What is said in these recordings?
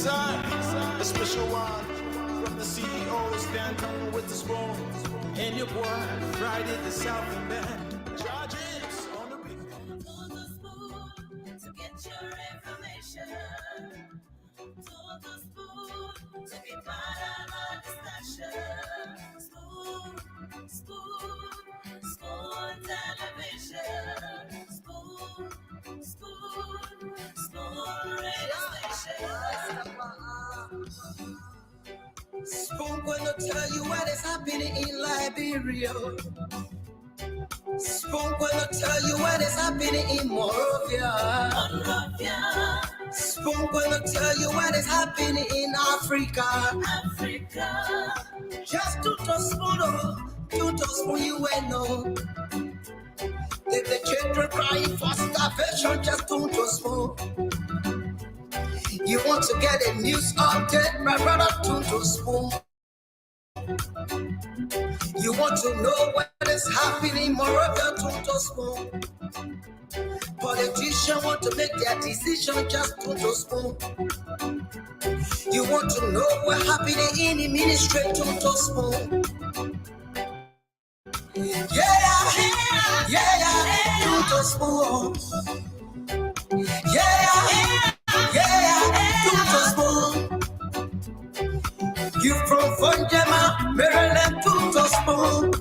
Yes, sir. A special one from the CEO, stand home with the spoon. And your boy, Friday the South and Band. Charges on the beat. On the spoon to get your information. On the spoon to be part of our discussion. Spoon, spoon, spoon television. Spoon, spoon, spoon radio station. Spoon gonna tell you what is happening in Liberia. Spoon gonna tell you what is happening in Monrovia. Spoon gonna tell you what is happening in Africa. Just to spoon you know. If the children crying for starvation, just to spoon. You want to get a news update, my brother, to spoon. You want to know what is happening, Moreover, to spoon. Politicians want to make their decision, just to spoon. You want to know what's happening in the ministry, to spoon. To spoon. To spoon. You from Funjama, Maryland, to spoon.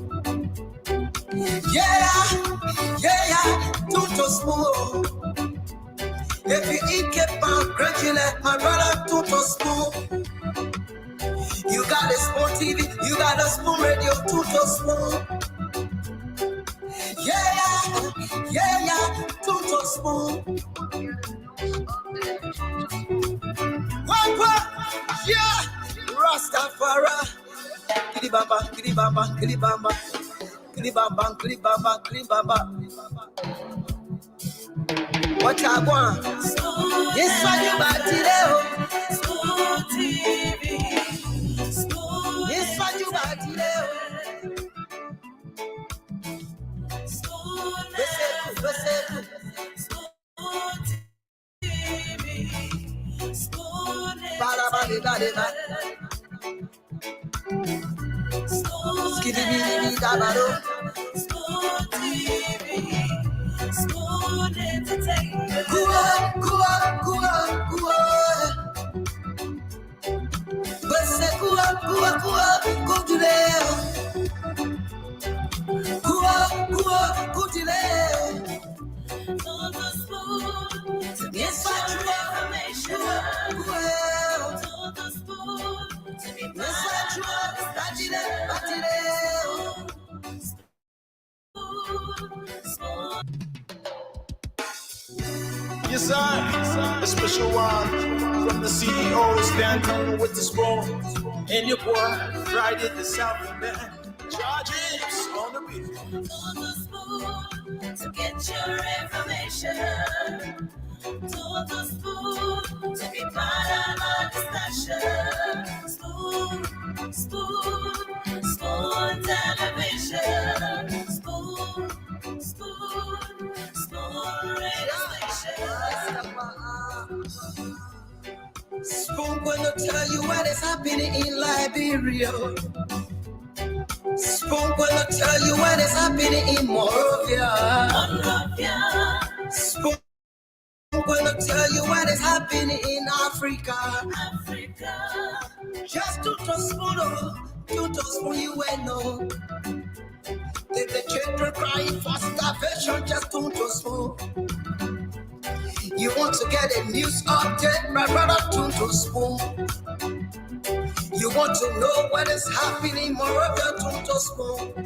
To spoon. If you eat kepa, congratulate my brother, to spoon. You got a spoon TV, you got a spoon radio, to spoon. To spoon. Rastafari. Kilibamba. What I want? This one you back today. Spoon TV. This one you back today. Spoon TV. Spoon Spoon entertainment. On the spoon to get your information. On the spoon to be part of our discussion. Yes, sir. A special one from the CEO, stand home with the spoon. And your boy, Friday the South and Band. Charges on the beat. On the spoon to get your information. On the spoon to be part of our discussion. Spoon television. Spoon radio station. Spoon gonna tell you what is happening in Liberia. Spoon gonna tell you what is happening in Monrovia. Spoon gonna tell you what is happening in Africa. Just to spoon you know. If the children crying for starvation, just to spoon. You want to get a news update, my brother, to spoon. You want to know what is happening, moreover, to spoon.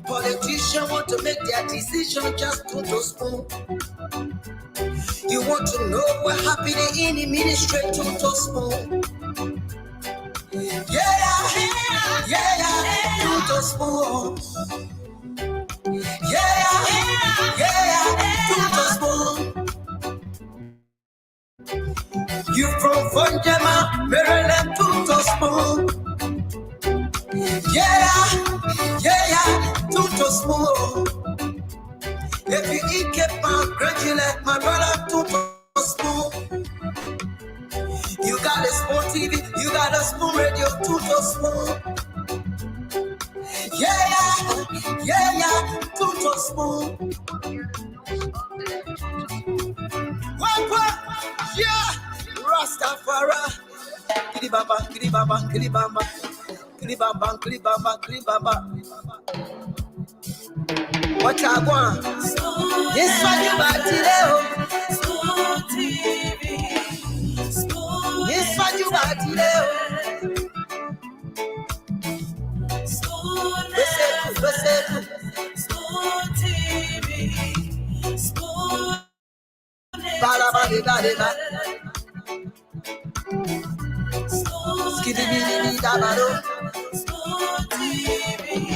Politicians want to make their decision, just to spoon. You want to know what's happening in the ministry, to spoon. To spoon. To spoon. You from Funjama, Maryland, to spoon. To spoon. If you eat kepa, congratulate my brother, to spoon. Ghana Spoon Radio, Tuto Spoon. Yeah, Tuto Spoon. What? Yeah, Rastafari. Kilibaba, Kilibaba, Kilibaba. Kilibaba, Kilibaba, Kilibaba. What I want? This one you back today. School TV. School. This one you back today. School. School TV. School. School TV.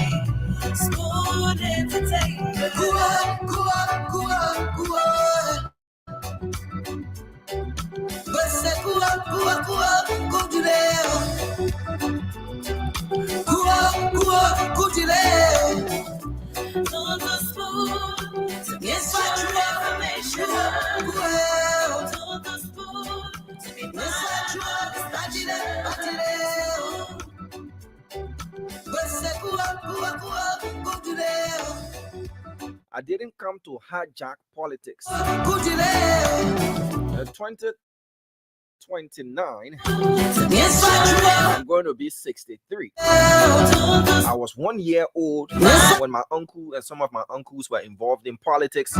School entertainment. On the spoon to get your information. On the spoon to be I didn't come to hijack politics. 2029, I'm going to be 63. I was 1 year old when my uncle and some of my uncles were involved in politics.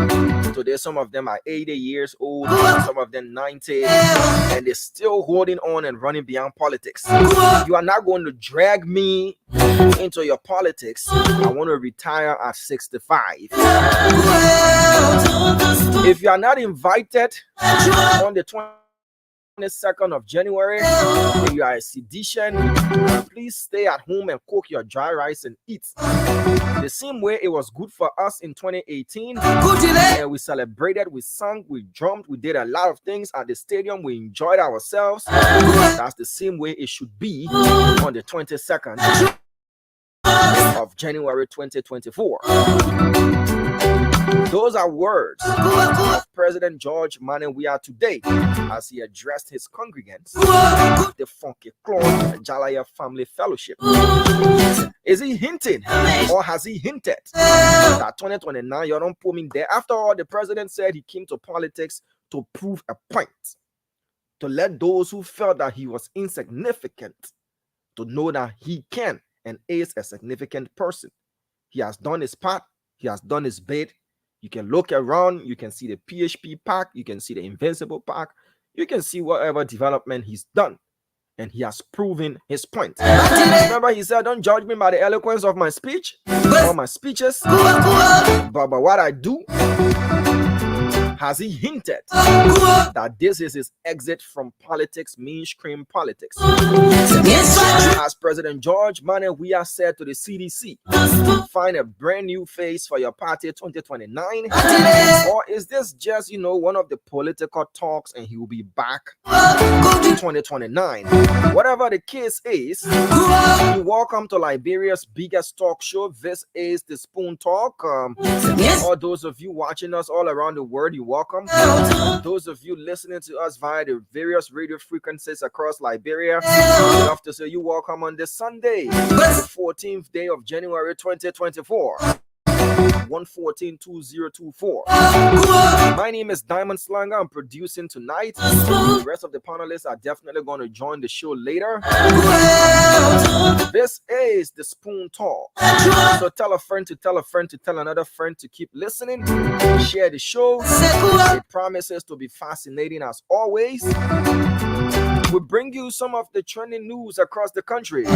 Today, some of them are 80 years old, some of them 90, and they're still holding on and running beyond politics. You are not going to drag me into your politics. I want to retire at 65. If you are not invited on the 22nd of January, if you are a sedition, please stay at home and cook your dry rice and eat. The same way it was good for us in 2018, and we celebrated, we sang, we drummed, we did a lot of things at the stadium, we enjoyed ourselves. That's the same way it should be on the 22nd of January 2024. Those are words of President George Weah today as he addressed his congregants at the Funky Clone Jalaya Family Fellowship. Is he hinting or has he hinted that 2029 you don't put me there? After all, the president said he came to politics to prove a point, to let those who felt that he was insignificant to know that he can and is a significant person. He has done his part. He has done his bit. You can look around. You can see the PHP Park. You can see the Invincible Park. You can see whatever development he's done. And he has proven his point. Remember, he said, don't judge me by the eloquence of my speech or my speeches, but by what I do. Has he hinted that this is his exit from politics, mainstream politics? As President George Weah said to the CDC, find a brand new face for your party 2029? Or is this just, one of the political talks and he will be back in 2029? Whatever the case is, you're welcome to Liberia's biggest talk show. This is the Spoon Talk. All those of you watching us all around the world, you're welcome. Those of you listening to us via the various radio frequencies across Liberia, I'd love to say you welcome on this Sunday, the 14th day of January 2024. 114-2024. My name is Diamond Slanger. I'm producing tonight. The rest of the panelists are definitely going to join the show later. This is the Spoon Talk. So tell a friend to tell a friend to tell another friend to keep listening. Share the show. It promises to be fascinating as always. We bring you some of the trending news across the country.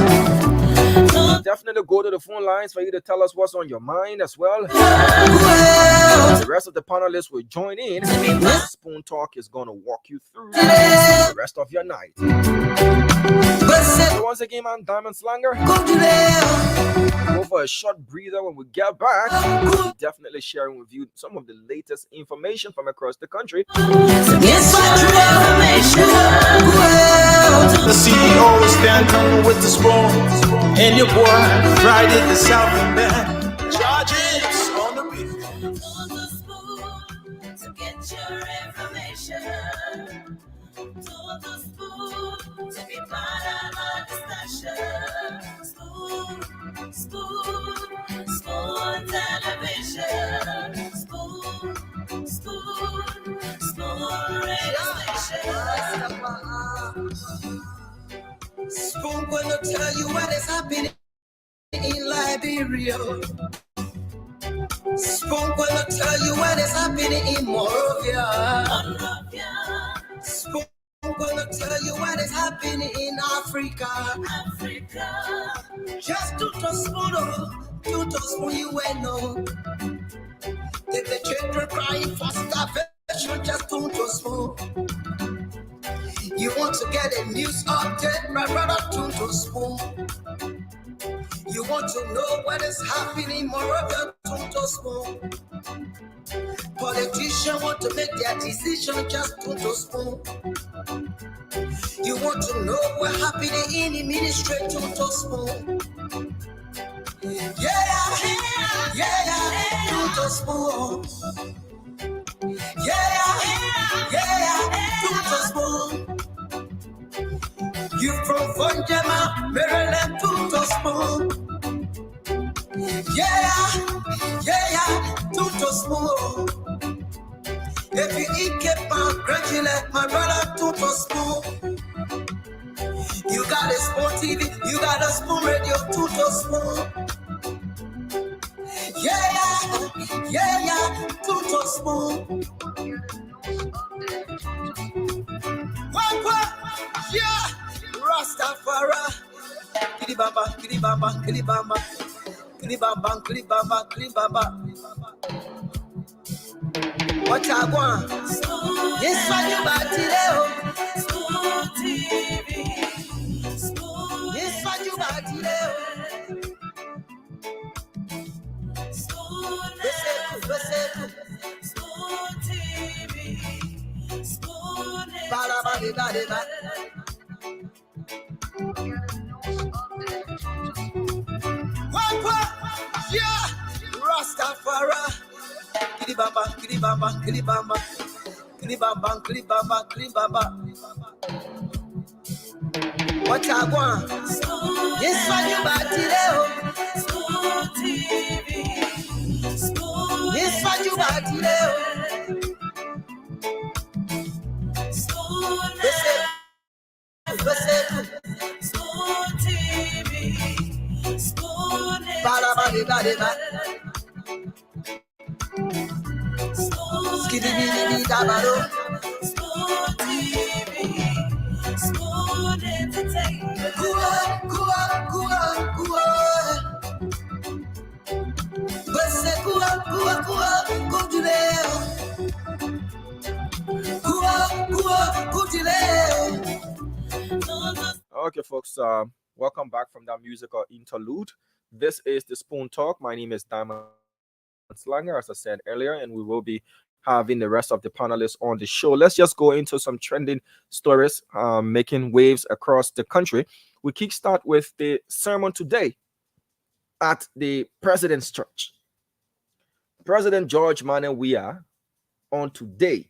Definitely go to the phone lines for you to tell us what's on your mind as well. The rest of the panelists will join in. Spoon Talk is going to walk you through the rest of your night. So once again, I'm Diamond Slanger. Go for a short breather. When we get back, we'll definitely sharing with you some of the latest information from across the country. The CEO is standing with the spoon, and your boy right in the south and back. Charges on the beat. On the spoon to get your information. the spoon to be part of our discussion. Spoon television. Spoon radio station. Spoon gonna tell you what is happening in Liberia. Spoon gonna tell you what is happening in Monrovia. Spoon gonna tell you what is happening in Africa. Just to spoon you will know. If the children crying for starvation, just to spoon. You want to get a news update, my brother, to spoon. You want to know what is happening, moreover, to spoon. Politicians want to make their decision, just to spoon. You want to know what's happening in the ministry, to spoon. Yeah, to spoon. Yeah, to spoon. You from Vonjama, Maryland, to spoon. Yeah, to spoon. If you eat keep on gradually, my brother, to spoon. You got a spoon TV, you got a spoon radio, to spoon. Yeah, to spoon. What? Yeah, Rastafari. Kilibamba, kilibamba, kilibamba. Kilibamba, kilibamba, kilibamba. What I want? Yes, I do, but Spoon TV. yes, I do, but Spoon TV. Spoon What? Yeah, Rastafari. Kilibamba, kilibamba, kilibamba. Kilibamba, kilibamba, kilibamba. What I want? Yes, I do, but Spoon TV. yes, I do, but Spoon TV. Spoon Spoon entertainment. Okay, folks, welcome back from that musical interlude. This is the Spoon Talk. My name is Diamond Slanger, as I said earlier, and we will be having the rest of the panelists on the show. Let's just go into some trending stories making waves across the country. We kickstart with the sermon today at the President's Church. President George Mena Weah on today,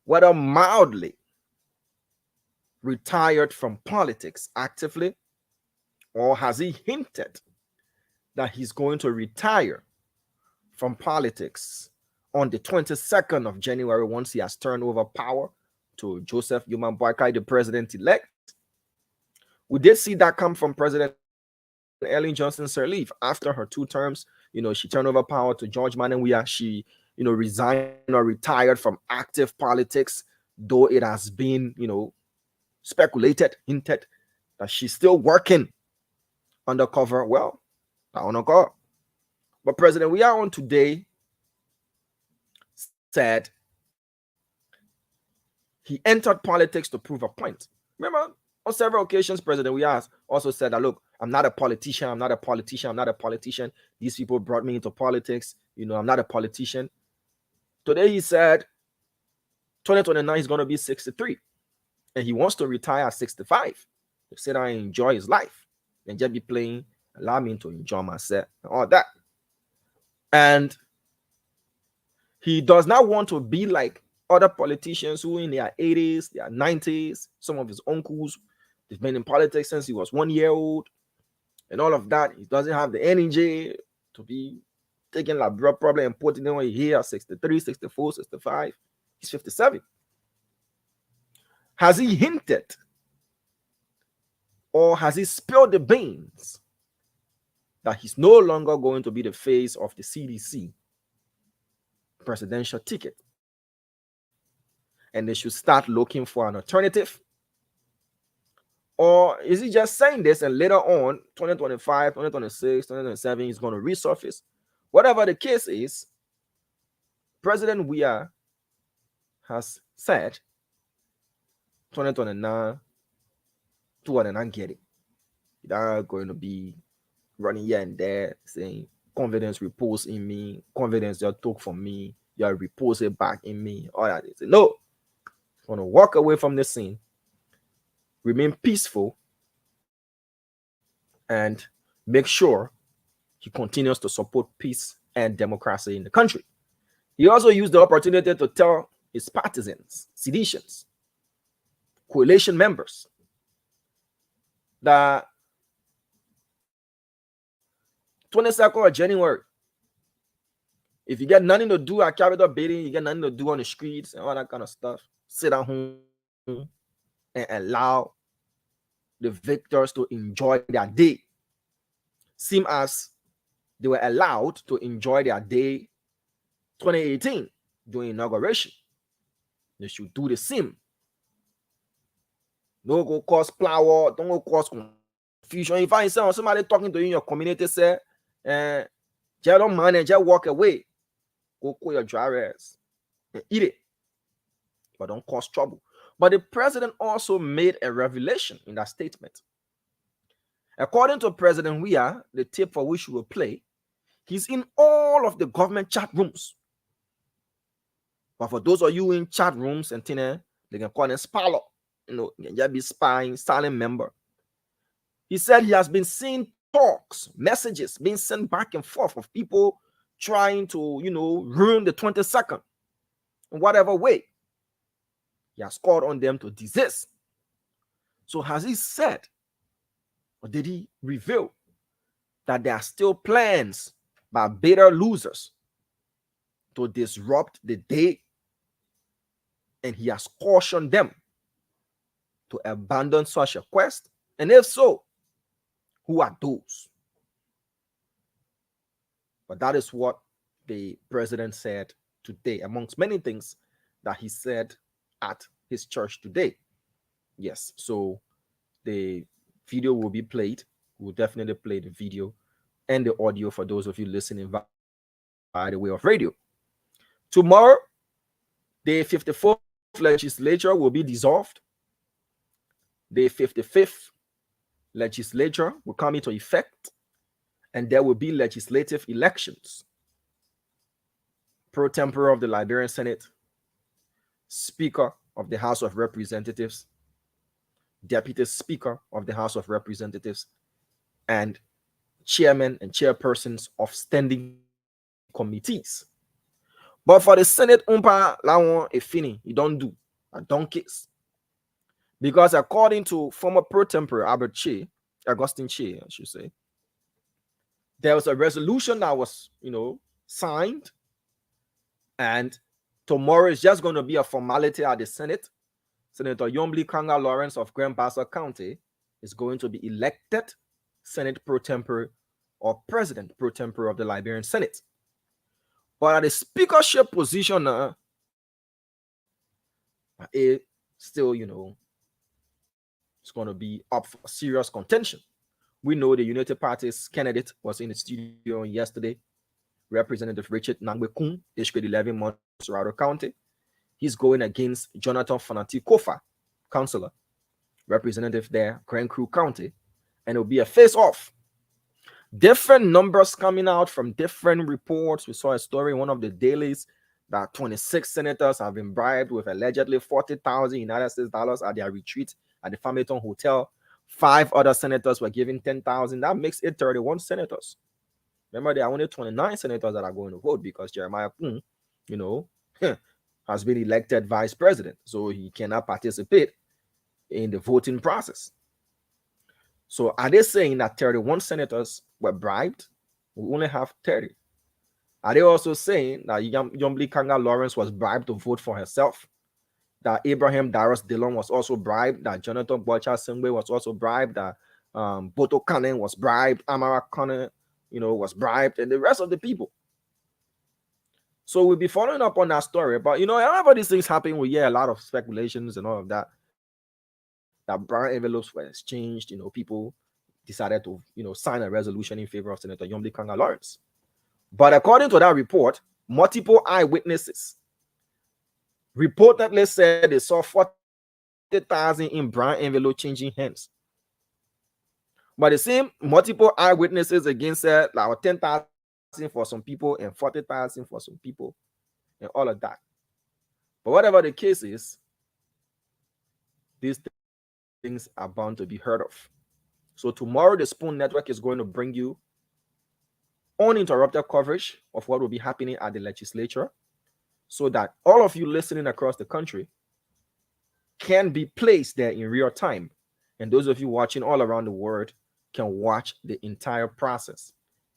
whether mildly retired from politics actively, or has he hinted that he's going to retire from politics on the 22nd of January once he has turned over power to Joseph Boakai, the president-elect? We did see that come from President Ellen Johnson Sirleaf after her 2 terms. She turned over power to George Mena Weah. She, resigned or retired from active politics, though it has been, speculated, hinted that she's still working undercover. Well, I don't know. But President Weah on today said he entered politics to prove a point. Remember, on several occasions, President Weah also said that, look, I'm not a politician. I'm not a politician. I'm not a politician. These people brought me into politics. I'm not a politician. Today he said 2029 he's going to be 63. And he wants to retire at 65. He said, I enjoy his life and just be playing, allow me to enjoy myself and all that. And he does not want to be like other politicians who in their 80s, their 90s, some of his uncles, they've been in politics since he was 1 year old, and all of that. He doesn't have the energy to be taking like blood problem and putting it on here at 63, 64, 65. He's 57. Has he hinted or has he spilled the beans that he's no longer going to be the face of the CDC presidential ticket? And they should start looking for an alternative? Or is he just saying this and later on, 2025, 2026, 2027, he's going to resurface? Whatever the case is, President Weah has said 2029, 209 get it. They're going to be running here and there saying confidence repose in me, confidence you took from me, you repose it back in me, all that. They say, no, I want to walk away from the scene, remain peaceful, and make sure he continues to support peace and democracy in the country. He also used the opportunity to tell his partisans, seditions, coalition members, that 22nd of January, if you get nothing to do at Capitol building, you get nothing to do on the streets and all that kind of stuff, sit at home and allow the victors to enjoy their day. Seem as they were allowed to enjoy their day 2018 during inauguration. They should do the same. Don't go cause power, don't go cause confusion. If I find somebody talking to you in your community, say, just don't mind and just walk away. Go call your drivers and eat it. But don't cause trouble. But the president also made a revelation in that statement. According to President Weah, the tape for which we will play, he's in all of the government chat rooms. But for those of you in chat rooms and they can call him spalo. You know, you can just be spying, silent member. He said he has been seeing talks, messages being sent back and forth of people trying to, ruin the 22nd in whatever way. He has called on them to desist. So has he said, or did he reveal that there are still plans by bitter losers to disrupt the day? And he has cautioned them to abandon such a quest? And if so, who are those? But that is what the president said today, amongst many things that he said at his church today. Yes, so the video will be played. We'll definitely play the video and the audio for those of you listening by the way of radio. Tomorrow, the 54th legislature will be dissolved. The 55th legislature will come into effect, and there will be legislative elections. Pro tempore of the Liberian Senate, Speaker of the House of Representatives, Deputy Speaker of the House of Representatives, and chairmen and chairpersons of standing committees. But for the Senate, you don't do a donkeys. Because according to former pro tempore Augustine Che, I should say, there was a resolution that was, signed, and tomorrow is just going to be a formality at the Senate. Senator Yombli Kanga Lawrence of Grand Bassa County is going to be elected Senate pro tempore or President pro tempore of the Liberian Senate. But at the speakership position, it still, it's going to be up for serious contention. We know the United Party's candidate was in the studio yesterday, Representative Richard Nangwekun, District 11, Montserrat County. He's going against Jonathan Fanati Kofa, councillor, representative there, Grand Cru County, and it'll be a face-off. Different numbers coming out from different reports. We saw a story in one of the dailies that 26 senators have been bribed with allegedly $40,000 United States dollars at their retreat at the Farmington Hotel. 5 other senators were given $10,000. That makes it 31 senators. Remember, there are only 29 senators that are going to vote because Jeremiah Poon, has been elected vice president, so he cannot participate in the voting process. So are they saying that 31 senators were bribed? We only have 30. Are they also saying that Yombli Kanga Lawrence was bribed to vote for herself? That Abraham Darius Dillon was also bribed? That Jonathan Boakai Singwe was also bribed? That Boto Kanen was bribed? Amara Kanen, was bribed? And the rest of the people. So we'll be following up on that story. But, whenever these things happen, we hear a lot of speculations and all of that. That brown envelopes were exchanged. People decided to, sign a resolution in favor of Senator Yombli Kanga Lawrence. But according to that report, multiple eyewitnesses reportedly said they saw 40,000 in brown envelope changing hands. But the same multiple eyewitnesses again said like 10,000 for some people and 40,000 for some people and all of that. But whatever the case is, these things are bound to be heard of. So tomorrow, the Spoon Network is going to bring you uninterrupted coverage of what will be happening at the legislature, so that all of you listening across the country can be placed there in real time. And those of you watching all around the world can watch the entire process.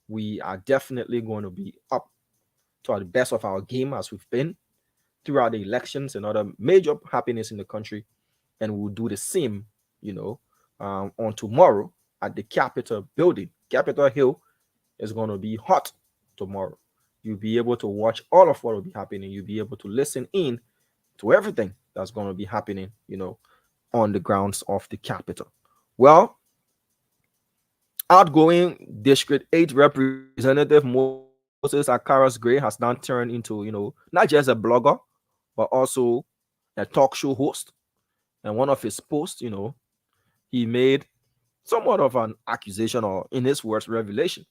We are definitely going to be up to the best of our game as we've been throughout the elections and other major happenings in the country. And we'll do the same, on tomorrow at the Capitol building. Capitol Hill is going to be hot tomorrow. You'll be able to watch all of what will be happening. You'll be able to listen in to everything that's going to be happening, on the grounds of the Capitol. Well, outgoing District 8 Representative Moses Akaras Gray has now turned into, not just a blogger, but also a talk show host. And one of his posts, he made somewhat of an accusation, or in his words, revelation.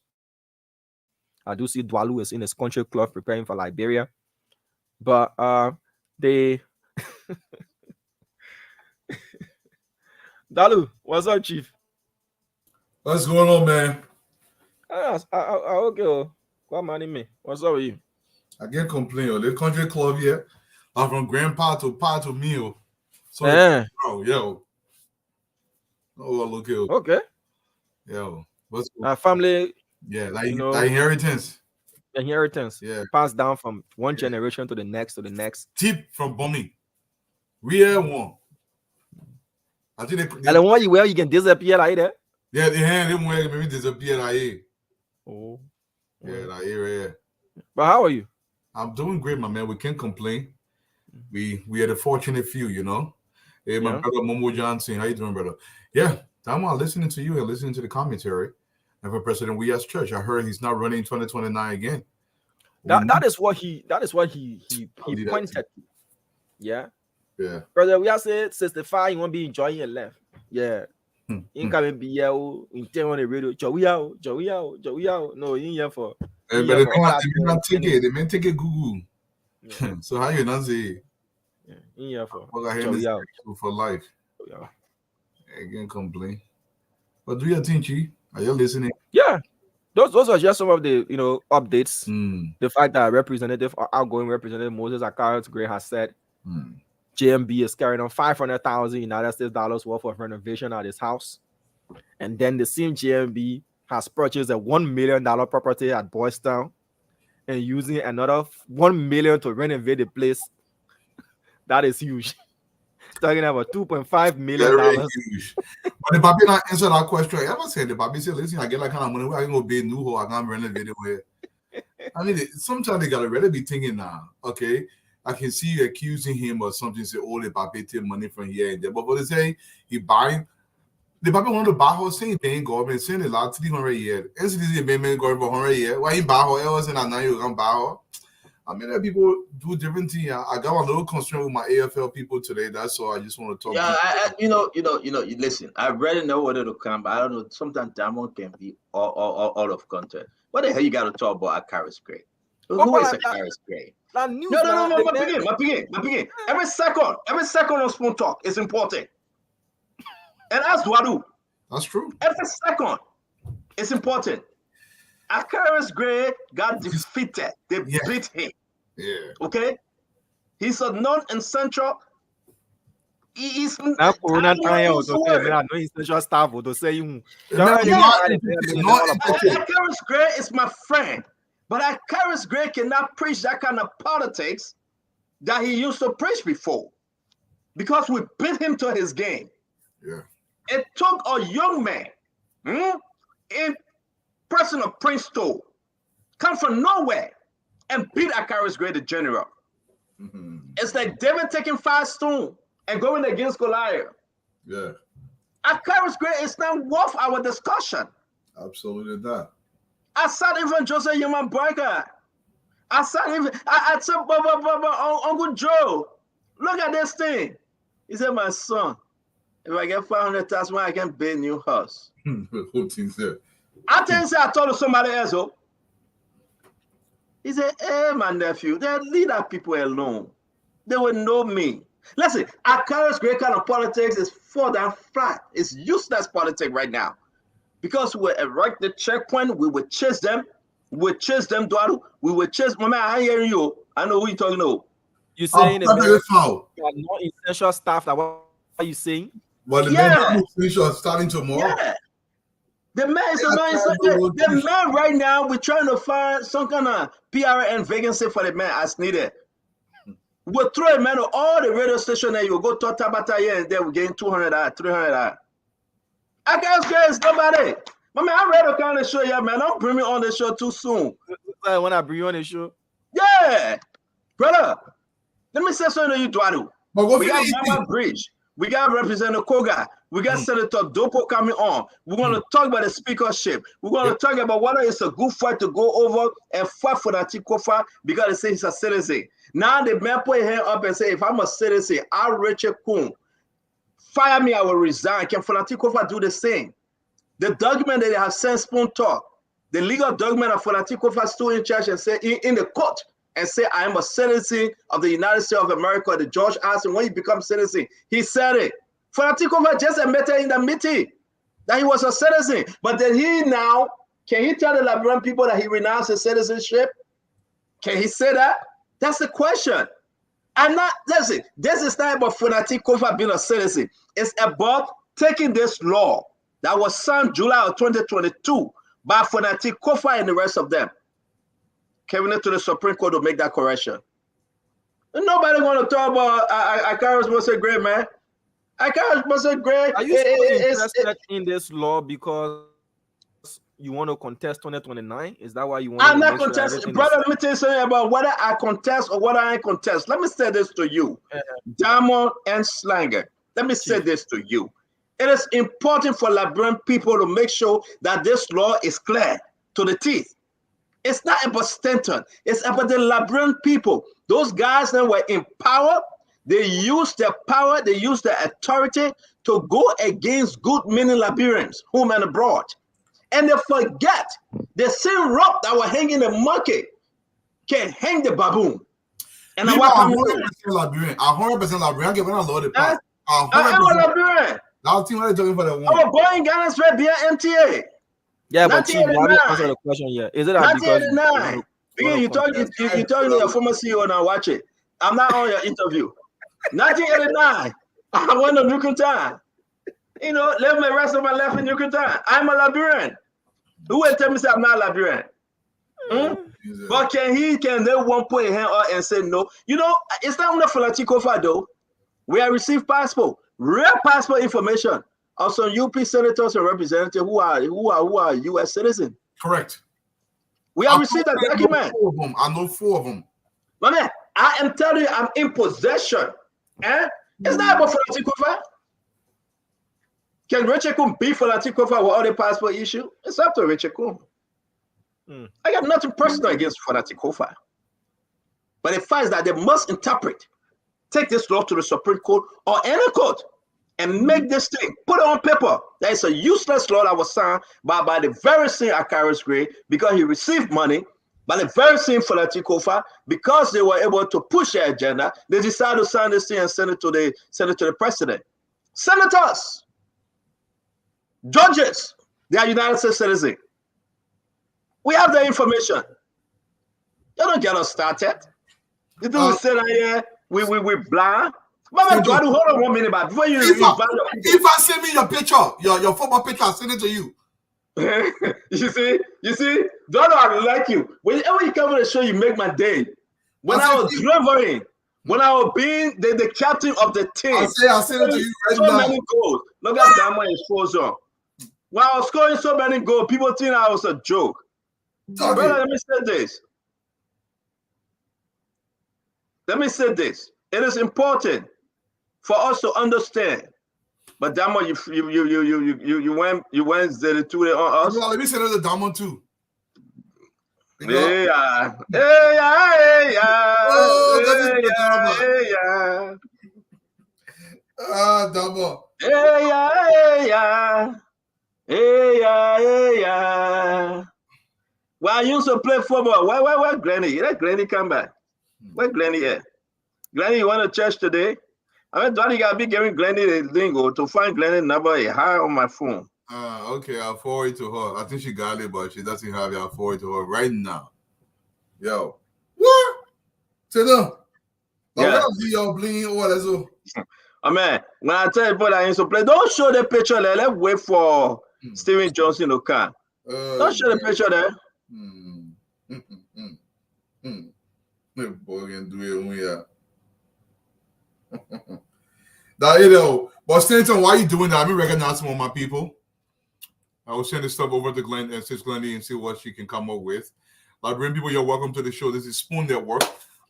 I do see Dwalu is in his country club preparing for Liberia. But they Dalu, what's up, Chief? What's going on, man? Okay. What money me? What's up with you? I can't complain. The country club here. I'm from grandpa to meal. So yo. Oh, look here. Okay. Yo. What's family? Yeah, like inheritance. Inheritance. Yeah. Passed down from one generation to the next. Tip from bombing. Weah one. I think and the one you can disappear like that. Yeah, the hand them where maybe disappear like Oh. Yeah, like yeah. But how are you? I'm doing great, my man. We can't complain. We are the fortunate few, Hey, my brother Momo Johnson, how you doing, brother? Yeah, I'm listening to you and listening to the commentary. And for President Weah's church, I heard he's not running 2029 again. That is what he pointed to. Yeah. Yeah. Brother Weah said 65, you won't be enjoying your life. Yeah. You can't be here in on the radio. Joey out. No, you here for. But they may take it Google. Yeah. So how you not say? Yeah, in here for. For life. Yeah. Again, complain. But do you think, Chi? Are you listening? Yeah. Those are just some of the updates. The fact that outgoing representative Moses Akaras Gray has said JMB is carrying on $500,000 United States dollars worth of renovation at his house. And then the same JMB has purchased a $1 million property at Boys Town and using another $1 million to renovate the place. That is huge. Talking about $2.5 million. Very huge. But the Bobby not answer that question. I ever said the Bobby said, listen, I get that kind of money. I can go build new home. I can renovate it where. I mean, sometimes they gotta really be thinking now, okay. I can see you accusing him or something. Say, oh, the Bobby take money from here and there. But what they say, he buying. The Bobby want to buy house, saying paying government, saying a lot 300 years. And so this is a payment going for 100 years. Why he buy house? Else and now you can buy house. I mean, that people do different things. I got a little concern with my AFL people today. That's all. I just want to talk. Yeah, listen. I already know what it'll come, but I don't know. Sometimes Diamond can be all of content. What the hell you got to talk about Akaras Gray? Who is Akaras Gray? No. My begin. Every second on Spoon Talk is important. And that's Dwadu. That's true. Every second is important. Akaras Gray got defeated. They beat him. Yeah. Okay? He's a north and central. He's now corona time to say me no essential staff to say you. Akaris Gray is my friend, but Akaris Gray cannot preach that kind of politics that he used to preach before, because we beat him to his game. Yeah. It took a young man, in person of Prince Toll, come from nowhere and beat Akaris Gray, the general. It's like David taking 5 stones and going against Goliath. Yeah. Akaris Gray is not worth our discussion. Absolutely not. I said even Joseph Human Boakai. I said even I said Uncle Joe. Look at this thing. He said, my son, if I get 500,000, I can build a new house. I told somebody else, he said, hey, my nephew, they leave that people alone. They will know me. Listen, Akaris Gray kind of politics is for that flat. It's useless politics right now. Because we erect the checkpoint, we will chase them. We will chase them, Duadu. We will chase. Mama, I hear you. I know who you're talking to. You're saying you are not essential staff. That what are you saying? Well, the man is starting tomorrow. Yeah. The man is the man right now. We're trying to find some kind of PRN vacancy for the man as needed. We'll throw a man on all the radio station there. You go to Tabata here and there. We're getting $200, $300. I can't say nobody. My man, I read a kind of show, yeah, man. Don't bring me on the show too soon. When I bring you on the show? Yeah. Brother, let me say something to you, Duadu. We got Mama Bridge. We got Representative Koga. We got Senator Dopo coming on. We're going to talk about the speakership. We're going to talk about whether it's a good fight to go over and fight for that Kofa because they say he's a citizen. Now the man put his hand up and say, if I'm a citizen, I'll reach a coon. Fire me, I will resign. Can Fonati Kofa do the same? The document that they have sent Spoon Talk, the legal document of Fonati Kofa stood in church and said in the court and say, I am a citizen of the United States of America. The judge asked him when he becomes citizen. He said it. Fonati Kofa just admitted in the meeting that he was a citizen. But then can he tell the Liberian people that he renounced his citizenship? Can he say that? That's the question. Listen, this is not about Fonati Kofa being a citizen. It's about taking this law that was signed July of 2022 by Fonati Kofa and the rest of them, carrying it to the Supreme Court to make that correction. And nobody going to talk about Akaris Musa Gray, man. Akaris Musa Gray. Are you still interested in this law because you want to contest 2029? Is that why you want I'm not contesting, brother. Let me tell you something about whether I contest or whether I contest. Let me say this to you, Diamond and Slanger. Let me say this to you. It is important for Liberian people to make sure that this law is clear to the teeth. It's not about Stanton. It's about the Liberian people. Those guys that were in power, they used their power, they used their authority to go against good-meaning Liberians, home and abroad. And they forget the same rope that were hanging the monkey can hang the baboon. And I'm 100% Liberian. 100% Liberian. I'm going to load it back. I'm a Liberian. I'll see what I'm talking for the one. I'm a boy in Ghana's red beer MTA. Yeah, but Chief, you haven't answered the question yet. Is it that because you're talking to your former CEO now? Watch it. I'm not on your interview. 1989. I went to Nukutan. You know, live the rest of my life in Nukutan. I'm a Liberian. Who will tell me say I'm not a Liberian? But can they one put a hand up and say no? You know, it's not only for Kofa though. We have received passport, real passport information of some UP senators and representatives who are U.S. citizens. Correct. We have received that document. I know 4 of them. My man, I am telling you, I'm in possession. It's not about Fonati Kofa. Can Richard Kum be Fonati Kofa with all the passport issue? It's up to Richard Kum. I got nothing personal against Fonati Kofa. But the fact is that they must take this law to the Supreme Court or any court and make this thing, put it on paper. That is a useless law that was signed by the very same Akaris Gray because he received money, by the very same Fonati Kofa because they were able to push their agenda. They decided to sign this thing and send it to the president. Senators, judges, they are United States citizens. We have the information. They don't get us started. You think we sit out here we blind. Mama, hold on 1 minute, but before you if I send me your picture, your football picture, I'll send it to you. you see, don't I like you. Whenever you come on the show, you make my day. When I was delivering, when I was being the captain of the team, I'll send it to you right now. So many goals. Look at that my exposure. When I was scoring so many goals, people think I was a joke. Brother, let me say this. It is important for us to understand. But Damo, you went 0-2 on us. Well, let me say another Damo too. Yeah. Damo. Well, I used to play football. Where Granny? Let Granny come back. Where Granny at? Granny, you want to church today? I mean, Donnie got to be giving Glenny the lingo to find Glenny number high on my phone. Okay, I'll forward it to her. I think she got it, but she doesn't have it. I'll forward it to her right now. Yo. What? Say no. Yeah. Oh, man, when I tell you, but I used to play, don't show the picture there. Let's wait for Steven Johnson to come. Don't show the picture there. Boy, can do it. Yeah. That, you know, but Stanton, why are you doing that? Let me recognize some of my people. I will send this stuff over to Glenn and Sis Glendy and see what she can come up with. Liberian people, you're welcome to the show. This is Spoon Network.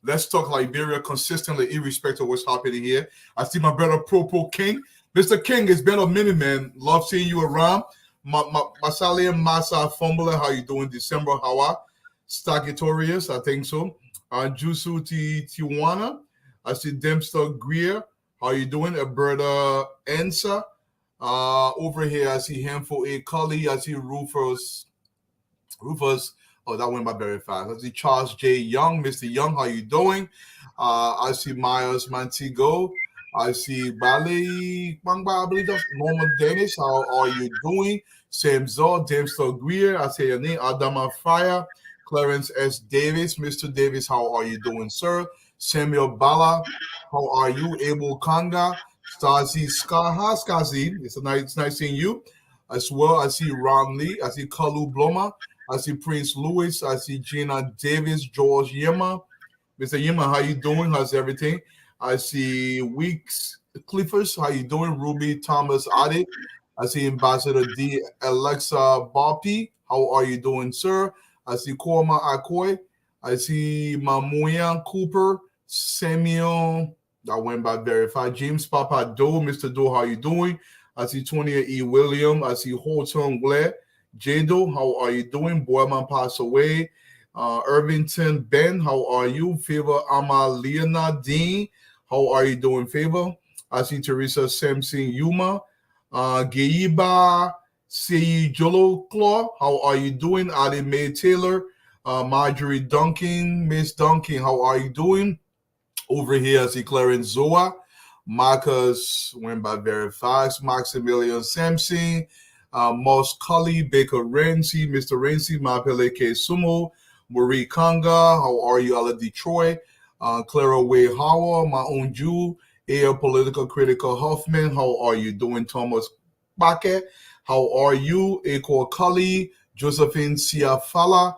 Let's talk Liberia consistently, irrespective of what's happening here. I see my brother Propo King. Mr. King, it's been a minute, man. Love seeing you around. Masali and Masa Fumbler, how you doing? December, how are? Staggatorius, I think so. Jusu Tijuana. I see Dempster Greer. How you doing? Alberta Ensa. Over here, I see Handful A. Cully. I see Rufus. Oh, that went by very fast. I see Charles J. Young. Mr. Young, how you doing? I see Myers Mantigo. I see Bali Bangba. I believe that's Norman Dennis. How are you doing? Sam Zor, Dempster Greer. I say your name. Adama Fire. Clarence S. Davis. Mr. Davis, how are you doing, sir? Samuel Bala, how are you? Abel Kanga, Stasi Skazi, it's nice seeing you as well. I see Ron Lee, I see Kalu Bloma, I see Prince Louis, I see Gina Davis, George Yema. Mr. Yema, how you doing? How's everything? I see Weeks Clifford, how you doing? Ruby Thomas Adi, I see Ambassador D. Alexa Boppy, how are you doing, sir? I see Korma Akoi. I see Mamoyan Cooper, Samuel, that went by verified. James Papa Doe, Mr. Doe, how you doing? I see 20 E. William. I see Holton Blair. Jado, how are you doing? Boyman passed away. Irvington Ben, how are you? Favor Amalina Dean, how are you doing? Favor. I see Teresa Sampson Yuma. Geiba Sei Jolo Claw, how are you doing? Ali Mae Taylor. Marjorie Duncan, Miss Duncan, how are you doing? Over here, I see Clarence Zoa. Marcus went by very fast. Maximilian Sampson, Moss Cully, Baker Renzi, Mr. Renzi, Mapele K. Sumo, Marie Kanga, how are you? Ala Detroit, Clara Way Howard, my own Jew, Air Political Critical Huffman, how are you doing? Thomas Bake, how are you? Eko Cully, Josephine Siafala,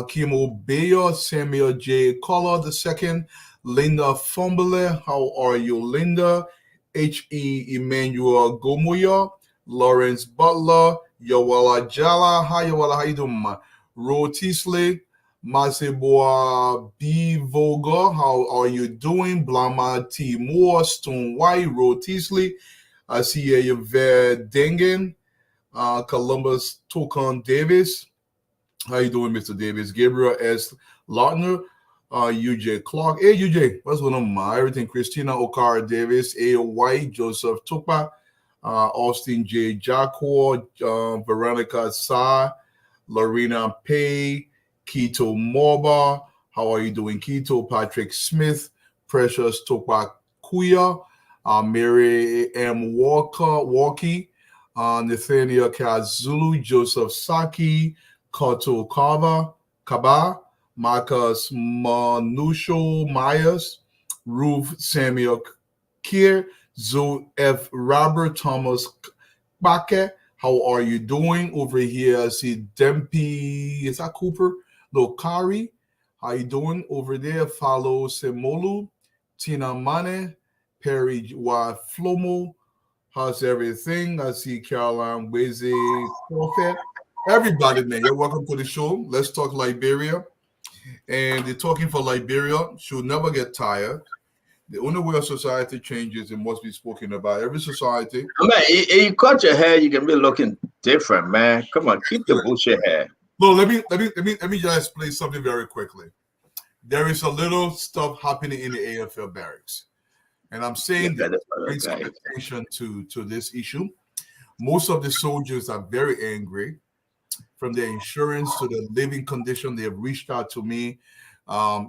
Kimo Bayo, Samuel J. Collar II, Linda Fumbler, how are you, Linda? H.E. Emmanuel Gomuya, Lawrence Butler, Yawala Jala, hi Yawala, how you doing, ma? Ro Tisley, Maseboa B. Voga, how are you doing? Blama T. Moore, Stone White, Ro Tisley, I see you, Dengen, Columbus Tokan Davis. How you doing, Mr. Davis? Gabriel S. Lautner, UJ Clark. Hey, UJ, what's going on, ma? Everything. Christina Okara Davis, A. White, Joseph Tupa, Austin J. Jacquard, Veronica Sa, Lorena Pay, Keto Morba. How are you doing, Keto? Patrick Smith, Precious Tupa Kuya, Mary M. Walkie, Nathaniel Kazulu, Joseph Saki, Kato Kaba, Marcus Manusho Myers, Ruth Samuel Kier, Zoe F. Robert Thomas Bake. How are you doing over here? I see Dempi, is that Cooper? Lokari, how you doing over there? Follow Semolu, Tina Mane, Perry Wa Flomo. How's everything? I see Caroline Weze Prophet. Everybody, man, you're welcome to the show. Let's talk Liberia. And the talking for Liberia should never get tired. The only way a society changes, it must be spoken about. Every society. Man, you cut your hair, you can be looking different, man. Come on, keep the bullshit hair. No, let me just explain something very quickly. There is a little stuff happening in the AFL barracks, and I'm saying that bring some attention to this issue. Most of the soldiers are very angry, from their insurance to the living condition. They have reached out to me,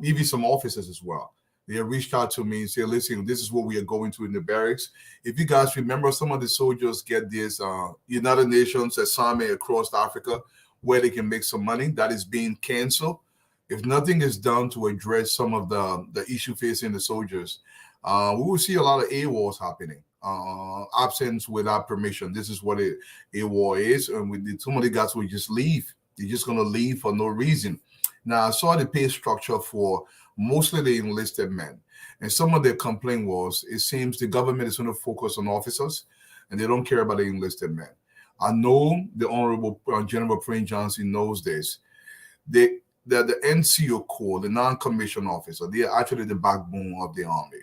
even some officers as well. They have reached out to me and say, listen, this is what we are going through in the barracks. If you guys remember, some of the soldiers get this United Nations assignment across Africa where they can make some money. That is being canceled. If nothing is done to address some of the issue facing the soldiers, we will see a lot of AWOLs happening. Absence without permission. This is what AWOL is. And some of the guys will just leave. They're just going to leave for no reason. Now, I saw the pay structure for mostly the enlisted men. And some of their complaint was, it seems the government is going to focus on officers and they don't care about the enlisted men. I know the Honorable General Prince Johnson knows this. The NCO Corps, the non-commissioned officer, they are actually the backbone of the army.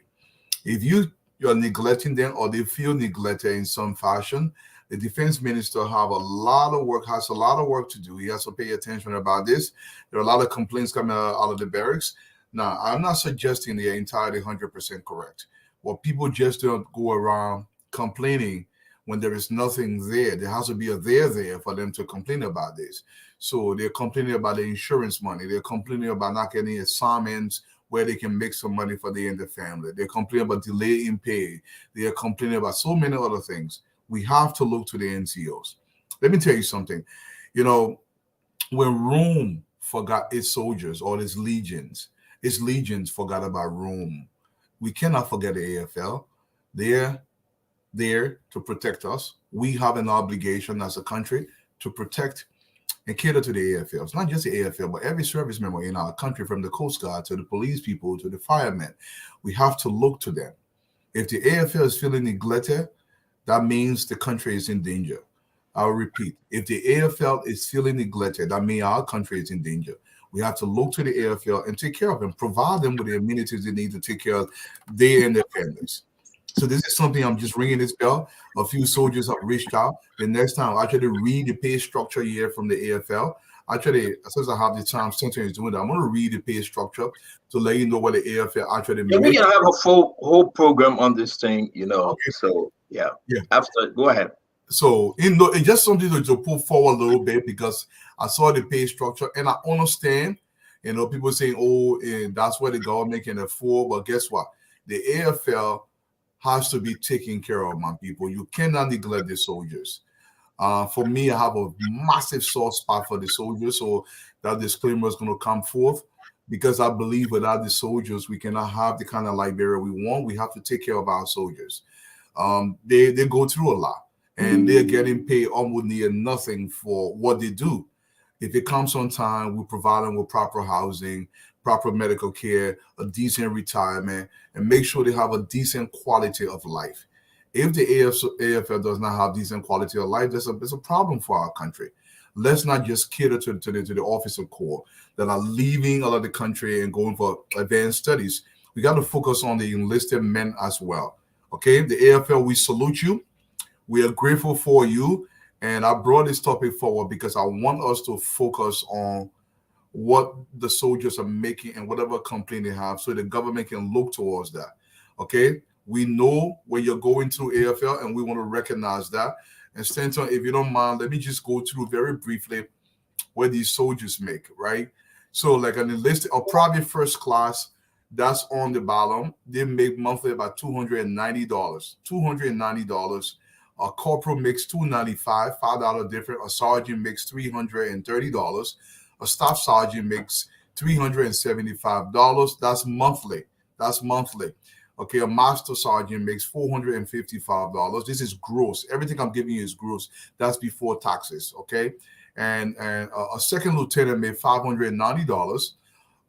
If you're neglecting them or they feel neglected in some fashion, the defense minister has a lot of work to do. He has to pay attention about this. There are a lot of complaints coming out of the barracks. Now, I'm not suggesting they're entirely 100% correct. Well, people just don't go around complaining when there is nothing there. There has to be a there for them to complain about this. So they're complaining about the insurance money. They're complaining about not getting assignments where they can make some money for they and the family. They're complaining about delay in pay. They are complaining about so many other things. We have to look to the NCOs. Let me tell you something. You know, when Rome forgot its soldiers or its legions forgot about Rome. We cannot forget the AFL. They're there to protect us. We have an obligation as a country to protect and cater to the AFL. It's not just the AFL, but every service member in our country, from the Coast Guard to the police people to the firemen. We have to look to them. If the AFL is feeling neglected, that means the country is in danger. I'll repeat. If the AFL is feeling neglected, that means our country is in danger. We have to look to the AFL and take care of them, provide them with the amenities they need to take care of they and their families. So this is something I'm just ringing this bell. A few soldiers have reached out. The next time I try to read the pay structure here from the AFL, since I have the time, Center is doing that, I'm going to read the pay structure to let you know what the AFL actually makes. We can have a whole program on this thing, you know. Okay. So yeah. After, go ahead. So it's just something to put forward a little bit, because I saw the pay structure and I understand, people saying, oh, and that's what the government can afford. But guess what? The AFL has to be taken care of, my people. You cannot neglect the soldiers. For me, I have a massive soft spot for the soldiers. So that disclaimer is going to come forth, because I believe without the soldiers, we cannot have the kind of Liberia we want. We have to take care of our soldiers. They go through a lot, and they're getting paid almost near nothing for what they do. If it comes on time, we provide them with proper housing, proper medical care, a decent retirement, and make sure they have a decent quality of life. If the AFL does not have decent quality of life, there's a problem for our country. Let's not just cater to the officer corps that are leaving out of the country and going for advanced studies. We got to focus on the enlisted men as well. Okay, the AFL, we salute you. We are grateful for you. And I brought this topic forward because I want us to focus on what the soldiers are making and whatever complaint they have, so the government can look towards that. Okay, we know when you're going through AFL, and we want to recognize that. And Stanton, if you don't mind, let me just go through very briefly what these soldiers make, right? So like an enlisted or private first class, that's on the bottom. They make monthly about $290. $290. A corporal makes $295, $5 different. A sergeant makes $330. A staff sergeant makes $375. That's monthly. That's monthly. Okay, a master sergeant makes $455. This is gross. Everything I'm giving you is gross. That's before taxes. Okay, and a second lieutenant made $590.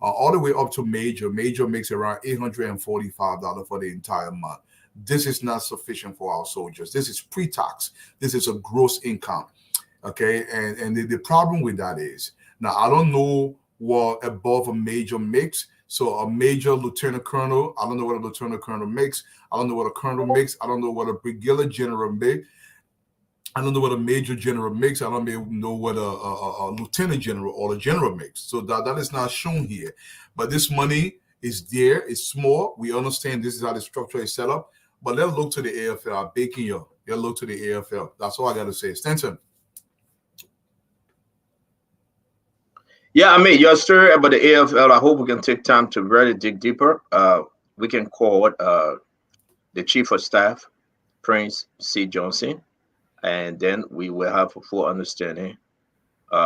All the way up to major. Major makes around $845 for the entire month. This is not sufficient for our soldiers. This is pre-tax. This is a gross income. Okay, and the problem with that is, now I don't know what above a major makes. So a major lieutenant colonel, I don't know what a lieutenant colonel makes. I don't know what a colonel makes. I don't know what a brigadier general makes. I don't know what a major general makes. I don't even know what a lieutenant general or a general makes. So that is not shown here. But this money is there. It's small. We understand this is how the structure is set up. But let's look to the AFL. I'm begging you. Let's look to the AFL. That's all I got to say. Stenson. Yeah, I mean, your story about the AFL, I hope we can take time to really dig deeper. We can call the chief of staff, Prince C. Johnson, and then we will have a full understanding. We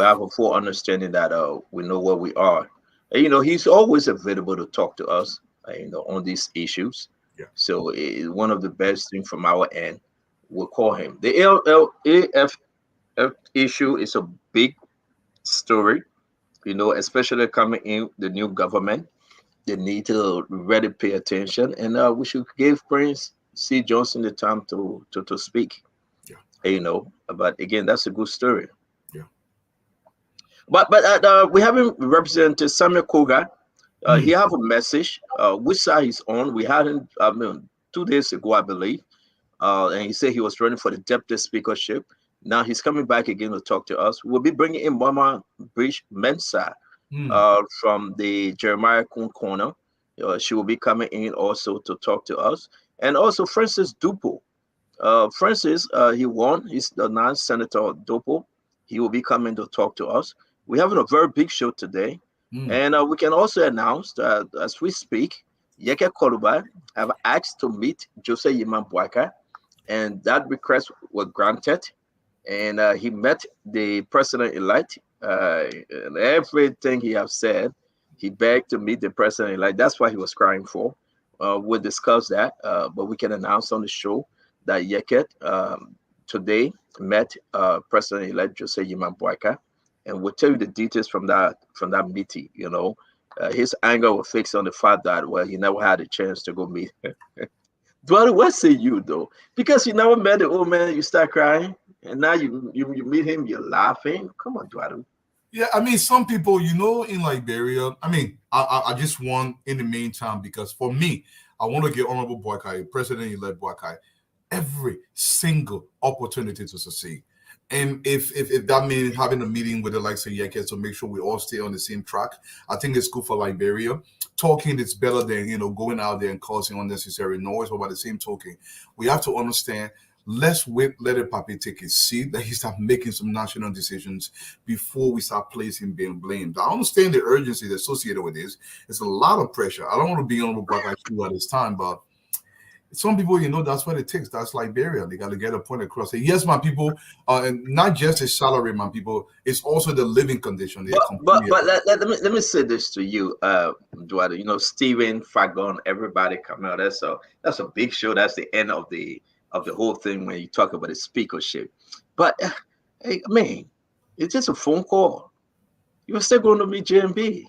have a full understanding that we know where we are. And, he's always available to talk to us, on these issues. Yeah. So one of the best things from our end, we'll call him. The AFL issue is a big story, especially coming in the new government. They need to really pay attention, and we should give Prince C. Johnson the time to speak. Yeah. But again, that's a good story. Yeah. But we haven't represented Samuel Koga. He have a message. Which side he's on? We had him 2 days ago, I believe, and he said he was running for the deputy speakership. Now he's coming back again to talk to us. We'll be bringing in Mama Bridge Mensa from the Jeremiah Kun Corner. She will be coming in also to talk to us. And also Francis Dupo. Francis, he won. He's the non-senator Dupo. He will be coming to talk to us. We're having a very big show today. And we can also announce that as we speak, Yeke Koluba have asked to meet Jose Yiman Boakai, and that request was granted. And he met the president-elect, and everything he has said, he begged to meet the president-elect. That's what he was crying for. We'll discuss that, but we can announce on the show that Yeket today met President-elect Jose Yiman Boakai, and we'll tell you the details from that meeting. His anger was fixed on the fact that he never had a chance to go meet. Dwadu, what say you though? Because you never met the old man, you start crying. And now you meet him, you're laughing. Come on, Dwadu. Yeah, I mean, some people, in Liberia, I just want in the meantime, because for me, I want to get Honorable Boakai, President-elect Boakai, every single opportunity to succeed. And if that means having a meeting with the likes of Yekes to make sure we all stay on the same track, I think it's good for Liberia. Talking is better than, going out there and causing unnecessary noise. But by the same token, we have to understand, let's let the Papi take his seat, that he start making some national decisions before we start placing being blamed. I understand the urgency associated with this. It's a lot of pressure. I don't want to be on the block like you at this time, but some people, that's what it takes. That's Liberia. They got to get a point across. Say, yes, my people, and not just a salary, my people, it's also the living condition. But let me say this to you, Eduardo. Stephen, Fagon, everybody coming out. That's a big show. That's the end of the whole thing when you talk about the speakership. But hey, man, it's just a phone call. You're still going to meet JMB.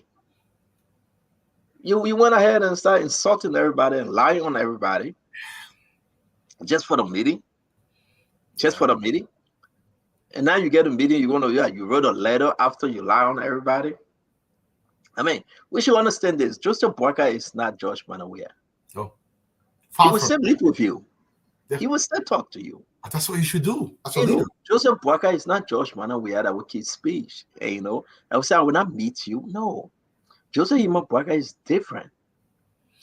You went ahead and started insulting everybody and lying on everybody just for the meeting. Just for the meeting. And now you get a meeting, you wrote a letter after you lie on everybody. I mean, we should understand this. Joseph Boakai is not George Weah. No. He will still live with you. Yeah. He will still talk to you. That's what you should do. That's what you do. Joseph Boakai is not George Weah that will keep speech. And, I would say, I will not meet you. No. Joseph Yiman Boakai is different.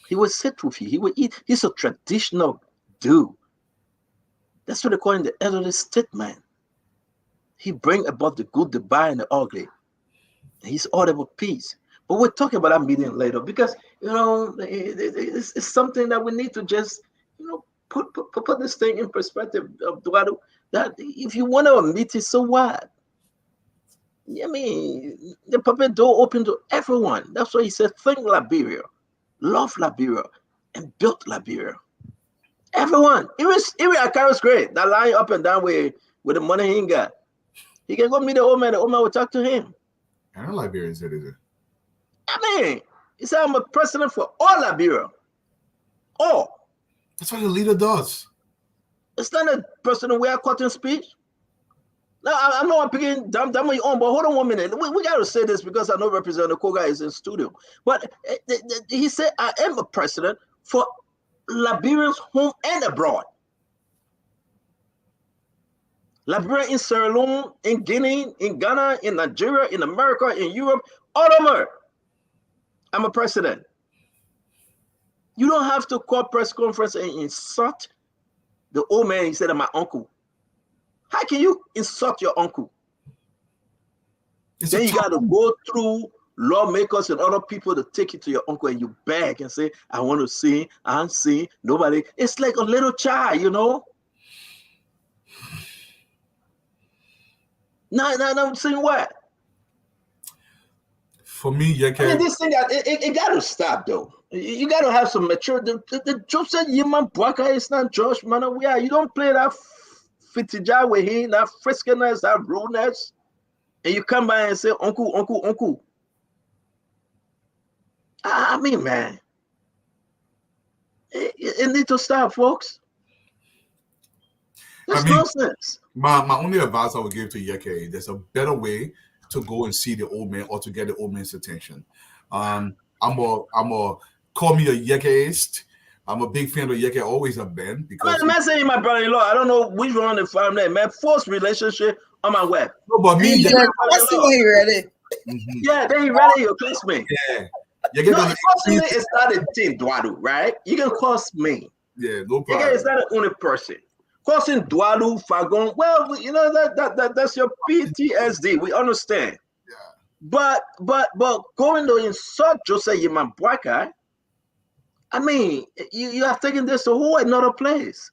He will sit with you. He will eat. He's a traditional dude. That's what they call him the elderly statesman. He bring about the good, the bad, and the ugly. He's all about peace. But we're talking about that meeting later because, it's something that we need to just, put this thing in perspective of that if you want to meet it, so what? I mean, the puppet door open to everyone. That's why he said, think Liberia, love Liberia, and build Liberia. Everyone, even Akaris great, that lying up and down with the money he got. He can go meet the old man will talk to him. I'm a Liberian citizen. I mean, he said, I'm a president for all Liberia. All. That's what the leader does. It's not a president we are cutting speech. Now, I know I'm picking dumb on your own, but hold on 1 minute. We got to say this because I know Representative Koga is in studio. But he said, I am a president for Liberians home and abroad. Liberia in Sierra Leone, in Guinea, in Ghana, in Nigeria, in America, in Europe, all over. I'm a president. You don't have to call press conference and insult the old man. He said, I'm my uncle. How can you insult your uncle? Then you got to go through lawmakers and other people to take you to your uncle and you beg and say, I want to see, I'm seeing nobody. It's like a little child, you know? No, I'm saying what? For me, I mean, this thing, it got to stop, though. You got to have some maturity. The Job said, Boakai is not George, Mena, Weah. You don't play that fitija with him, that friskiness, that rudeness, and you come by and say, uncle. I mean, man, it needs to stop, folks. That's nonsense. My only advice I would give to Yeke, there's a better way to go and see the old man or to get the old man's attention. I'm a call me a Yekeist. I'm a big fan of Yeke, always have been. Because I'm not saying my brother-in-law. I don't know which one to find that, man. Forced relationship on my web. No, but me, Yeke, that's the way he read it. Yeah, then he read it, your classmate. Yeah. No, it's not a thing, Dwadu, right? You can cost me. Yeah, no problem. Yeke is not the only person. Crossing Dwadu, Fagon, well, you know, that's your PTSD. We understand. Yeah. But going to insult Joseph Yeman Boakai, I mean, you have taken this to a whole another place.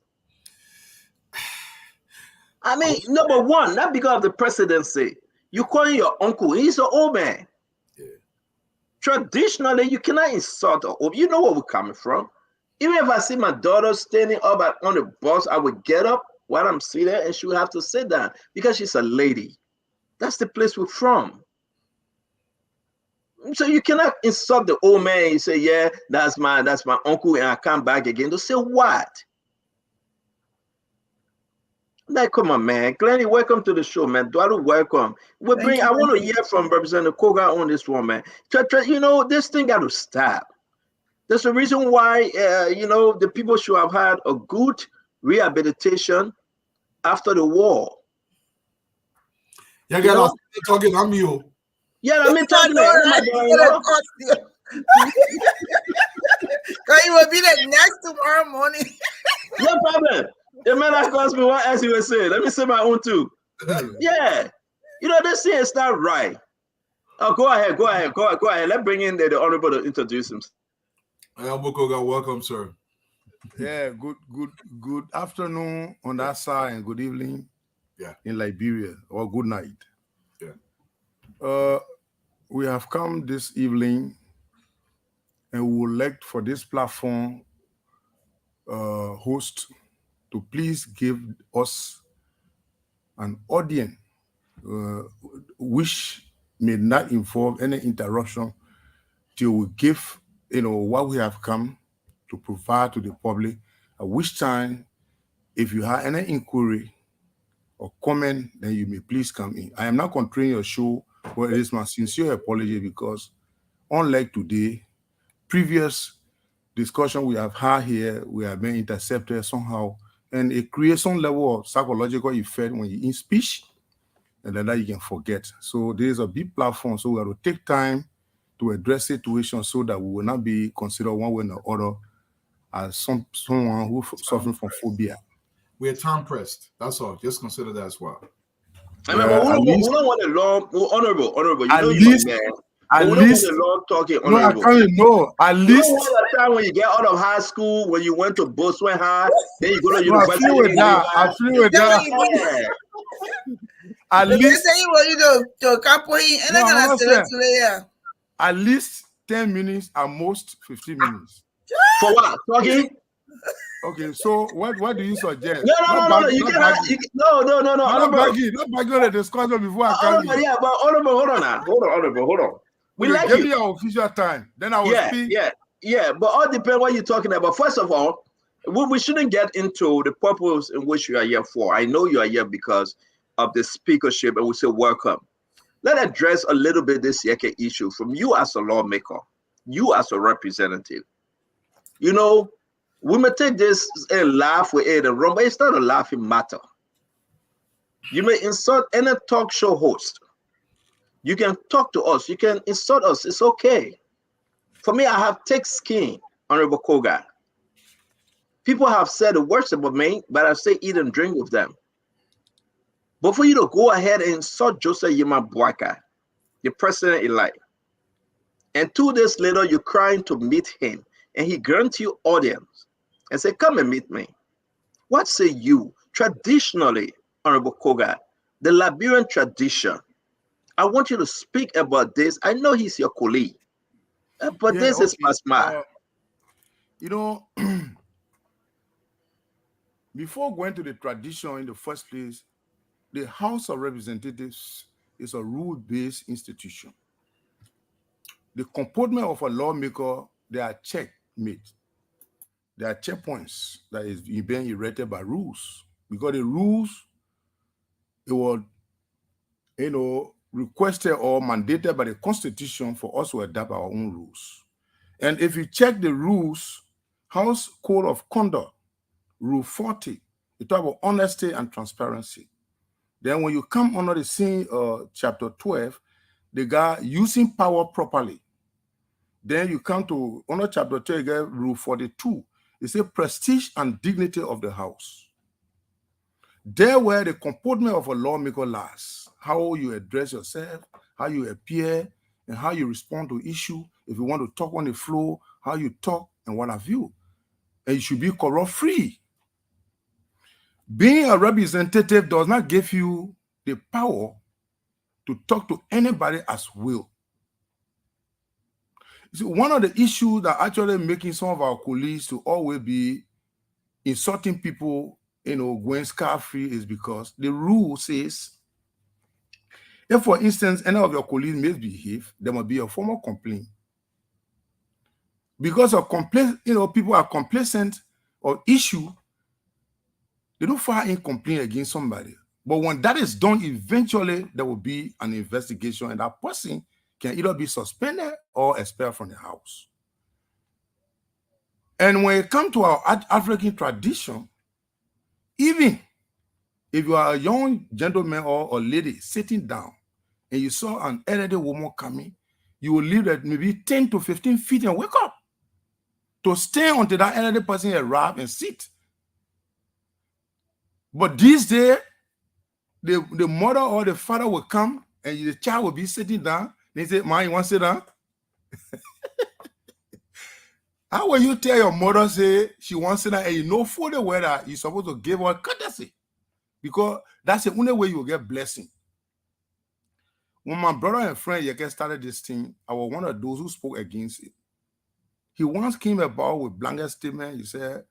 I mean, number one, not because of the presidency. You calling your uncle, he's an old man. Yeah. Traditionally, you cannot insult an old. You know where we're coming from. Even if I see my daughter standing up on the bus, I would get up while I'm seated and she would have to sit down because she's a lady. That's the place we're from. So you cannot insult the old man and say, yeah, that's my uncle and I come back again. To say what? Like, come on, man. Glenny, welcome to the show, man. Dwadu, welcome. I want to hear from Representative Koga on this one, man. You know, this thing got to stop. There's a reason why, you know, the people should have had a good rehabilitation after the war. Yeah, get off talking. I'm you. Yeah, I mean, talking. Because you will be there next tomorrow morning. No problem. The man that calls me, what else he was saying? Let me say my own too. Yeah. You know, this thing is not right. Oh, go ahead. Let's bring in the honorable to introduce himself. Koga, welcome, sir. Yeah, good afternoon on that side and good evening. Yeah, in Liberia, or good night. Yeah. We have come this evening, and we would like for this platform host to please give us an audience which may not involve any interruption till we give what we have come to provide to the public, at which time, if you have any inquiry or comment, then you may please come in. I am not controlling your show, but it is my sincere apology because unlike today, previous discussion we have had here, we have been intercepted somehow, and it creates some level of psychological effect when you in speech, and then that you can forget. So there is a big platform, so we have to take time to address situations so that we will not be considered one way or other as someone who suffering from phobia. We're time pressed. That's all. Just consider that as well. I mean, we don't want a long, honorable. You at know least, man. At we least, don't want a long talking no, honorable. I can't know. At least, you know the time when you get out of high school, when you went to Boakai High, then you go to no, university. I feel with that. Yeah. At least at least 10 minutes at most 15 minutes. For what? Talking? Okay, so what do you suggest? No. You cannot. No. Not bagging on the discussion before I come in. Yeah, but hold on. We like give you. me your official time. Then I will speak. Yeah. But all depends what you're talking about. First of all, we shouldn't get into the purpose in which you are here for. I know you are here because of the speakership, and we say welcome. Let's address a little bit this Yeke issue from you as a lawmaker, you as a representative. You know, we may take this and laugh with it and run, but it's not a laughing matter. You may insult any talk show host. You can talk to us. You can insult us. It's okay. For me, I have thick skin, Honorable Koga. People have said the worst about me, but I say eat and drink with them. But for you to go ahead and insult Joseph Yema Boakai, the president-elect, and 2 days later, you're crying to meet him, and he grants you audience and say, come and meet me. What say you? Traditionally, Honorable Koga, the Liberian tradition, I want you to speak about this. I know he's your colleague, but this is my smart. You know, before going to the tradition in the first place, the House of Representatives is a rule-based institution. The comportment of a lawmaker, they are checkmate. There are checkpoints that is being erected by rules. Because the rules, it was, requested or mandated by the Constitution for us to adapt our own rules. And if you check the rules, House Code of Conduct, Rule 40, you talk about honesty and transparency. Then when you come under the scene, chapter 12, the guy using power properly. Then you come to under chapter 12, again, Rule 42. It says prestige and dignity of the House. There where the comportment of a lawmaker lies, how you address yourself, how you appear, and how you respond to issue. If you want to talk on the floor, how you talk and what have you. And you should be corrupt-free. Being a representative does not give you the power to talk to anybody as will. See, one of the issues that actually making some of our colleagues to always be insulting people, going scot-free is because the rule says, if, for instance, any of your colleagues misbehave, there must be a formal complaint. Because of complaint, people are complacent or issue, they don't file in complaint against somebody. But when that is done, eventually there will be an investigation, and that person can either be suspended or expelled from the House. And when it comes to our African tradition, even if you are a young gentleman or a lady sitting down and you saw an elderly woman coming, you will leave at maybe 10 to 15 feet and wake up to stay until that elderly person arrives and sit. But these days, the mother or the father will come and the child will be sitting down. They say, "Ma, you want to sit down?" How will you tell your mother, say she wants to sit down, and you know fully well that you're supposed to give her courtesy? Because that's the only way you will get blessing. When my brother and friend Yeke started this thing, I was one of those who spoke against it. He once came about with blanket statement. He said,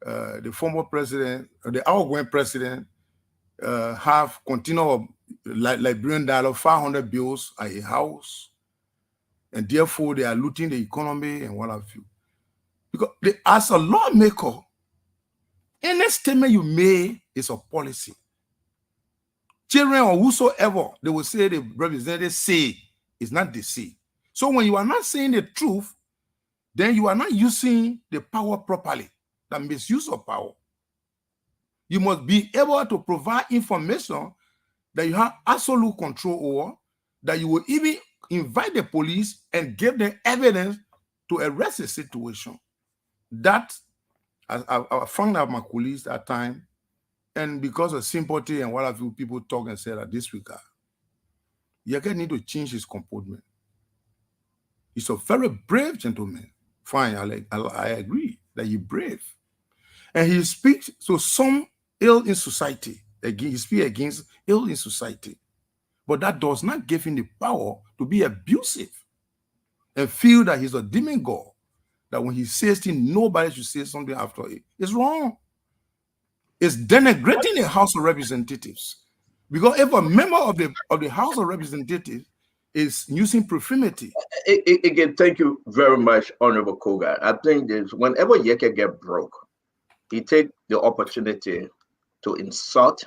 the former president, the outgoing president, have continual Liberian dialogue, 500 bills at a house, and therefore they are looting the economy and what have you. Because as a lawmaker, any statement you make is a policy. Children or whosoever, they will say the representative say, it's not they say. So when you are not saying the truth, then you are not using the power properly. That misuse of power. You must be able to provide information that you have absolute control over, that you will even invite the police and give them evidence to arrest the situation. That, I found out my colleagues at time, and because of sympathy and what have you, people talk and say that this regard, Yeke need to change his comportment. He's a very brave gentleman. Fine, I agree that he's brave. And he speaks to some ill in society, against ill in society. But that does not give him the power to be abusive and feel that he's a demigod, that when he says things, nobody should say something after it. It's wrong. It's denigrating the House of Representatives. Because if a member of the House of Representatives is using profanity. Again, thank you very much, Honorable Koga. I think that whenever Yeke get broke, he take the opportunity to insult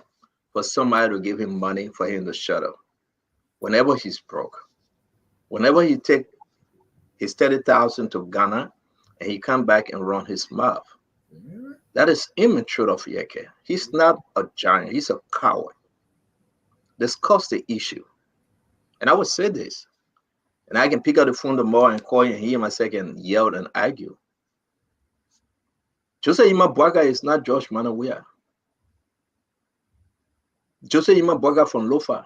for somebody to give him money for him to shut up. Whenever he's broke, whenever he take his 30,000 to Ghana and he come back and run his mouth, that is immature of Yeke. He's not a giant. He's a coward. Discuss the issue. And I would say this, and I can pick up the phone tomorrow and call you and hear myself and yell and argue. Jose Ima Boakai is not Josh Weah. Jose Ima Boakai from Lofa.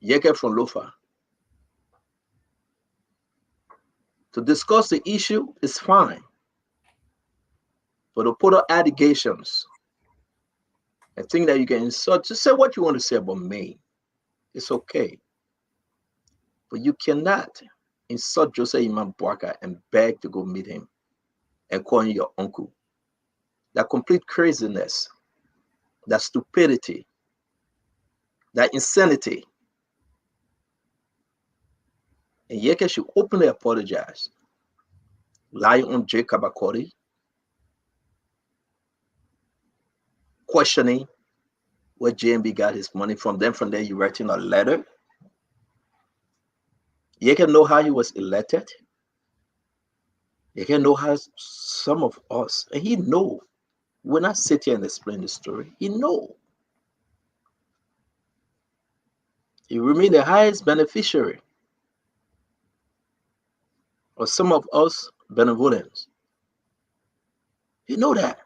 Yeke from Lofa. To discuss the issue is fine. But to put up allegations and think that you can insult, just say what you want to say about me. It's okay. But you cannot insult Jose Imam Boakai and beg to go meet him and call him your uncle. That complete craziness, that stupidity, that insanity. And Yeke should openly apologize. Lying on J. Kabakori, questioning where JMB got his money from. Then from there, you writing a letter. Yeke know how he was elected. Yeke know how some of us, and he know. When I sit here and explain the story, he know. He remain the highest beneficiary of some of us benevolence. You know that.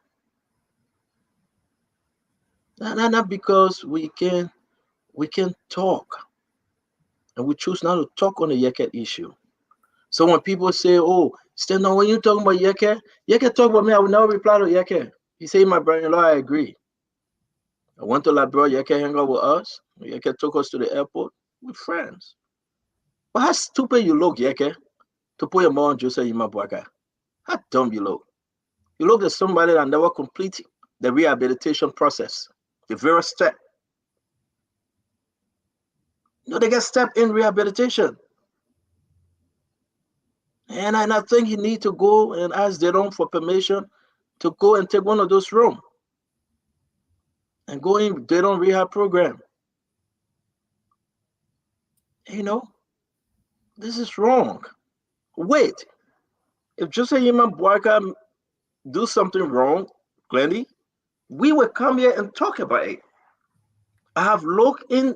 Not because we can talk, and we choose not to talk on the Yeke issue. So when people say, "Oh, stand on when you talking about Yeke talk about me," I will never reply to Yeke. He say, "My brother-in-law, I agree. I went to Liberia, Yeke hang out with us. Yeke took us to the airport with friends." But how stupid you look, Yeke, to put your mouth on Jose Ima Boakai. How dumb you look. You look at somebody that never complete the rehabilitation process, the very step. They get step in rehabilitation. And I think you need to go and ask their own for permission to go and take one of those rooms and go in their own rehab program. This is wrong. Wait, if Jose Ima Boakai do something wrong, clearly, we will come here and talk about it. I have looked in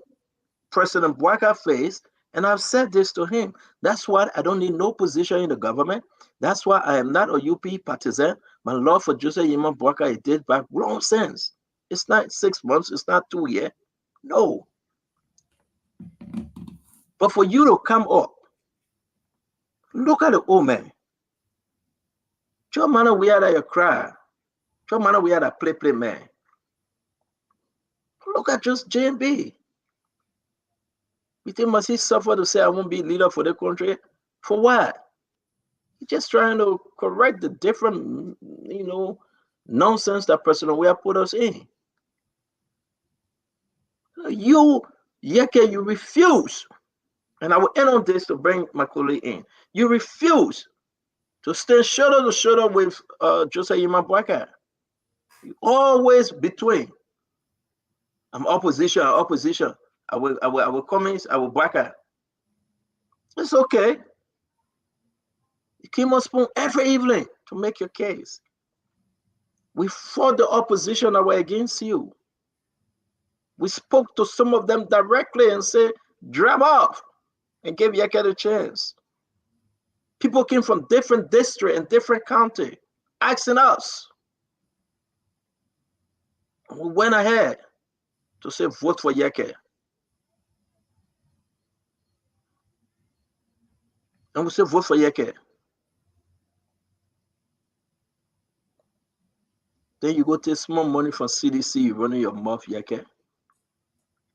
President Boakai's face and I've said this to him. That's why I don't need no position in the government. That's why I am not a UP partisan. My love for Jose Ima Boakai did back wrong sense. It's not 6 months. It's not 2 years. No. But for you to come up, look at the old man. Joe Mana, we had a cry. Joe Mana, we had a play man. Look at just JMB. You think must he suffer to say I won't be leader for the country? For what? He's just trying to correct the different, nonsense that President Weah put us in. You, Yeke, you refuse. And I will end on this to bring my colleague in. You refuse to stand shoulder to shoulder with Jose Ima Boakai. You always between. I'm opposition. I will comments. I will Boakai. It's okay. You came on spoon every evening to make your case. We fought the opposition that were against you. We spoke to some of them directly and said, drop off, and gave Yeke a chance. People came from different districts and different counties asking us. And we went ahead to say, vote for Yeke. And we said, vote for Yeke. The Then you go take small money from CDC, you running your mouth, yeke.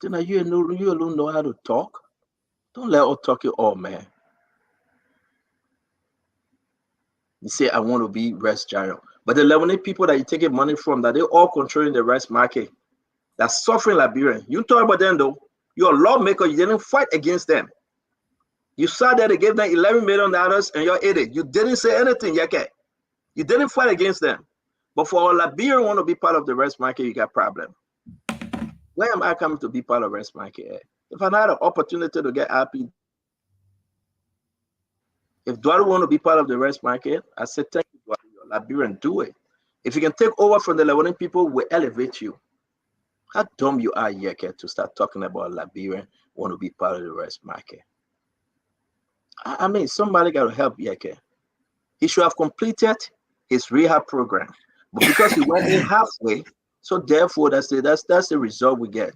Then you alone know how to talk. Don't let us talk it all, man. You say, I want to be rest giant. But the 11 people that you taking money from, that they all controlling the rest market, that's suffering Liberian. You talk about them though. You're a lawmaker, you didn't fight against them. You saw that they gave them $11 million and you're idiot. You didn't say anything, yeke. You didn't fight against them. But for a Liberian want to be part of the rest market, you got problem. Where am I coming to be part of the rest market? If I had an opportunity to get happy, if Duaru want to be part of the rest market, I said, thank you, Duaru, Liberian, do it. If you can take over from the Liberian people, we elevate you. How dumb you are, Yeke, to start talking about Liberian want to be part of the rest market. I mean, somebody got to help Yeke. He should have completed his rehab program. But because he went in halfway, so therefore that's the result we get.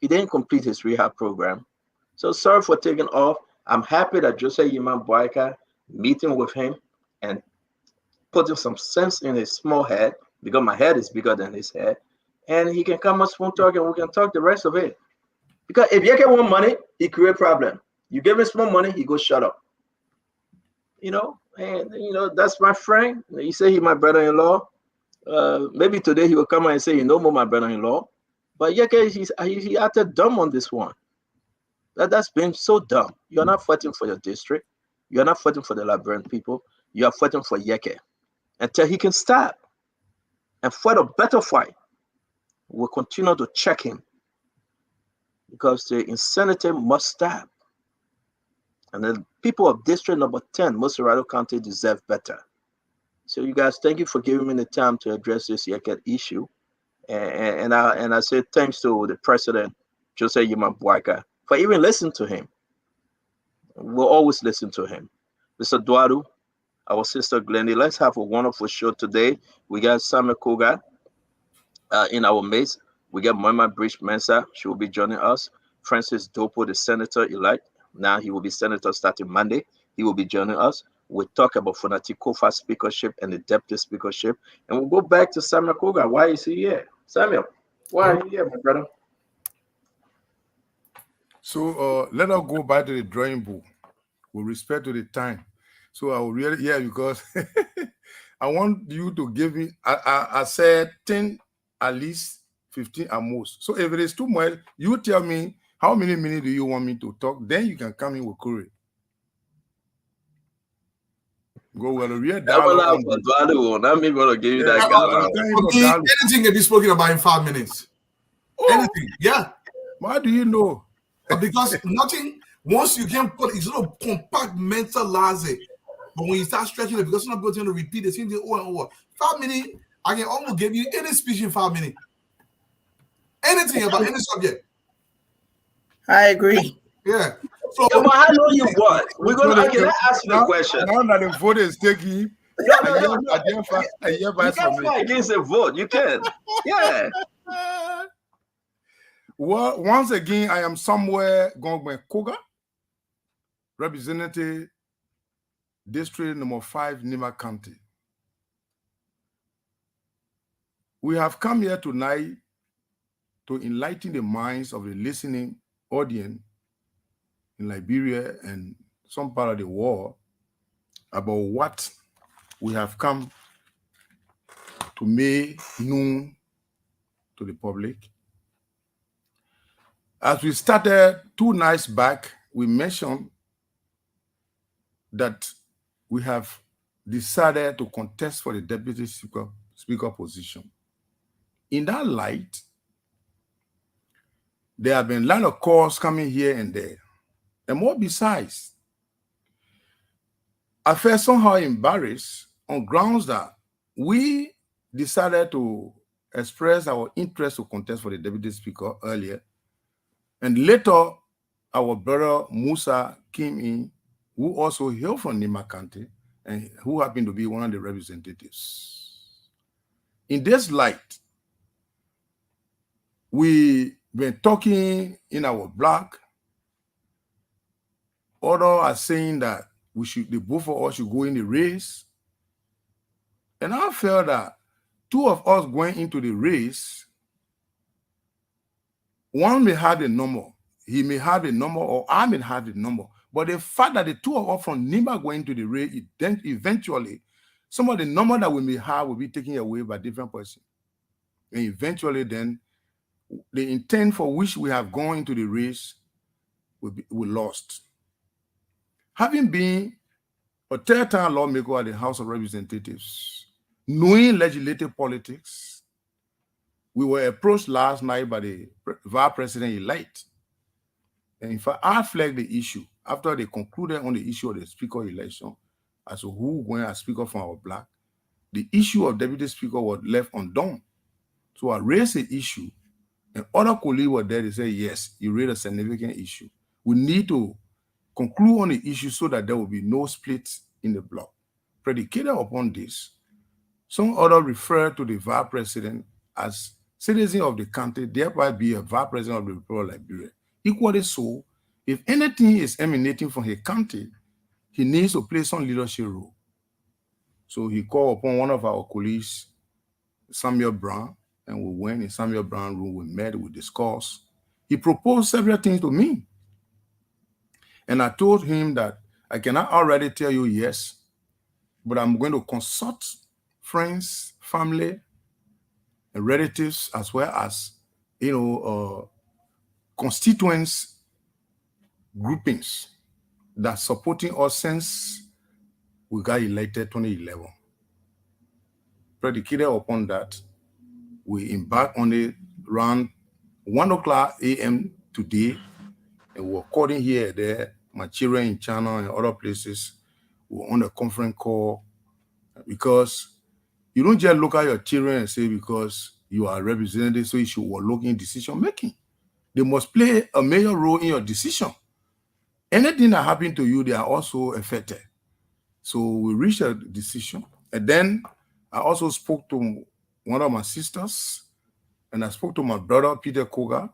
He didn't complete his rehab program. So sorry for taking off. I'm happy that Jose Yiman Boakai meeting with him and putting some sense in his small head, because my head is bigger than his head. And he can come on spoon talk and we can talk the rest of it. Because if Yeke want money, he create problem. You give him small money, he goes shut up. You know, and you know, that's my friend. He say he my brother-in-law. Maybe today he will come and say, you know more my brother-in-law. But Yeke, he acted dumb on this one. That's been so dumb. You're not fighting for your district. You're not fighting for the Liberian people. You are fighting for Yeke. Until he can stop and fight a better fight, we'll continue to check him. Because the insanity must stop. And the people of District Number 10, Musarado County, deserve better. So you guys, thank you for giving me the time to address this Yeke issue. And I say thanks to the President, Jose Yiman Boakai, for even listening to him. We'll always listen to him. Mr. Duaru, our sister Glendy, let's have a wonderful show today. We got Samuel Koga in our midst. We got Mama Bridge Mensa. She will be joining us. Francis Dopo, the senator-elect. Now he will be senator starting Monday. He will be joining us. We'll talk about Fonati Kofa speakership and the deputy speakership. And we'll go back to Samuel Koga. Why is he here? Samuel, why are you here, my brother? So let us go back to the drawing board with respect to the time. So I will really, because I want you to give me, I said 10 at least, 15 at most. So if it is too much, you tell me how many minutes do you want me to talk? Then you can come in with Curry. Go well, a real dialogue. Not me going to give you that. Anything can be spoken about in 5 minutes. Oh. Anything, yeah. Why do you know? Because nothing, once you can put it's sort of compartmentalize it. But when you start stretching it, because you're not going to repeat the same thing over and over. 5 minutes, I can almost give you any speech in 5 minutes. Anything about any subject. I agree. Yeah. So, but how know you what? We're going to ask you the question. Now that the vote is taking, you can't fight against a vote. You can. Yeah. Well, once again, I am somewhere going with Koga, Representative District Number 5, Nima County. We have come here tonight to enlighten the minds of the listening audience in Liberia and some part of the world about what we have come to make known to the public. As we started 2 nights back, we mentioned that we have decided to contest for the deputy speaker position. In that light, there have been a lot of calls coming here and there. And more besides, I felt somehow embarrassed on grounds that we decided to express our interest to contest for the deputy speaker earlier. And later, our brother Musa came in, who also hailed from Nima County and who happened to be one of the representatives. In this light, we've been talking in our blog. Others are saying that the both of us should go in the race. And I felt that two of us going into the race, one may have a number. He may have a number, or I may have a number. But the fact that the two of us from Nima going into the race, then eventually, some of the number that we may have will be taken away by different persons. And eventually then, the intent for which we have gone into the race will be lost. Having been a third-time lawmaker at the House of Representatives, knowing legislative politics, we were approached last night by the Vice President-elect. And in fact, I flagged the issue after they concluded on the issue of the speaker election as to who went as speaker from our block. The issue of deputy speaker was left undone. So I raised the issue, and other colleagues were there. They said, yes, you raised a significant issue. We need to conclude on the issue so that there will be no split in the bloc. Predicated upon this, some others refer to the Vice President as citizen of the country, thereby be a Vice President of the Republic of Liberia. Equally so, if anything is emanating from his country, he needs to play some leadership role. So he called upon one of our colleagues, Samuel Brown, and we went in Samuel Brown's room, we met, we discussed. He proposed several things to me. And I told him that I cannot already tell you yes, but I'm going to consult friends, family, and relatives, as well as, constituents groupings that supporting us since we got elected 2011. Predicated upon that, we embarked on it around 1:00 a.m. today, and we're calling here and there, my children in China and other places. We're on a conference call because you don't just look at your children and say because you are representative, so you should look in decision making. They must play a major role in your decision. Anything that happened to you, they are also affected. So we reached a decision. And then I also spoke to one of my sisters, and I spoke to my brother, Peter Koga,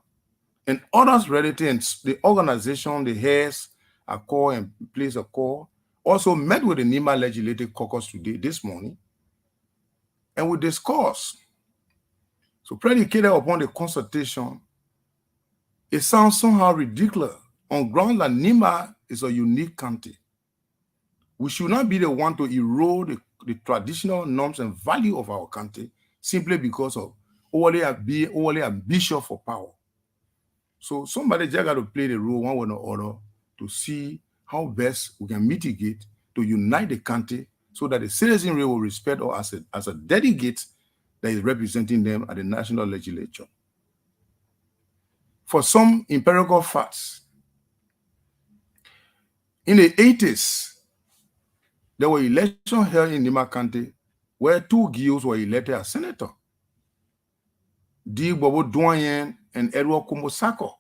and others related, and the organization, the heads, I call and place a call. Also met with the Nima Legislative Caucus today, this morning, and we discussed. So predicated upon the consultation, it sounds somehow ridiculous on ground that Nima is a unique county. We should not be the one to erode the traditional norms and value of our country simply because of overly ambitious for power. So somebody just got to play the role one way or other to see how best we can mitigate to unite the country so that the citizenry will respect us as a delegate that is representing them at the national legislature. For some empirical facts, in the 80s, there were elections held in Nima County where two Guilds were elected as senator, D. Bobo Doyen and Edward Kumosako.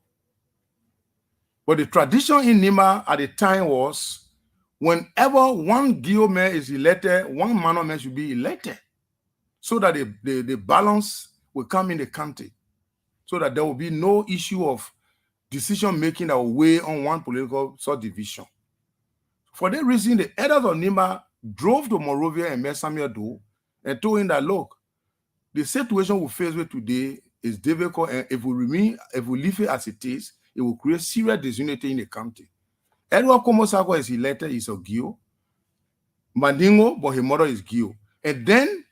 But the tradition in Nima at the time was whenever one Guild man is elected, one manor man should be elected so that the balance will come in the county, so that there will be no issue of decision-making that will weigh on one political subdivision. For that reason, the elders of Nima drove to Monrovia and met Samuel Doe and told him that, look, the situation we face with today is difficult, and if we leave it as it is, it will create serious disunity in the county. Edward Komosako is elected, he's a Gio. Mandingo, but his mother is Gio. And then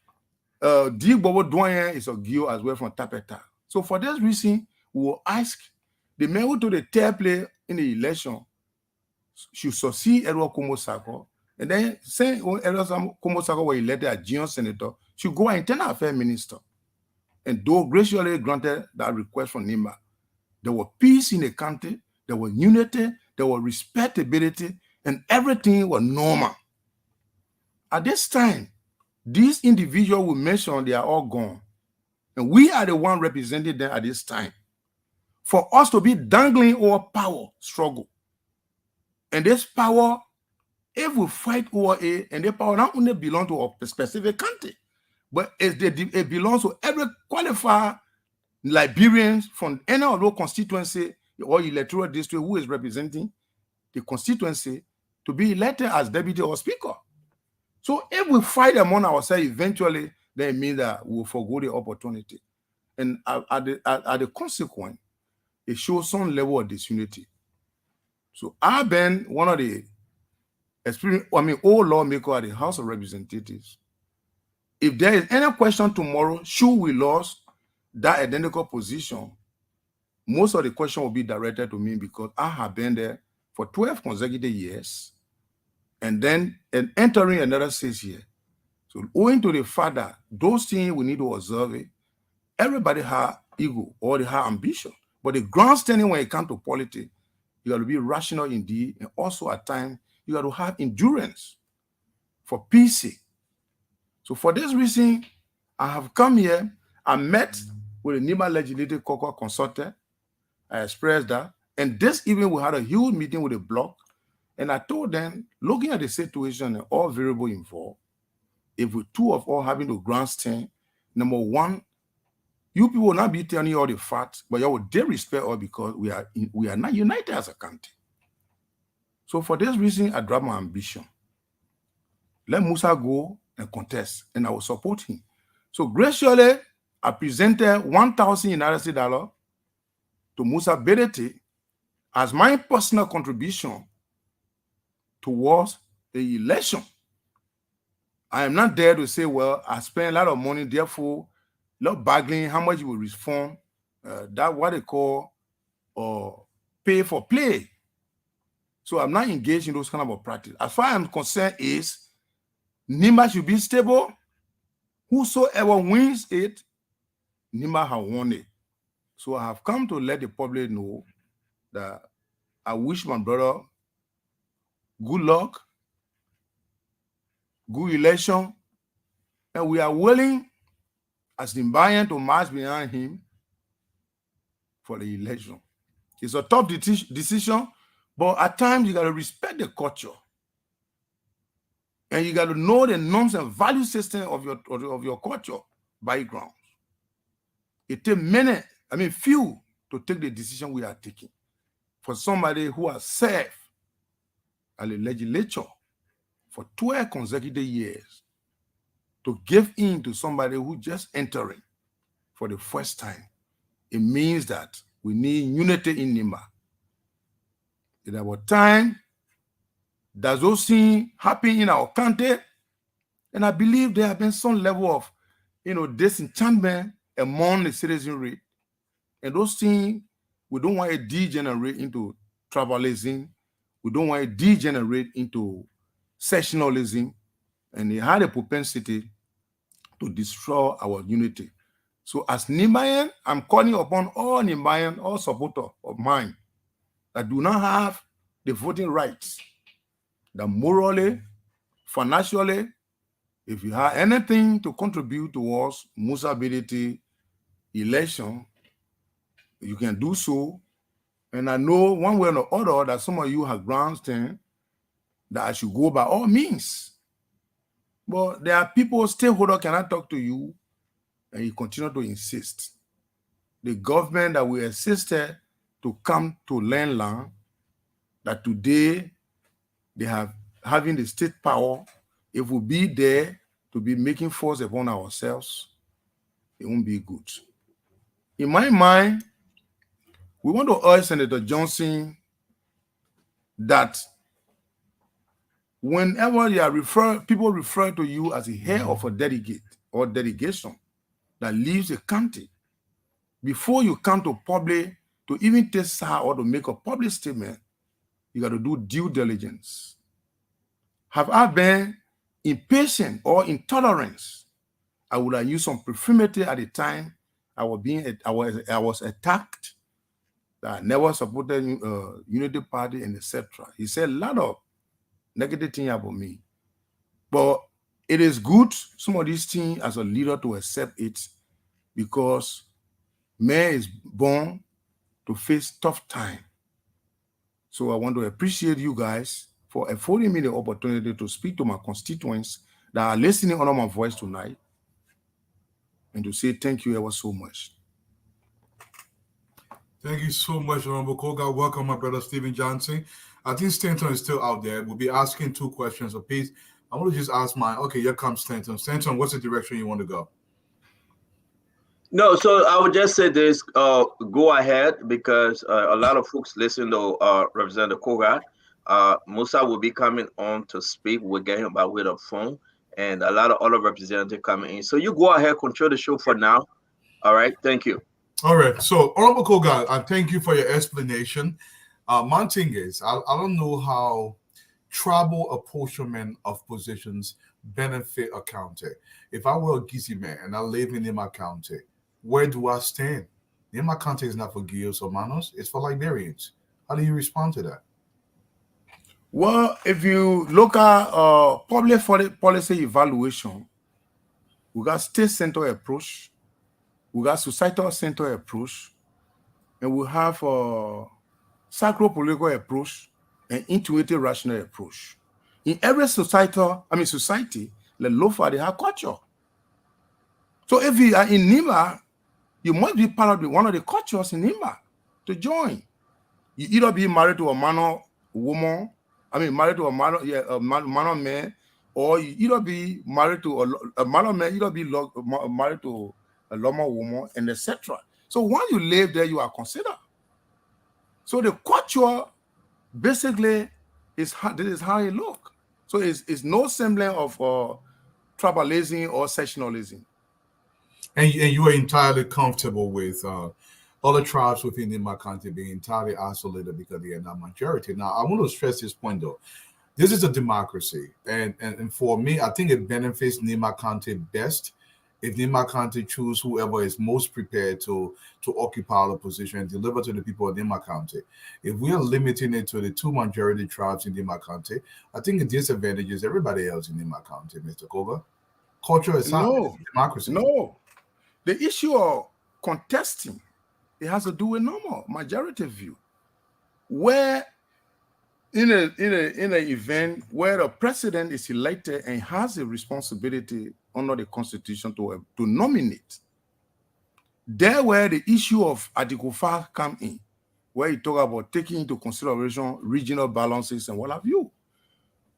D. Bobo Doyen is a Gio as well from Tapeta. So for this reason, we will ask the man who took the third place in the election should succeed Edward Komosako, and then say when Edward Komosako was elected as junior senator, should go as internal affairs minister. And though graciously granted that request from Nima, there was peace in the country, there was unity, there was respectability, and everything was normal. At this time, these individuals we mentioned, they are all gone. And we are the one representing them at this time. For us to be dangling our power struggle. And this power, if we fight over it, and the power not only belongs to a specific country, but it belongs to every qualified Liberians from any of those constituency or electoral district who is representing the constituency to be elected as deputy or speaker. So if we fight among ourselves, eventually then it means that we'll forgo the opportunity. And at the consequence, it shows some level of disunity. So I've been one of the old lawmaker at the House of Representatives. If there is any question tomorrow, should we lose that identical position, most of the question will be directed to me because I have been there for 12 consecutive years and entering another 6 years. So owing to the fact that those things we need to observe it, everybody has ego or they have ambition. But the grandstanding when it comes to politics, you got to be rational indeed, and also at times you got to have endurance for peace sake. So for this reason, I have come here. I met with the NEMA legislative Koga consultant. I expressed that. And this evening we had a huge meeting with the bloc, and I told them, looking at the situation and all variables involved, if we two of all having to grandstand, number one, you people will not be telling you all the facts, but you will dare respect us because we are not united as a country. So for this reason, I drop my ambition. Let Musa go and contest, and I will support him. So graciously, I presented $1,000 United States dollars to Musa Bility as my personal contribution towards the election. I am not there to say, well, I spent a lot of money, therefore, not bargaining how much you will refund. That's what they call pay for play. So I'm not engaged in those kind of practice. As far as I'm concerned is, NEMA should be stable. Whosoever wins it, NEMA have won it. So I have come to let the public know that I wish my brother good luck, good election, and we are willing as the Nimbayan to march behind him for the election. It's a tough decision, but at times you got to respect the culture. And you got to know the norms and value system of your culture background. It takes few to take the decision we are taking. For somebody who has served at the legislature for 12 consecutive years, to give in to somebody who just entering for the first time, it means that we need unity in NEMA. It's about time that those things happen in our country, and I believe there have been some level of, disenchantment among the citizenry, and those things we don't want to degenerate into tribalism. We don't want to degenerate into sectionalism, and they had a propensity to destroy our unity. So as Nimbayan, I'm calling upon all Nimbayan, all supporters of mine that do not have the voting rights, that morally, financially, if you have anything to contribute towards Musa Bility election, you can do so. And I know one way or the other that some of you have grandstand that I should go by all means. But there are people, stakeholders cannot talk to you, and you continue to insist. The government that we assisted to come to land, that today they have having the state power, if we be there to be making force upon ourselves, it won't be good. In my mind, we want to urge Senator Johnson that whenever people refer to you as a head of a delegate or delegation that leaves the county, before you come to public to even take side or to make a public statement, you got to do due diligence. Have I been impatient or intolerant? I would have used some profanity at the time I was attacked, that I never supported Unity Party and etc. He said a lot of negative things about me. But it is good, some of these things, as a leader to accept it, because man is born to face tough time. So I want to appreciate you guys for affording me the opportunity to speak to my constituents that are listening under my voice tonight, and to say thank you ever so much. Thank you so much, Honorable Koga. Welcome, my brother Stephen Johnson. I think Stanton is still out there. We'll be asking 2 questions apiece. I want to just ask okay, here comes Stanton. Stanton, what's the direction you want to go? No, so I would just say this, go ahead, because a lot of folks listen to Representative Koga. Musa will be coming on to speak. We'll get him by way of phone, and a lot of other representatives coming in. So you go ahead, control the show for now. All right, thank you. All right, so Honorable Koga, I thank you for your explanation. My thing is, I don't know how tribal apportionment of positions benefit a county. If I were a Gizi man and I live in my county, where do I stand? My county is not for Guios or Manos, it's for Liberians. How do you respond to that? Well, if you look at public policy evaluation, we got state-centered approach, we got societal-centered approach, and we have a psycho-political approach and intuitive rational approach. In every society, the Lofa, they have culture. So if you are in Nima, you must be part of one of the cultures in Nima to join. You either be married to a Mano woman, married to a Mano man, or you either be married to a Mano man, either be married to a Loma woman, and etc. So once you live there, you are considered. So the culture basically this is how it look. So it's no semblance of tribalism or sectionalism. And you are entirely comfortable with other tribes within Nima County being entirely isolated because they are not majority. Now, I want to stress this point though. This is a democracy, and for me, I think it benefits Nima County best if Nima County choose whoever is most prepared to occupy the position and deliver to the people of Nima County. If we are limiting it to the two majority tribes in Nima County, I think it disadvantages everybody else in Nima County, Mr. Koga. Culture aside, democracy. No. The issue of contesting, it has to do with normal majority view, where in an event where a president is elected and has a responsibility under the Constitution to nominate, there where the issue of Article 5 come in, where you talk about taking into consideration regional balances and what have you.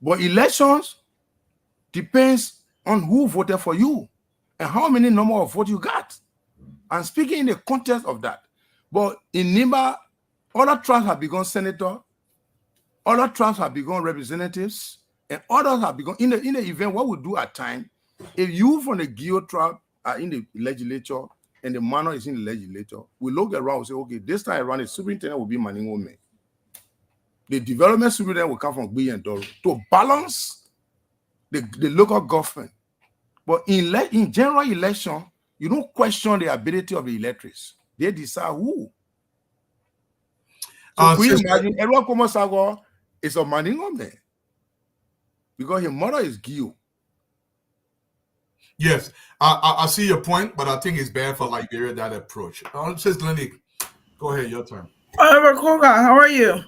But elections depends on who voted for you and how many number of votes you got. I'm speaking in the context of that. But in Nima, other tribes have become senator, other tribes have become representatives, and others have become, in the event, what we do at times, if you from the Gio tribe are in the legislature and the Mano is in the legislature, we look around and say, okay, this time around the superintendent will be Maningome. The development superintendent will come from Gui and Doro to balance the local government. But in general election, you don't question the ability of the electors. They decide who. So can you imagine, Edward Komosago is a Maningome because his mother is Gio. Yes, I see your point, but I think it's bad for Liberia, that approach. Just Lenny, go ahead, your turn. Koga, how are you?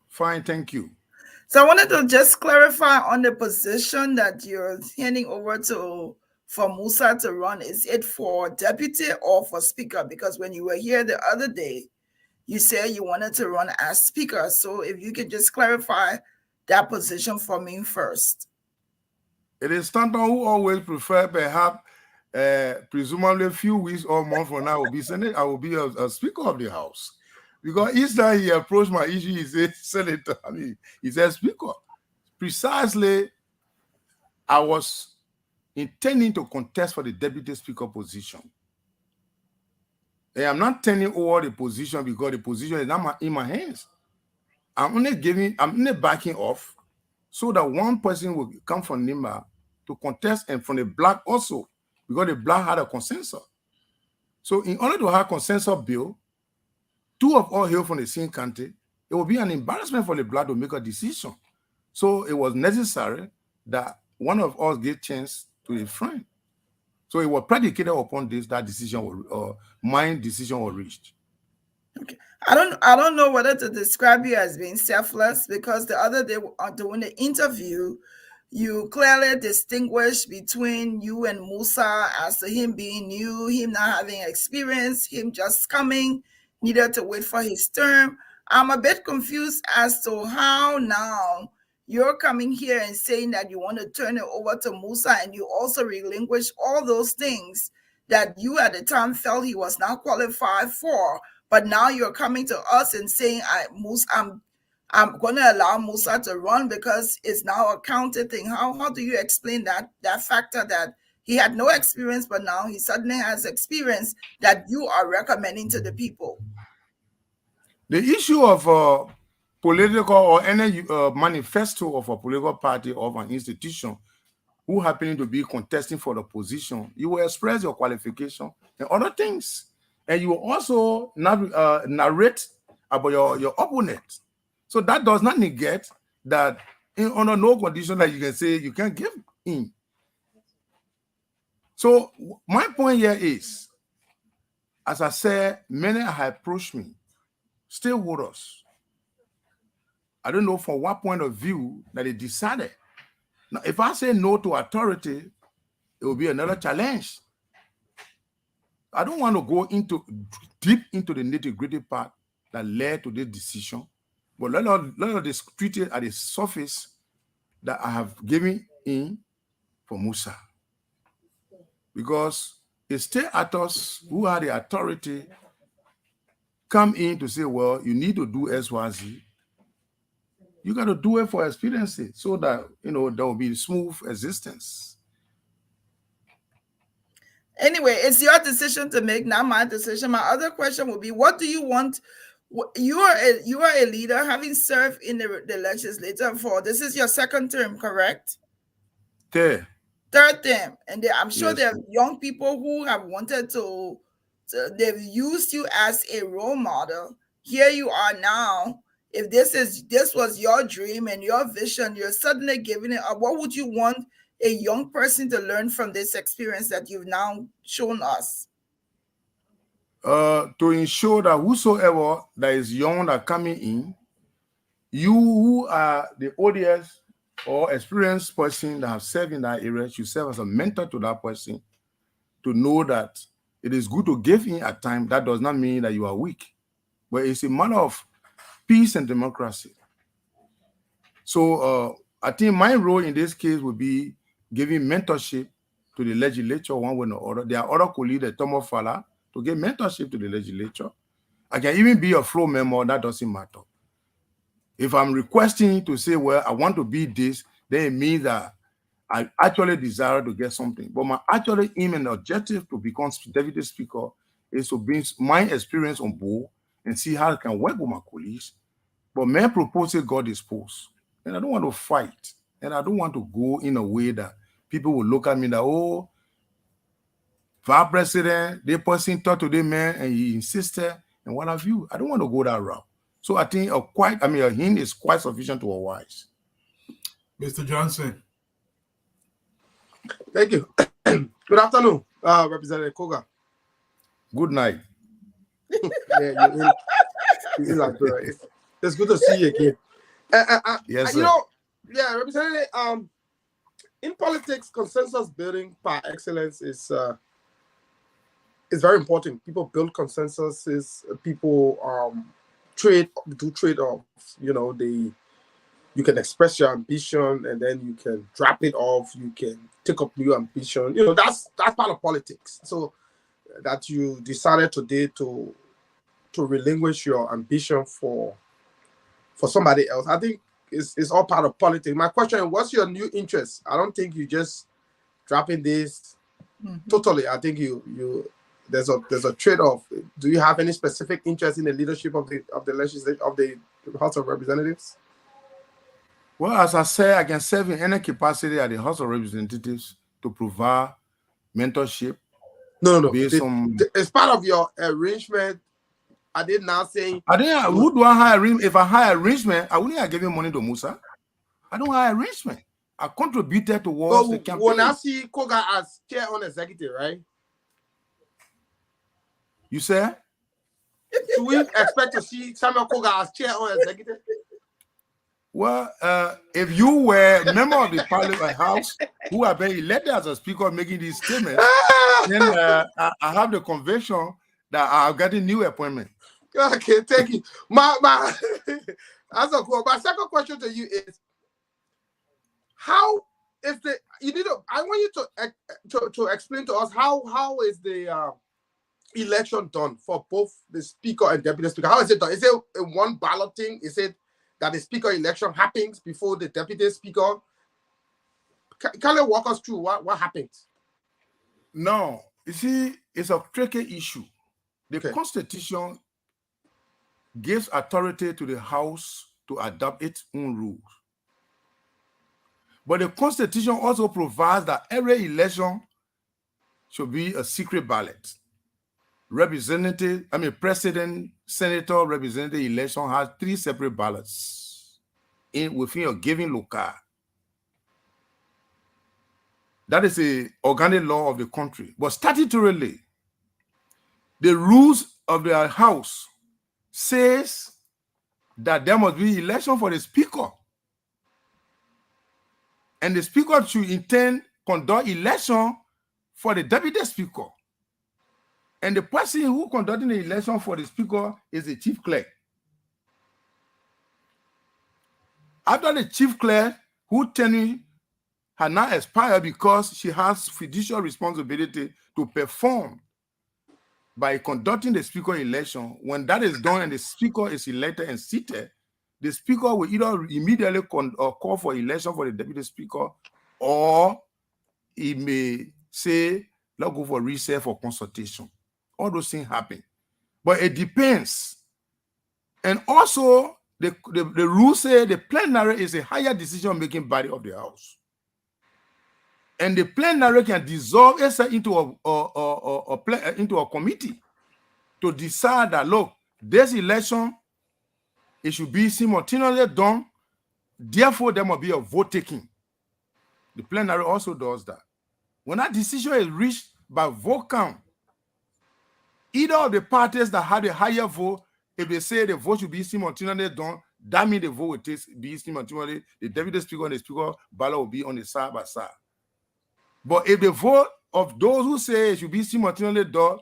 Fine, thank you. So I wanted to just clarify on the position that you're handing over for Musa to run. Is it for deputy or for speaker? Because when you were here the other day, you said you wanted to run as speaker. So if you could just clarify that position for me first. It is Stanton who always prefer perhaps presumably a few weeks or months from now I will be a speaker of the house. Because each time he approached my issue, he said, Senator, he said, Speaker. Precisely, I was intending to contest for the deputy speaker position. And I'm not turning over the position because the position is not in my hands. I'm only backing off so that one person will come from Nima to contest and from the black also, because the black had a consensus. So in order to have consensus bill, two of all hail from the same country, it will be an embarrassment for the black to make a decision. So it was necessary that one of us give chance to a friend. So it was predicated upon this, that decision, my decision was reached. Okay. I don't know whether to describe you as being selfless, because the other day during the interview, you clearly distinguished between you and Musa as to him being new, him not having experience, him just coming, needed to wait for his term. I'm a bit confused as to how now you're coming here and saying that you want to turn it over to Musa, and you also relinquish all those things that you at the time felt he was not qualified for. But now you're coming to us and saying, I'm going to allow Musa to run because it's now a counted thing. How do you explain that factor that he had no experience, but now he suddenly has experience that you are recommending to the people? The issue of political or any manifesto of a political party or of an institution who happening to be contesting for the position, you will express your qualification and other things. And you will also narrate about your opponent. So that does not negate that under no condition that you can say you can't give in. So my point here is, as I said, many have approached me, stay with us. I don't know from what point of view that they decided. Now, if I say no to authority, it will be another challenge. I don't want to go deep into the nitty-gritty part that led to this decision, but let us treat it at the surface that I have given in for Musa. Because the state actors who are the authority come in to say, well, you need to do XYZ. You got to do it for experiences so that, there will be smooth existence. Anyway, it's your decision to make, not my decision. My other question would be, what do you want? You are a leader, having served in the legislature for, this is your second term, correct? Third term. And I'm sure Yes. there are young people who have wanted to, they've used you as a role model. Here you are now. If this was your dream and your vision, you're suddenly giving it up. What would you want a young person to learn from this experience that you've now shown us? To ensure that whosoever that is young that coming in, you who are the ODS or experienced person that have served in that area should serve as a mentor to that person to know that it is good to give in at time. That does not mean that you are weak, but it's a matter of peace and democracy. So I think my role in this case would be giving mentorship to the legislature one way or other. There are other colleagues, the Tomo Fala, to give mentorship to the legislature. I can even be a floor member, that doesn't matter. If I'm requesting to say, well, I want to be this, then it means that I actually desire to get something. But my actual aim and objective to become deputy speaker is to bring my experience on board and see how I can work with my colleagues. But my proposal got disposed. And I don't want to fight. And I don't want to go in a way that people will look at me that, oh, our president, the person talked to the man and he insisted, and what have you. I don't want to go that route. So I think a hint is quite sufficient to a wise. Mr. Johnson. Thank you. Good afternoon, Representative Koga. Good night. Yeah, it's good to see you again. Yes, sir. Representative, in politics, consensus building par excellence is very important. People build consensuses. People do trade-offs. You can express your ambition and then you can drop it off. You can take up new ambition. That's part of politics. So that you decided today to relinquish your ambition for somebody else, I think it's all part of politics. My question is, what's your new interest? I don't think you just dropping this totally. I think you there's a trade-off. Do you have any specific interest in the leadership of the legislature, of the House of Representatives? Well, as I said, I can serve in any capacity at the House of Representatives to provide mentorship. No. It's part of your arrangement. I did not say. Who do I hire? If I hire arrangement, I wouldn't have given money to Musa. I don't hire arrangement. I contributed towards the campaign. When I see Koga as chair on executive, right? You say? Do we expect to see Samuel Koga as chair on executive? Well, if you were a member of the Parliament House who have been elected as a speaker making these statements, then I have the conviction that I'll get a new appointment. Okay, thank you. My second question to you is, how is the I want you to explain to us how is the election done for both the speaker and deputy speaker? How is it done? Is it a one balloting? Is it that the speaker election happens before the deputy speaker? Can you walk us through what happens? No, you see, it's a tricky issue. The Constitution gives authority to the House to adopt its own rules. But the Constitution also provides that every election should be a secret ballot. President, senator, representative election has 3 separate ballots within a given locale. That is the organic law of the country. But statutorily, the rules of the House says that there must be election for the speaker. And the speaker should conduct election for the deputy speaker. And the person who conducting the election for the speaker is the chief clerk. After the chief clerk, who tenure had now expired because she has fiduciary responsibility to perform by conducting the speaker election, when that is done and the speaker is elected and seated, the speaker will either immediately call for election for the deputy speaker, or he may say, let's go for recess for consultation. All those things happen. But it depends. And also, the rules say the plenary is a higher decision-making body of the House. And the plenary can dissolve itself into a committee to decide that, look, this election, it should be simultaneously done. Therefore, there must be a vote taking. The plenary also does that. When that decision is reached by vote count, either of the parties that had a higher vote, if they say the vote should be simultaneously done, that means the vote will be simultaneously. The deputy speaker and the speaker ballot will be on the side by side. But if the vote of those who say it should be simultaneously done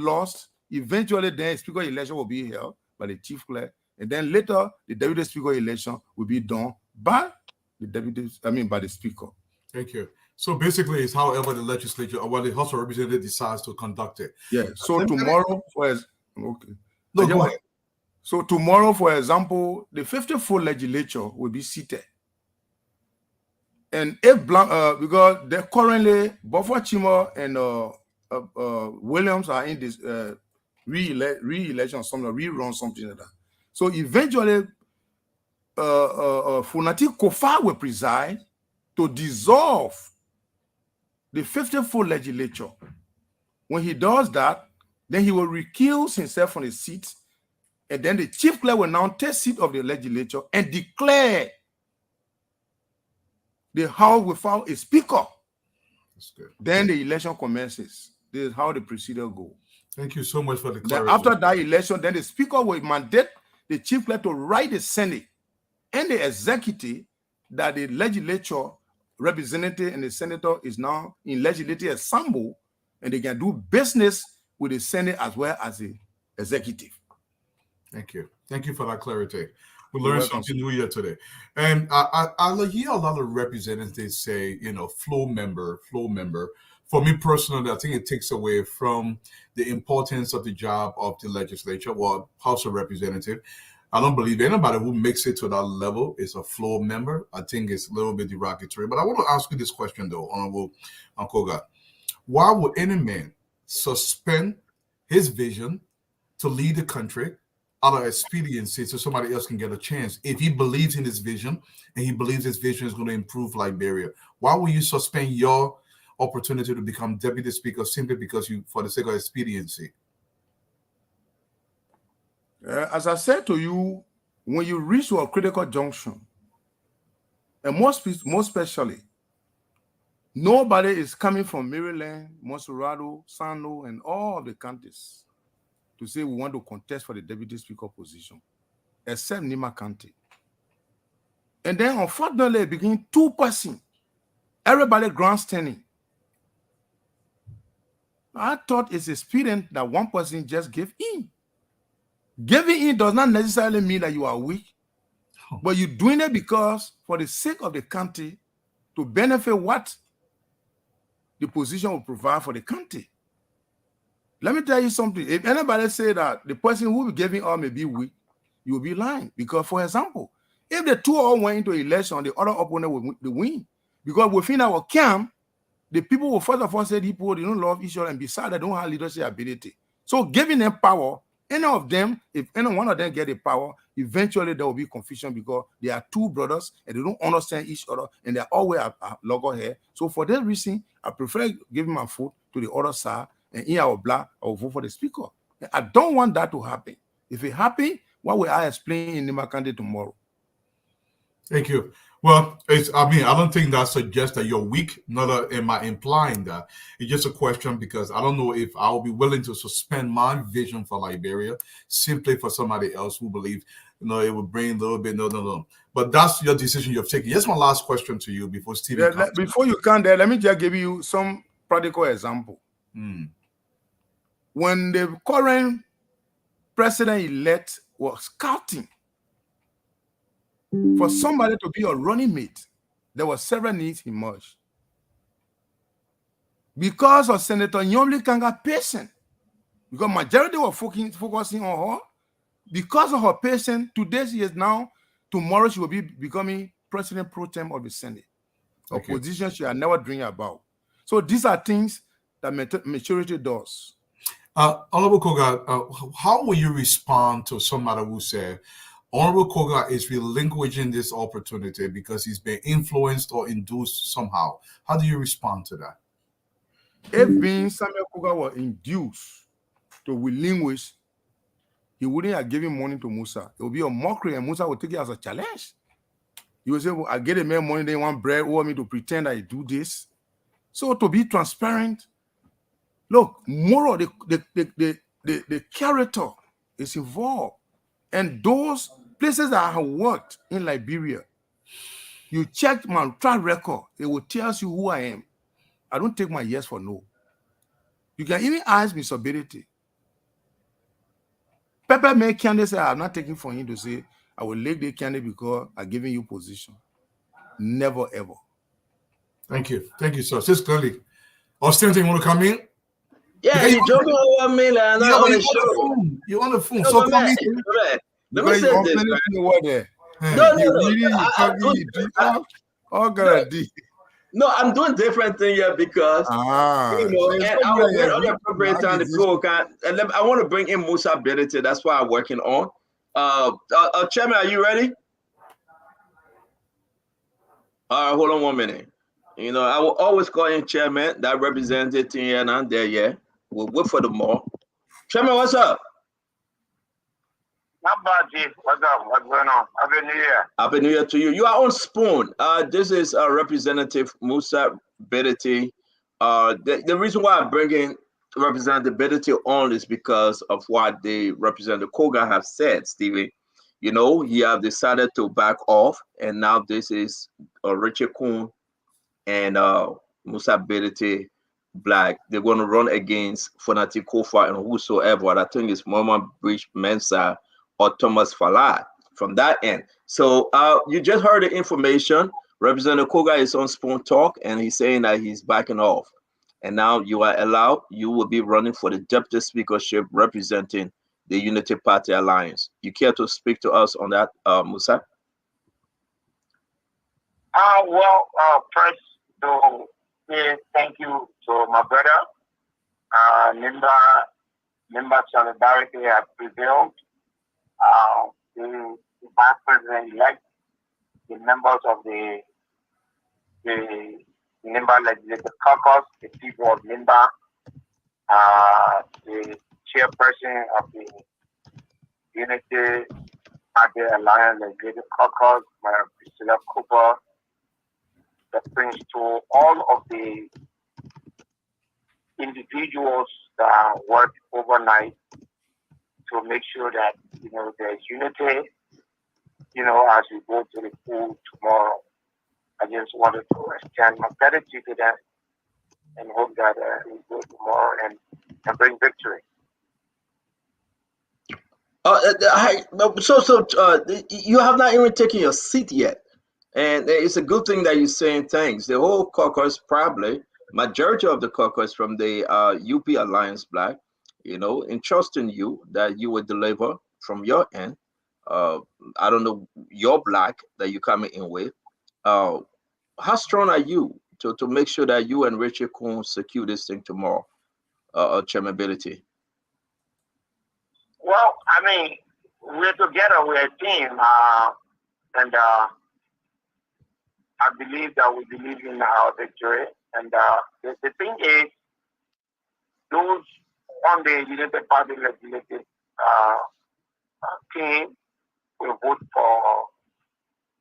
lost, eventually then speaker election will be held by the chief clerk, and then later the deputy speaker election will be done by the by the speaker. Thank you. So basically, it's however the legislature or what the House of Representatives decides to conduct it. Yeah. So tomorrow, go ahead. So tomorrow, for example, the 54th legislature will be seated. And if because they're currently Buffer Chima and Williams are in this re-election, rerun, something like that. So eventually, Funati Kofa will preside to dissolve the 54th legislature. When he does that, then he will recuse himself from his seat, and then the chief clerk will now take seat of the legislature and declare the House without a speaker. That's good. Then the election commences. This is how the procedure goes. Thank you so much for the clarity. After that election, then the speaker will mandate the chief clerk to write the Senate and the executive that the legislature representative and the senator is now in legislative assembly, and they can do business with the Senate as well as the executive. Thank you. Thank you for that clarity. We learned something new here today. And I hear a lot of representatives say, floor member. For me personally, I think it takes away from the importance of the job of the legislature or House of Representatives. I don't believe anybody who makes it to that level is a floor member. I think it's a little bit derogatory. But I want to ask you this question, though, Honorable Koga. Why would any man suspend his vision to lead the country out of expediency so somebody else can get a chance if he believes in his vision and he believes his vision is going to improve Liberia? Why will you suspend your opportunity to become deputy speaker simply because for the sake of expediency? As I said to you, when you reach to a critical junction, and most especially, nobody is coming from Maryland, Monserrado, Sano, and all the counties to say we want to contest for the deputy speaker position, except Nima County. And then, unfortunately, it became 2 persons. Everybody grandstanding. I thought it's expedient that 1 person just gave in. Giving in does not necessarily mean that you are weak, but you're doing it because for the sake of the country to benefit what the position will provide for the country. Let me tell you something. If anybody say that the person who will be giving all may be weak, you will be lying. Because, for example, if the two all went into election, the other opponent will win. Because within our camp, the people will first of all say people they don't love each other, and besides, they don't have leadership ability. So giving them power, any of them, if any one of them get the power, eventually there will be confusion because they are two brothers and they don't understand each other and they're always a loggerhead. So for that reason, I prefer giving my foot to the other side, and in our black, I will vote for the speaker. I don't want that to happen. If it happens, what will I explain in the Makande tomorrow? Thank you. Well, I don't think that suggests that you're weak, nor am I implying that. It's just a question because I don't know if I'll be willing to suspend my vision for Liberia simply for somebody else who believes, it will bring a little bit, no. But that's your decision you've taken. Here's my last question to you before Stephen comes. Before you come there, let me just give you some practical example. When the current president-elect was scouting for somebody to be a running mate, there were several needs emerged. Because of Senator Nyomli Kanga's patience, because majority were focusing on her, because of her patience, today she is now, tomorrow she will be becoming president pro tem of the Senate. A position she had never dreamed about. So these are things that maturity does. Honorable Koga, how will you respond to somebody who said, Honorable Koga is relinquishing this opportunity because he's been influenced or induced somehow? How do you respond to that? If being Samuel Koga was induced to relinquish, he wouldn't have given money to Musa. It would be a mockery, and Musa would take it as a challenge. He would say, well, I get a man money, they want bread, who want me to pretend I do this. So to be transparent, look, moral, the character is involved. And those places that I have worked in Liberia, you check my track record, it will tell you who I am. I don't take my yes for no. You can even ask Musa Bility. Pepper made candidate say, I'm not taking for him to say, I will leg the candidate because I'm giving you position. Never, ever. Thank you. Thank you, sir. Sis Curly. Austin, you want to come in? Yeah, you're joking over me, like, I'm on the show. You're on the phone. No, So come in. Let me say this, No, I'm doing different thing here because and I will get on the appropriate time to go. And I want to bring in Musa Bility. That's what I'm working on. Chairman, are you ready? All right, hold on 1 minute. I will always call in chairman. That representative here and there. Yeah, we'll wait for the more. Chairman, what's up? Not bad, Chief. What's up? What's going on? Happy New Year. Happy New Year to you. You are on Spoon. This is Representative Musa Bility. The reason why I'm bringing Representative Bility on is because of what the Representative Koga have said, Stevie. He have decided to back off, and now this is Richard Kuhn and Musa Bility Black. They're going to run against Fonati Kofa and whosoever. I think it's Mama Bridge Mensa or Thomas Falah from that end. So you just heard the information. Representative Koga is on Spoon Talk, and he's saying that he's backing off. And now you are allowed, you will be running for the deputy speakership representing the Unity Party Alliance. You care to speak to us on that, Musa? First, to say thank you to my brother. Member Solidarity have prevailed. The vice president-elect, the members of the Member Legislative Caucus, the people of Limba, the chairperson of the Unity Party Alliance Legislative Caucus, Madam Priscilla Cooper, the Prince, to all of the individuals that worked overnight to make sure that there's unity, as we go to the pool tomorrow. I just wanted to extend my gratitude to them and hope that we go tomorrow and bring victory. So you have not even taken your seat yet. And it's a good thing that you're saying thanks. The whole caucus, probably majority of the caucus from the UP Alliance Black, entrusting you that you would deliver from your end. I don't know, your Black that you're coming in with. How strong are you to make sure that you and Richard Kuhn secure this thing tomorrow, Chairman Bility? Well, I mean, we're together, we're a team, and I believe that we believe in our victory. And the thing is, those on the United Party legislative team will vote for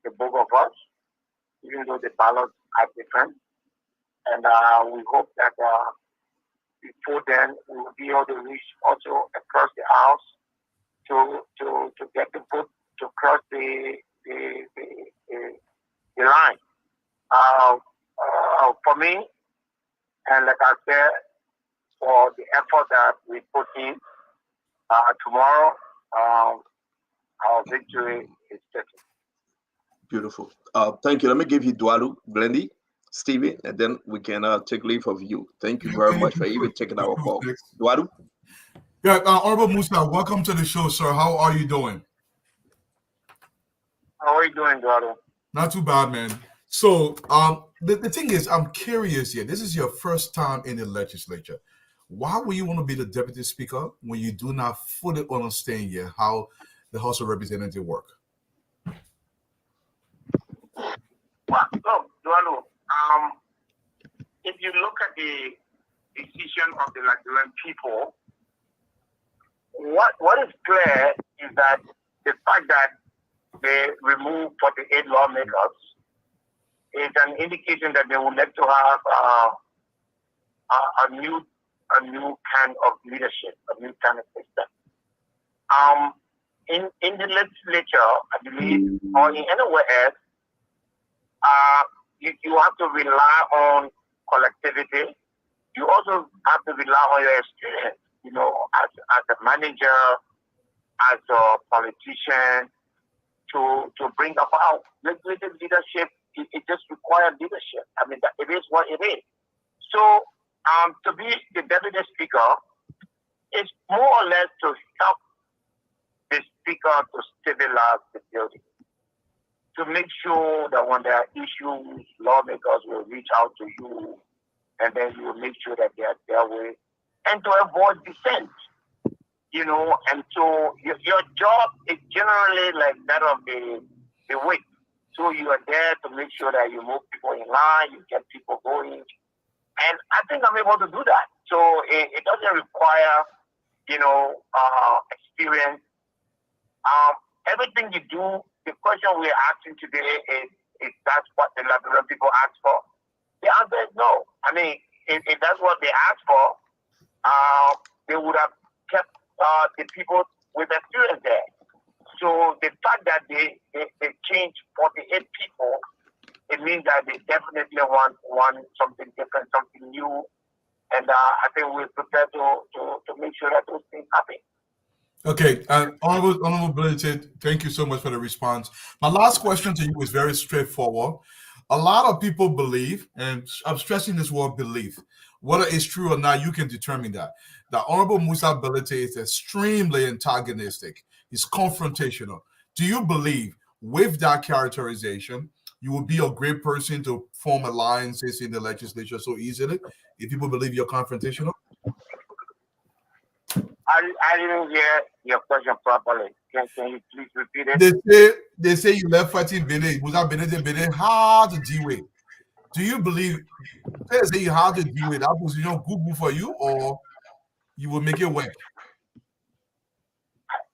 the both of us, even though the ballots are different. And we hope that before then we will be able to reach also across the house to get the vote to cross the line. For me, and like I said, for the effort that we put in tomorrow, our victory is certain. Beautiful. Thank you. Let me give you Dwalu, Glendy, Stevie, and then we can take leave of you. Thank you very much for even taking our call. Dwalu? Yeah, Honorable Musa, welcome to the show, sir. How are you doing? How are you doing, Dwalu? Not too bad, man. So the thing is, I'm curious here. This is your first time in the legislature. Why would you want to be the deputy speaker when you do not fully understand yet how the House of Representatives work? Well, look, Dwalu, if you look at the decision of the Nigerian people, what is clear is that the fact that they removed 48 lawmakers is an indication that they would like to have a new kind of leadership, a new kind of system. In the legislature, I believe, or in anywhere else, you have to rely on collectivity. You also have to rely on your experience, as a manager, as a politician, to bring about legislative leadership. It just requires leadership. I mean, it is what it is. So, to be the deputy speaker is more or less to help the speaker to stabilize the building, to make sure that when there are issues, lawmakers will reach out to you, and then you will make sure that they are dealt with, and to avoid dissent. And so your job is generally like that of the whip. So you are there to make sure that you move people in line, you get people going. And I think I'm able to do that. So it doesn't require, experience. Everything you do, the question we're asking today is that's what the Liberian people ask for? The answer is no. I mean, if that's what they ask for, they would have kept the people with experience there. So the fact that they changed 48 people, it means that they definitely want something different, something new. And I think we're prepared to make sure that those things happen. Okay, Honorable Bility, thank you so much for the response. My last question to you is very straightforward. A lot of people believe, and I'm stressing this word belief, whether it's true or not, you can determine that. The Honorable Musa Bility is extremely antagonistic. He's confrontational. Do you believe, with that characterization, you will be a great person to form alliances in the legislature so easily if people believe you're confrontational? I didn't hear your question properly. Can you please repeat it? They say you left fighting Billy. Musa Bility hard to deal with. Do you believe they say you hard to deal with that position good for you, or you will make it work?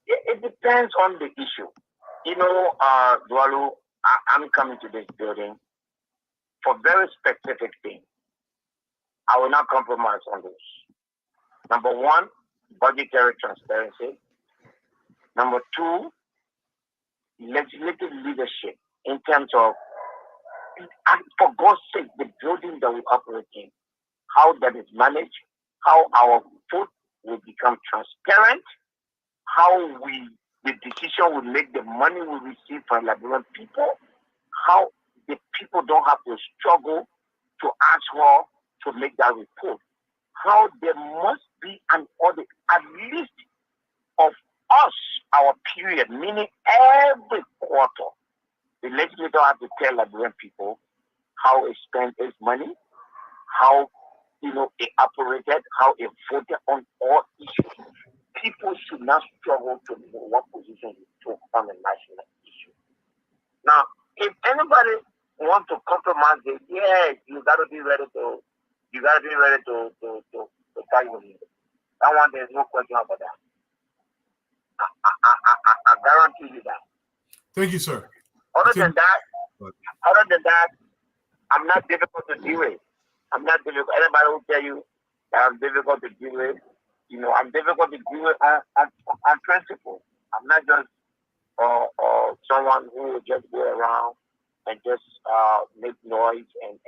It depends on the issue. Dwalu, I'm coming to this building for very specific things. I will not compromise on this. Number one, budgetary transparency. Number two, legislative leadership in terms of, for God's sake, the building that we operate in, how that is managed, how our vote will become transparent, how the decision will make the money we receive from Liberian people, how the people don't have to struggle to ask her to make that report. How there must be an audit, at least of us, our period, meaning every quarter, the legislator has to tell Liberian people how it spent its money, how it operated, how it voted on all issues. People should not struggle to know what position you took on a national issue. Now, if anybody wants to compromise it, yes, you got to be ready to fight with it. That one, there's no question about that. I guarantee you that. Thank you, sir. Other than that, I'm not difficult to deal with. I'm not difficult. Anybody will tell you that I'm difficult to deal with. I'm difficult to deal with on principle. I'm not just someone who will just go around and just make noise and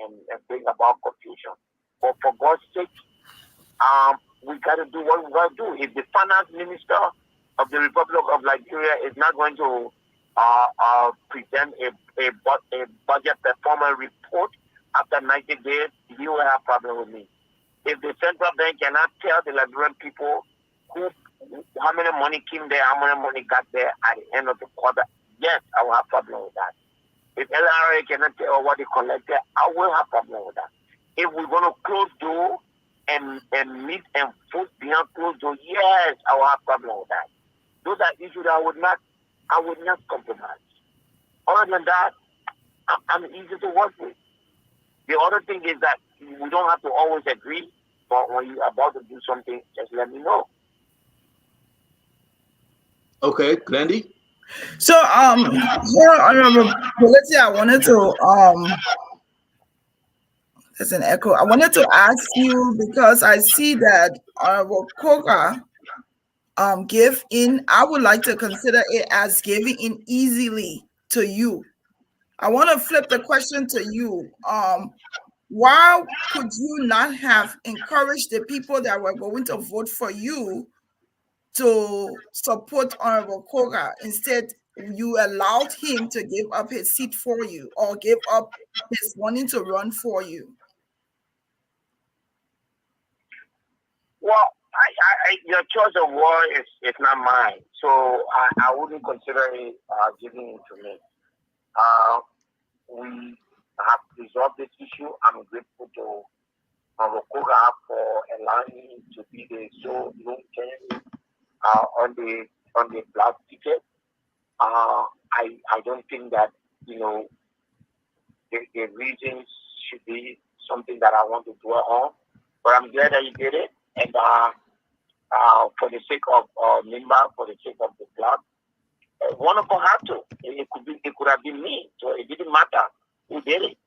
bring about confusion. But for God's sake, we got to do what we got to do. If the finance minister of the Republic of Liberia is not going to present a budget performance report after 90 days, you will have a problem with me. If the central bank cannot tell the Liberian people how many money came there, how many money got there at the end of the quarter, yes, I will have a problem with that. If LRA cannot tell what they collected, I will have a problem with that. If we're going to close door and meet and vote behind closed door, yes, I will have a problem with that. Those are issues that I would not compromise. Other than that, I'm easy to work with. The other thing is that we don't have to always agree, but when you're about to do something, just let me know. Okay, Glendy. So, Honorable Bility, I wanted to there's an echo. I wanted to ask you, because I see that Honorable Koga give in. I would like to consider it as giving in easily to you. I want to flip the question to you. Why could you not have encouraged the people that were going to vote for you to support Honorable Koga? Instead, you allowed him to give up his seat for you, or give up his wanting to run for you. Well, your choice of word is not mine, so I wouldn't consider it giving in to me. We have resolved this issue. I'm grateful to Koga for allowing me to be the sole lone candidate on the black ticket. I don't think that the reasons should be something that I want to dwell on, but I'm glad that you did it, and for the sake of Mena, for the sake of the club, one of them had to. It could have been me, so it didn't matter who did it.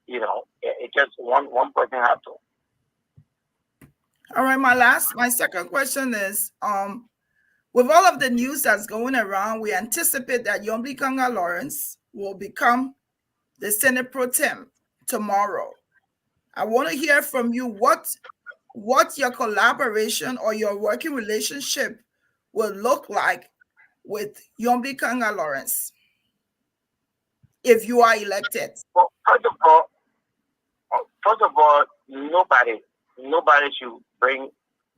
It just one person had to. All right, my second question is, with all of the news that's going around, we anticipate that Yombi Lawrence will become the Senate Pro Tem tomorrow. I want to hear from you what your collaboration or your working relationship will look like with Yombi Lawrence if you are elected. Well, first of all, nobody should bring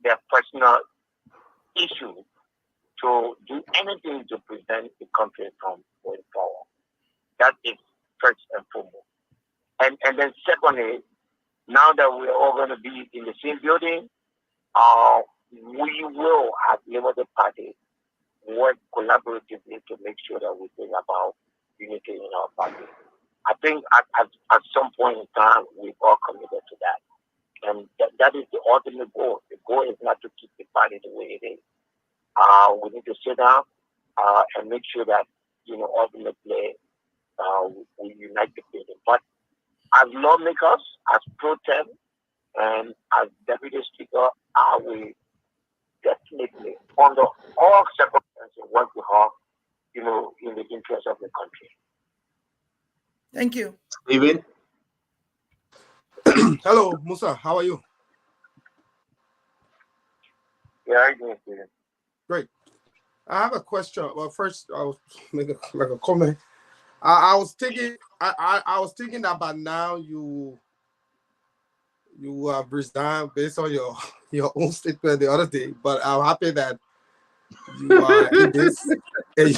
their personal issue to do anything to prevent the country from going forward. That is first and foremost. And then secondly, now that we're all going to be in the same building, we will, as Liberty Party, work collaboratively to make sure that we bring about unity in our party. I think at some point in time, we've all committed to that. And that is the ultimate goal. The goal is not to keep the party the way it is. We need to sit down and make sure that, ultimately, we unite the building. But as lawmakers, as pro tem, and as deputy speaker, I will definitely, under all circumstances, work with her, in the interest of the country. Thank you. Stephen? Hello, Musa. How are you? Yeah, I do, Stephen. Great. I have a question. Well, first, I'll make a comment. I was thinking I was thinking that by now you have resigned based on your own statement the other day, but I'm happy that you are in this and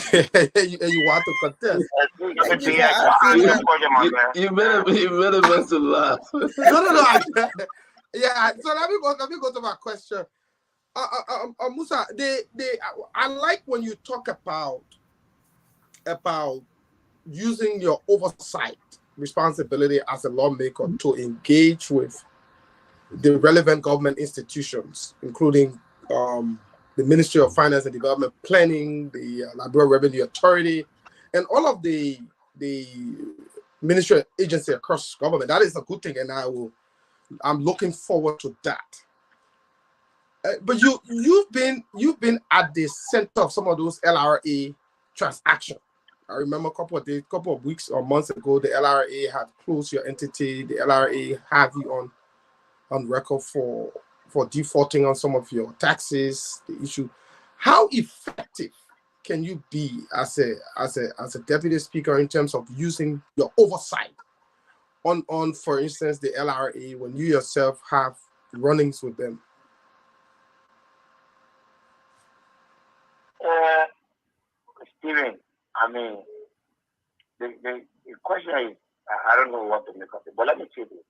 you want to contest. Thank you for asking that. You better mess to laugh. No. Yeah. So let me go to my question. Musa, I like when you talk about using your oversight responsibility as a lawmaker to engage with the relevant government institutions, including the Ministry of Finance and Development Planning, the Liberia Revenue Authority, and all of the ministry agency across government. That is a good thing, and I'm looking forward to that. But you've been at the center of some of those LRA transactions. I remember a couple of weeks or months ago, the LRA had closed your entity. The LRA have you on record for defaulting on some of your taxes. The issue. How effective can you be as a deputy speaker in terms of using your oversight on for instance the LRA when you yourself have runnings with them? Steven, I mean, the question is, I don't know what to make of it, but let me say this.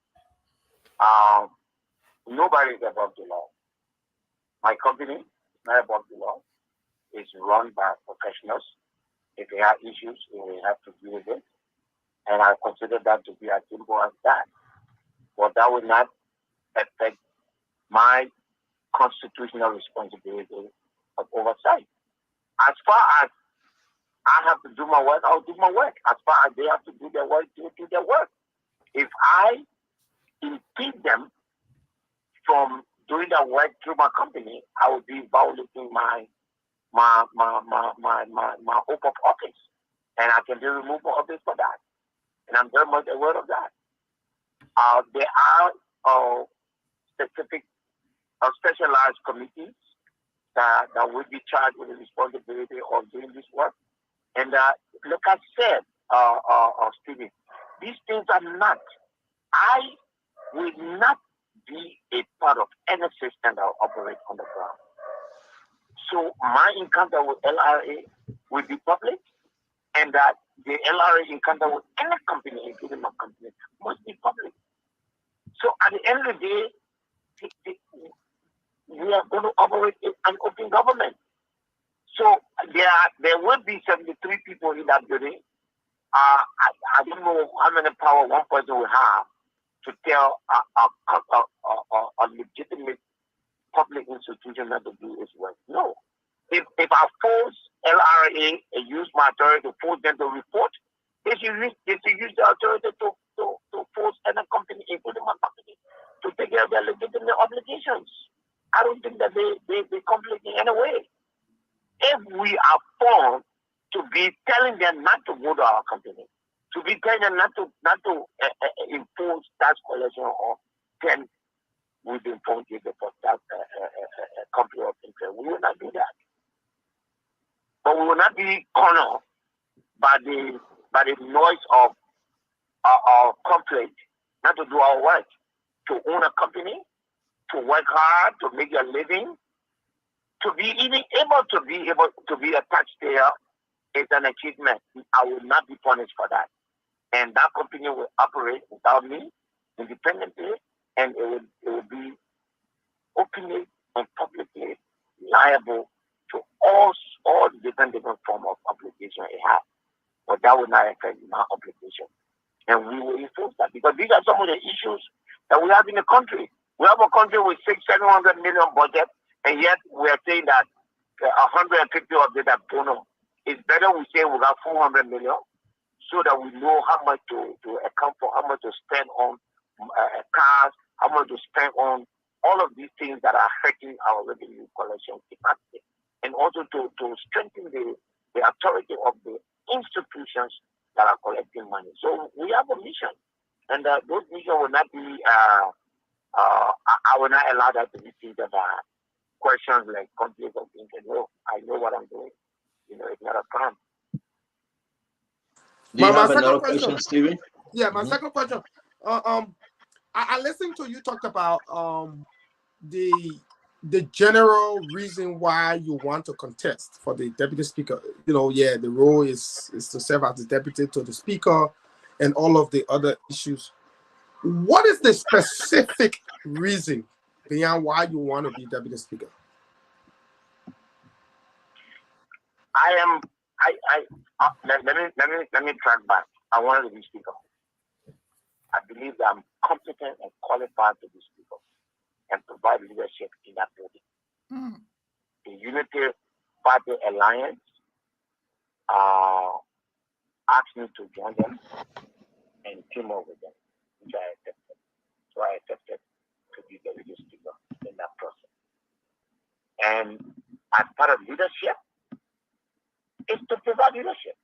Nobody is above the law. My company is not above the law. It's run by professionals. If they have issues, we have to deal with it. And I consider that to be as simple as that. But that will not affect my constitutional responsibility of oversight. As far as I have to do my work, I'll do my work. As far as they have to do their work, they do their work. If I impede them from doing their work through my company, I will be violating my oath of office, and I can be removed from office for that. And I'm very much aware of that. There are specific specialized committees that will be charged with the responsibility of doing this work. And like I said, Stephen, these things are not. I will not be a part of any system that will operate on the ground. So my encounter with LRA will be public, and that the LRA encounter with any company, including my company, must be public. So at the end of the day, we are going to operate an open government. So there will be 73 people in that building. I don't know how many power one person will have to tell a legitimate public institution not to do its work. No. If I force LRA and use my authority to force them to report, they should use the authority to force any company, including my company, to take care of their legitimate obligations. I don't think that they conflict in any way. If we are formed to be telling them not to go to our company, to be telling them not to impose tax collection, or then we've been informed for tax conflict of interest, we will not do that. But we will not be cornered by the noise of conflict, not to do our work, to own a company, to work hard, to make a living, to be even able to be a taxpayer is an achievement. I will not be punished for that. And that company will operate without me, independently, and it will be openly and publicly liable to all the different forms of obligation it has. But that will not affect my obligation. And we will enforce that, because these are some of the issues that we have in the country. We have a country with 600-700 million budget, and yet we are saying that 150 of it are donor. It's better we say we got 400 million, so that we know how much to account for, how much to spend on cars, how much to spend on all of these things that are affecting our revenue collection capacity, and also to strengthen the authority of the institutions that are collecting money. So we have a mission, and those missions will not be. I will not allow that to be treated by questions like conflict of interest. No, I know what I'm doing. It's not a crime. Do you have another question, question, Stevie? Yeah, my second question. I listened to you talk about the general reason why you want to contest for the deputy speaker. You know, the role is to serve as the deputy to the speaker and all of the other issues. What is the specific reason beyond why you want to be deputy speaker? Let me track back. I wanted to be speaker. I believe that I'm competent and qualified to be speaker and provide leadership in that building. The Unity Party Alliance asked me to join them and team up with them, which I accepted. So I accepted to be the leader speaker in that process. And as part of leadership, is to provide leadership,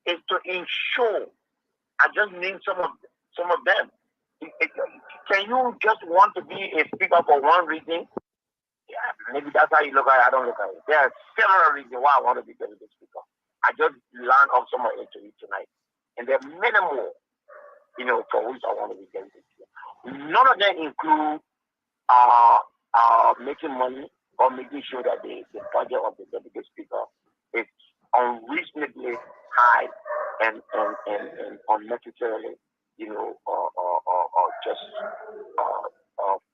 is to ensure. I just named some of them. Can you just want to be a speaker for one reason? Yeah, maybe that's how you look at it. I don't look at it. There are several reasons why I want to be the speaker. I just learned of some of it tonight, and there are many more, for which I want to be the speaker. None of them include making money or making sure that the budget of the deputy speaker is unreasonably high and unnecessarily, or just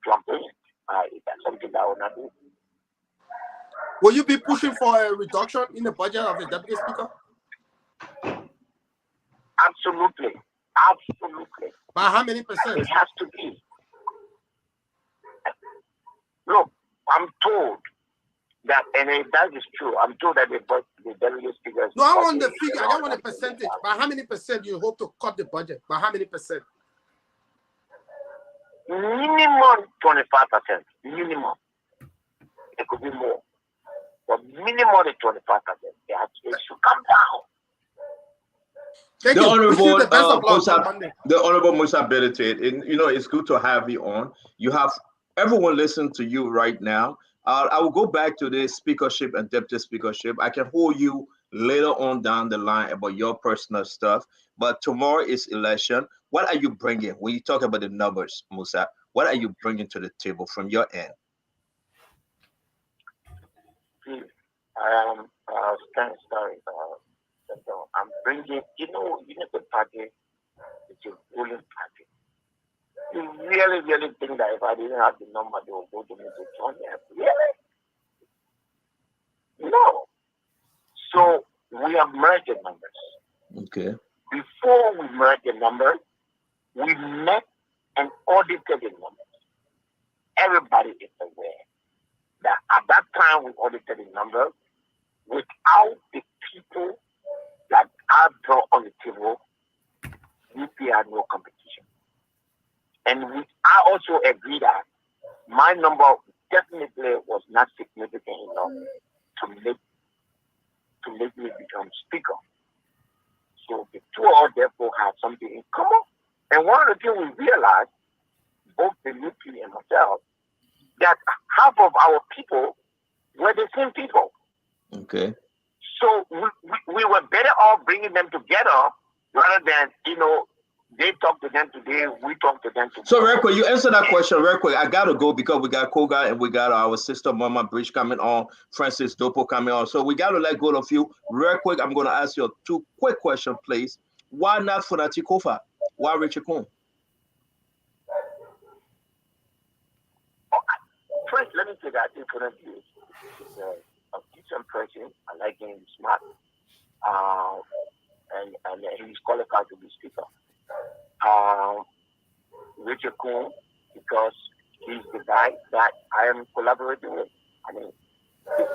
plumping. That's something that I will not do. Will you be pushing for a reduction in the budget of the deputy speaker? Absolutely. By how many percent? It has to be. Look, I'm told that, and that is true. I'm told that the deputy speaker. No, I want the figure. I don't want a percentage. By how many percent you hope to cut the budget? By how many percent? Minimum 25%. Minimum. It could be more. But minimum is 25%. It should come down. The Honorable Musa Bility, it's good to have you on. You have everyone listen to you right now. I will go back to the speakership and deputy speakership. I can hold you later on down the line about your personal stuff. But tomorrow is election. What are you bringing when you talk about the numbers, Musa? What are you bringing to the table from your end? I am sorry. I'm bringing, the party is a ruling party. You really, really think that if I didn't have the number, they would go to me to join them? Really? No. So we have merged the numbers. Okay. Before we merged the numbers, we met and audited the numbers. Everybody is aware that at that time we audited the numbers. Without the people that are brought on the table, we had no competition. And I also agree that my number definitely was not significant enough to make me become speaker. So the two of us therefore have something in common. And one of the things we realized, both Bility and myself, that half of our people were the same people. Okay. So we were better off bringing them together rather than, they talk to them today, we talk to them tomorrow. So real quick, you answer that question real quick. I got to go because we got Koga and we got our sister Mama Bridge coming on, Francis Dopo coming on. So we got to let go of you. Real quick, I'm going to ask you two quick questions, please. Why not Funati Kofa? Why Richard Coon? First, let me say that I think Funati is a decent person. I like him, he's smart. And he's qualified to be speaker. Richard Coon, because he's the guy that I am collaborating with. I mean,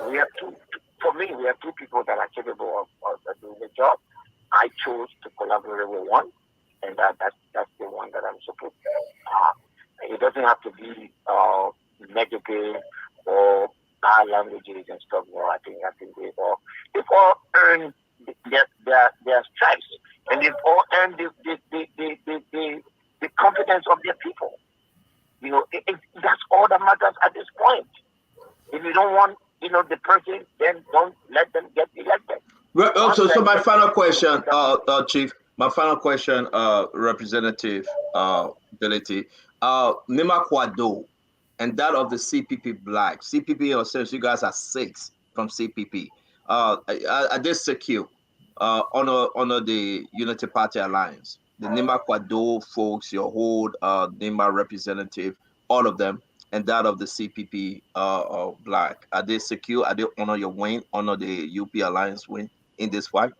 we have two people that are capable of doing the job. I chose to collaborate with one, and that's the one that I'm supposed to. It doesn't have to be negative or bad languages and stuff. No, I think they've all earned their stripes, and they've all earned the confidence of their people. That's all that matters at this point. If you don't want, the person, then don't let them get elected. So my final question, Chief, My final question, Representative Bility. Nima Kwado and that of the CPP Black. CPP yourselves, you guys are 6 from CPP. I did secure honor the Unity Party Alliance. The Nima Kwado folks, your whole Nima representative, all of them, and that of the CPP Black. Are they secure? Are they honor your win, honor the UP Alliance win in this fight?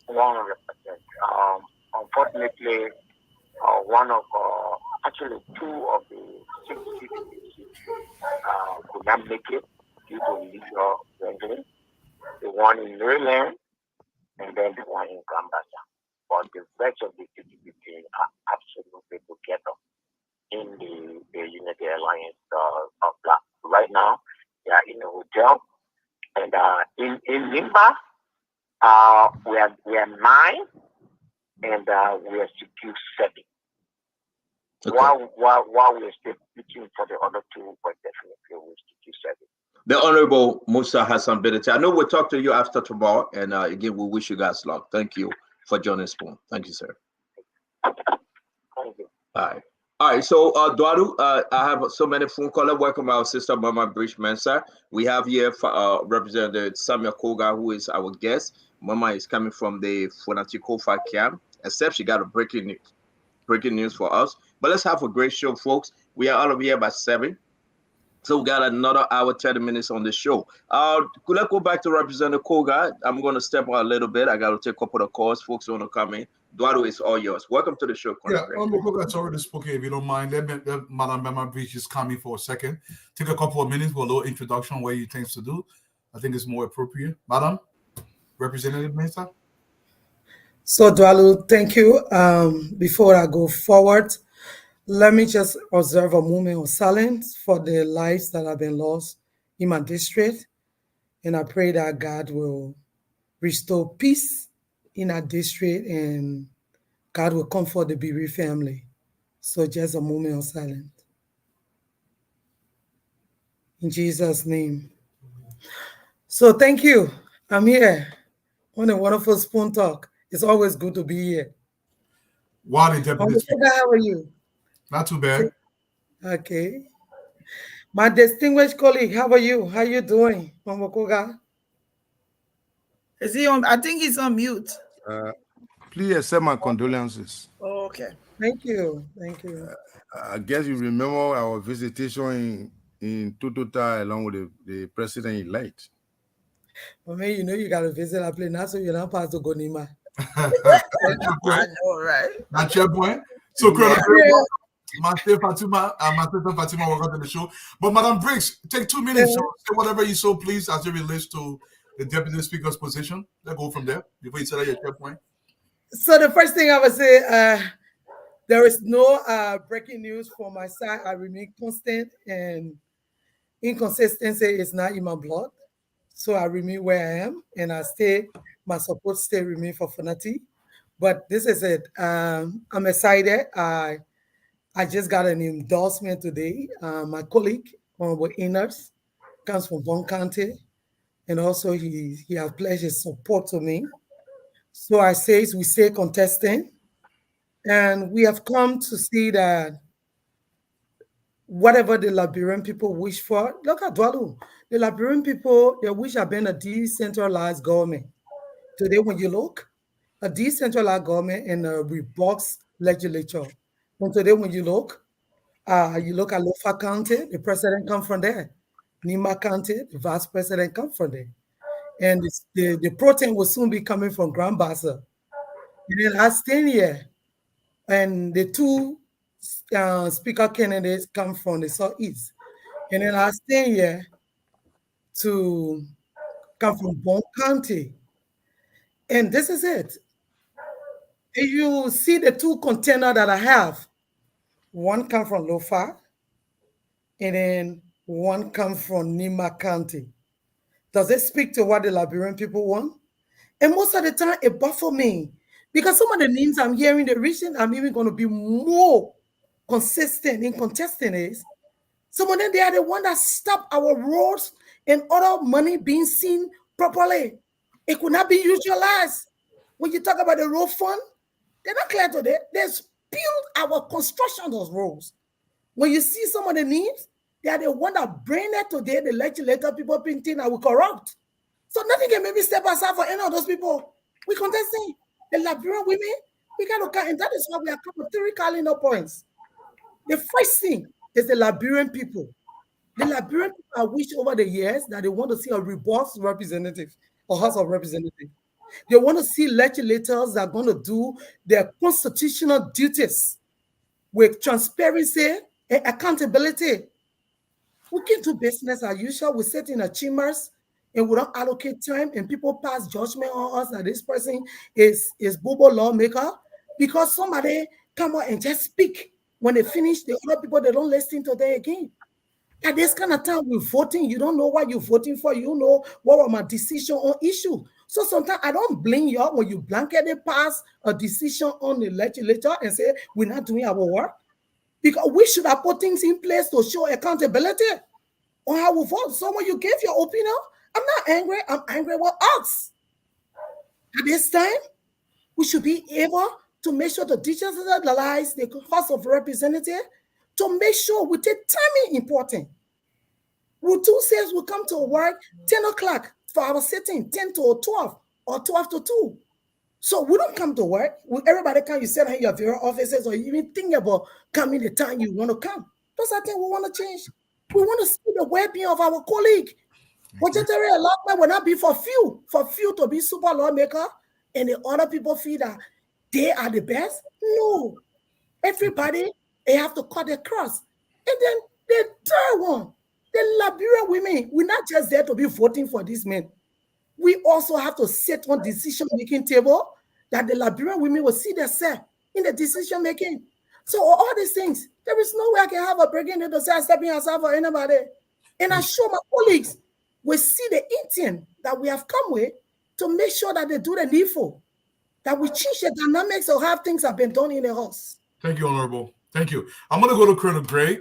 100%. Unfortunately, one of actually 2 of the 6 CPP could not make it due to legal wrangling. The one in Maryland and then the one in Gambasa. But the rest of the CPP are absolutely together in the Unity Alliance of Black. Right now, they are in a hotel, and in Nimba, we are 9, and we are secure 7. Okay. While we are still looking for the other 2, but definitely we secure 7. The Honorable Musa Bility. I know we'll talk to you after tomorrow, and again, we wish you guys luck. Thank you for joining Spoon. Thank you, sir. Thank you. All right, so Dwadu, I have so many phone callers. Welcome our sister Mama Bridge Mensa. We have here Representative Samuel Koga, who is our guest. Mama is coming from the Fonatikofa camp, except she got a breaking news for us. But let's have a great show, folks. We are out of here by 7. So we got another hour, 30 minutes on the show. Let's go back to Representative Koga. I'm going to step out a little bit. I got to take a couple of calls. Folks want to come in. Dwadu, is all yours. Welcome to the show. Yeah, Koga's already spoken. If you don't mind, let Madam Bema Breach is coming for a second. Take a couple of minutes for a little introduction, what he thinks to do. I think it's more appropriate. Madam, Representative Mesa. So, Dwalu, thank you. Before I go forward, let me just observe a moment of silence for the lives that have been lost in my district. And I pray that God will restore peace in our district and God will comfort the bereaved family. So just a moment of silence. In Jesus' name. So thank you. I'm here on a wonderful Spoon Talk. It's always good to be here. How are you? Not too bad. Okay. My distinguished colleague, how are you? How are you doing, Mama Koga? Is he on? I think he's on mute. Please accept my condolences. Oh, okay. Thank you. Thank you. I guess you remember our visitation in Totota along with the president-elect. Well, man, you know you got to visit our place now, so you're not supposed to go Nima. I know, right? That's your point. So, my sister Fatima, welcome to the show. But Madam Briggs, take 2 minutes. So say whatever you so please as it relates to the Deputy Speaker's position. Let's go from there before you say your point. So the first thing I would say, there is no breaking news from my side. I remain constant, and inconsistency is not in my blood. So I remain where I am, and my support still remain for Fonati. But this is it. I'm excited. I just got an endorsement today. My colleague, Honorable Inners, comes from Bon County, and also he has pledged his support to me. So we stay contesting, and we have come to see that whatever the Liberian people wish for, look at Dwalu. The Liberian people, they wish had been a decentralized government. Today, when you look, a decentralized government in a rebox legislature. And today, when you look at Lofa County, the president comes from there. Nima County, the vice president comes from there. And the protein will soon be coming from Grand Bassa. And then last 10 years, and the 2 speaker candidates come from the Southeast. And then last 10 years to come from Bon County. And this is it. If you see the 2 containers that I have, one come from Lofa, and then one come from Nima County. Does it speak to what the Liberian people want? And most of the time, it baffles me. Because some of the names I'm hearing, the reason I'm even going to be more consistent in contesting is, some of them, they are the ones that stop our roads and other money being seen properly. It could not be utilized. When you talk about the road fund, they're not clear today. They spilled our construction of roads. When you see some of the names, they are the one that bring it today, the legislator people painting that we corrupt. So nothing can maybe step aside for any of those people. We contesting the Liberian women, we got to count, and that is why we are coming 3 calendar points. The first thing is the Liberian people. The Liberian people have wished over the years that they want to see a robust representative or House of Representatives. They want to see legislators that are going to do their constitutional duties with transparency and accountability. We can do business as usual. We sit in our chambers and we don't allocate time, and people pass judgment on us that this person is bobo lawmaker because somebody come out and just speak. When they finish, the other people, they don't listen to them again. At this kind of time, we're voting. You don't know what you're voting for. You know what was my decision on issue. So sometimes I don't blame you when you blanketly pass a decision on the legislature and say we're not doing our work. Because we should have put things in place to show accountability on how we vote. So when you give your opinion, I'm not angry. I'm angry with us. At this time, we should be able to make sure to digitalize the House of Representatives to make sure we take timing important. We two says we come to work 10 o'clock for our sitting, 10 to 12 or 12 to 2. So we don't come to work. Everybody come, you sit in your various offices or you even think about coming the time you want to come. Those are things we want to change. We want to see the well-being of our colleague. Budgetary allotment will not be for few to be super lawmaker and the other people feel that they are the best. No. Everybody, they have to cut their cross. And then the third one, the Liberian women, we're not just there to be voting for these men. We also have to sit on decision-making table that the Liberian women will see themselves in the decision-making. So all these things, there is no way I can have a break in to say I'm stepping aside for anybody. And I show my colleagues will see the intent that we have come with to make sure that they do the needful, that we change the dynamics of how things have been done in the house. Thank you, Honorable. Thank you. I'm going to go to Colonel Gray.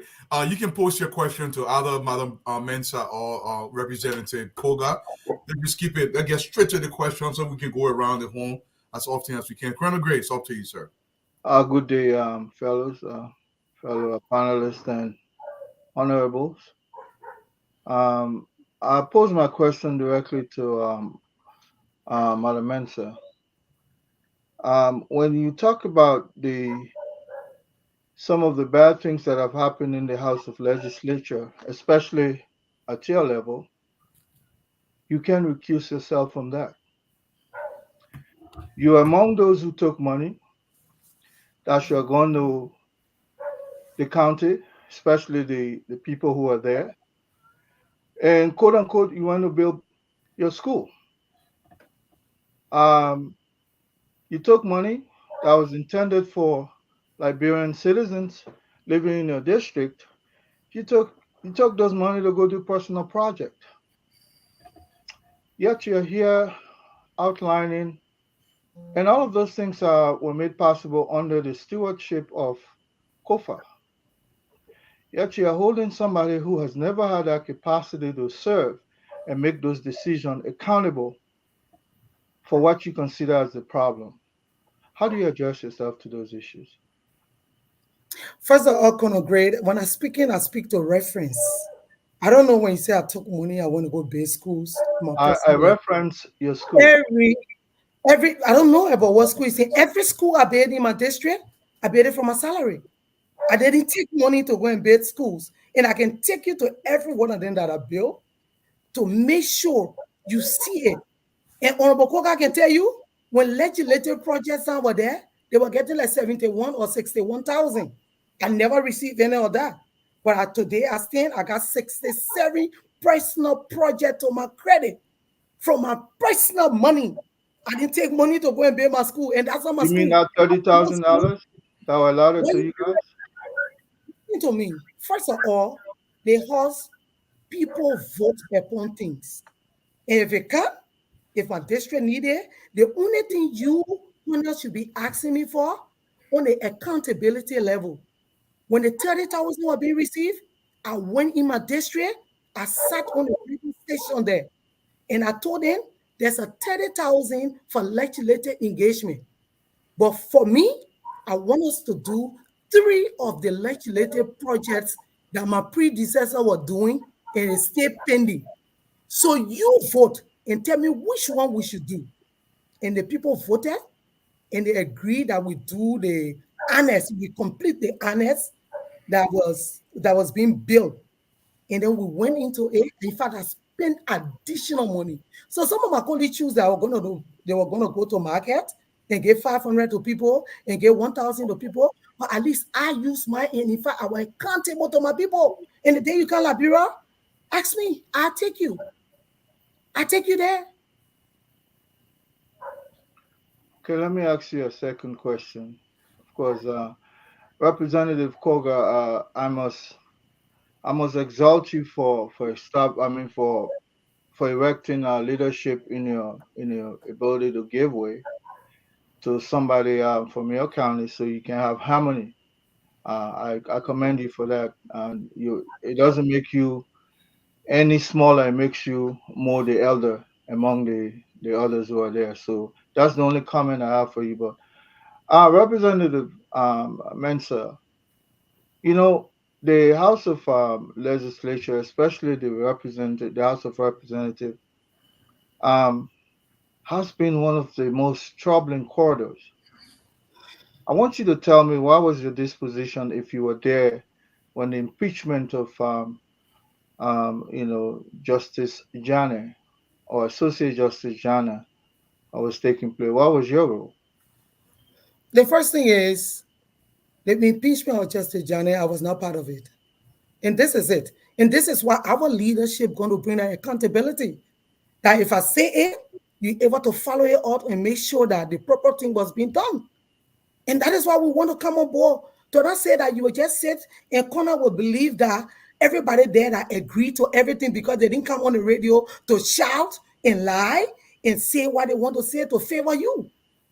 You can post your question to either Madam Mensa or Representative Koga. Let's just keep it, let's get straight to the question so we can go around the horn as often as we can. Colonel Gray, it's up to you, sir. Good day, fellows, fellow panelists and honorables. I pose my question directly to Madam Mensa. When you talk about some of the bad things that have happened in the House of Legislature, especially at your level, you can recuse yourself from that. You are among those who took money that should have gone to the county, especially the people who are there. And quote unquote, you want to build your school. You took money that was intended for Liberian citizens living in your district. You took those money to go do personal project. Yet you're here outlining, and all of those things were made possible under the stewardship of KOFA. Yet you're holding somebody who has never had that capacity to serve and make those decisions accountable for what you consider as the problem. How do you address yourself to those issues? First of all, Colonel Grade, when I speak to reference. I don't know when you say I took money, I want to go build schools. I reference your school. Every I don't know about what school you say. Every school I built in my district, I built it from my salary. I didn't take money to go and build schools. And I can take you to every one of them that I built to make sure you see it. And Honorable Koga can tell you, when legislative projects were there, they were getting like 71 or 61,000. I never received any of that. But today I got 67 personal projects to my credit from my personal money. I didn't take money to go and build my school, and that's not my school. You mean that $30,000 that were allotted to you guys? To me, first of all, the house people vote upon things. And if it can, if my district need it, the only thing you should be asking me for on the accountability level. When the 30,000 were being received, I went in my district, I sat on the radio station there, and I told them there's a 30,000 for legislative engagement. But for me, I want us to do 3 of the legislative projects that my predecessor were doing and it's still pending. So you vote and tell me which one we should do. And the people voted and they agreed that we do the annex, we complete the annex that was being built. And then we went into it. In fact, I spent additional money. So some of my colleagues choose that they were gonna go to market and get 500 to people and get 1,000 to people. But at least I use my, and in fact, I was accountable to my people. And the day you come Liberia, ask me, I'll take you. I take you there. Okay, let me ask you a second question. Of course, Representative Koga, I must exalt you for erecting leadership in your ability to give way to somebody from your county so you can have harmony. I commend you for that. It doesn't make you any smaller, it makes you more the elder among the others who are there. So that's the only comment I have for you. But Representative Mensah, the House of Legislature, especially the House of Representatives, has been one of the most troubling corridors. I want you to tell me what was your disposition if you were there when the impeachment of Justice Jana or Associate Justice Jana was taking place. What was your role? The first thing is the impeachment of Justice Jana. I was not part of it. And this is it. And this is why our leadership going to bring that accountability. That if I say it, you're able to follow it up and make sure that the proper thing was being done. And that is why we want to come on board. To not say that you will just sit and corner will believe that everybody there that agreed to everything because they didn't come on the radio to shout and lie and say what they want to say to favor you.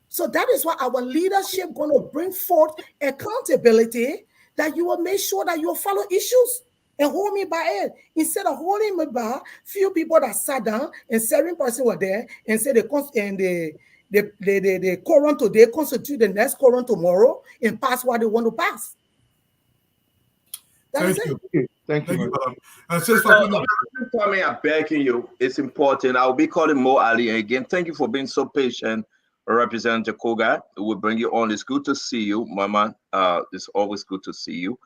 So that is why our leadership going to bring forth accountability that you will make sure that you will follow issues and hold me by it. Instead of holding me by few people that sat down and 7 person were there and said the quorum today constitute the next quorum tomorrow and pass what they want to pass. Thank you. Thank you. Tommy, I'm begging you. It's important. I'll be calling Mo Ali again. Thank you for being so patient, Representative Koga. We'll bring you on. It's good to see you, Mama. It's always good to see you.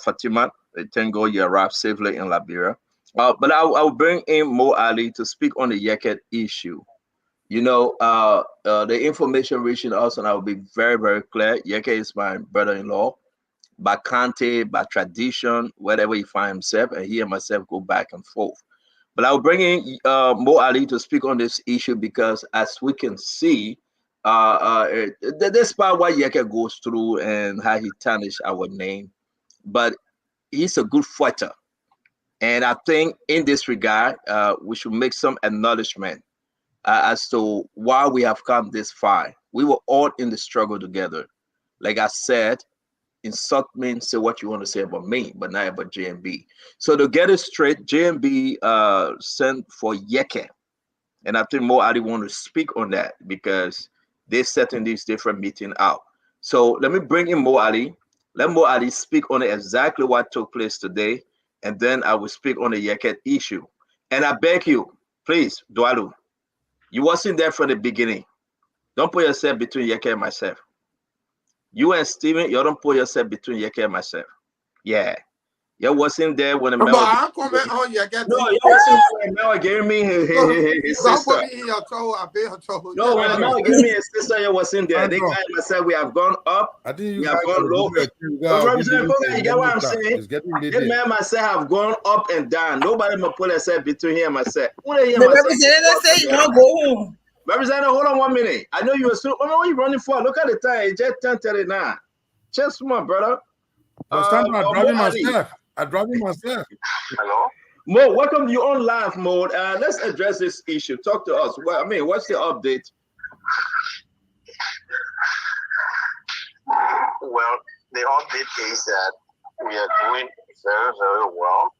Fatima, thank God you arrived safely in Liberia. But I'll bring in Mo Ali to speak on the Yeket issue. The information reaching us, and I'll be very, very clear. Yeke is my brother-in-law, by Kante, by tradition, wherever he finds himself, and he and myself go back and forth. But I'll bring in Mo Ali to speak on this issue because, as we can see, this part what Yeke goes through and how he tarnished our name, but he's a good fighter. And I think in this regard, we should make some acknowledgement as to why we have come this far. We were all in the struggle together. Like I said, insult me, say what you want to say about me, but not about JMB. So to get it straight, JMB sent for Yeke. And I think Mo Ali want to speak on that because they're setting these different meetings out. So let me bring in Mo Ali. Let Mo Ali speak on exactly what took place today. And then I will speak on the Yeke issue. And I beg you, please, Dwalu, you wasn't there from the beginning. Don't put yourself between Yeke and myself. You and Steven, you don't put yourself between Yeke and myself. Yeah. You wasn't there when the man was... comment on Yeke. No, you wasn't there when the man gave me his sister. Don't put me in your trouble. I bear trouble. No, when the man gave me his sister, you wasn't there. They guy myself, we have gone up. I think we have gone low. You get what I'm saying? This man myself have gone up and down. Nobody will put themselves between him and myself. Who they hear The myself? representative say you want to go home. Representative, hold on 1 minute. I know you were still. What are you running for? Look at the time. It's just 10:39. Just my brother. I'm driving myself. I'm driving myself. Hello? Mo, welcome to your own live mode. Let's address this issue. Talk to us. Well, I mean, what's the update? Well, the update is that we are doing very, very well,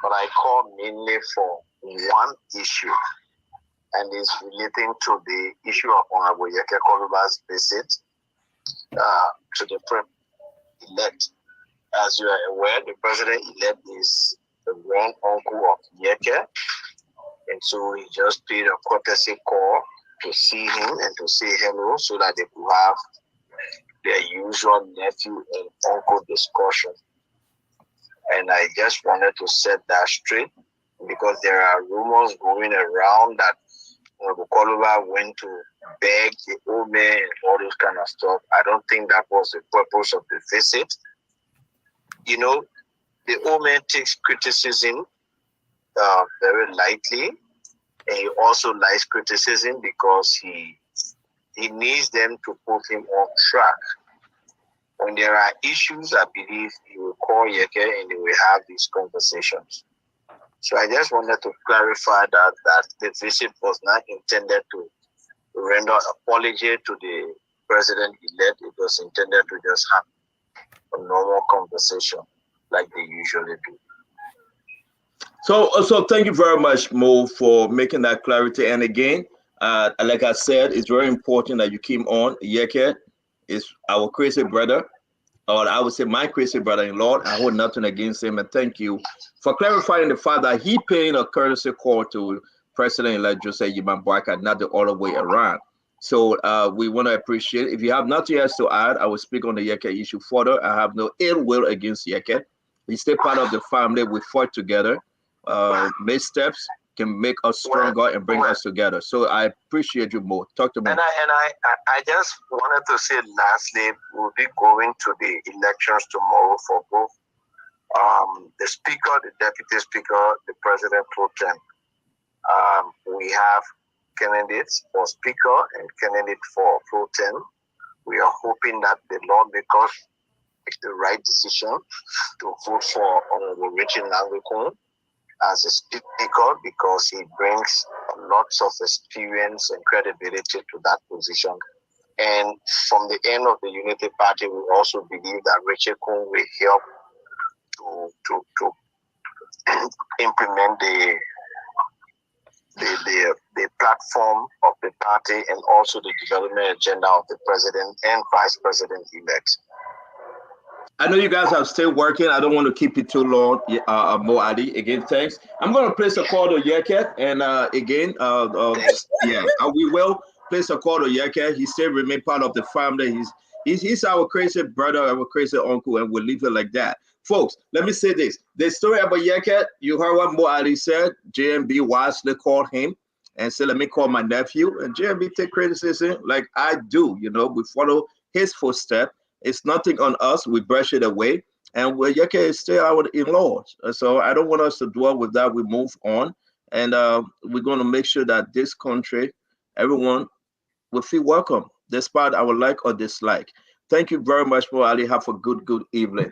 but I call mainly for one issue, and it's relating to the issue of Honorable Yeke Koluba's visit to the President-elect. As you are aware, the President-elect is the grand uncle of Yeke, and so he just paid a courtesy call to see him and to say hello so that they could have their usual nephew and uncle discussion. And I just wanted to set that straight because there are rumors going around that Koluba went to beg the old man and all this kind of stuff. I don't think that was the purpose of the visit. You know, the old man takes criticism very lightly, and he also likes criticism because he needs them to put him on track. When there are issues, I believe he will call Yeke and they will have these conversations. So I just wanted to clarify that the visit was not intended to render apology to the President-elect. It was intended to just have a normal conversation like they usually do. So thank you very much, Mo, for making that clarity. And again, like I said, it's very important that you came on. Yeke is our crazy brother, or I would say my crazy brother-in-law. I hold nothing against him, and thank you for clarifying the fact that he paying a courtesy call to President-elect Joseph Yima Boakai, not the other way around. So we want to appreciate. If you have nothing else to add, I will speak on the Yeke issue further. I have no ill will against Yeke. He's still part of the family. We fought together. Missteps can make us stronger and bring us together. So I appreciate you more. Talk to me. And I just wanted to say lastly, we'll be going to the elections tomorrow for both the speaker, the deputy speaker, the president pro tem. We have candidates for speaker and candidate for pro tem. We are hoping that the lawmakers make the right decision to vote for Honorable Richard Nangwekun as a speaker because he brings lots of experience and credibility to that position. And from the end of the Unity Party, we also believe that Richard Kun will help to implement the platform of the party and also the development agenda of the president and vice president elect. I know you guys are still working. I don't want to keep it too long. Mo Ali, again, thanks. I'm going to place a call to Yeke, and again, we will place a call to Yeke. He still remain part of the family. He's our crazy brother, our crazy uncle, and we'll leave it like that. Folks, let me say this. The story about Yeke, you heard what Mo Ali said. JMB wisely called him and said, let me call my nephew. And JMB take criticism like I do. You know, we follow his footsteps. It's nothing on us. We brush it away. And Yeke is still our in-law. So I don't want us to dwell with that. We move on. And we're going to make sure that this country, everyone will feel welcome, despite our like or dislike. Thank you very much, Mo Ali. Have a good evening.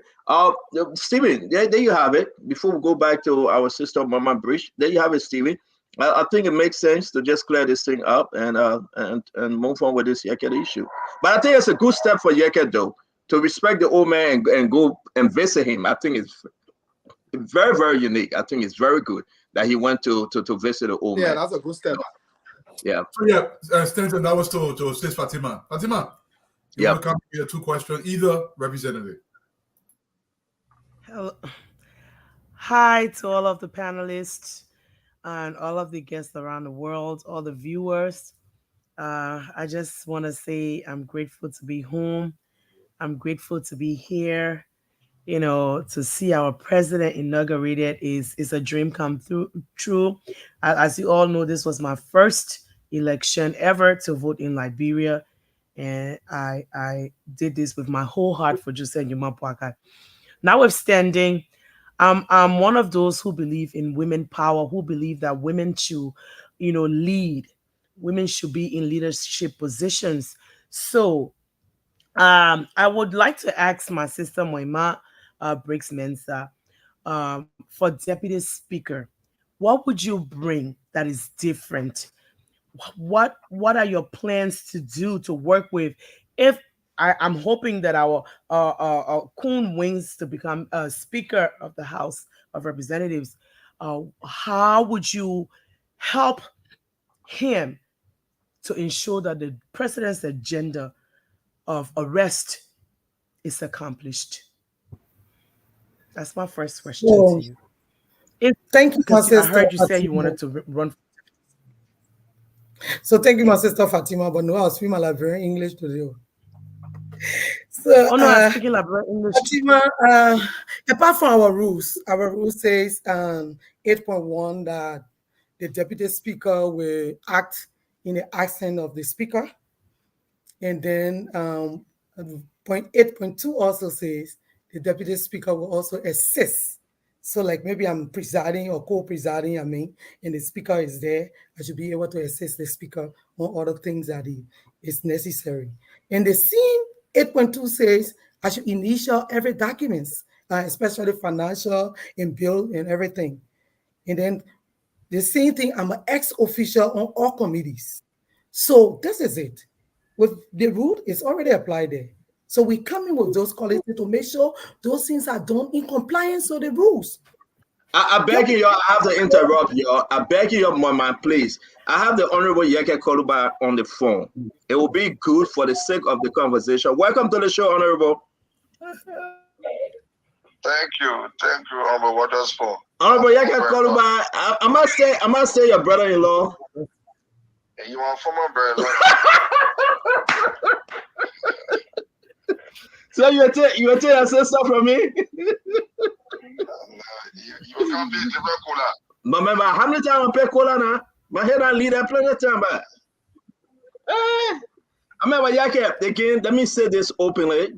Stephen, there you have it. Before we go back to our sister, Mama Bridge, there you have it, Stephen. I think it makes sense to just clear this thing up and move on with this Yeke issue. But I think it's a good step for Yeke, though, to respect the old man and go and visit him. I think it's very, very unique. I think it's very good that he went to visit the old man. Yeah, that's a good step. Yeah. So yeah, Stanton, that was to Sis Fatima. Fatima, you want to come here? Two questions, either representative. Hello. Hi to all of the panelists and all of the guests around the world, all the viewers. I just want to say I'm grateful to be home. I'm grateful to be here. You know, to see our president inaugurated is a dream come true. As you all know, this was my first election ever to vote in Liberia, and I did this with my whole heart for Joseph Yuma Boakai. Notwithstanding, I'm one of those who believe in women power, who believe that women should, lead. Women should be in leadership positions. So I would like to ask my sister Moima Briggs Mensa for deputy speaker. What would you bring that is different? What are your plans to do to work with? If I'm hoping that our Kun wins to become a Speaker of the House of Representatives, how would you help him to ensure that the president's agenda of arrest is accomplished? That's my first question to you. Thank you, my sister. I heard you say you wanted to run. So thank you, my sister Fatima. But no, I'll speak my Liberian English today. So, I'm speaking Liberian English. Fatima, apart from our rule says 8.1 that the deputy speaker will act in the accent of the speaker. And then point 8.2 also says the deputy speaker will also assist. So like maybe I'm presiding or co-presiding, and the speaker is there, I should be able to assist the speaker on other things that is necessary. And the scene 8.2 says I should initial every documents, especially financial and bill and everything. And then the same thing, I'm an ex-official on all committees. So this is it. With the rule, it's already applied there. So we come in with those qualities to make sure those things are done in compliance with the rules. I beg you, I have to interrupt you. I beg you, Mama, please. I have the Honorable Yeke Koluba on the phone. It will be good for the sake of the conversation. Welcome to the show, Honorable. Thank you, Honorable Waters for. Honorable Yeke Koluba, I must say your brother-in-law. You are former brother. So you take your sister from me? You can't be liver cola. But remember, how many times I pay cola now? My head and lead that plenty of time back. I remember, Yake, again, let me say this openly.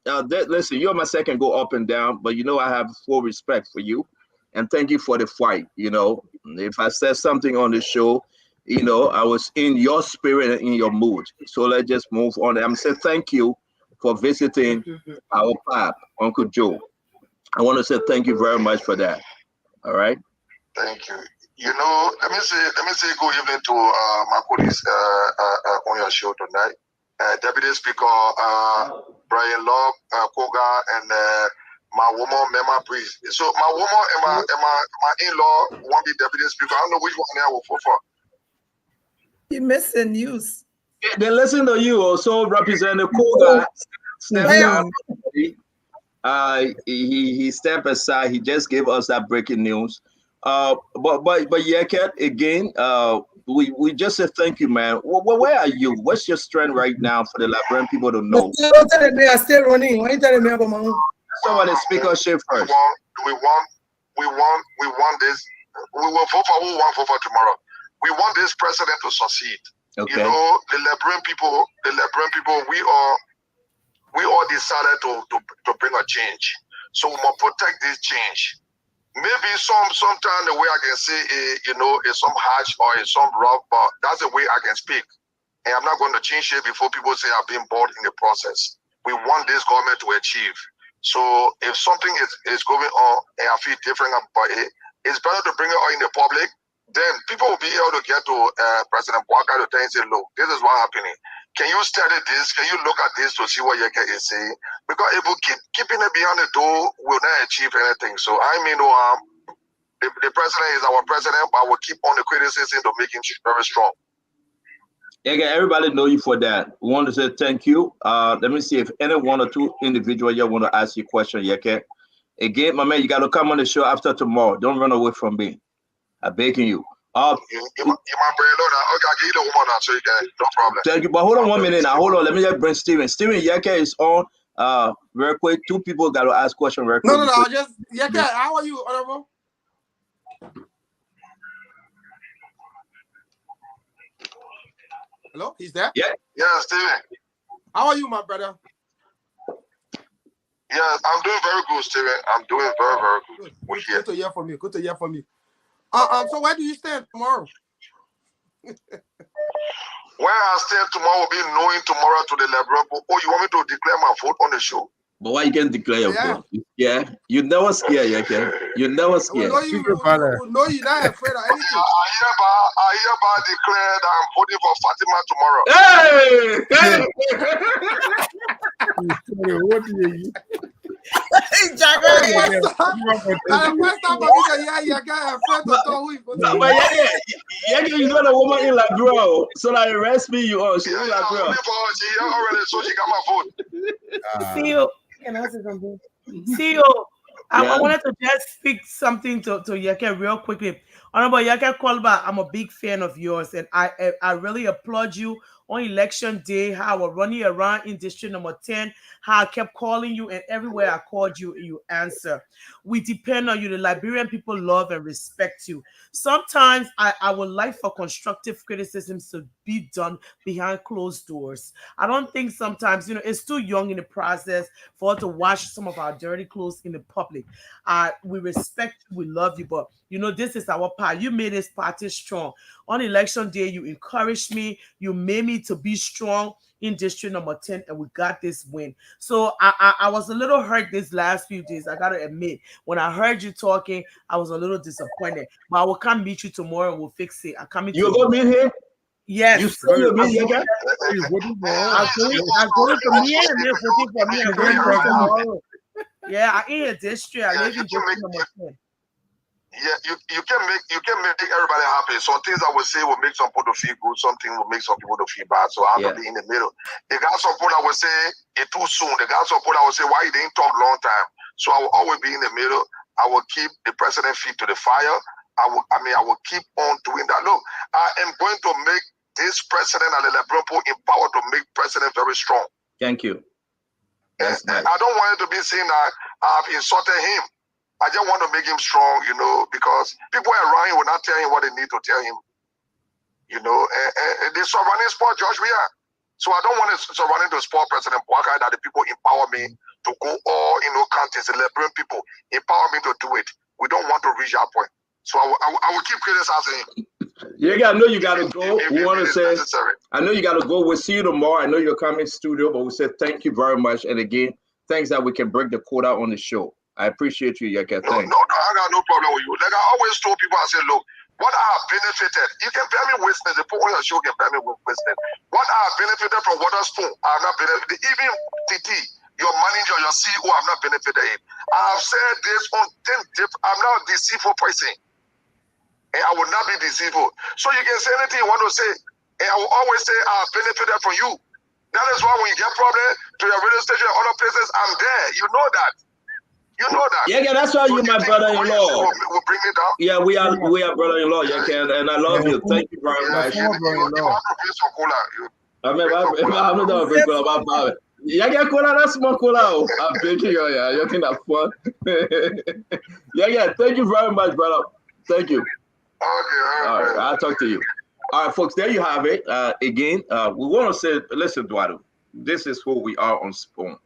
Listen, you're my second go up and down, but you know I have full respect for you. And thank you for the fight. You know, if I said something on the show, you know, I was in your spirit and in your mood. So let's just move on. I'm saying thank you for visiting our pop, Uncle Joe. I want to say thank you very much for that. All right. Thank you. You know, let me say good evening to my colleagues on your show tonight. Deputy Speaker Brian Love, Koga, and my woman Mena Priest. So my woman and my in-law want to be Deputy Speaker. I don't know which one I will vote for. You missed the news. Yeah, they listen to you. Also, Representative Koga stepped down. He stepped aside. He just gave us that breaking news. But yeah, Kat, again, we just say thank you, man. Where are you? What's your strength right now for the Liberian people to know? Don't tell me I'm still running. Why are you telling me about my own? Some of the speakership first. We want this. We will vote for who we want to vote for tomorrow. We want this president to succeed. Okay. You know, the Liberian people, we all decided to bring a change. So we must protect this change. Maybe sometimes the way I can say you know, is some harsh or is some rough, but that's the way I can speak. And I'm not going to change it before people say I've been bored in the process. We want this government to achieve. So if something is going on and I feel different about it, it's better to bring it out in the public. Then people will be able to get to President Boakai to tell him, say, look, this is what's happening. Can you study this? Can you look at this to see what Yeke is saying? Because if we keeping it behind the door, we'll not achieve anything. So I mean, the president is our president, but we'll keep on the criticism to make him very strong. Again, everybody know you for that. We want to say thank you. Let me see if any one or two individuals here want to ask you a question, Yeke. Again, my man, you got to come on the show after tomorrow. Don't run away from me. I'm begging you. You my brother, okay, I give you the woman now, so you can, no problem. Thank you. But hold on 1 minute now. Hold on. Let me just bring Steven. Steven, Yeke is on. Very quick. Two people got to ask question very quick. No. Just Yeke, how are you, Honorable? Hello, he's there? Yeah, Steven. How are you, my brother? Yes, I'm doing very good, Steven. I'm doing very, very good. Good to hear from you. Good to hear from you. So where do you stand tomorrow? Where I stand tomorrow will be knowing tomorrow to the Liberian people. Oh, you want me to declare my vote on the show? But why you can't declare your vote? Yeah, you never scared, Yeke. You never scared. No, you're not afraid of anything. I hereby declare that I'm voting for Fatima tomorrow. Hey! What do you? First time I said, yeah, you got a friend to talk with. But yeah, you know the woman in Labro, so like rest me you all. She in Labro. She already, so she got my vote. See you. Can I say something? See you. I wanted to just speak something to Yeke real quickly. Honorable Yeke Kolba, I'm a big fan of yours, and I really applaud you on election day, how I was running around in district number 10, how I kept calling you, and everywhere I called you, you answer. We depend on you. The Liberian people love and respect you. Sometimes I would like for constructive criticisms to be done behind closed doors. I don't think sometimes, it's too young in the process for us to wash some of our dirty clothes in the public. We respect you, we love you, but this is our part. You made this party strong. On election day, you encouraged me, you made me to be strong in district number 10, and we got this win. So I was a little hurt these last few days, I gotta admit. When I heard you talking, I was a little disappointed. But I will come meet you tomorrow and we'll fix it. I'm coming to you. You go meet him? Yes. You still will meet him? I'm going to me and they're voting for me. I'm going to tomorrow. Yeah, I in a district. I live in district number 10. Yeah, you can make everybody happy. Some things I would say will make some people feel good. Something will make some people feel bad. So I have to be in the middle. The guys support I would say it too soon. The guys support I would say why you didn't talk long time. So I will always be in the middle. I will keep the president feet to the fire. I will keep on doing that. Look, I am going to make this president and the Lebron empowered to make president very strong. Thank you. That's nice. I don't want it to be seen that I've insulted him. I just want to make him strong, because people around him will not tell him what they need to tell him. The surrounding sport, George Weah. So I don't want to surrounding the sport president Boakai that the people empower me to go all counties, the Liberian people empower me to do it. We don't want to reach that point. So I will keep criticizing him. I know you got to go. We want to say, I know you got to go. We'll see you tomorrow. I know you're coming to studio, but we said thank you very much. And again, thanks that we can break the quota on the show. I appreciate you, Yeke. No, I got no problem with you. Like I always told people, I said, look, what I have benefited, you can pay me wisdom. The people on your show can pay me wisdom. What I have benefited from Waterspoon, I have not benefited. Even TT, your manager, your CEO, I have not benefited him. I have said this on 10 I'm not a deceitful person. And I will not be deceitful. So you can say anything you want to say. And I will always say I have benefited from you. That is why when you get problem to your radio station and other places, I'm there. You know that. You know that. Yeah, that's why you're my brother-in-law. Will bring me down. Yeah, we are brother-in-law. Yeah, and I love you. Thank you very much. I'm not a big brother about Bobby. Yeah, cola, that's more cola. I'm thinking, you think that's fun. Yeah, thank you very much, brother. Thank you. Okay, all right. I'll talk to you. All right, folks, there you have it. Again, we want to say, listen, Eduardo, this is who we are on Spoon.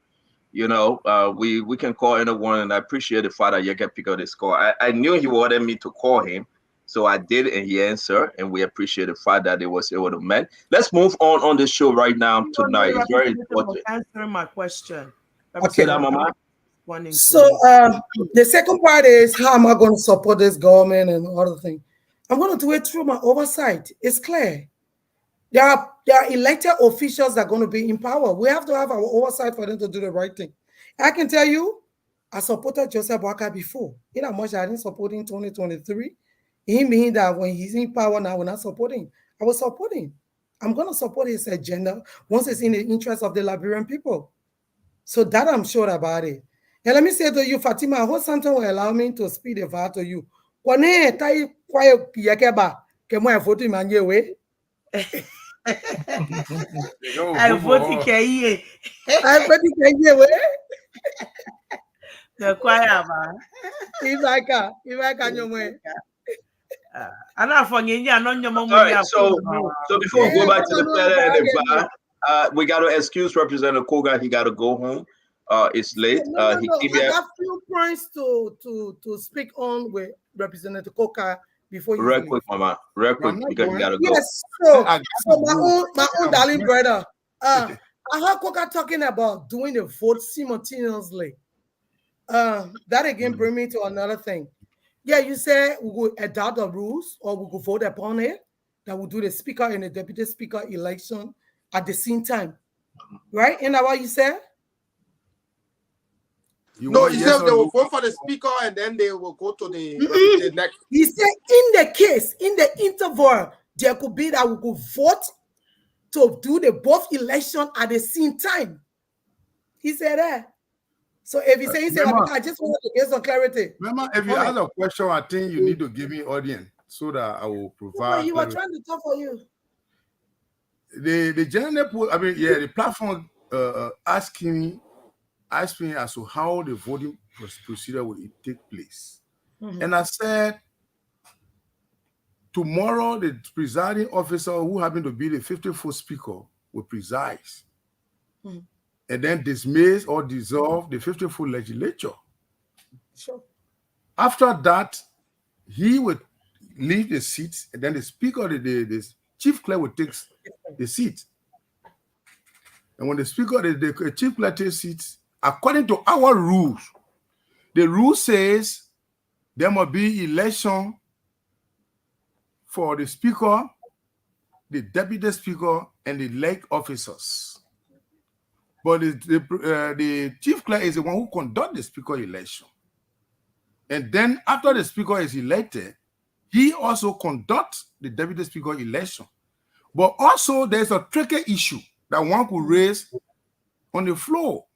We can call anyone, and I appreciate the fact that you can pick up this call. I knew he wanted me to call him, so I did, and he answered, and we appreciate the fact that he was able to meet. Let's move on the show right now tonight. It's very important. Answering my question. Okay, Mama. So the second part is how am I going to support this government and other things? I'm going to do it through my oversight. It's clear. There are elected officials that are going to be in power. We have to have our oversight for them to do the right thing. I can tell you, I supported Joseph Boakai before. In how much I didn't support him in 2023. He mean that when he's in power now, we're not supporting. I was supporting. I'm going to support his agenda once it's in the interest of the Liberian people. So that I'm sure about it. And let me say to you, Fatima, I hope something will allow me to speak the vote to you. I vote Keye. I vote Keye. The choir, man. If I can, you way. I'm not forgetting. I'm not your mom. So before we go back to the planet and the bar, we got to excuse Representative Koga. He got to go home. It's late. I got few points to speak on with Representative Koga before you. Real quick, Mama. Real quick, because you got to go. Yes. So my own darling brother. I heard Koga talking about doing the vote simultaneously. That again bring me to another thing. Yeah, you say we will adopt the rules or we will vote upon it, that we'll do the speaker and the deputy speaker election at the same time. Right? Isn't that what you said? No, he said they will vote for the speaker and then they will go to the next. He said in the interval, there could be that we could vote to do the both election at the same time. He said that. So if he said, I just wanted to get some clarity. Remember, if you ask a question, I think you need to give me audience so that I will provide. But you were trying to talk for you. The general, I mean, the platform asked me as to how the voting procedure will take place. And I said, tomorrow the presiding officer who happened to be the 54th speaker will preside. And then dismiss or dissolve the 54th legislature. Sure. After that, he would leave the seat, and then the speaker, the chief clerk, would take the seat. And when the speaker, the chief clerk takes seat, according to our rules, the rule says there must be election for the speaker, the deputy speaker, and the elect officers. But the chief clerk is the one who conducts the speaker election. And then after the speaker is elected, he also conducts the deputy speaker election. But also there's a tricky issue that one could raise on the floor.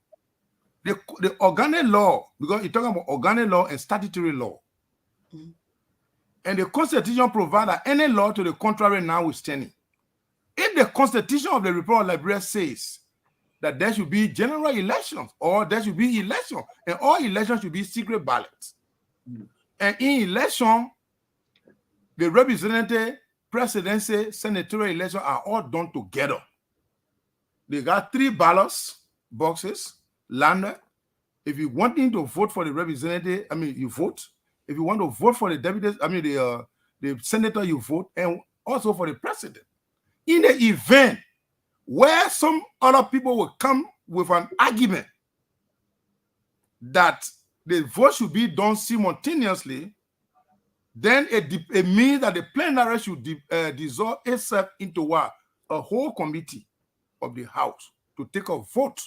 The organic law, because you're talking about organic law and statutory law. And the Constitution provides that any law to the contrary notwithstanding. If the Constitution of the Republic of Liberia says that there should be general elections or there should be election, and all elections should be secret ballots. And in election, the representative, presidency, senatorial election are all done together. They got 3 ballots boxes, landed. If you want to vote for the representative, I mean, you vote. If you want to vote for the deputy, I mean, the senator, you vote, and also for the president. In the event where some other people will come with an argument that the vote should be done simultaneously, then it means that the plenary should dissolve itself into what? A whole committee of the House to take a vote.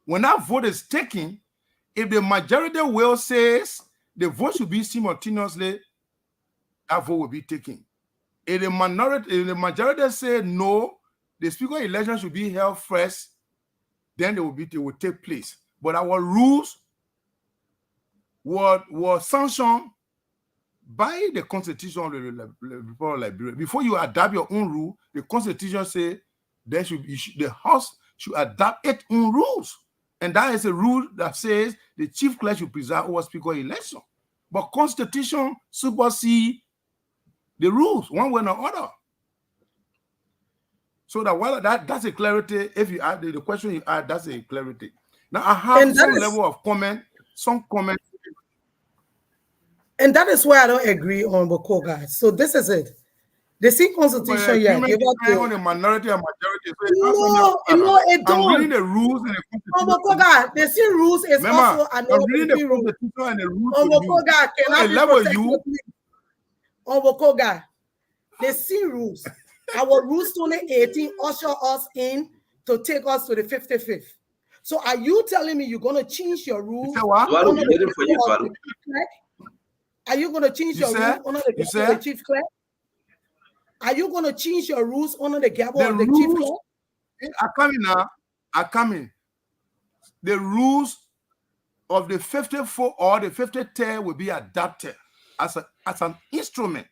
When that vote is taken, if the majority will says the vote should be simultaneously, that vote will be taken. If the majority say no, the speaker election should be held first, then they will take place. But our rules were sanctioned by the Constitution of the Republic of Liberia. Before you adopt your own rule, the Constitution says the House should adopt its own rules. And that is a rule that says the chief clerk should preside over speaker election. But Constitution supersedes the rules, one way or another. So that's a clarity. If you add the question you add, that's a clarity. Now I have some level of comment, some comment. And that is why I don't agree on Koga. So this is it. The same constitution, yeah. On the minority and majority. No, it don't. I'm reading the rules and the constitution. Koga, the same rules is also another. I'm reading the constitution and the rules. Koga cannot be Koga, the same rules. Our rules 2018 usher us in to take us to the 55th. So are you telling me you're going to change your rules? Are you going to change your rules under the chief clerk? Are you going to change your rules under the gavel of the chief clerk? I come in. The rules of the 54th or the 53rd will be adapted as an instrument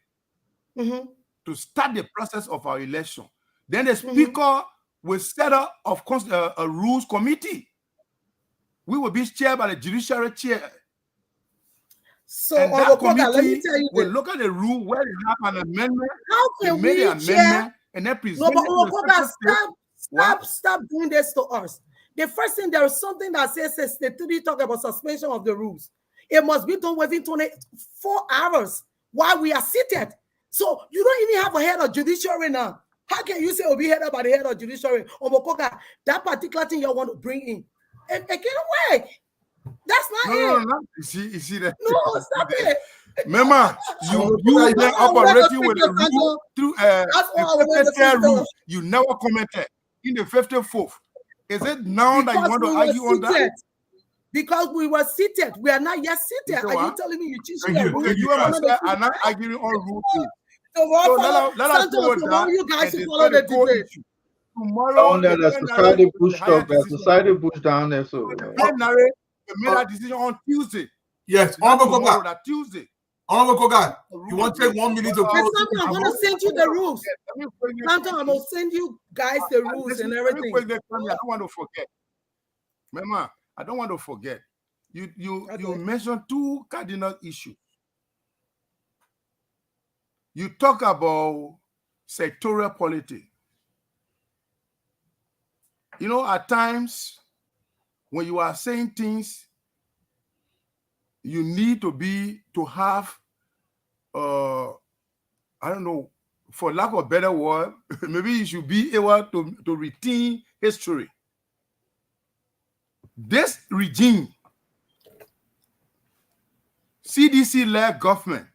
to start the process of our election. Then the speaker will set up a rules committee. We will be chaired by the judiciary chair. So and that committee will look at the rule where they have an amendment. How can we chair? And then present stop doing this to us. The first thing, there is something that says the 3 talk about suspension of the rules. It must be done within 24 hours while we are seated. So you don't even have a head of judiciary now. How can you say it'll be headed by the head of judiciary? That particular thing you want to bring in, it can't work. That's not it. No. You see that? No, stop it. Remember, you been operating with the rule through the rules. You never commented in the 54th. Is it now that you want to argue on that? Because we were seated. We are not yet seated. Are you telling me you choose the rule? You are not arguing on rule. So let us tomorrow you guys should follow the debate. Tomorrow, the society pushed up. The society pushed down there. So they made that decision on Tuesday. Yes, tomorrow, that Tuesday. Honorable Koga, you want to take 1 minute to close? I'm going to send you the rules. Sometimes I'm going to send you guys the rules and everything. I don't want to forget. Mema, I don't want to forget. You mentioned 2 cardinal issues. You talk about sectorial politics. You know, at times when you are saying things, you need to have, I don't know, for lack of a better word, maybe you should be able to retain history. This regime, CDC-led government,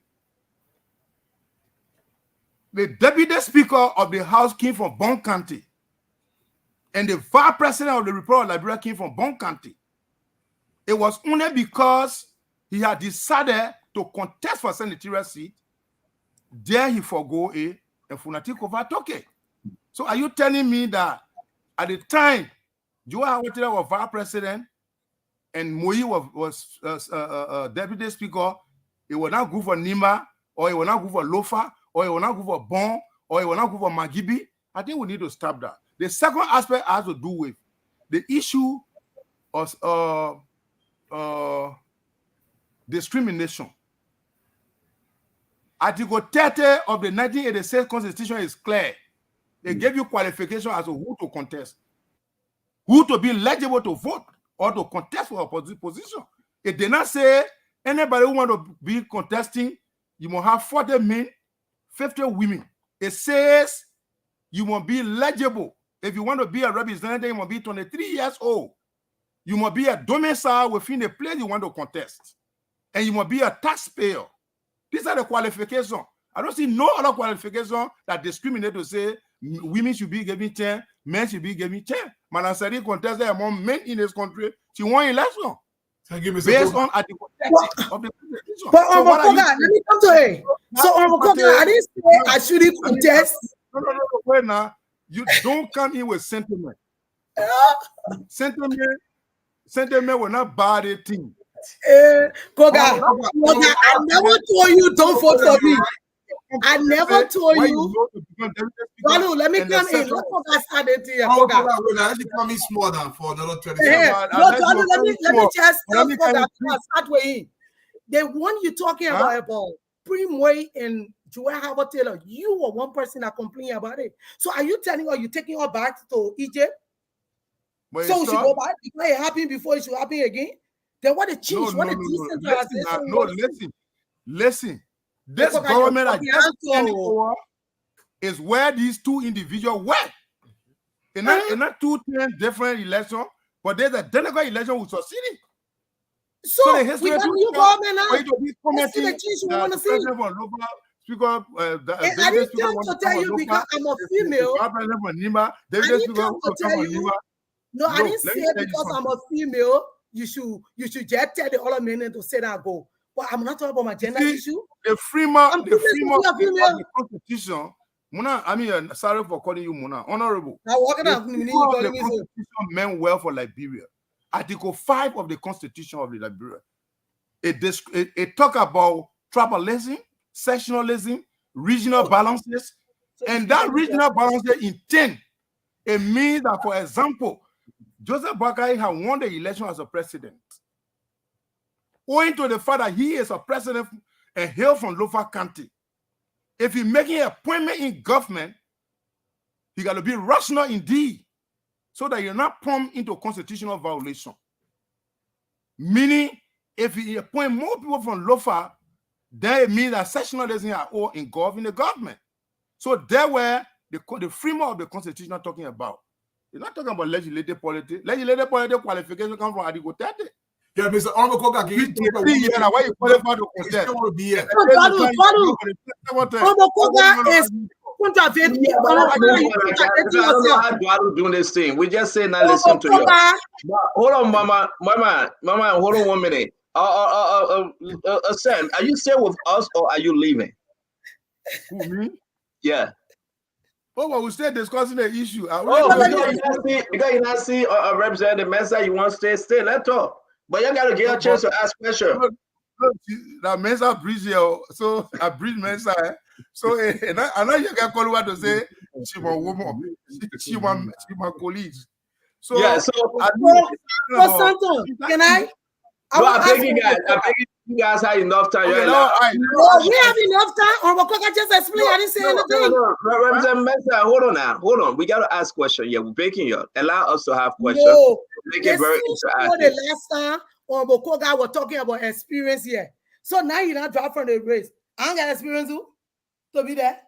the deputy speaker of the House came from Bon County, and the vice president of the Republic of Liberia came from Bon County. It was only because he had decided to contest for senatorial seat, there he forgo a and Funati Kova Toke. So are you telling me that at the time Joa Hawatila was vice president and Moi was deputy speaker, it will not go for Nima, or it will not go for Lofa, or it will not go for Bon, or it will not go for Magibi? I think we need to stop that. The second aspect has to do with the issue of discrimination. Article 30 of the 1986 Constitution is clear. They gave you qualification as to who to contest, who to be eligible to vote or to contest for a position. It did not say anybody who want to be contesting, you must have 40 men, 50 women. It says you must be eligible. If you want to be a representative, you must be 23 years old. You must be a domicile within the place you want to contest. And you must be a taxpayer. These are the qualifications. I don't see no other qualification that discriminate to say women should be given 10, men should be given 10. Madam Sadi contested among men in this country. She won election. Based on Article 30 of the Constitution. But let me come to it. So I didn't say I shouldn't contest. No, wait now. You don't come in with sentiment. Sentiment will not buy the thing. Koga, I never told you don't vote for me. I never told you. Banu, let me come in. Let Koga start it here. Koga, let me come in small than for another 30 seconds. No, let me just tell Koga start with him. The one you're talking about Primway and Joel Howard Taylor, you were one person that complained about it. So are you telling her you're taking her back to Egypt? So she go back because it happened before it should happen again? Then what a change, what a decent listen. This government is where these 2 individuals were. In not 2 different elections, but there's a delegate election with succeeding. So the history we got new government now. Let's see the change we want to see. I didn't come to tell you because I'm a female. I didn't come to tell you. No, I didn't say because I'm a female. You should just tell the other men to say that go. But I'm not talking about my gender issue. The framework of the Constitution. Muna, I mean, sorry for calling you Muna. Honorable. The Constitution meant well for Liberia. Article 5 of the Constitution of Liberia. It talk about tribalism, sectionalism, regional balances, and that regional balance intent. It means that, for example, Joseph Boakai has won the election as a president. Owing to the fact that he is a president and hail from Lofa County. If he's making an appointment in government, he got to be rational indeed, so that you're not pumped into constitutional violation. Meaning, if he appoint more people from Lofa, then it means that sectionalism are all involved in the government. So there were the framework of the Constitution talking about. You're not talking about legislative politics. Legislative politics qualification come from Article 30. Yeah, Mr. Honorable Koga, can you talk about why you qualify to contest? I don't know how Dwadu doing this thing. We just say now listen to you. Hold on, Mama, hold on 1 minute. Sam, are you still with us or are you leaving? Who, me? Yeah. Oh, well, we still discussing the issue. Because you not see a representative Mesa, you want to stay. Let's talk. But you got to get a chance to ask questions. That Mesa breeze here, so I breathe Mesa. So I know you can call what to say. She my woman, she my colleagues. So yeah, so Santo, can I? No, I think you guys had enough time. Okay, we have enough time. Or I just explain. I didn't say anything. Representative Mesa, hold on now. Hold on. We got to ask questions. Yeah, we're breaking you. Allow us to have questions. No, make it very interactive. The last time or Koga was talking about experience here. So now you're not drop from the race. I ain't got experience to be there.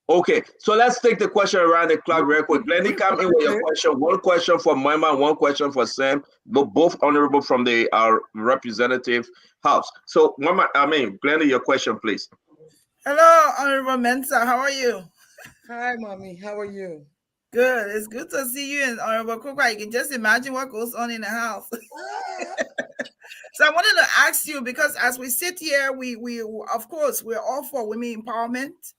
Okay, so let's take the question around the clock real quick. Lenny, come in with your question. One question for Mema, one question for Sam, but both honorable from the representative house. So, Glenny, your question, please. Hello, Honorable Mensa. How are you? Hi, Mommy. How are you? Good. It's good to see you and Honorable Koga. You can just imagine what goes on in the house. So I wanted to ask you, because as we sit here, we of course, we're all for women empowerment.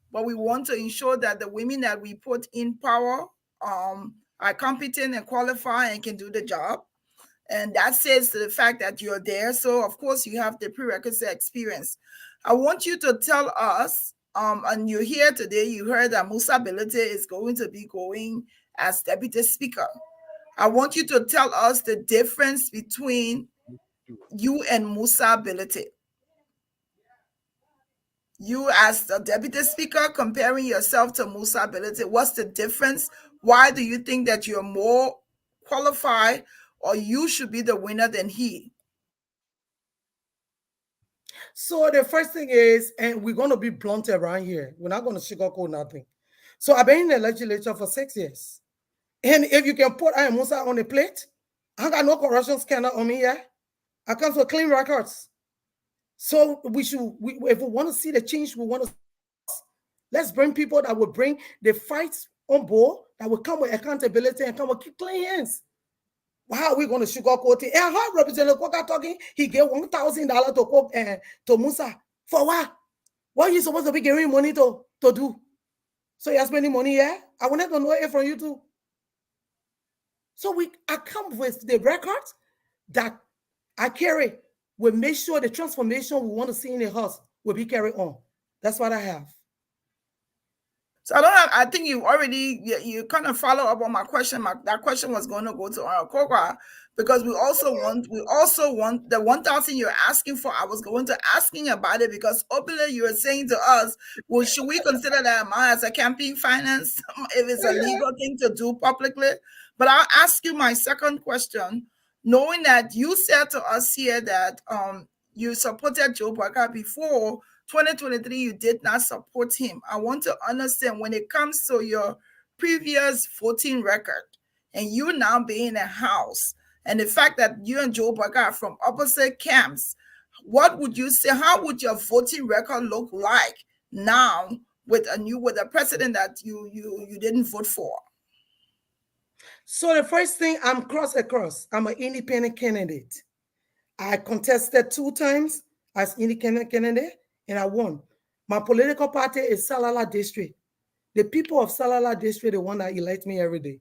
But we want to ensure that the women that we put in power are competent and qualified and can do the job. And that says to the fact that you're there. So, of course, you have the prerequisite experience. I want you to tell us, and you're here today, you heard that Musa Bility is going to be going as Deputy Speaker. I want you to tell us the difference between you and Musa Bility. You as the Deputy Speaker, comparing yourself to Musa Bility, what's the difference? Why do you think that you're more qualified or you should be the winner than he? So the first thing is, and we're going to be blunt around here. We're not going to sugarcoat nothing. So I've been in the legislature for 6 years. And if you can put I am Musa on the plate, I got no corruption scanner on me yet. I come for clean records. So if we want to see the change, let's bring people that will bring the fights on board, that will come with accountability and come with clean hands. How are we going to sugarcoat it? And how Representative Koga talking, he gave $1,000 to Musa. For what? What are you supposed to be giving money to do? So you're spending money here? I wanted to know it from you too. So I come with the records that I carry. We'll make sure the transformation we want to see in the house will be carried on. That's what I have. So I think you already, you kind of follow up on my question. That question was going to go to Koga, because we also want the 1,000 you're asking for. I was going to asking about it because openly you were saying to us, well, should we consider that amount as a campaign finance if it's a legal thing to do publicly? But I'll ask you my second question, knowing that you said to us here that you supported Joe Boakai before 2023, you did not support him. I want to understand, when it comes to your previous voting record and you now being in a house and the fact that you and Joe Boakai are from opposite camps, what would you say? How would your voting record look like now with a president that you didn't vote for? So the first thing, I'm cross. I'm an independent candidate. I contested 2 times as independent candidate, and I won. My political party is Salala District. The people of Salala District, the one that elect me every day.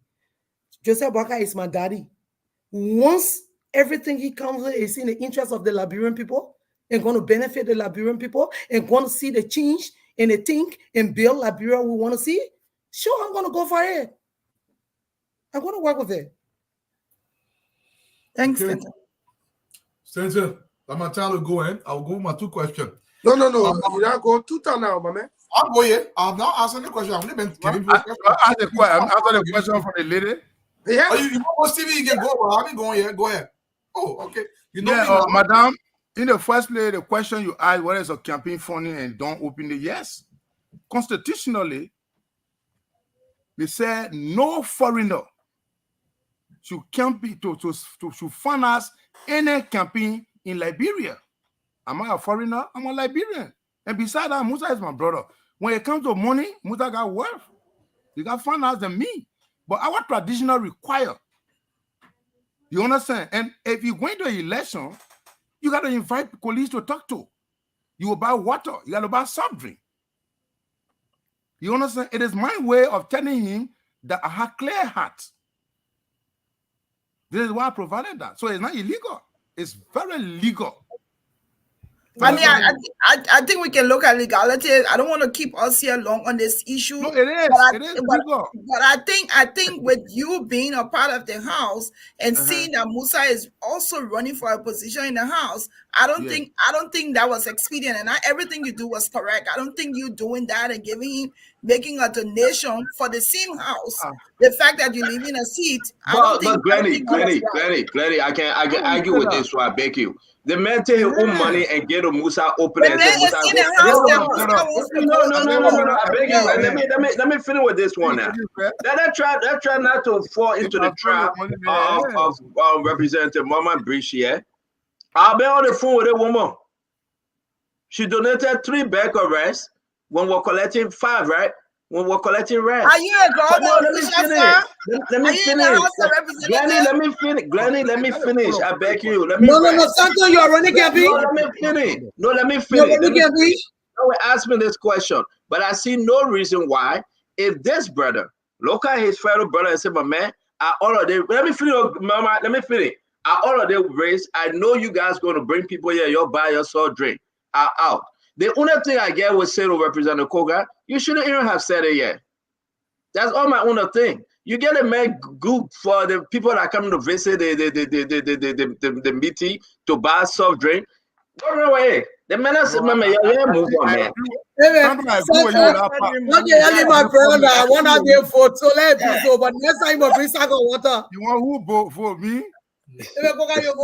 Joseph Boakai is my daddy. Once everything he comes with is in the interest of the Liberian people and going to benefit the Liberian people and going to see the change and the think and build Liberia we want to see, sure, I'm going to go for it. I'm going to work with it. Thanks, Senator, I'm my time to go in. I'll go with my 2 questions. No. You not go 2 times now, my man. I'll go here. I'm not answering the question. I've only been giving you a question. I'm answering the question from the lady. Yeah. Oh, you want to see me? You can go. I've been going here. Go ahead. Oh, okay. You know me, Madam, in the first place, the question you asked, what is a campaign funding and don't open it? Yes. Constitutionally, they said no foreigner should fund us any campaign in Liberia. Am I a foreigner? I'm a Liberian. And besides that, Musa is my brother. When it comes to money, Musa got wealth. You got finance than me. But our traditional require. You understand? And if you go into an election, you got to invite police to talk to. You will buy water. You got to buy soft drink. You understand? It is my way of telling him that I have clear heart. This is why I provided that. So it's not illegal. It's very legal. I mean, I think we can look at legality. I don't want to keep us here long on this issue. No, it is. It is legal. But I think with you being a part of the House and seeing that Musa is also running for a position in the House, I don't think that was expedient. And everything you do was correct. I don't think you doing that and making a donation for the same House. The fact that you're leaving a seat, but Glenny, I can argue with this. So I beg you. The man take his own money and get a Musa open and say Musa. No. I beg you. Let me finish with this one now. That try not to fall into the trap of Representative Mama Breach here. I've been on the phone with a woman. She donated 3 back arrests when we're collecting 5, right? When we're collecting rent. Are you a girl? No, let me finish. Glenny, let me finish. I beg you. No, Santo, you're running Gabby. No, let me finish. No, ask me this question, but I see no reason why. If this brother, look at his fellow brother and say, "My man, I all of them." Let me finish, Mama. Let me finish. I all of them race. I know you guys going to bring people here. You'll buy your soft drink. Out. The only thing I get was say to Representative Koga, you shouldn't even have said it yet. That's all my only thing. You get a man good for the people that come to visit the meeting to buy soft drink. Don't know way. The man said, "Mama, move on, man." Okay, my brother, I want to be for so let it so, but next time you bring sack of water. You want who vote for me? Let me ask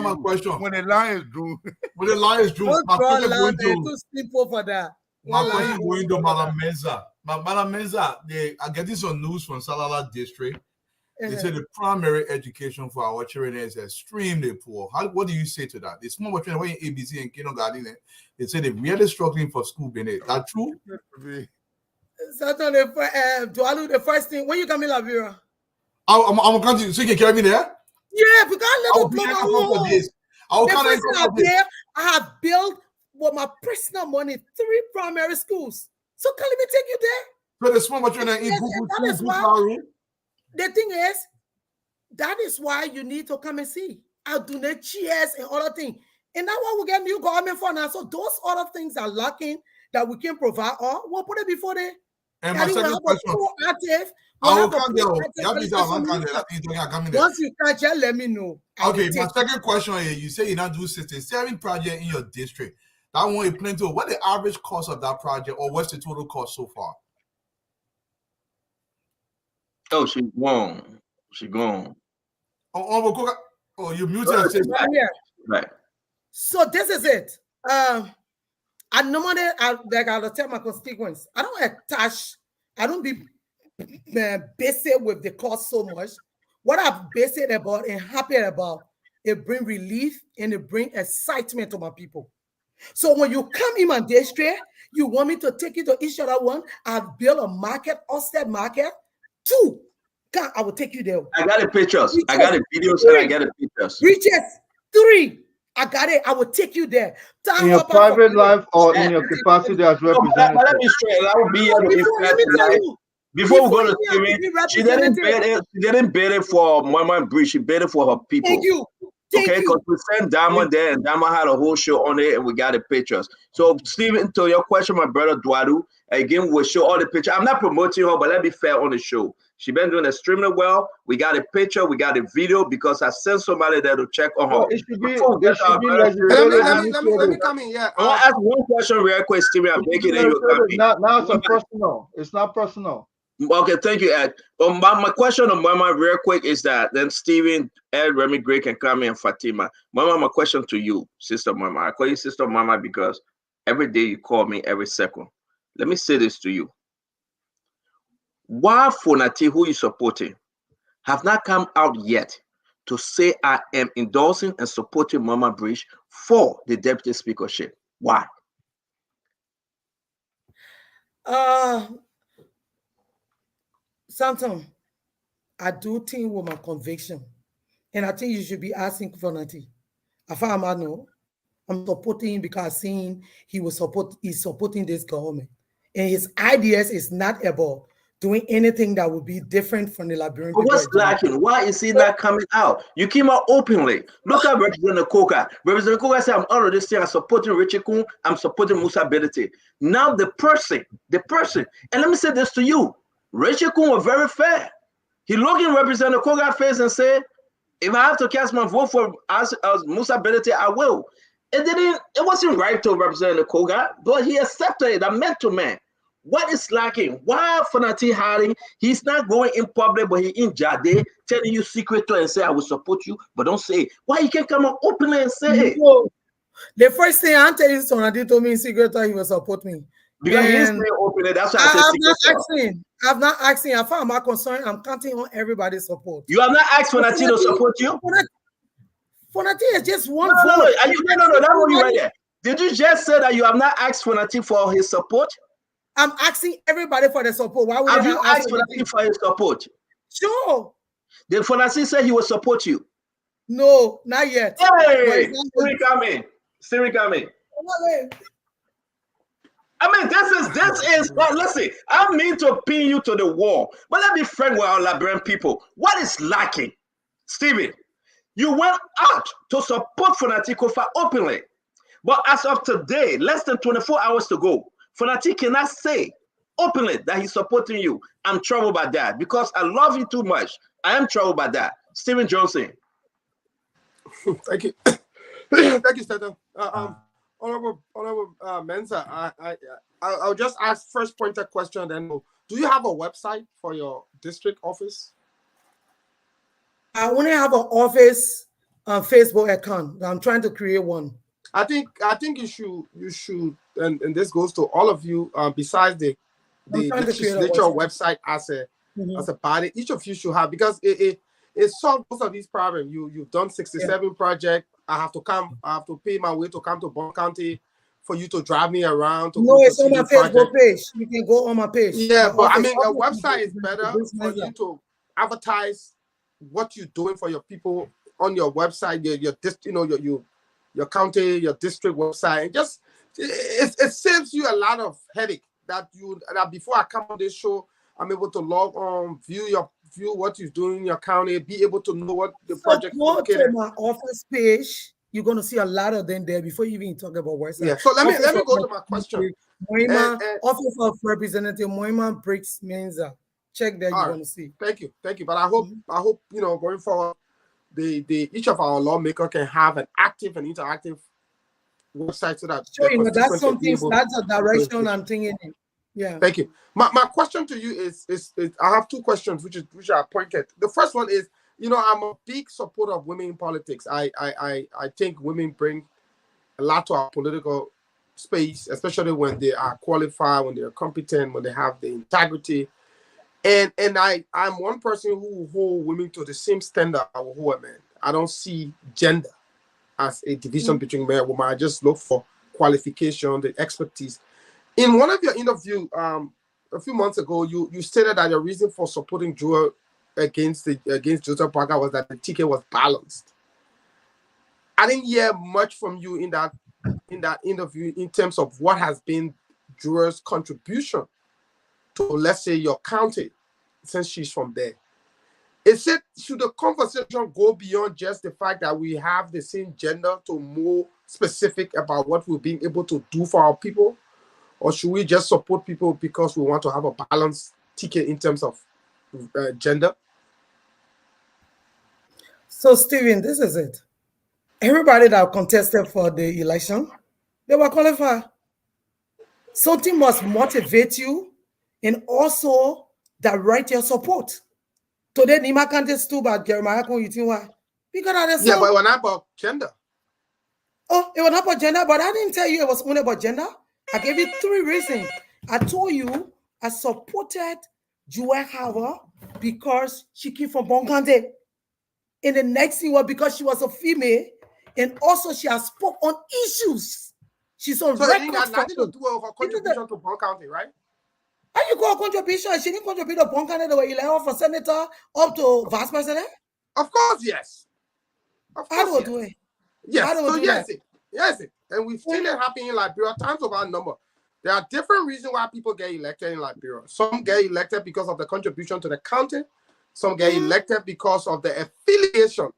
my question. When the line is drew. When the line is drew, my question going to too simple for that. My question going to Madam Menza. Madam Menza, I getting some news from Salala District. They say the primary education for our children is extremely poor. What do you say to that? The small children when ABC and kindergarten, they say they're really struggling for school. That true? Certainly, do I do the first thing when you come in Lavira? I'm going to so you can carry me there? Yeah, we can't let the I have built with my personal money 3 primary schools. So can let me take you there? So the small children in Google. The thing is, that is why you need to come and see. I'll donate chairs and other things. And that's why we get new government for now. So those other things are lacking that we can provide, or we'll put it before they. And my second question. Once you catch it, let me know. Okay, my second question is, you say you not do 67 project in your district. That one you plan to. What the average cost of that project, or what's the total cost so far? Oh, she's gone. Oh, you muted her. Right here. Right. So this is it. I normally I'll tell my constituents, I don't be basic with the cost so much. What I'm basic about and happy about, it bring relief and it bring excitement to my people. So when you come in my district, you want me to take you to each other one. I've built a market, offset market. 2, God, I will take you there. I got the pictures. Reaches. I got the videos. 3. And I got the pictures. Reaches 3. I got it. I will take you there. In your private life or in your capacity as representative. Let me straight. I will be here to before we go to streaming, she didn't bid it for Mama Breach. She bid it for her people. Thank you. Okay, because we sent Diamond there, and Diamond had a whole show on it, and we got the pictures. So, Stephen, to your question, my brother Dwadu, again, we'll show all the pictures. I'm not promoting her, but let's be fair on the show. She's been doing extremely well. We got a picture, we got a video, because I sent somebody there to check on her. It should be let me come in. Yeah. I want to ask one question real quick, Stephen. I'm making it. Now it's personal. It's not personal. Okay, thank you, Ed. My question on Mama real quick is that then Stephen, Ed, Remy Gray can come in, and Fatima. Mama, my question to you, Sister Mama. I call you Sister Mama because every day you call me every second. Let me say this to you. Why Fonati, who you supporting, have not come out yet to say I am endorsing and supporting Mama Bridge for the deputy speakership? Why? Something I do think with my conviction, and I think you should be asking for nothing. I found out no. I'm supporting him because seeing he's supporting this government. And his ideas is not about doing anything that would be different from the Liberian people. What's lacking? Why is he not coming out? You came out openly. Look at Representative Koga. Representative Koga said, I'm already saying I'm supporting Richie Kun, I'm supporting Musa Bility. Now the person, and let me say this to you, Richie Kun was very fair. He looked in Representative Koga's face and said, if I have to cast my vote for Musa Bility, I will. It wasn't right to Representative Koga, but he accepted it. I meant to man. What is lacking? Why Fanati Hari? He's not going in public, but he in Jade telling you secretly and say, I will support you, but don't say it. Why he can't come out openly and say it? No. The first thing I tell you, Sonati told me in secretly he will support me. Because he didn't say openly, that's why I said I'm not asking. I found my concern. I'm counting on everybody's support. You have not asked Fanati to support you? Fanati is just one vote. No, that's what you right there. Did you just say that you have not asked Fanati for his support? I'm asking everybody for the support. Why would have you asked Fanati for his support? Sure. Did Fanati say he will support you? No, not yet. Hey, Siri coming. I mean, this is listen, I mean to pin you to the wall, but let me friend with our Liberian people. What is lacking? Stephen, you went out to support Fanati Kofa openly, but as of today, less than 24 hours to go, Fanati cannot say openly that he's supporting you. I'm troubled by that because I love you too much. I am troubled by that. Stephen Johnson. Thank you. Thank you, Stato. Honorable Mensa, I'll just ask first pointer question. Then, do you have a website for your district office? I only have an office Facebook account. I'm trying to create one. I think you should, and this goes to all of you. Besides the legislature website as a body, each of you should have, because it solves most of these problems. You've done 67 projects. I have to pay my way to come to Bon County for you to drive me around. It's on my Facebook page. You can go on my page. Yeah, but I mean, a website is better for you to advertise what you're doing for your people on your website, your county, your district website. And just it saves you a lot of headache that before I come on this show, I'm able to log on, view what you're doing in your county, be able to know what the project is. Go to my office page. You're going to see a lot of them there before you even talk about website. Yeah. So let me go to my question. Office of Representative Moima Briggs Menza. Check there. You're going to see. Thank you. But I hope going forward, each of our lawmakers can have an active and interactive website so that that's something. That's a direction I'm thinking in. Yeah. Thank you. My question to you is I have two questions which are pointed. The first one is, I'm a big supporter of women in politics. I think women bring a lot to our political space, especially when they are qualified, when they are competent, when they have the integrity. And I'm one person who will hold women to the same standard I will hold a man. I don't see gender as a division between man and woman. I just look for qualification, the expertise. In one of your interviews a few months ago, you stated that your reason for supporting Joel against Joseph Parker was that the ticket was balanced. I didn't hear much from you in that interview in terms of what has been Joel's contribution to, let's say, your county, since she's from there. Should the conversation go beyond just the fact that we have the same gender to more specific about what we're being able to do for our people? Or should we just support people because we want to have a balanced ticket in terms of gender? So, Stephen, this is it. Everybody that contested for the election, they were qualified. Something must motivate you and also direct your support. Today, Nima can't just do about Jeremiah. Because but it was not about gender. Oh, it was not about gender, but I didn't tell you it was only about gender. I gave you 3 reasons. I told you I supported Weah because she came from Bon County. And the next thing was because she was a female, and also she has spoke on issues. She's on record. So it ain't got nothing to do with her contribution to Bon County, right? How you call contribution? She didn't contribute to Bon County the way you let her for senator up to vice president? Of course, yes. Of course, how do it? Yes. How do So do yes, that? yes. And we've seen it happen in Liberia times of our number. There are different reasons why people get elected in Liberia. Some get elected because of the contribution to the county. Some get elected because of the affiliation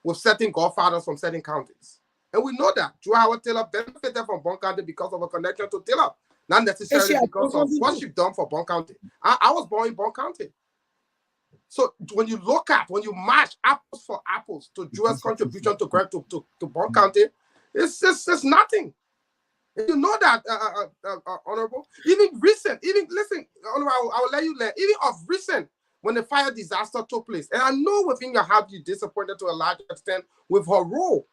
with certain godfathers from certain counties. And we know that Joe Howard Taylor benefited from Bon County because of a connection to Taylor, not necessarily because of what she's done for Bon County. I was born in Bon County. So when you match apples for apples to Joe's contribution to Bon County, it's nothing. And you know that, Honorable. Even listen, Honorable, I will let you learn. Even of recent, when the fire disaster took place, and I know within your heart you're disappointed to a large extent with her role.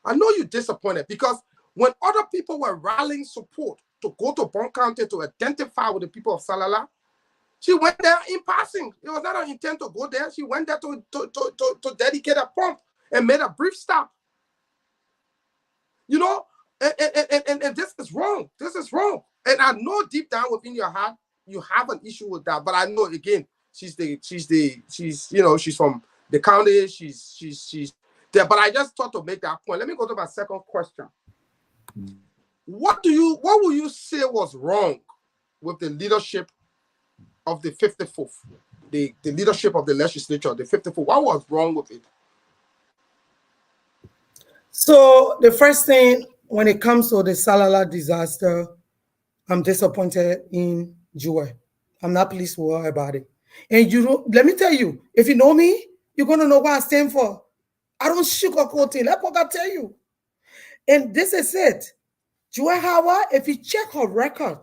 I know you're disappointed because when other people were rallying support to go to Bon County to identify with the people of Salala, she went there in passing. It was not her intent to go there. She went there to dedicate a pump and made a brief stop. You know, and this is wrong. This is wrong. And I know deep down within your heart you have an issue with that. But I know again, she's from the county. She's there. But I just thought to make that point. Let me go to my second question. What will you say was wrong with the leadership of the 54th, the leadership of the legislature, the 54th? What was wrong with it? So the first thing, when it comes to the Salala disaster, I'm disappointed in Joy. I'm not pleased with her about it. And let me tell you, if you know me, you're gonna know what I stand for. I don't sugarcoat it. Let Koga tell you. And this is it. Joy Howard, if you check her record,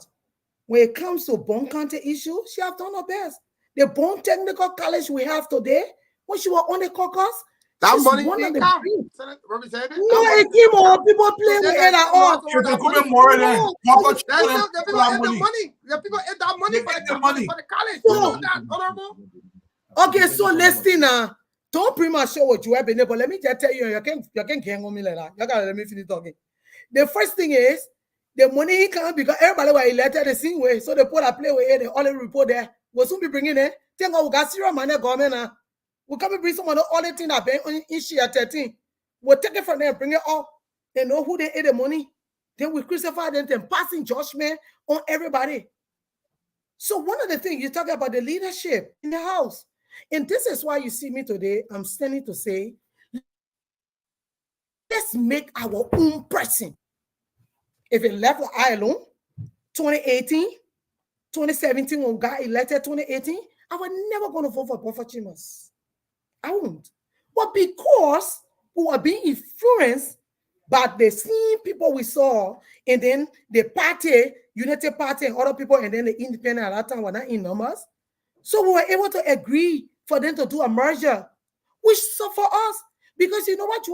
when it comes to Bon County issue, she has done her best. The Bon Technical College we have today, when she was on the caucus, that money didn't come. Representative? No, it came on. People play with it at all. The people ate that money for the college. You know that, Honorable? Okay, so listen now. Don't pretty much show what you have been able. Let me just tell you, you can't hang on me like that. You gotta let me finish talking. The first thing is the money can't because everybody was elected the same way. So they put a play with it, they only report there. We'll soon be bringing it. Think we got serious money government now. We can't bring someone all the things that been in share 13. We'll take it from there and bring it up. They know who they ate the money. Then we crucify them and passing judgment on everybody. So one of the things you talk about the leadership in the house. And this is why you see me today. I'm standing to say, let's make our own person. If it left I alone, 2018, 2017, when we got elected 2018, I was never going to vote for Buffer Chimas. I won't. But because we were being influenced by the same people we saw, and then the party, United Party, and other people, and then the independent at that time were not in numbers. So we were able to agree for them to do a merger, which so for us, because you know what,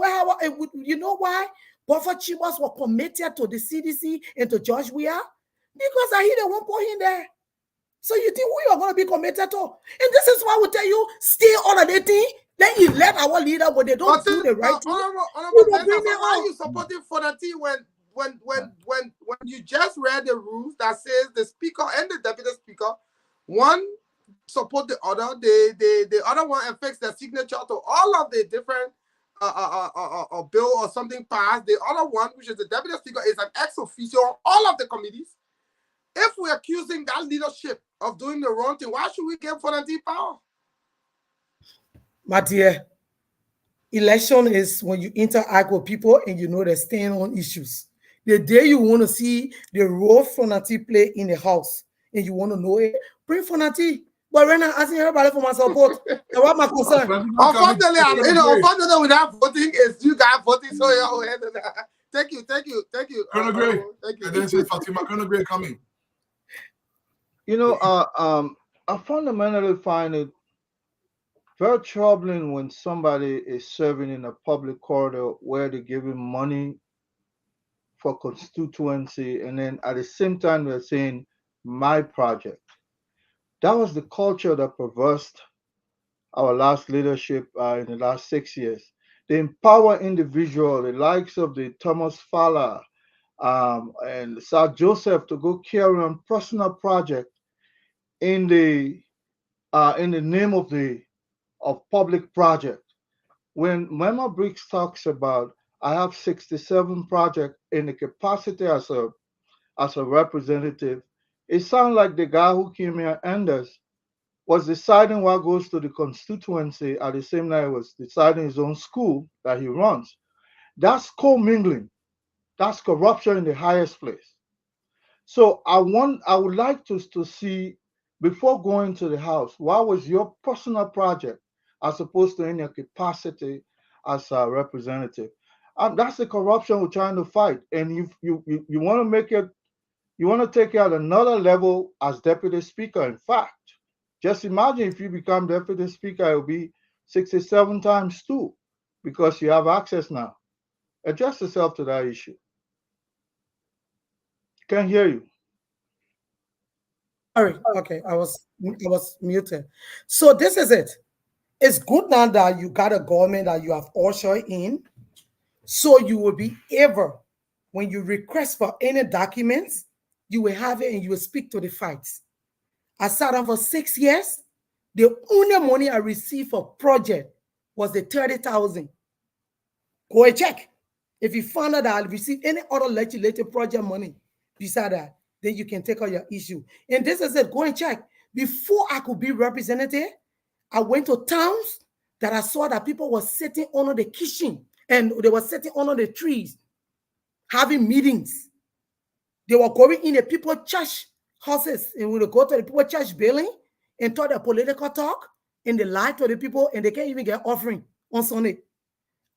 you know why Buffer Chimas were committed to the CDC and to George Weah? Because I hear they won't put him there. So you think we are going to be committed to? And this is why we tell you, stay on the thing. Then you let our leader when they don't do the right thing. Why are you supporting Fonati when you just read the rules that says the speaker and the deputy speaker, one support the other, the other one affects their signature to all of the different bill or something passed. The other one, which is the deputy speaker, is an ex officio on all of the committees. If we're accusing that leadership of doing the wrong thing, why should we give Fonati power? My dear, election is when you interact with people and you know they stand on issues. The day you want to see the role Fonati play in the house and you want to know it, bring Fonati. But right now, asking everybody for my support. And what my concern? Unfortunately, without voting, is you guys voting. So thank you. Colonel Gray. And then say Fatima, Colonel Gray coming. You know, I fundamentally find it very troubling when somebody is serving in a public corridor where they're giving money for constituency, and then at the same time they're saying my project. That was the culture that perversed our last leadership in the last 6 years. They empower individuals, the likes of the Thomas Fowler and Sir Joseph, to go carry on personal project in the name of public project. When Mema Briggs talks about, I have 67 projects in the capacity as a representative, it sounds like the guy who came here, Anders, was deciding what goes to the constituency at the same time he was deciding his own school that he runs. That's commingling. That's corruption in the highest place. So I would like to see, before going to the House, what was your personal project as opposed to in your capacity as a representative? That's the corruption we're trying to fight. And you want to make it, you want to take it at another level as deputy speaker. In fact, just imagine if you become deputy speaker, it will be 67 times 2 because you have access now. Address yourself to that issue. Can't hear you. Sorry, okay, I was muted. So this is it. It's good now that you got a government that you have ushered in, so you will be able, when you request for any documents, you will have it and you will speak to the fights. I sat down for 6 years. The only money I received for project was the 30,000. Go and check. If you found out that I received any other legislative project money beside that, then you can take out your issue. And this is it. Go and check. Before I could be representative, I went to towns that I saw that people were sitting under the kitchen and they were sitting under the trees, having meetings. They were going in the people church houses and we would go to the people church building and talk their political talk and they lie to the people and they can't even get offering on Sunday.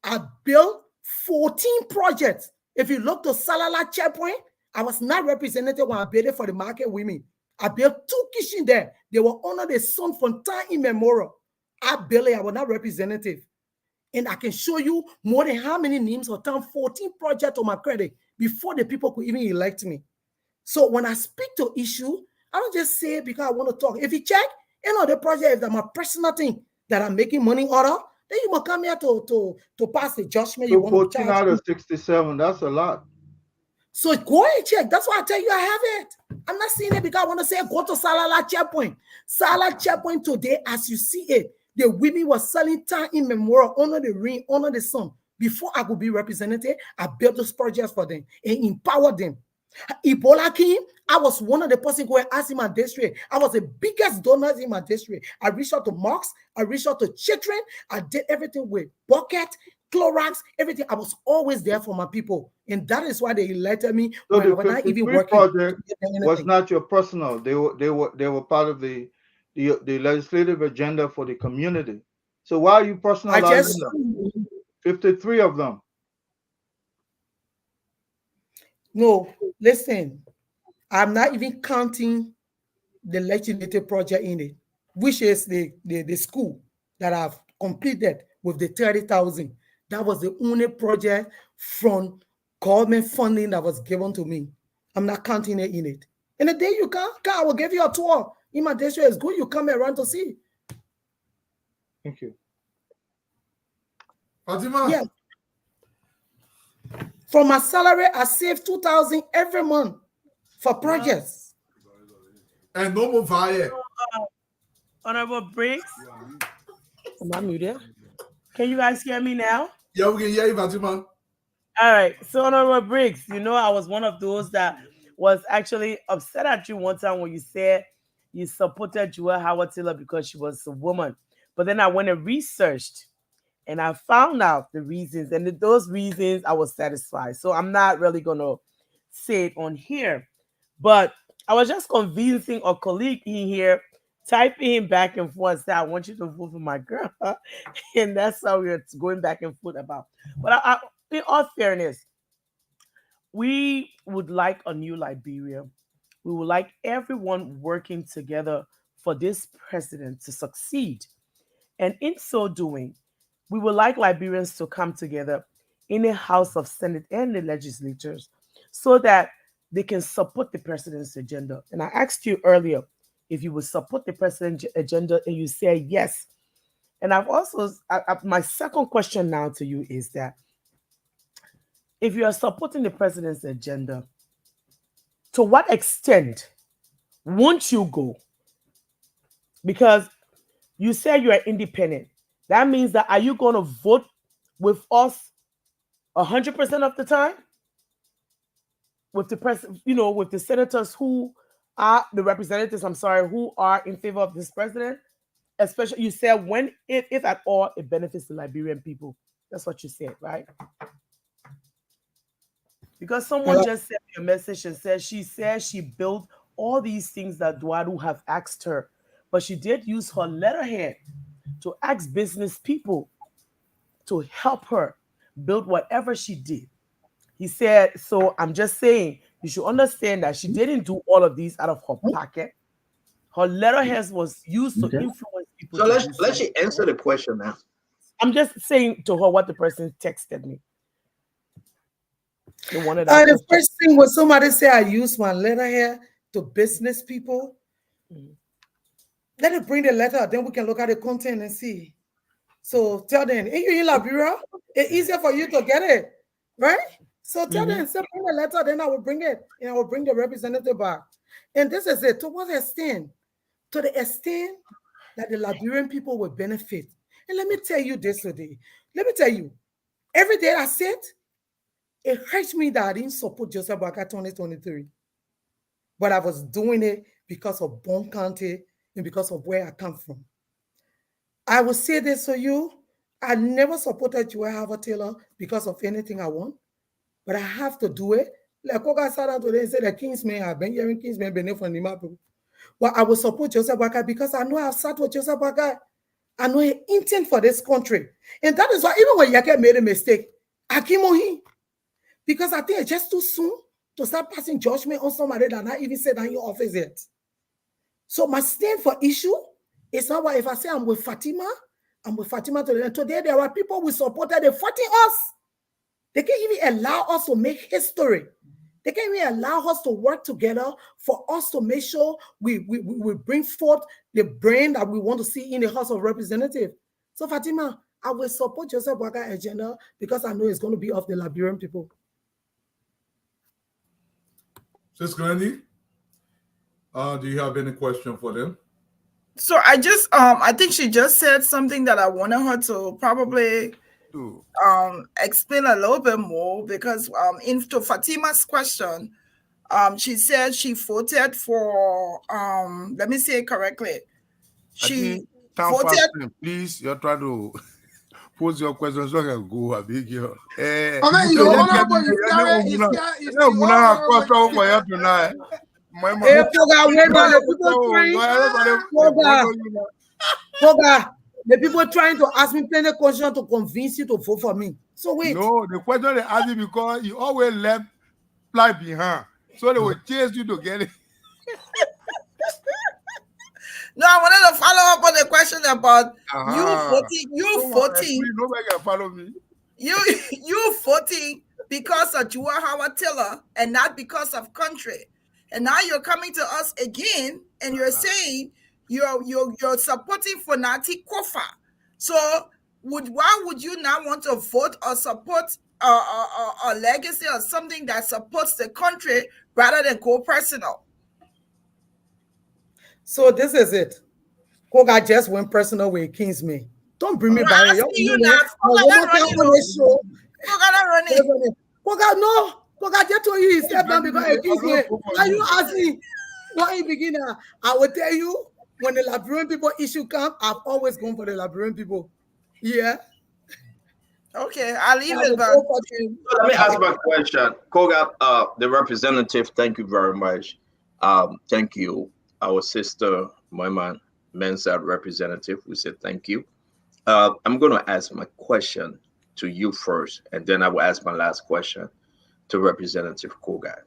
I built 14 projects. If you look to Salala Checkpoint, I was not represented when I built it for the market women. I built 2 kitchens there. They were under the sun from time immemorial. I built it. I was not representative. And I can show you more than how many names of town, 14 projects on my credit before the people could even elect me. So when I speak to issue, I don't just say it because I want to talk. If you check, the project is that my personal thing that I'm making money out of, then you must come here to pass the judgment. So you want 14 to charge out of 67, that's a lot. So go and check. That's why I tell you I have it. I'm not seeing it because I want to say go to Salala Checkpoint. Salala Checkpoint today, as you see it, the women were selling time immemorial under the rain, under the sun. Before I could be representative, I built those projects for them and empowered them. Ebola came, I was one of the person who asked in my district. I was the biggest donor in my district. I reached out to mosques, I reached out to children, I did everything with bucket, Clorox, everything. I was always there for my people, and that is why they elected me. So when the I not even 53 working. project was not your personal. They were part of the legislative agenda for the community. So why are you personalizing them? 53 of them. No, listen, I'm not even counting the legislative project in it, which is the school that I've completed with the 30,000. That was the only project from government funding that was given to me. I'm not counting it in it. And the day you come, I will give you a tour in my district. It's good you come around to see. Thank you. Fatima. Yeah. From my salary, I save 2,000 every month for projects. And no more fire. Honorable Briggs. Am I muted? Can you guys hear me now? Yeah, we can hear you, Fatima. All right. So, Honorable Briggs, I was one of those that was actually upset at you one time when you said you supported Weah Howard Taylor because she was a woman. But then I went and researched and I found out the reasons. And those reasons I was satisfied. So I'm not really going to say it on here. But I was just convincing a colleague in here, typing him back and forth, say, I want you to vote for my girl. And that's how we're going back and forth about. But in all fairness, we would like a new Liberia. We would like everyone working together for this president to succeed. And in so doing, we would like Liberians to come together in the House of Senate and the legislatures so that they can support the president's agenda. And I asked you earlier if you would support the president's agenda and you said yes. And I've also, my second question now to you is that if you are supporting the president's agenda, to what extent won't you go? Because you said you are independent. That means that are you going to vote with us 100% of the time? With the with the senators who are the representatives, who are in favor of this president? Especially, you said when, if at all, it benefits the Liberian people. That's what you said, right? Because someone just sent me a message and said she built all these things that Duadu have asked her, but she did use her letterhead to ask business people to help her build whatever she did. He said, so I'm just saying, you should understand that she didn't do all of these out of her pocket. Her letterhead was used to influence people. So let's answer the question now. I'm just saying to her what the person texted me. The first thing was somebody say I use my letterhead to business people. Let it bring the letter, then we can look at the content and see. So tell them, if you're in Liberia, it's easier for you to get it, right? So tell them, say bring the letter, then I will bring it, and I will bring the representative back. And this is it. To what extent? To the extent that the Liberian people will benefit. And let me tell you this today. Let me tell you, every day I sit, it hurts me that I didn't support Joseph Boakai 2023. But I was doing it because of Bon County and because of where I come from. I will say this to you. I never supported Weah Taylor because of anything I want, but I have to do it. Like Koga sat down today and said that Kingsman, I've been hearing Kingsman been from Nimapu. Well, I will support Joseph Boakai because I know I've sat with Joseph Boakai. I know his intent for this country. And that is why even when Yake made a mistake, I came on him. Because I think it's just too soon to start passing judgment on somebody that not even said in your office yet. So my stand for issue is not what if I say I'm with Fatima today. And today there are people who supported they fighting us. They can't even allow us to make history. They can't even allow us to work together for us to make sure we bring forth the brain that we want to see in the House of Representatives. So Fatima, I will support Joseph Boakai agenda because I know it's going to be of the Liberian people. Sis Grandy, do you have any question for them? So I just I think she just said something that I wanted her to probably explain a little bit more, because into Fatima's question, she said she voted for let me say it correctly. She voted. Please, you're trying to pose your question so I can go a big girl. The people trying to ask me plenty questions to convince you to vote for me. So wait. No, the question they ask you because you always left fly behind. So they will chase you to get it. No, I wanted to follow up on the question about you voting. Nobody can follow me. You voting because of Weah Taylor and not because of country. And now you're coming to us again and you're saying you're supporting for Nati Kofa. So why would you not want to vote or support a legacy or something that supports the country rather than go personal? So this is it. Koga just went personal with Kingsman. Don't bring me back. You now. Koga, no. Koga just told you he stepped down because of Kingsman. Now you ask me why he beginner. I will tell you, when the Liberian people issue come, I've always gone for the Liberian people. Yeah. Okay, I'll leave it back. So let me ask my question. Koga, the representative, thank you very much. Thank you. Our sister, my man, Mensa representative, we said thank you. I'm going to ask my question to you first, and then I will ask my last question to Representative Koga.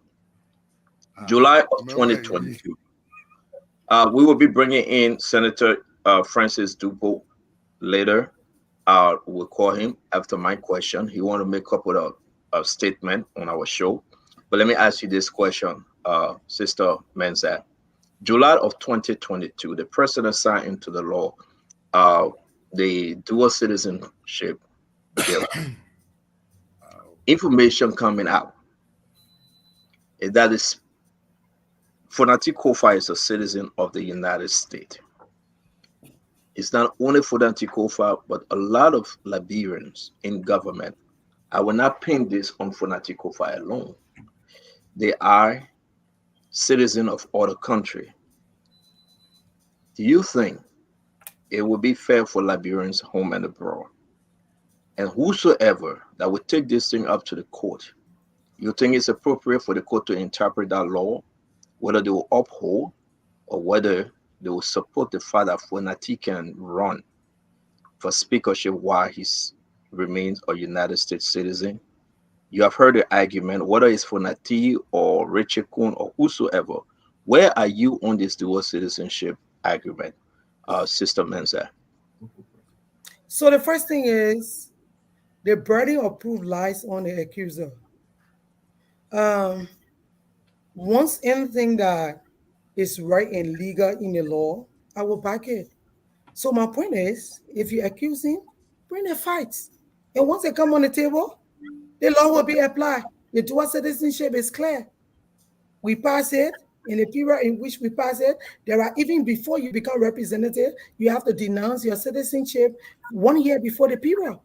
July of 2022, we will be bringing in Senator Francis Dupo later. We'll call him after my question. He want to make up with a statement on our show. But let me ask you this question, Sister Mensa. July of 2022, the president signed into the law the dual citizenship bill, information coming out is that is Fonati Kofa is a citizen of the United States. It's not only Fonati Kofa, but a lot of Liberians in government. I will not pin this on Fonati Kofa alone. They are citizens of other country. Do you think it would be fair for Liberians home and abroad? And whosoever that would take this thing up to the court, you think it's appropriate for the court to interpret that law, whether they will uphold or whether they will support the fact that Fonati can run for speakership while he remains a United States citizen? You have heard the argument, whether it's Fonati or Richard Kuhn or whosoever. Where are you on this dual citizenship argument, Sister Mensa? So the first thing is the burden of proof lies on the accuser. Once anything that is right and legal in the law, I will back it. So my point is, if you accuse him, bring the fights. And once they come on the table, the law will be applied. The dual citizenship is clear. We pass it. In the period in which we pass it, there are, even before you become representative, you have to denounce your citizenship 1 year before the period.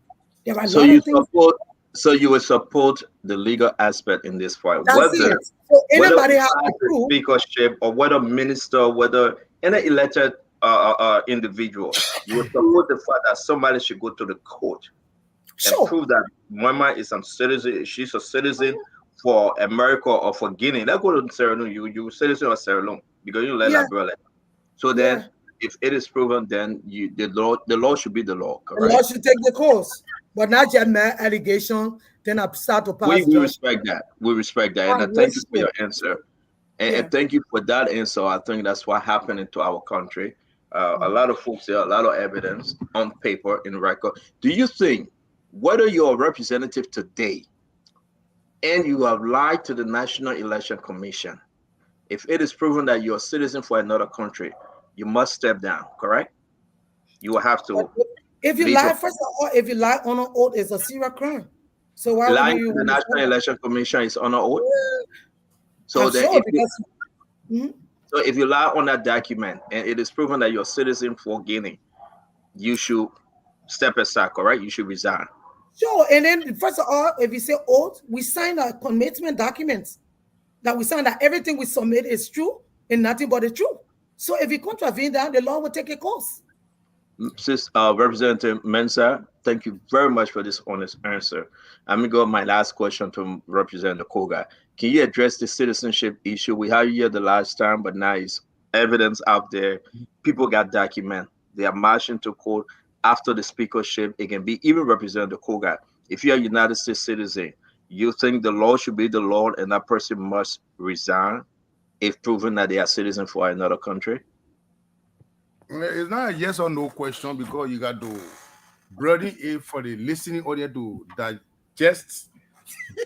There are So you support, so you will support the legal aspect in this fight, whether so anybody has to prove speakership or whether minister, whether any elected individual, you will support the fact that somebody should go to the court and prove that Mama is some citizen, she's a citizen for America or for Guinea. Let's go to Sierra Leone. You citizen of Sierra Leone because you let Liberia. So then, if it is proven, then the law should be the law. Correct? The law should take the course, but not just mere allegation. Then I start to pass. We respect that. We respect that, and I thank you for your answer. And thank you for that answer. I think that's what happened into our country. A lot of folks there, a lot of evidence on paper in record. Do you think whether you're a representative today and you have lied to the National Election Commission, if it is proven that you're a citizen for another country, you must step down, correct? You will have to. If you lie, first of all, if you lie on an oath, it's a serious crime. So why lying would you? To the National Election Commission is on an oath. So I'm then, sure, so if you lie on that document and it is proven that you're a citizen for Guinea, you should step aside, correct? You should resign. Sure, and then first of all, if you say oath, we sign a commitment documents that we sign that everything we submit is true and nothing but the truth. So if you contravene that, the law will take a course. Representative Mensah, thank you very much for this honest answer. I'm going to go my last question to Representative Koga. Can you address the citizenship issue? We had you here the last time, but now it's evidence out there. People got document. They are marching to court after the speakership. It can be even Representative Koga. If you're a United States citizen, you think the law should be the law and that person must resign if proven that they are citizen for another country? It's not a yes or no question because you got to broaden it for the listening audience to digest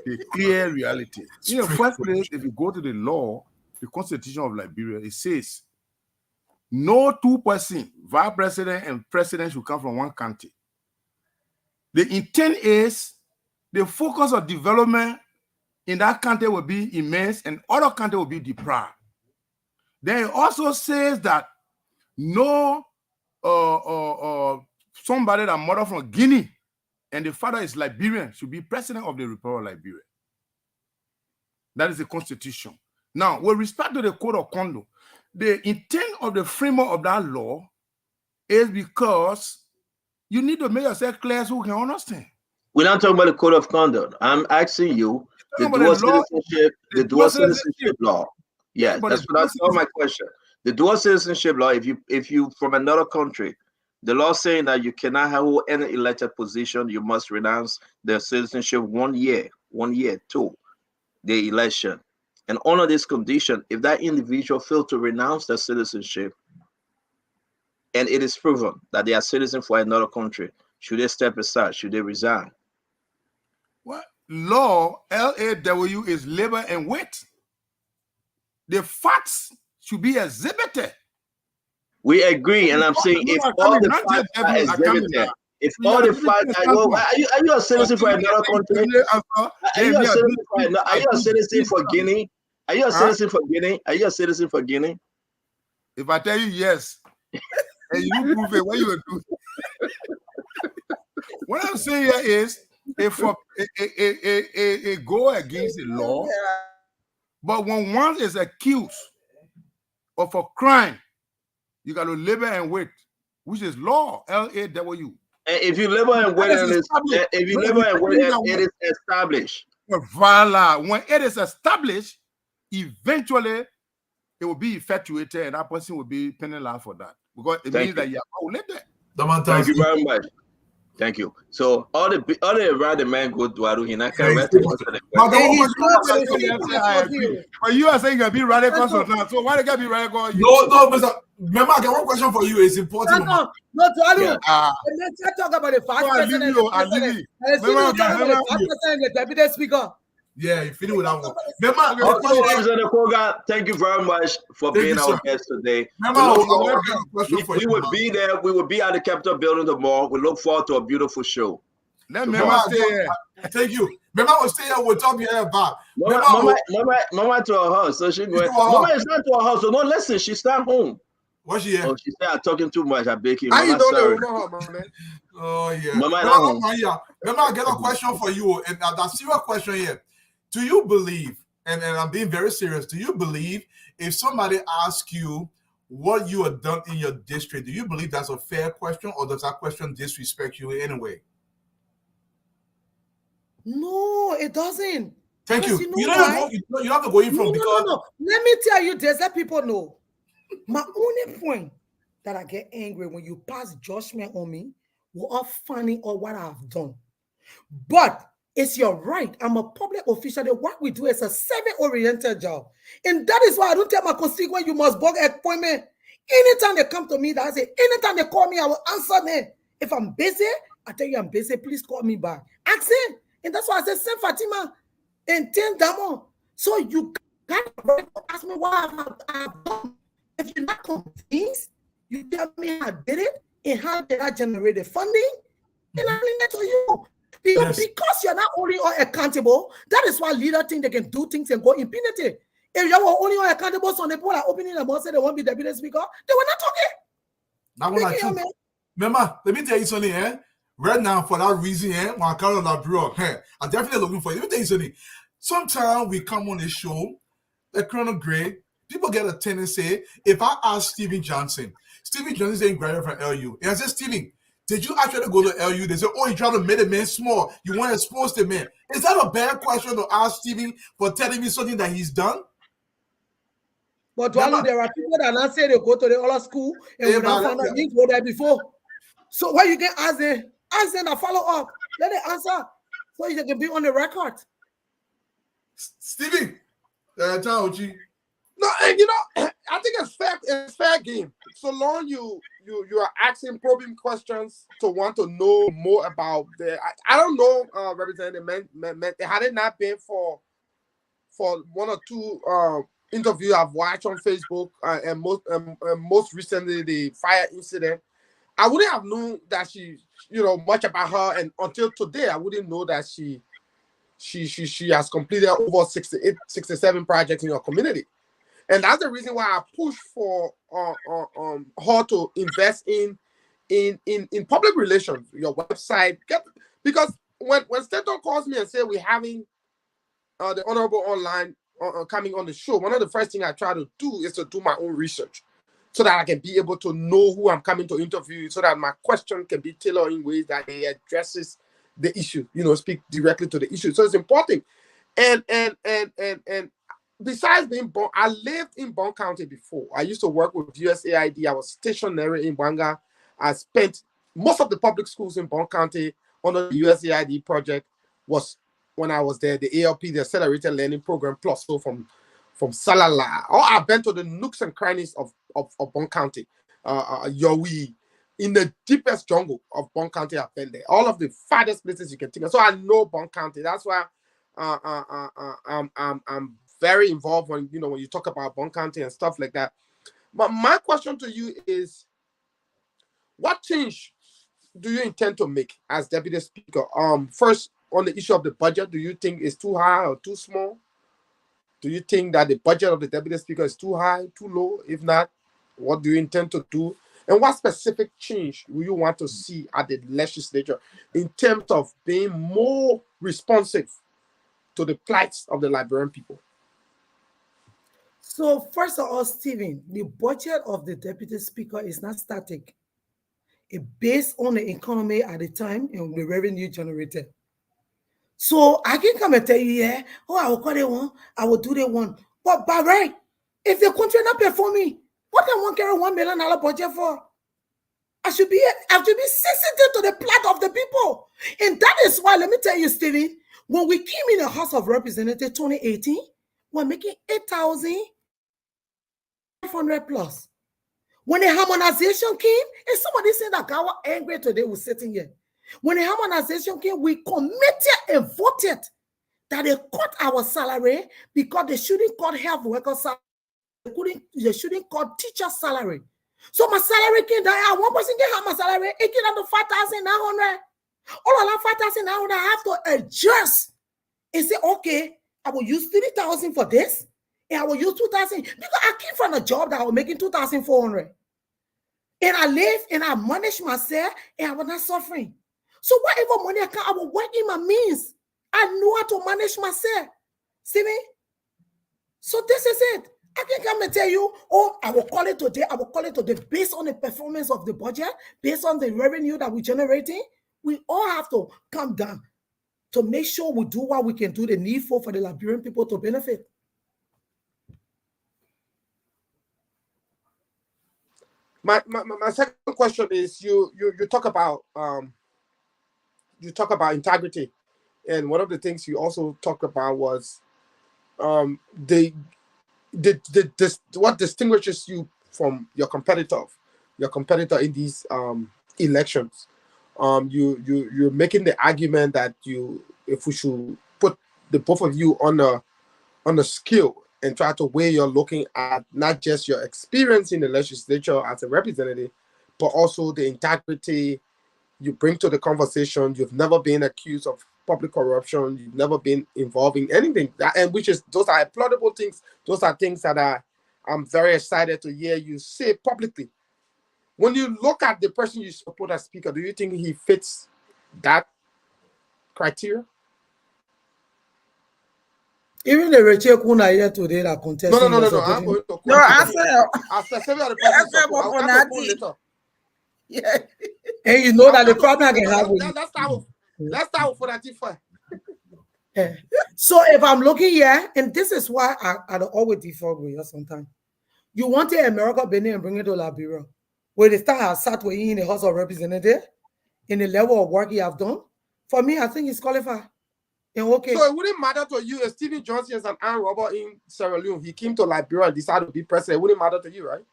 the clear reality. In the first place, if you go to the law, the Constitution of Liberia, it says no two persons, vice president and president, should come from one country. The intent is the focus of development in that country will be immense and other country will be deprived. Then it also says that no somebody that mother from Guinea and the father is Liberian should be president of the Republic of Liberia. That is the Constitution. Now, with respect to the Code of Conduct, the intent of the framework of that law is because you need to make yourself clear so we can understand. We're not talking about the Code of Conduct. I'm asking you the dual citizenship law. Yeah, that's my question. The dual citizenship law, if you from another country, the law saying that you cannot hold any elected position, you must renounce their citizenship 1 year to the election. And under this condition, if that individual failed to renounce their citizenship and it is proven that they are citizen for another country, should they step aside? Should they resign? What law, LAW, is labor and weight. The facts should be exhibited. We agree, and I'm saying if all the facts are exhibited, if all the facts are you a citizen for another country? Are you a citizen for Guinea? Are you a citizen for Guinea? Are you a citizen for Guinea? If I tell you yes, and you prove it, what you will do? What I'm saying here is, if a go against the law, but when one is accused of a crime, you got to labor and wait, which is law, LAW. And if you labor and wait, it is established. Voila. When it is established, eventually it will be effectuated, and that person will be penalized for that, because it means that you are violated. Thank you very much. Thank you. So all the rather man go to Aruhinaka. But you are saying you'll be radical, so why they gotta be radical? No, Mr. Remember, I got one question for you. It's important. No, to Alu. Let's talk about the first person and the deputy speaker. Yeah, you finish with that one. Representative Koga, thank you very much for being our guest today. We will be there. We will be at the Capitol building tomorrow. We look forward to a beautiful show. Thank you. Remember, we'll stay here. We'll talk here about. Mama to her house. So she going. Mama is not to her house. So no, listen. She's not home. What's she here? Oh, she said I'm talking too much. I'm baking. How you sorry. Oh yeah. Mama, Remember, I got a question for you, and that's a serious question here. Do you believe, and I'm being very serious, do you believe if somebody asks you what you have done in your district, do you believe that's a fair question, or does that question disrespect you in any way? No, it doesn't. Thank you. You don't have to go in from because... No. Let me tell you this, let people know. My only point that I get angry when you pass judgment on me, we're all funny or what I've done. But it's your right. I'm a public official. What we do is a service-oriented job. And that is why I don't tell my constituents you must book appointment. Anytime they come to me, that's it. Anytime they call me, I will answer them. If I'm busy, I tell you I'm busy, please call me back. Ask him. And that's why I said, send Fatima and 10 Damo. So you can't ask me what I've done. If you're not convinced, you tell me how I did it and how did I generate the funding, and I bring it to you. Because you're not only accountable, that is why leaders think they can do things and go impunity. If you were only accountable, so the people are opening their mouth say they won't be deputy speaker, they were not talking. That was not true. Remember, let me tell you something, right now, for that reason, when I call on that bureau, I'm definitely looking for you. Let me tell you something. Sometimes we come on the show, the Colonel Gray, people get a tendency, if I ask Stephen Johnson is a graduate from LU, and I said, Stephen, did you actually go to LU? They say, oh, you trying to make the man small. You want to expose the man. Is that a bad question to ask Stephen for telling me something that he's done? But there are people that not say they go to the other school and when I found out you go there before. So why you can ask them to follow up? Let them answer so you can be on the record. Stephen, no, and you know, I think it's fair game. So long you are asking probing questions to want to know more about I don't know, Representative Men. Had it not been for one or two interviews I've watched on Facebook and most recently the fire incident, I wouldn't have known that she much about her, and until today I wouldn't know that she has completed over 67 projects in your community. And that's the reason why I push for her to invest in public relations, your website. Because when Stanton calls me and say we're having the Honorable Online coming on the show, one of the first things I try to do is to do my own research so that I can be able to know who I'm coming to interview, so that my question can be tailored in ways that it addresses the issue, speak directly to the issue. So it's important. And besides being born, I lived in Bon County before. I used to work with USAID. I was stationary in Banga. I spent most of the public schools in Bon County under the USAID project. Was when I was there, the ALP, the Accelerated Learning Program Plus. So from Salala, I've been to the nooks and crannies of Bon County, Yowie, in the deepest jungle of Bon County. I've been there. All of the farthest places you can think of. So I know Bon County. That's why I'm very involved when you talk about Bon County and stuff like that. But my question to you is, what change do you intend to make as Deputy Speaker? First, on the issue of the budget, do you think it's too high or too small? Do you think that the budget of the Deputy Speaker is too high, too low? If not, what do you intend to do? And what specific change will you want to see at the legislature in terms of being more responsive to the plights of the Liberian people? So first of all, Stephen, the budget of the Deputy Speaker is not static. It's based on the economy at the time and the revenue generated. So I can come and tell you, yeah, oh, I will call it one, I will do the one. But by right, if the country not pay for me, what I want carry $1 million budget for? I should be sensitive to the plight of the people. And that is why, let me tell you, Stephen, when we came in the House of Representatives 2018, we're making 8,500 plus. When the harmonization came, and somebody said that God was angry today, we're sitting here. When the harmonization came, we committed and voted that they cut our salary because they shouldn't cut health worker salary. They shouldn't cut teacher salary. So my salary came down. One person can have my salary. It came down to 5,900. All of that 5,900, I have to adjust and say, okay, I will use 3,000 for this, and I will use 2,000 because I came from a job that I was making 2,400. And I live and I manage myself, and I was not suffering. So whatever money I can, I will work in my means. I know how to manage myself. See me? So this is it. I can come and tell you, oh, I will call it today. I will call it today based on the performance of the budget, based on the revenue that we're generating. We all have to come down to make sure we do what we can do, the needful for the Liberian people to benefit. My second question is, you talk about integrity, and one of the things you also talked about was what distinguishes you from your competitor in these elections. You're making the argument that if we should put the both of you on a scale and try to weigh, you're looking at not just your experience in the legislature as a representative, but also the integrity you bring to the conversation. You've never been accused of public corruption. You've never been involved in anything. Those are applaudable things. Those are things that I'm very excited to hear you say publicly. When you look at the person you support as speaker, do you think he fits that criteria? Even the Rachel Kuna here today that contesting. No. I'm going to later. Yeah. And you know that the problem I can have with let's start with that different. Yeah. So if I'm looking here, and this is why I always default with you sometimes. You want to America Benin and bring it to Liberia, where the start has sat with you in the House of Representatives, in the level of work he have done. For me, I think he's qualified. And okay. So it wouldn't matter to you if Stephen Johnson is an armed robber in Sierra Leone. He came to Liberia and decided to be president. It wouldn't matter to you, right?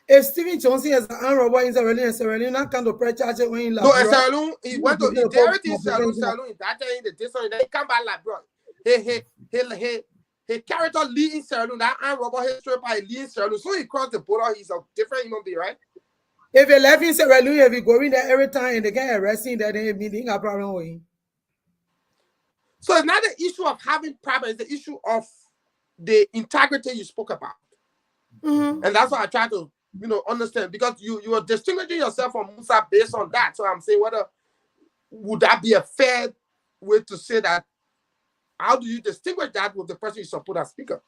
If Stephen Johnson is an armed robber in Sierra Leone, not kind of press charge when in Liberia. No, in Sierra Leone, he went to everything Sierra Leone, that day in the distance, then he come back Liberia. His character lead in Sierra Leone, that armed robber, his straight by lead in Sierra Leone. So he crossed the border, he's a different human being, right? If he left in Sierra Leone, if he go in there every time and they get arrested, then they mean a problem with him. So it's not the issue of having problems, it's the issue of the integrity you spoke about. Mm-hmm. And that's what I try to, understand, because you are distinguishing yourself from Musa based on that. So I'm saying, would that be a fair way to say that? How do you distinguish that with the person you support as speaker?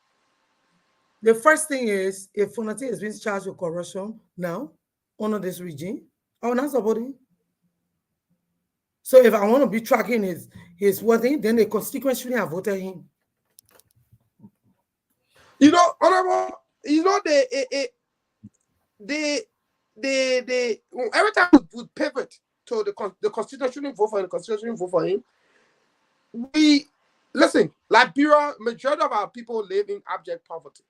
The first thing is, if Fonati is being charged with corruption now under this regime, I will not support him. So if I want to be tracking his wording, then the constituents shouldn't have voted him. Honorable, every time we pivot to the constitution shouldn't vote for him, the constitution shouldn't vote for him. Listen, Liberia, majority of our people live in abject poverty.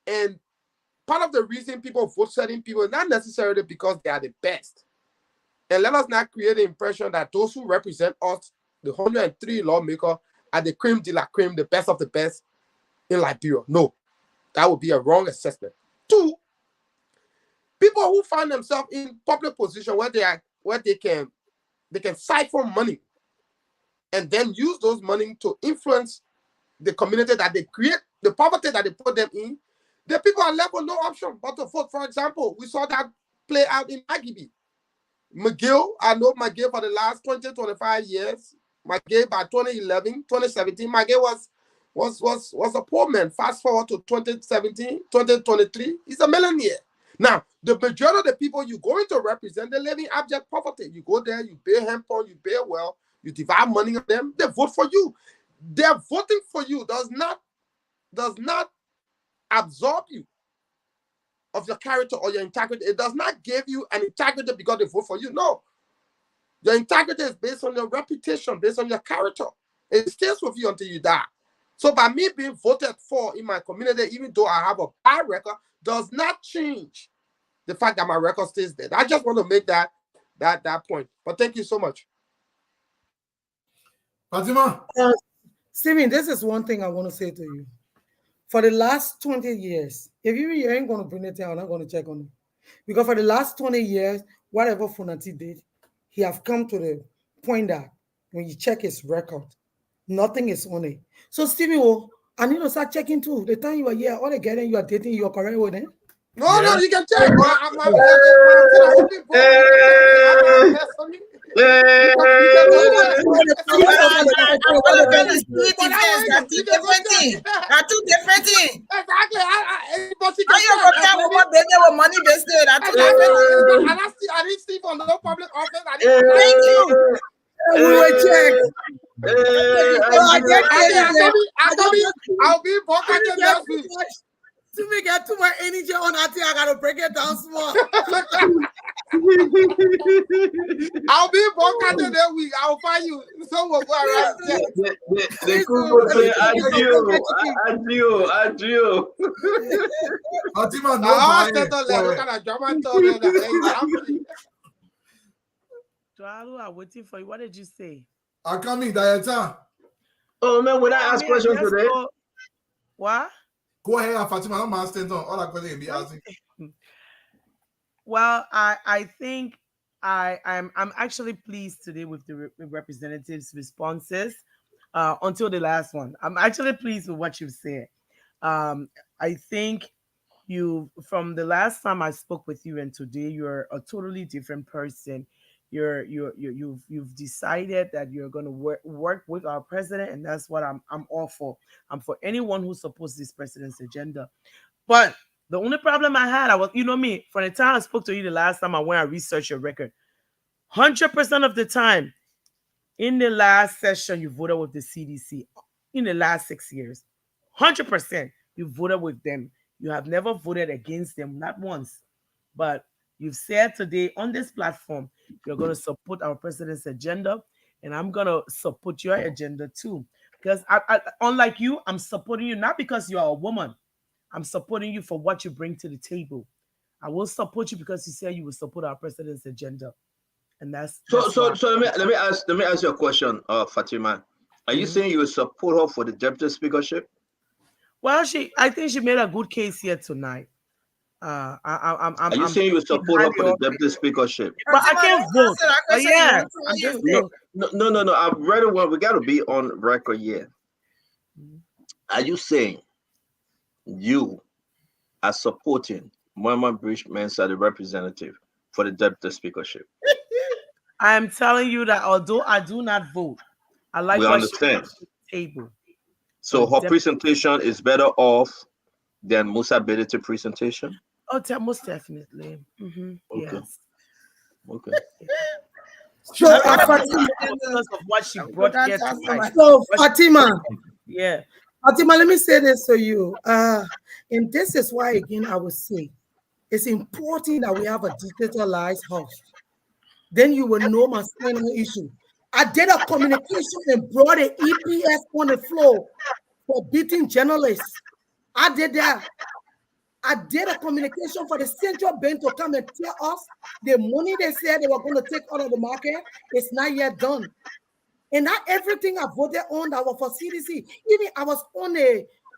And part of the reason people vote certain people is not necessarily because they are the best. And let us not create the impression that those who represent us, the 103 lawmakers, are the creme de la creme, the best of the best in Liberia. No. That would be a wrong assessment. 2, people who find themselves in public position where they can siphon money and then use those money to influence the community that they create, the poverty that they put them in, the people are left with no option but to vote. For example, we saw that play out in Agibi. McGill, I know McGill for the last 20, 25 years. McGill by 2011, 2017, McGill was a poor man. Fast forward to 2017, 2023, he's a millionaire. Now, the majority of the people you're going to represent, they live in abject poverty. You go there, you pay hemp on, you pay well, you divide money on them, they vote for you. Their voting for you does not absorb you of your character or your integrity. It does not give you an integrity because they vote for you. No. Your integrity is based on your reputation, based on your character. It stays with you until you die. So by me being voted for in my community, even though I have a bad record, does not change the fact that my record stays there. I just want to make that point. But thank you so much. Fatima. Stephen, this is one thing I want to say to you. For the last 20 years, if you ain't going to bring it down, I'm not going to check on it. Because for the last 20 years, whatever Funati did, he have come to the point that when you check his record, nothing is on it. So, Stephen, I need to start checking too. The time you are here, all the getting you are dating, you are correct with it. No, you can check. Two different things. Exactly. Money wasted. I didn't see for no public office. Thank you. We will check. I'll be Boakai next week. To me get too much energy on that thing, I gotta break it down small. I'll be Boakai next week. I'll find you. So we'll go around. The Google say adieu. Fatima, I'm waiting for you. What did you say? I come in, Diana. Oh man, when I ask questions today. What? Go ahead, Fatima. I'm asking all that question be asking. Well, I think I'm actually pleased today with the representatives' responses until the last one. I'm actually pleased with what you said. I think from the last time I spoke with you and today, you're a totally different person. You've decided that you're going to work with our president, and that's what I'm all for. I'm for anyone who supports this president's agenda. But the only problem I had, me, from the time I spoke to you the last time I went and researched your record, 100% of the time, in the last session, you voted with the CDC. In the last 6 years, 100%, you voted with them. You have never voted against them, not once. But you've said today on this platform, you're going to support our president's agenda, and I'm going to support your agenda too. Because I, unlike you, I'm supporting you not because you are a woman. I'm supporting you for what you bring to the table. I will support you because you said you will support our president's agenda, and that's so. Let me ask you a question, Fatima. Are you saying you will support her for the deputy speakership? Well, I think she made a good case here tonight. Are you saying you will support her for the deputy speakership? But I can't vote. Yeah, I'm just saying. No. I've read it. We got to be on record here. Are you saying you are supporting Mama Bridge Mensa, the representative, for the deputy speakership? I am telling you that although I do not vote, I like we what understand. She table. So her presentation is better off than Musa Bility presentation? Oh, most definitely. Mm-hmm. Okay. Yes. Okay. So, Fatima. Yeah. Fatima, let me say this to you. And this is why, again, I would say it's important that we have a decentralized house. Then you will know my final issue. I did a communication and brought an EPS on the floor for beating journalists. I did that. I did a communication for the central bank to come and tell us the money they said they were going to take out of the market is not yet done. And not everything I voted on that was for CDC. Even I was on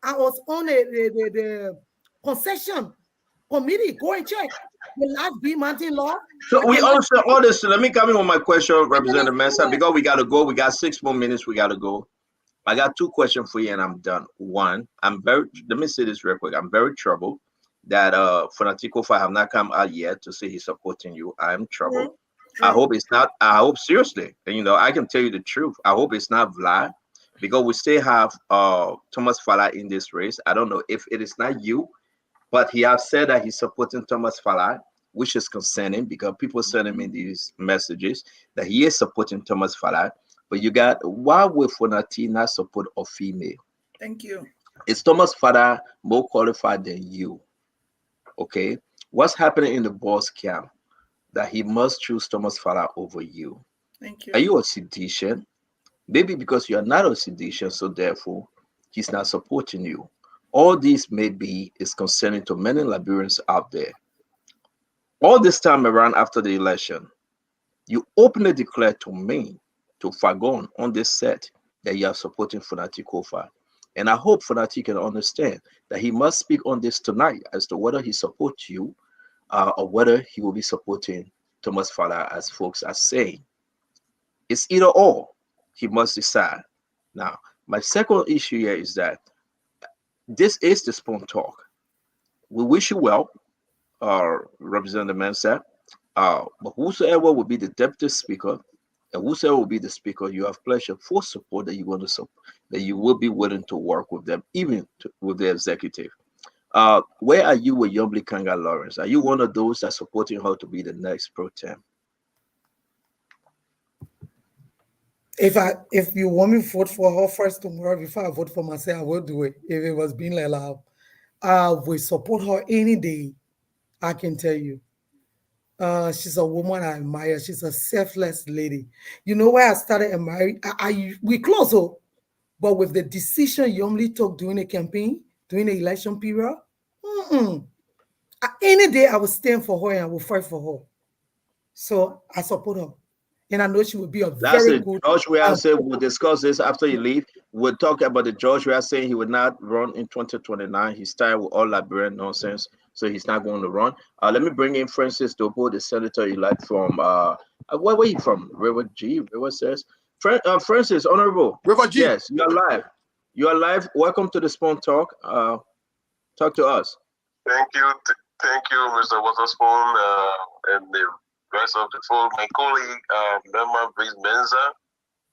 I was on the concession committee. Go and check the last Big Mountain law. So we also honestly, let me come in with my question, Representative Mensah, because we gotta go. We got 6 more minutes. We gotta go. I got 2 questions for you, and I'm done. One, let me say this real quick. I'm very troubled that Fanatico have not come out yet to say he's supporting you. I'm troubled. I hope it's not. I hope seriously, and you know, I can tell you the truth. I hope it's not Vlad, because we still have Thomas Fala in this race. I don't know if it is not you, but he has said that he's supporting Thomas Fala, which is concerning because people send him in these messages that he is supporting Thomas Fala. But you got, why would Fonati not support a female? Thank you. Is Thomas Fala more qualified than you? Okay, what's happening in the boss camp that he must choose Thomas Fala over you? Thank you. Are you a seditious? Maybe because you are not a seditious, so therefore he's not supporting you. All these maybe is concerning to many Liberians out there. All this time around after the election, you openly declared to me, to Fagon on this set, that you are supporting Fonati Kofa. And I hope Fonati can understand that he must speak on this tonight as to whether he supports you or whether he will be supporting Thomas Fala, as folks are saying. It's either or. He must decide. Now, my second issue here is that this is the Spoon Talk. We wish you well, Representative Mensah. But whosoever will be the deputy speaker and whosoever will be the speaker, you have pleasure for support that you want to support, that you will be willing to work with them, even with the executive. Where are you with Yombly Kanga Lawrence? Are you one of those that supporting her to be the next pro tem? If you want me to vote for her first tomorrow before I vote for myself, I will do it. If it was being allowed, I will support her any day. I can tell you. She's a woman I admire. She's a selfless lady. You know why I started admiring? We close up, but with the decision Yomli took during the campaign, during the election period, any day I will stand for her and I will fight for her. So I support her. And I know she will be a very good. George Weah said we'll discuss this after you leave. We'll talk about the George Weah saying he would not run in 2029. He's tired with all Liberian nonsense, so he's not going to run. Let me bring in Francis Dopo, the senator elect from where are you from? River G. River says Francis, Honorable River G. Yes, you're live. You are live. Welcome to the Spoon Talk. Talk to us. Thank you, Mr. Waterspoon, and the rest of the folks. My colleague, Mema Mensa,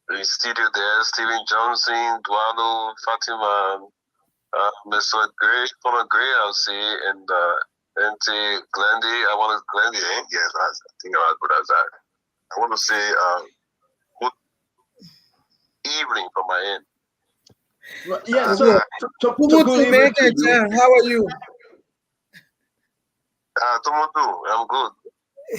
the studio there, Stephen Johnson, Duano, Fatima, Mr. Gray, Connor Gray, I'll say, and N.T. Glendy. I want to Glendy, eh? Yes, I think I put that. I want to say good evening from my end. Well, yeah, How are you? I'm good.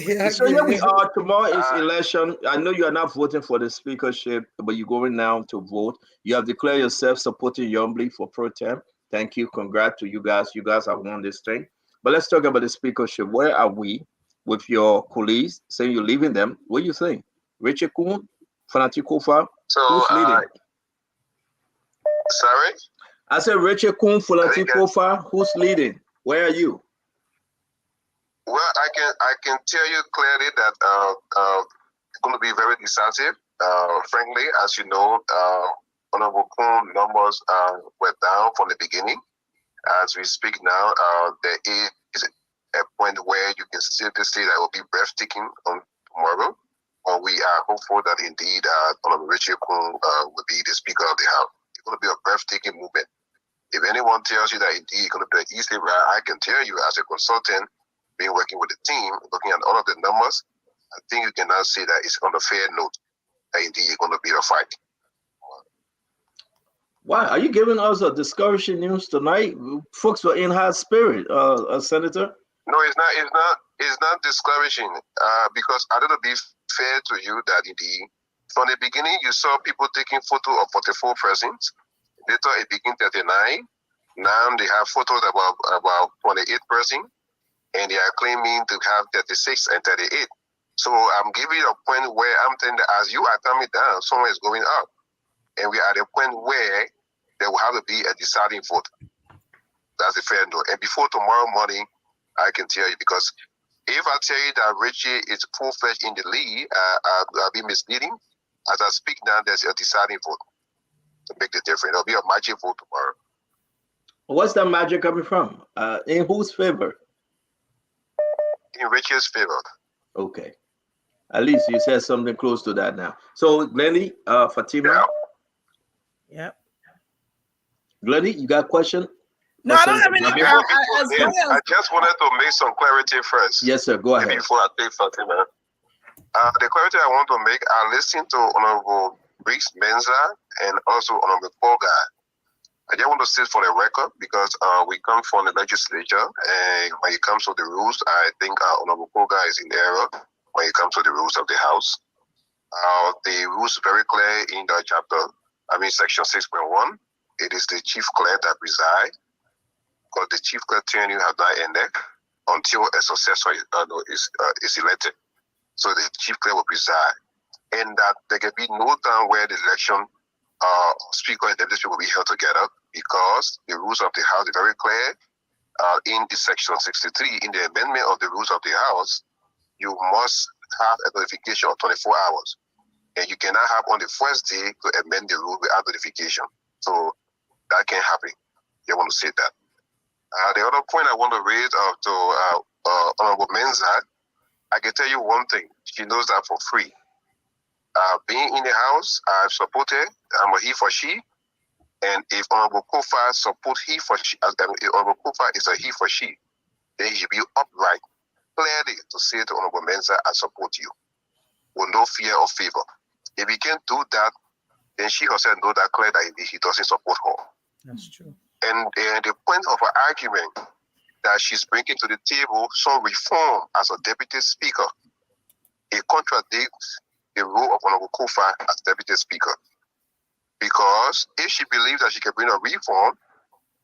Yeah, so here we are. Tomorrow is election. I know you are not voting for the speakership, but you're going now to vote. You have declared yourself supporting Yombly for pro tem. Thank you. Congrats to you guys. You guys have won this thing. But let's talk about the speakership. Where are we with your colleagues saying you're leaving them? What do you think? Richard Kuhn, Fanati Kofa, who's leading? Sorry? I said Richard Kuhn, Fanati Kofa, who's leading? Where are you? Well, I can tell you clearly that it's going to be very decisive. Frankly, as you know, Honorable Kuhn numbers were down from the beginning. As we speak now, there is a point where you can still say that it will be breathtaking on tomorrow. We are hopeful that indeed Honorable Richard Kuhn will be the Speaker of the House. It's going to be a breathtaking movement. If anyone tells you that indeed it's going to be an easy ride, I can tell you as a consultant, being working with the team, looking at all of the numbers, I think you cannot say that it's on a fair note that indeed you're going to be a fight. Why are you giving us a discouraging news tonight? Folks were in high spirit, Senator. No, it's not discouraging because I don't be fair to you that indeed from the beginning you saw people taking photo of 44 persons. Later it became 39. Now they have photos about 28 persons. And they are claiming to have 36 and 38. So I'm giving you a point where I'm telling that as you are coming down, someone is going up. And we are at a point where there will have to be a deciding vote. That's a fair note. And before tomorrow morning, I can tell you, because if I tell you that Richie is full-fledged in the league, I'll be misleading. As I speak now, there's a deciding vote to make the difference. There'll be a magic vote tomorrow. What's that magic coming from? In whose favor? In Richie's favor. Okay. At least you said something close to that now. So, Glenny, Fatima? Yep. Glenny, you got a question? No, I don't have any. I just wanted to make some clarity first. Yes, sir. Go ahead. Before I take Fatima. The clarity I want to make, I listened to Honorable Briggs Menza and also Honorable Koga. I just want to say for the record, because we come from the legislature, and when it comes to the rules, I think Honorable Koga is in error when it comes to the rules of the House. The rules are very clear in the section 6.1. It is the chief clerk that presides, because the chief clerk tenure has not ended until a successor is elected. So the chief clerk will preside, and that there can be no time where the election speaker and deputy speaker will be held together, because the rules of the House are very clear. In the section 63, in the amendment of the rules of the House, you must have a notification of 24 hours, and you cannot have on the first day to amend the rule without notification. So that can't happen. You want to say that. The other point I want to raise to Honorable Menza, I can tell you one thing. She knows that for free. Being in the House, I've supported. I'm a he for she. And if Honorable Kofa support he for she, if Honorable Kofa is a he for she, then he should be upright, clearly to say to Honorable Menza, I support you, with no fear or favor. If he can't do that, then she herself knows that clearly that he doesn't support her. That's true. And the point of her argument that she's bringing to the table some reform as a deputy speaker, it contradicts the role of Honorable Kofa as deputy speaker. Because if she believes that she can bring a reform,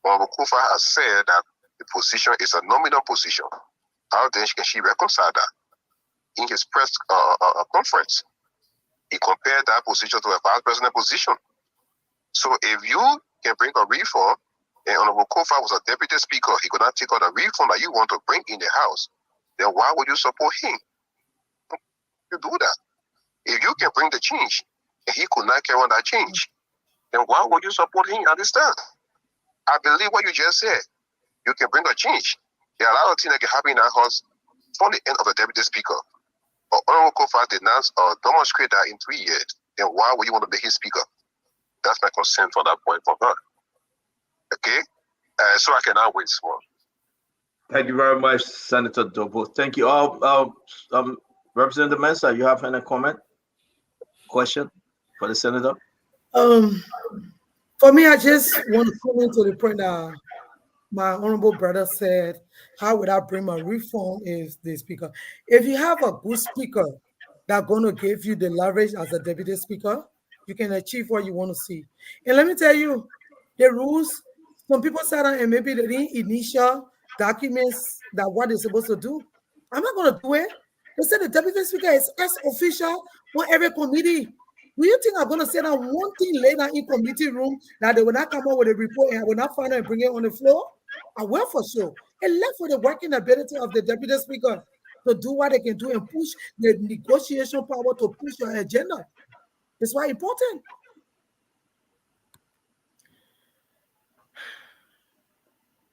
Honorable Kofa has said that the position is a nominal position. How then can she reconcile that? In his press conference, he compared that position to a vice president position. So if you can bring a reform, and Honorable Kofa was a deputy speaker, he could not take on a reform that you want to bring in the House, then why would you support him? You do that. If you can bring the change, and he could not carry on that change, then why would you support him at this time? I believe what you just said. You can bring a change. There are a lot of things that can happen in our House from the end of the deputy speaker. But Honorable Kofa did not demonstrate that in 3 years. Then why would you want to make him speaker? That's my concern for that point from her. Okay? So I cannot wait more. Thank you very much, Senator Dobo. Thank you all. Representative Mensa, you have any comment, question for the senator? For me, I just want to comment to the point that my honorable brother said, how would I bring my reform is the speaker? If you have a good speaker that's going to give you the leverage as a deputy speaker, you can achieve what you want to see. And let me tell you, the rules, some people sat down and maybe they didn't initial documents that what they're supposed to do. I'm not going to do it. They said the deputy speaker is ex official on every committee. Do you think I'm going to say that one thing later in committee room that they will not come up with a report and I will not find it and bring it on the floor? I will for sure. And left for the working ability of the deputy speaker to do what they can do and push the negotiation power to push your agenda. It's why important.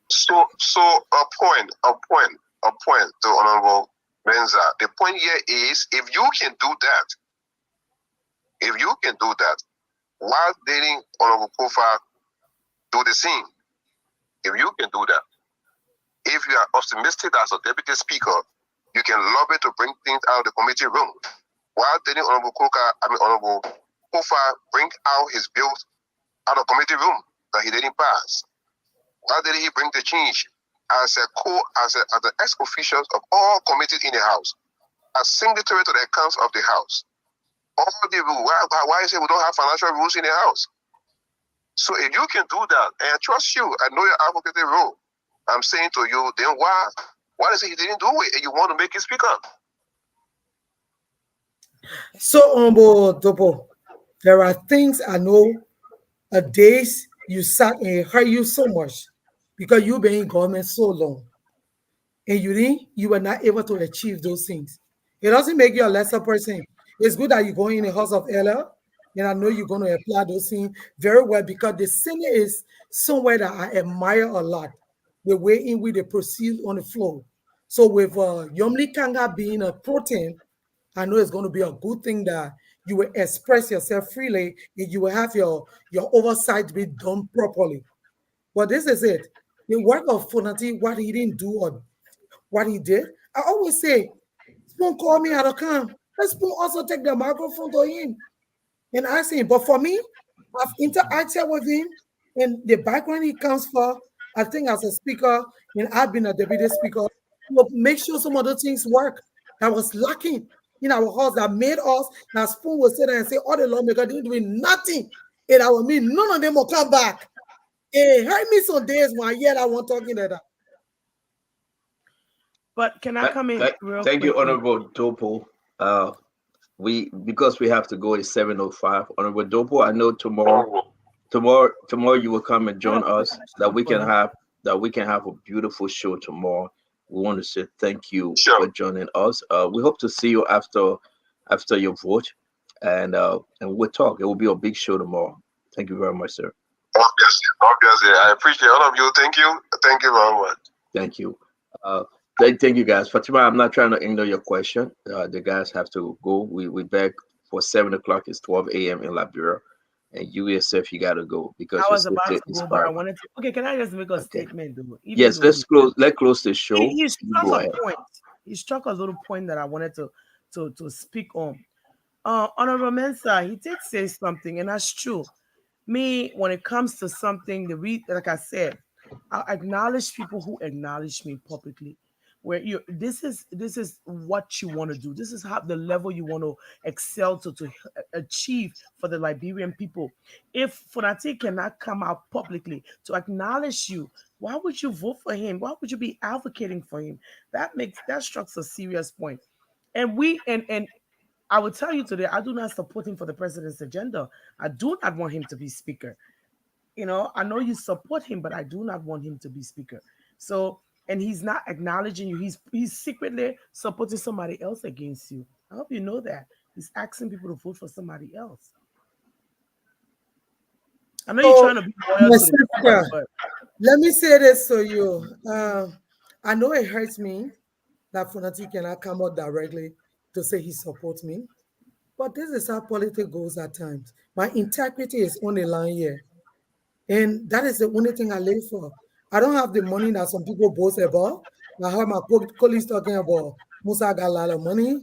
So a point to Honorable Menza. The point here is, if you can do that, while letting Honorable Kofa do the same, if you can do that, if you are optimistic as a deputy speaker, you can lobby to bring things out of the committee room. While letting Honorable Kofa bring out his bills out of the committee room that he didn't pass. Why did he bring the change as the ex-officials of all committees in the House, as signatory to the accounts of the House? All the rules. Why is it we don't have financial rules in the House? So if you can do that, and I trust you, I know your advocacy role, I'm saying to you, then why is it he didn't do it and you want to make it speak up? So, Dobo, there are things I know, days you sat and it hurt you so much because you've been in government so long and you were not able to achieve those things. It doesn't make you a lesser person. It's good that you go in the house of Ella, and I know you're going to apply those things very well because the Senate is somewhere that I admire a lot, the way in which they proceed on the floor. So with Yomli Kanga being a protein, I know it's going to be a good thing that you will express yourself freely and you will have your oversight be done properly. But this is it. The work of Fonati, what he didn't do or what he did, I always say, Spoon called me out of come. Let Spoon also take the microphone to him and ask him. But for me, I've interacted with him and the background he comes for, I think as a speaker, and I've been a deputy speaker, to make sure some of the things work that was lacking in our house that made us, that Spoon will sit there and say, all the lawmakers didn't do nothing. And I will mean, none of them will come back. It hurt me some days when I hear that one talking like that. But can I come in real Thank quickly? you, Honorable Dopo. Because we have to go at 7:05. Honorable Dopo, I know tomorrow you will come and join us that we can have a beautiful show tomorrow. We want to say thank you for joining us. We hope to see you after your vote, and we'll talk. It will be a big show tomorrow. Thank you very much, sir. Obviously. I appreciate all of you. Thank you very much. Thank you. Thank you, guys. Fatima, I'm not trying to ignore your question. The guys have to go. We back for 7 o'clock. It's 12 a.m. in Liberia, and you yourself, you gotta go because I was about to go, but I wanted to. Okay, can I just make a statement, though? Yes, let's close the show. He struck a point. He struck a little point that I wanted to speak on. Honorable Mensa, he did say something, and that's true. Me, when it comes to something, like I said, I acknowledge people who acknowledge me publicly. Where this is what you want to do. This is how the level you want to excel to achieve for the Liberian people. If Fonati cannot come out publicly to acknowledge you, why would you vote for him? Why would you be advocating for him? That strikes a serious point. And I will tell you today, I do not support him for the president's agenda. I do not want him to be speaker. I know you support him, but I do not want him to be speaker. So, and he's not acknowledging you. He's secretly supporting somebody else against you. I hope you know that. He's asking people to vote for somebody else. I know you're trying to be loyal to the people, but let me say this to you. I know it hurts me that Fonati cannot come out directly to say he supports me. But this is how politics goes at times. My integrity is on the line here. And that is the only thing I live for. I don't have the money that some people boast about. I heard my colleagues talking about Musa got a lot of money.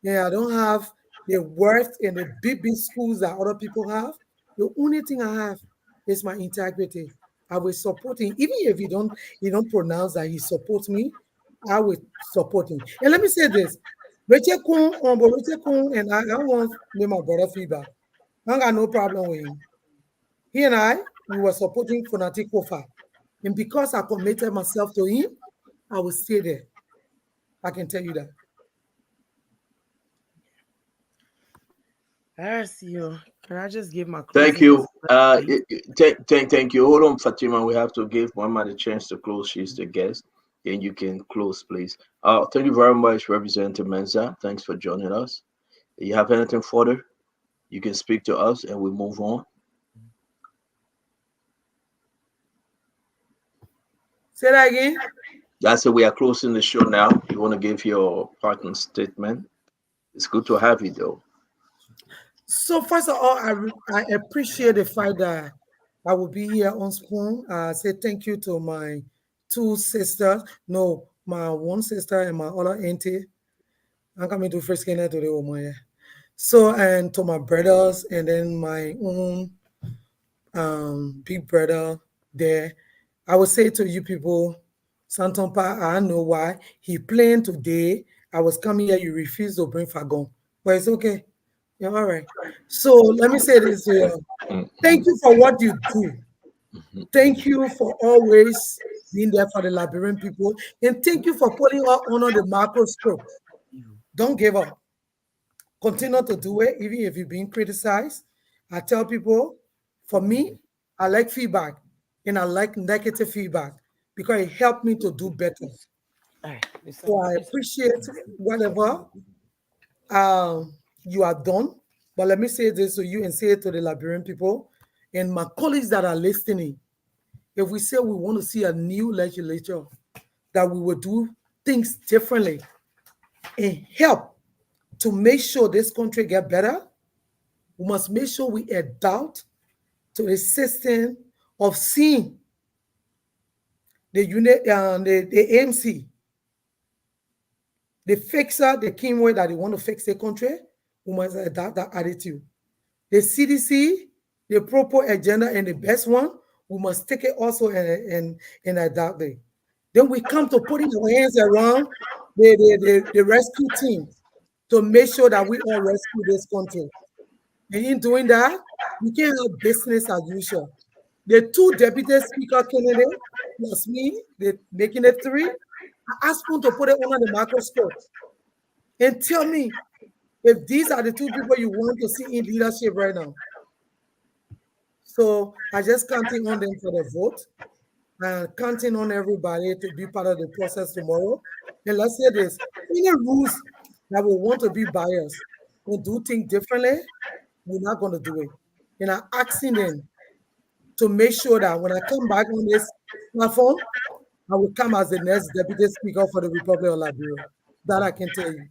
And I don't have the worth in the big schools that other people have. The only thing I have is my integrity. I will support him. Even if he don't pronounce that he supports me, I will support him. And let me say this. Richard Kun, and I want my brother feedback. I got no problem with him. He and I, we were supporting Fonati Kofa. And because I committed myself to him, I will stay there. I can tell you that. I see you. Can I just give my thank you? Thank you. Hold on, Fatima. We have to give Mama the chance to close. She's the guest. And you can close, please. Thank you very much, Representative Mensa. Thanks for joining us. If you have anything further, you can speak to us and we move on. Say that again. That's it. We are closing the show now. You want to give your parting statement? It's good to have you, though. So first of all, I appreciate the fact that I will be here on Spoon. I say thank you to my two sisters. No, my one sister and my other auntie. I'm coming to first skin to the woman. So and to my brothers and then my own big brother there. I would say to you people, Santompa, I know why he planned today. I was coming here, you refused to bring Fagon. But it's okay. Yeah, all right. So let me say this here. Thank you for what you do. Thank you for always being there for the Liberian people. And thank you for putting us under the microscope. Don't give up. Continue to do it, even if you're being criticized. I tell people, for me, I like feedback, and I like negative feedback because it helped me to do better. So I appreciate whatever you have done. But let me say this to you and say it to the Liberian people and my colleagues that are listening. If we say we want to see a new legislature, that we will do things differently and help to make sure this country get better, we must make sure we adapt to the system of seeing the unit, the AMC, the fixer, the keen way that they want to fix the country. We must adapt that attitude. The CDC, the proper agenda and the best one, we must take it also and adapt it. Then we come to putting our hands around the rescue team to make sure that we all rescue this country. And in doing that, we can't have business as usual. The two deputy speaker candidates plus me, they're making it 3. I asked them to put it under the microscope and tell me if these are the 2 people you want to see in leadership right now. So I just counting on them for the vote and counting on everybody to be part of the process tomorrow. And let's say this, any rules that we want to be biased and do things differently, we're not going to do it. And I'm asking them to make sure that when I come back on this platform, I will come as the next deputy speaker for the Republic of Liberia. That I can tell you.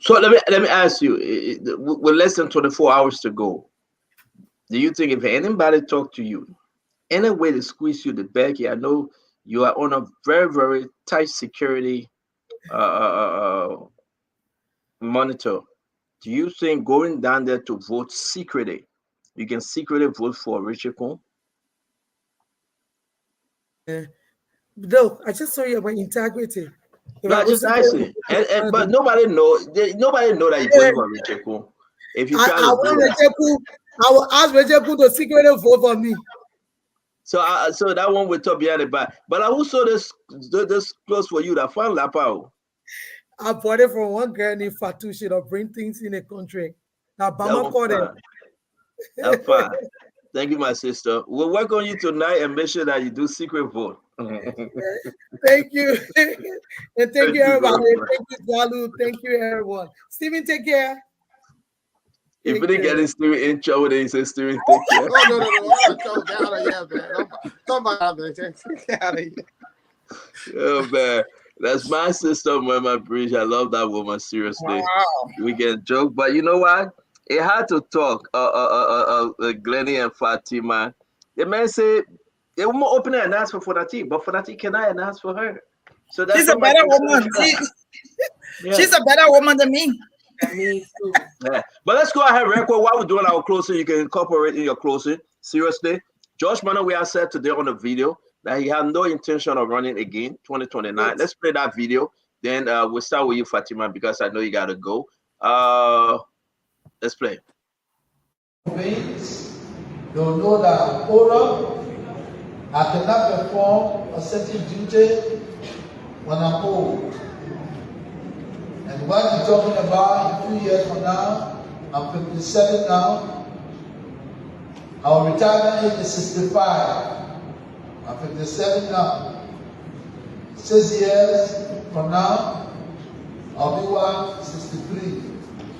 So let me ask you, with less than 24 hours to go, do you think if anybody talk to you, any way to squeeze you the back, I know you are on a very, very tight security monitor. Do you think going down there to vote secretly, you can secretly vote for Richard Cohn? No, I just saw you about integrity. No, just asking. But nobody know that you voted for Richard Cohn. If you try to do that. I will ask Richard Cohn to secretly vote for me. So that one will talk behind the back. But I also this close for you that found Lapao. I bought it from one girl named Fatou. She don't bring things in the country. Now Bama called it. That's fine. Thank you, my sister. We'll work on you tonight and make sure that you do secret vote. Thank you. And thank you, everybody. Thank you, Jalu. Thank you, everyone. Stephen, take care. If you didn't get his Steven in trouble, then he said, Steven, take care. No. Get out of here, man. Come on, man. Get out of here. Oh, man. That's my sister, my bridge. I love that woman, seriously. Wow. We can joke, but you know what? It had to talk, Glennie and Fatima. The man said they were more open and ask for Fonati, but Fonati cannot ask for her. So that's she's a better woman. She's a better woman than me. Me too. Yeah. But let's go ahead, record. While we're doing our closing, you can incorporate in your closing. Seriously, George Mena, we have said today on the video that he had no intention of running again 2029. Yes. Let's play that video. Then we'll start with you, Fatima, because I know you got to go. Let's play. They'll know that Koga, I cannot perform a certain duty when I'm old. And what you're talking about in 2 years from now, I'm 57 now. Our retirement age is 65. I'm 57 now. 6 years from now, I'll be 163.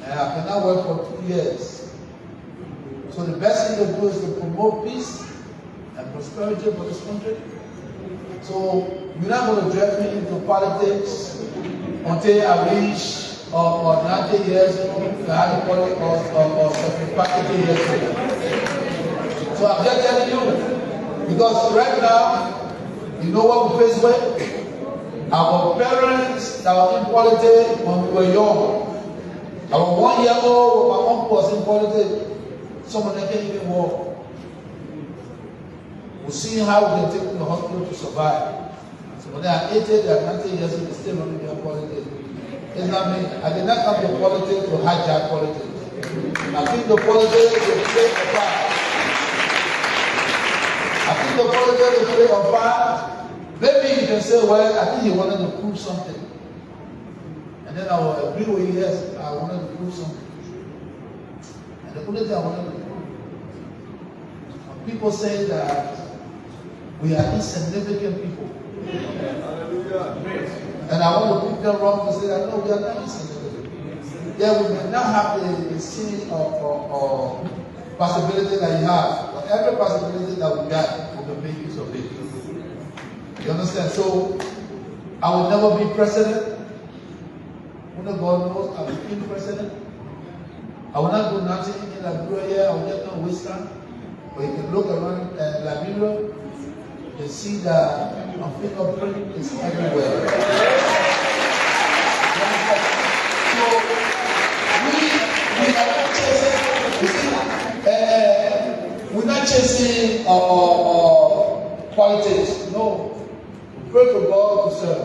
And I cannot work for 2 years. So the best thing to do is to promote peace and prosperity for this country. So you're not going to drag me into politics until I reach or 90 years old, or 75 years old. So I'm just telling you, because right now, you know what we face with? Our parents that were in politics when we were young. Our 1 year old, when my uncle was in politics, some of them can't even walk. We're seeing how we can take them to the hospital to survive. So when they are 80, they are 90 years old, they still running their politics. It's not me. I did not come to politics to hijack politics. I think the politics to play a part. I think the politics to play a part. Maybe you can say, well, I think he wanted to prove something. And then I will agree with you, yes, I wanted to prove something. And the only thing I wanted to prove, people say that we are insignificant people. And I want to pick them wrong to say that no, we are not insignificant. Yeah, we may not have the scene or possibility that you have, but every possibility that we got, we can make use of it. You understand? So, I will never be president. When God knows I will be president. I will not do nothing in Liberia here. I will just not waste time. But you can look around Liberia, you can see that my fingerprint is everywhere. So we are not chasing, we're not chasing politics. No. We pray for God to serve.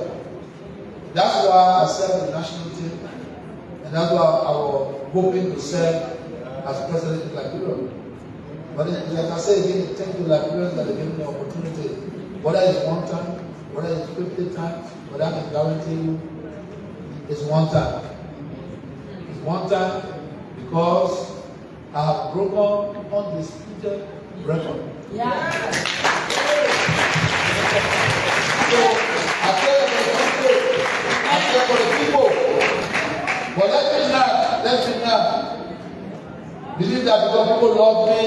That's why I serve the national team. And that's why I was hoping to serve as president of Liberia. But like I say again, thank you Liberians that have given me the opportunity. Whether it's one time, whether it's 50 times, but I can guarantee you it's one time. It's one time because I have broken undisputed record. Yeah. So I tell you the country, I tell for the people. But let me not believe that because people love me,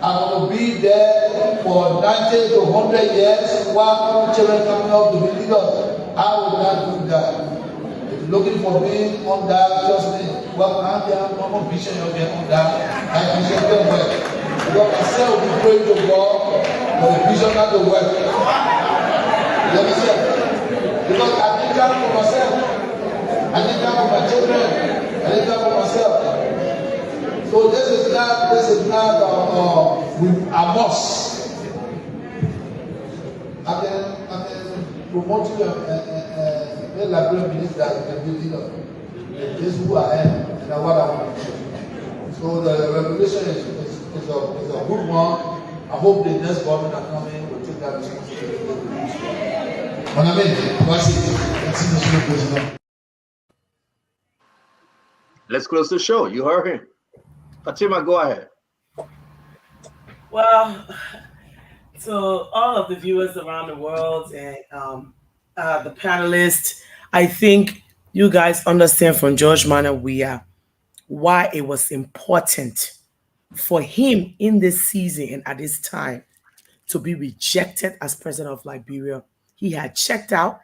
I'm going to be there for 90 to 100 years while children coming up to be leaders. I will not do that. If you're looking for me on that, trust me. Well, I'm here, I'm a vision of them on that. I vision them well. Because myself will be praying to God for the vision not to work. You understand? Because I need time for myself. I need time for my children. I need time for myself. So this is not a must. I can promote you a Liberian minister that can be leader. This is who I am and what I want to do. So the revelation is a good one. I hope the next government that come in will take that responsibility. Let's close the show. You heard him. Fatima, go ahead. Well, to all of the viewers around the world and the panelists, I think you guys understand from George Mena Weah why it was important for him in this season and at this time to be rejected as president of Liberia. He had checked out.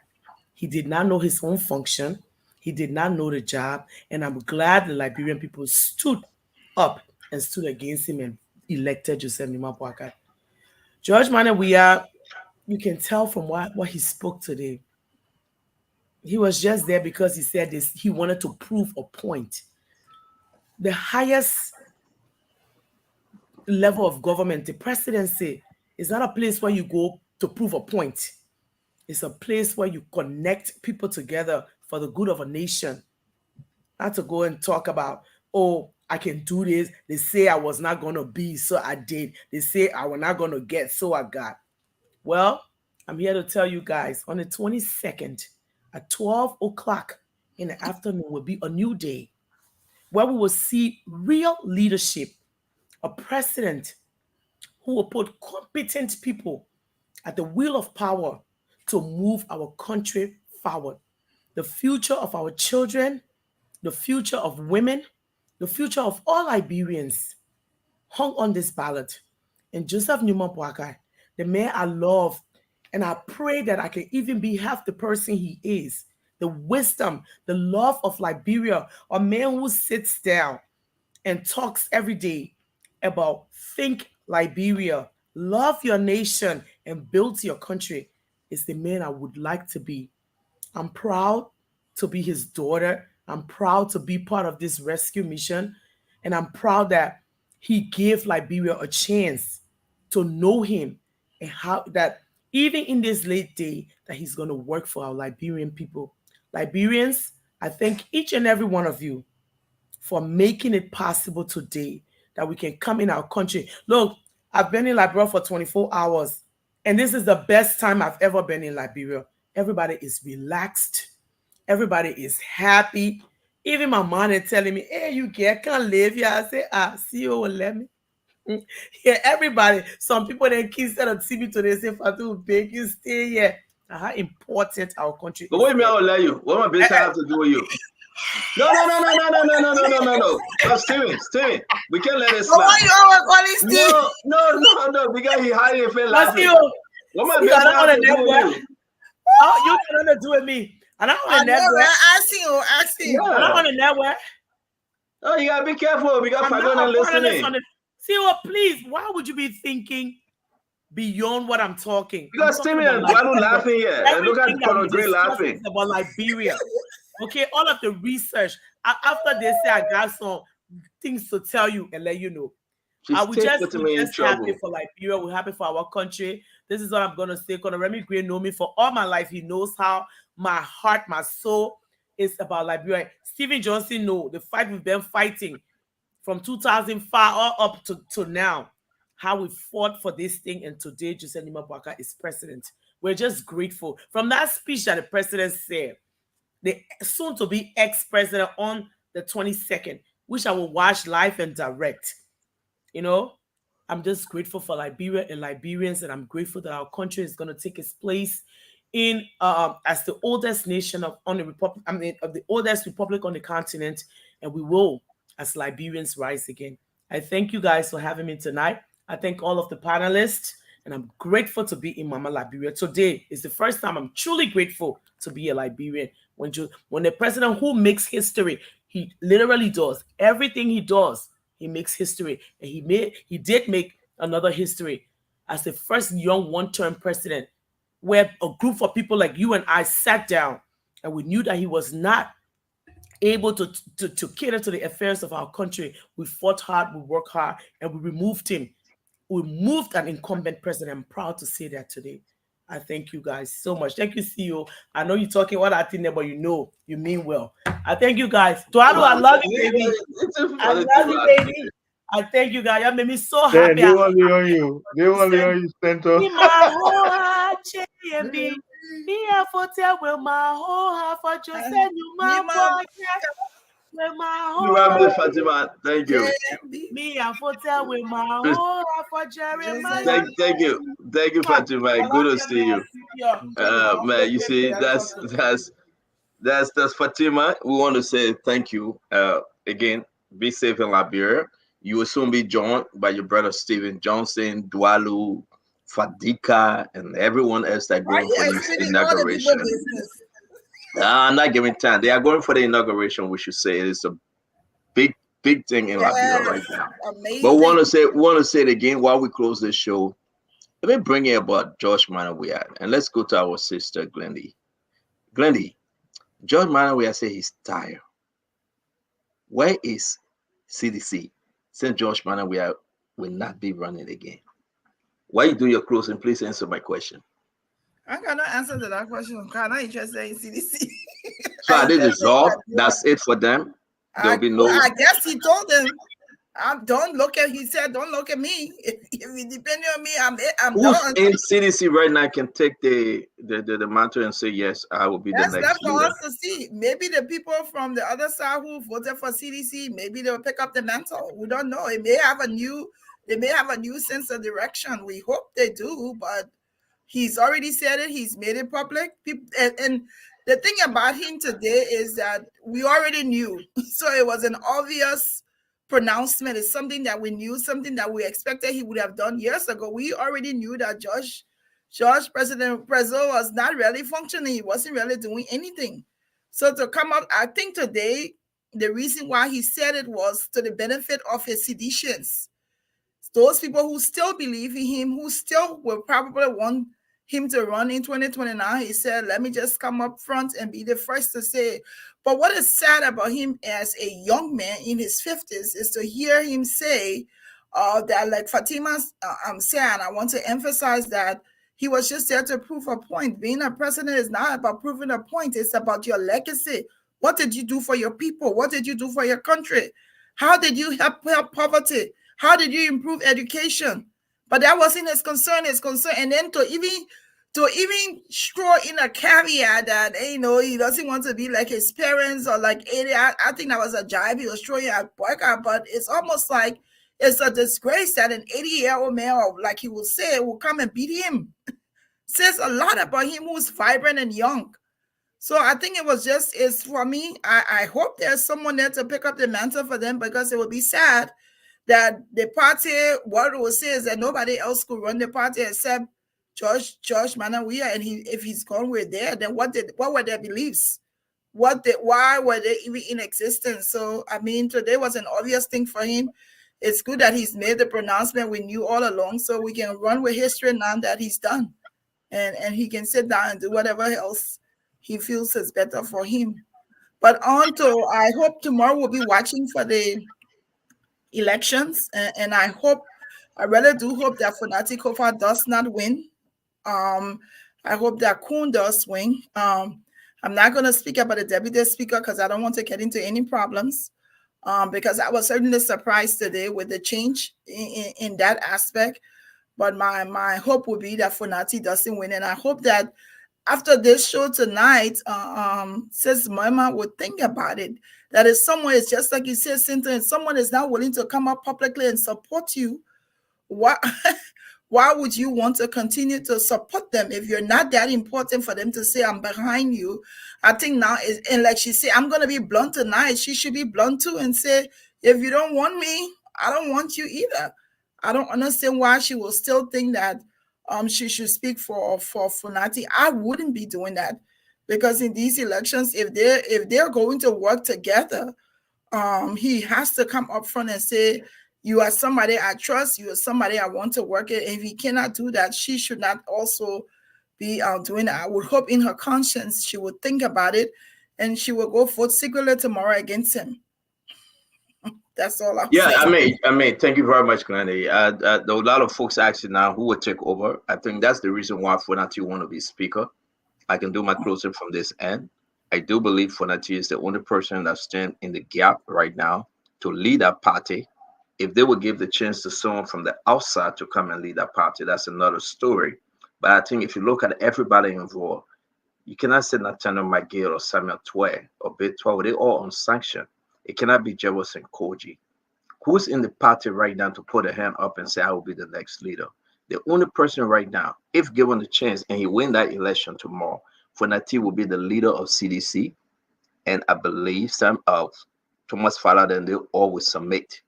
He did not know his own function. He did not know the job. And I'm glad the Liberian people stood up and stood against him and elected Joseph Nima Boakai. George Mena Weah, you can tell from what he spoke today. He was just there because he said this. He wanted to prove a point. The highest level of government, the presidency, is not a place where you go to prove a point. It's a place where you connect people together for the good of a nation. Not to go and talk about, oh, I can do this. They say I was not going to be, so I did. They say I was not going to get, so I got. Well, I'm here to tell you guys, on the 22nd at 12 o'clock in the afternoon will be a new day where we will see real leadership, a president who will put competent people at the wheel of power to move our country forward. The future of our children, the future of women, the future of all Liberians hung on this ballot. And Joseph Numa Boakai, the man I love, and I pray that I can even be half the person he is. The wisdom, the love of Liberia, a man who sits down and talks every day about think Liberia, love your nation, and build your country is the man I would like to be. I'm proud to be his daughter. I'm proud to be part of this rescue mission. And I'm proud that he gave Liberia a chance to know him and how that even in this late day that he's going to work for our Liberian people. Liberians, I thank each and every one of you for making it possible today that we can come in our country. Look, I've been in Liberia for 24 hours, and this is the best time I've ever been in Liberia. Everybody is relaxed. Everybody is happy. Even my mom is telling me, hey, you can't live here. I say, see you will let me. Yeah, everybody. Some people then instead of TV today say Fatu beg you stay here. How important our country but is. wait, me, I'll let you. What my business have to do with you? No. Steven, we can't let it slide. Why you always calling Steve? No, because he hiding if he laughing. What my Steve, business have to do with you? Oh, you got nothing to do with me. And I'm on the network. Asking. Yeah. And I'm on the network. Oh, you gotta be careful because I'm gonna listening. See what, please, why would you be thinking beyond what I'm talking? Because Steven and Guadu laughing here. And look at Colonel Gray laughing. About Liberia. Okay, all of the research. After they say I got some things to tell you and let you know. We're just happy for Liberia. We're happy for our country. This is what I'm gonna say. Colonel Remy Gray know me for all my life. He knows how my heart, my soul is about Liberia. Stephen Johnson know the fight we've been fighting from 2005 all up to now. How we fought for this thing, and today Jose Nima Boakai is president. We're just grateful. From that speech that the president said, the soon-to-be ex-president on the 22nd, which I will watch live and direct. You know, I'm just grateful for Liberia and Liberians, and I'm grateful that our country is going to take its place in as the oldest nation of the oldest republic on the continent, and we will, as Liberians, rise again. I thank you guys for having me tonight. I thank all of the panelists, and I'm grateful to be in Mama Liberia. Today is the first time I'm truly grateful to be a Liberian. When the president who makes history, he literally does everything he does. He makes history, and he did make another history as the first young one-term president, where a group of people like you and I sat down, and we knew that he was not able to cater to the affairs of our country. We fought hard, we worked hard, and we removed him. We moved an incumbent president. I'm proud to say that today. I thank you guys so much. Thank you, CEO. I know you're talking what I think there, but you know you mean well. I thank you guys. Duado, I love you, baby. I love you, baby. I thank you guys. You made me so happy. They want to on you. They want to on you, Center. Me my whole heart, JMB. Me a hotel with my whole heart for just send you my boy. With my whole heart. Fatima, thank you. Me a hotel with my whole heart for Jeremiah. Thank you, Fatima. Good to see you. Man, you see, that's Fatima. We want to say thank you. Again, be safe in Liberia. You will soon be joined by your brother Stephen Johnson, Dualu, Fadika, and everyone else that going for this inauguration. I'm not giving time. They are going for the inauguration. We should say it is a big thing in Liberia right now. Amazing. But we want to say it again while we close this show. Let me bring in about George Mena Weah, and let's go to our sister Glendy. Glendy, George Mena Weah said he's tired. Where is CDC? St. George Mena Weah will not be running again. Why you do your closing? Please answer my question. I cannot answer to that question. I'm not interested in CDC. So are they dissolved? That's it for them? There'll be no. I guess he told them, he said, don't look at me. If it depends on me, I'm done. In CDC right now can take the mantle and say, yes, I will be the next leader. That's for us to see. Maybe the people from the other side who voted for CDC, maybe they'll pick up the mantle. We don't know. They may have a new sense of direction. We hope they do, but he's already said it. He's made it public. And the thing about him today is that we already knew. So it was an obvious pronouncement. It's something that we knew, something that we expected he would have done years ago. We already knew that President Prezzo was not really functioning. He wasn't really doing anything. So to come up, I think today, the reason why he said it was to the benefit of his seditians. Those people who still believe in him, who still will probably want him to run in 2029, he said, let me just come up front and be the first to say. But what is sad about him as a young man in his 50s is to hear him say that, like Fatima saying, I want to emphasize that he was just there to prove a point. Being a president is not about proving a point. It's about your legacy. What did you do for your people? What did you do for your country? How did you help poverty? How did you improve education? But that wasn't his concern. And then to even throw in a caveat that, he doesn't want to be like his parents or like Eddie. I think that was a jibe he was throwing at Boakai, but it's almost like It's a disgrace that an 80-year-old man, or like he will say, will come and beat him. Says a lot about him who's vibrant and young. So I think it's for me. I hope there's someone there to pick up the mantle for them, because it would be sad that the party, what it will say is that nobody else could run the party except George Mena Weah, and if he's gone, we're there. Then what were their beliefs? Why were they even in existence? So I mean, today was an obvious thing for him. It's good that he's made the pronouncement we knew all along, so we can run with history now that he's done, and he can sit down and do whatever else he feels is better for him. But I hope tomorrow we'll be watching for the elections, and I really do hope that Fonati Kofa does not win. I hope that Kun does win. I'm not going to speak about the deputy speaker because I don't want to get into any problems. Because I was certainly surprised today with the change in that aspect. But my hope would be that Fonati doesn't win, and I hope that after this show tonight, Sis Mama would think about it. That if someone is, just like you said, Cynthia, and someone is not willing to come up publicly and support you, why would you want to continue to support them if you're not that important for them to say, I'm behind you? I think now, and like she said, I'm going to be blunt tonight. She should be blunt too and say, if you don't want me, I don't want you either. I don't understand why she will still think that she should speak for Fonati. I wouldn't be doing that, because in these elections, if they're going to work together, he has to come up front and say, you are somebody I trust, you are somebody I want to work with. If he cannot do that, she should not also be doing that. I would hope in her conscience she would think about it, and she will go vote secretly tomorrow against him. That's all I'm saying. I mean, thank you very much, Glennie. A lot of folks asking now who will take over. I think that's the reason why Fonati want to be speaker. I can do my closing from this end. I do believe Fonati is the only person that stands in the gap right now to lead that party. If they would give the chance to someone from the outside to come and lead that party, that's another story. But I think if you look at everybody involved, you cannot say Nathaniel McGill or Samuel Twe or Bit Twe. They're all unsanctioned. It cannot be Jefferson Koji. Who's in the party right now to put a hand up and say, I will be the next leader? The only person right now, if given the chance and he win that election tomorrow, Fonati will be the leader of CDC. And I believe some of Thomas Fala, then they all will submit.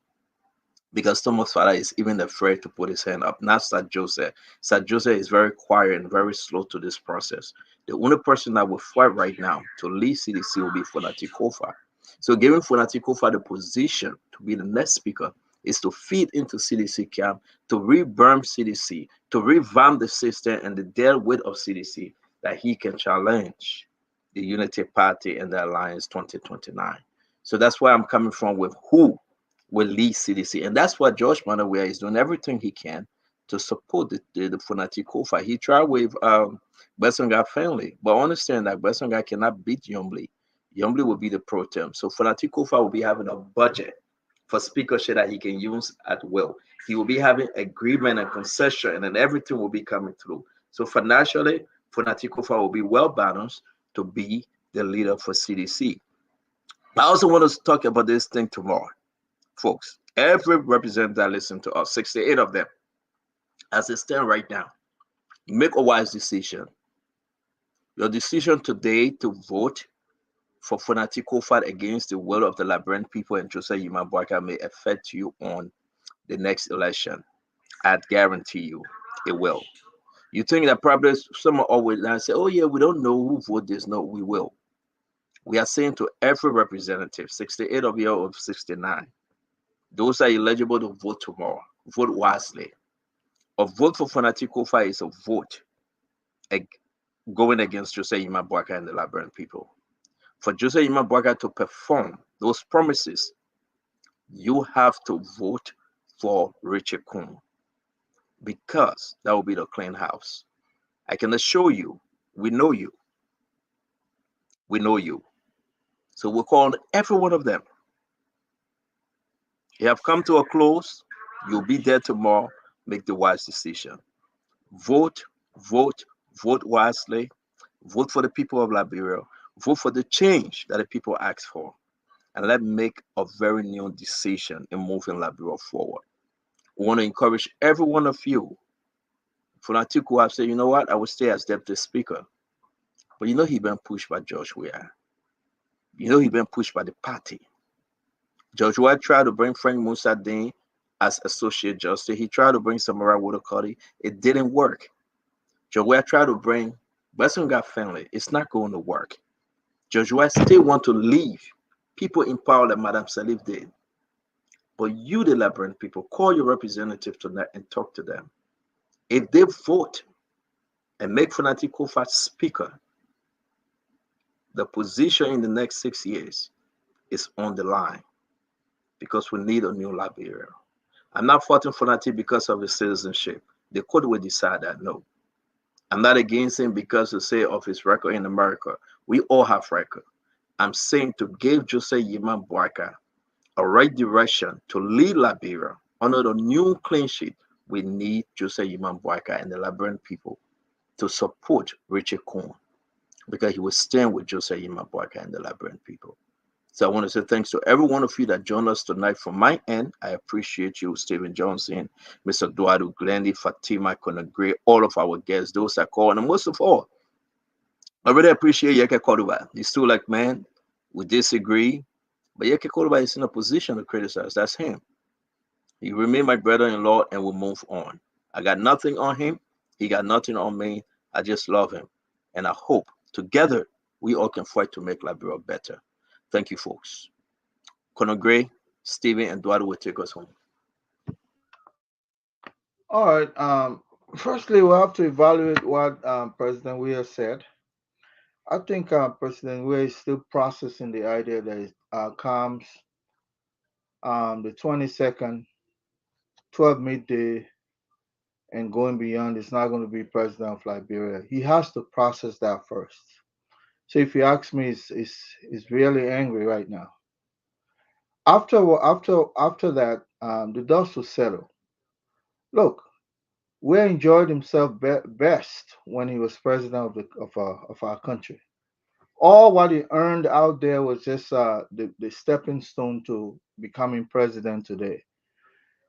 Because Thomas Fala is even afraid to put his hand up. Not Sir Joseph. Sir Joseph is very quiet and very slow to this process. The only person that will fight right now to lead CDC will be Fonati Kofa. So giving Fonati Kofa the position to be the next speaker is to feed into CDC camp, to reburn CDC, to revamp the system and the dead weight of CDC, that he can challenge the Unity Party and the Alliance 2029. So that's where I'm coming from with who will lead CDC. And that's what George Mena Weah is doing everything he can to support the Fonati Kofa. He tried with Besonga family, but understand that Besonga cannot beat Yombly. Yombly will be the pro term. So Fonati Kofa will be having a budget for speakership that he can use at will. He will be having agreement and concession, and then everything will be coming through. So financially, Fonati Kofa will be well balanced to be the leader for CDC. I also want to talk about this thing tomorrow, folks. Every representative that listen to us, 68 of them, as they stand right now, make a wise decision. Your decision today to vote for Fonati Kofa against the will of the Liberian people and Joseph Yima Boakai may affect you on the next election. I guarantee you it will. You think that probably someone always say, oh yeah, we don't know who voted this. No, we will. We are saying to every representative, 68 of you of 69, those are eligible to vote tomorrow. Vote wisely. A vote for Fonati Kofa is a vote going against Joseph Yima Boakai and the Liberian people. For Joseph Yima Boakai to perform those promises, you have to vote for Richard Kun, because that will be the clean house. I can assure you, we know you. We know you. So we'll call every one of them. You have come to a close. You'll be there tomorrow. Make the wise decision. Vote, vote, vote wisely. Vote for the people of Liberia. Vote for the change that the people ask for. And let's make a very new decision in moving Liberia forward. I want to encourage every one of you. Funati could have said, you know what, I will stay as deputy speaker. But you know he been pushed by George Weah. You know he been pushed by the party. George Weah tried to bring Frank Musa Dean as associate justice. He tried to bring Samara Woodacuddy. It didn't work. George Weah tried to bring Western God family. It's not going to work. George Weah still want to leave people in power like Madame Salif did. But you, the Liberian people, call your representative tonight and talk to them. If they vote and make Funati Kofa speaker, the position in the next 6 years is on the line because we need a new Liberia. I'm not fighting Funati because of his citizenship. The court will decide that. No. I'm not against him because to say of his record in America. We all have record. I'm saying to give Jose Yiman Boakai a right direction to lead Liberia under the new clean sheet. We need Jose Yiman Boakai and the Liberian people to support Richard Cohen because he will stand with Jose Yiman Boakai and the Liberian people. So I want to say thanks to every one of you that joined us tonight. From my end, I appreciate you, Stephen Johnson, Mr. Eduardo Glendy, Fatima Conagre, all of our guests, those that call, and most of all, I really appreciate Yeke Koduba. He's still like, man, we disagree, but Yeke Koduba is in a position to criticize. That's him. He remain my brother-in-law, and we'll move on. I got nothing on him. He got nothing on me. I just love him, and I hope together we all can fight to make Liberia better. Thank you, folks. Conor Gray, Stephen, and Eduardo will take us home. All right. Firstly, we have to evaluate what President Weah said. I think President Weah is still processing the idea that it comes the 22nd, 12 midday, and going beyond. It's not going to be president of Liberia. He has to process that first. So if you ask me, he's really angry right now. After that, the dust will settle. Look, Weah enjoyed himself best when he was president of our country. All what he earned out there was just the stepping stone to becoming president today.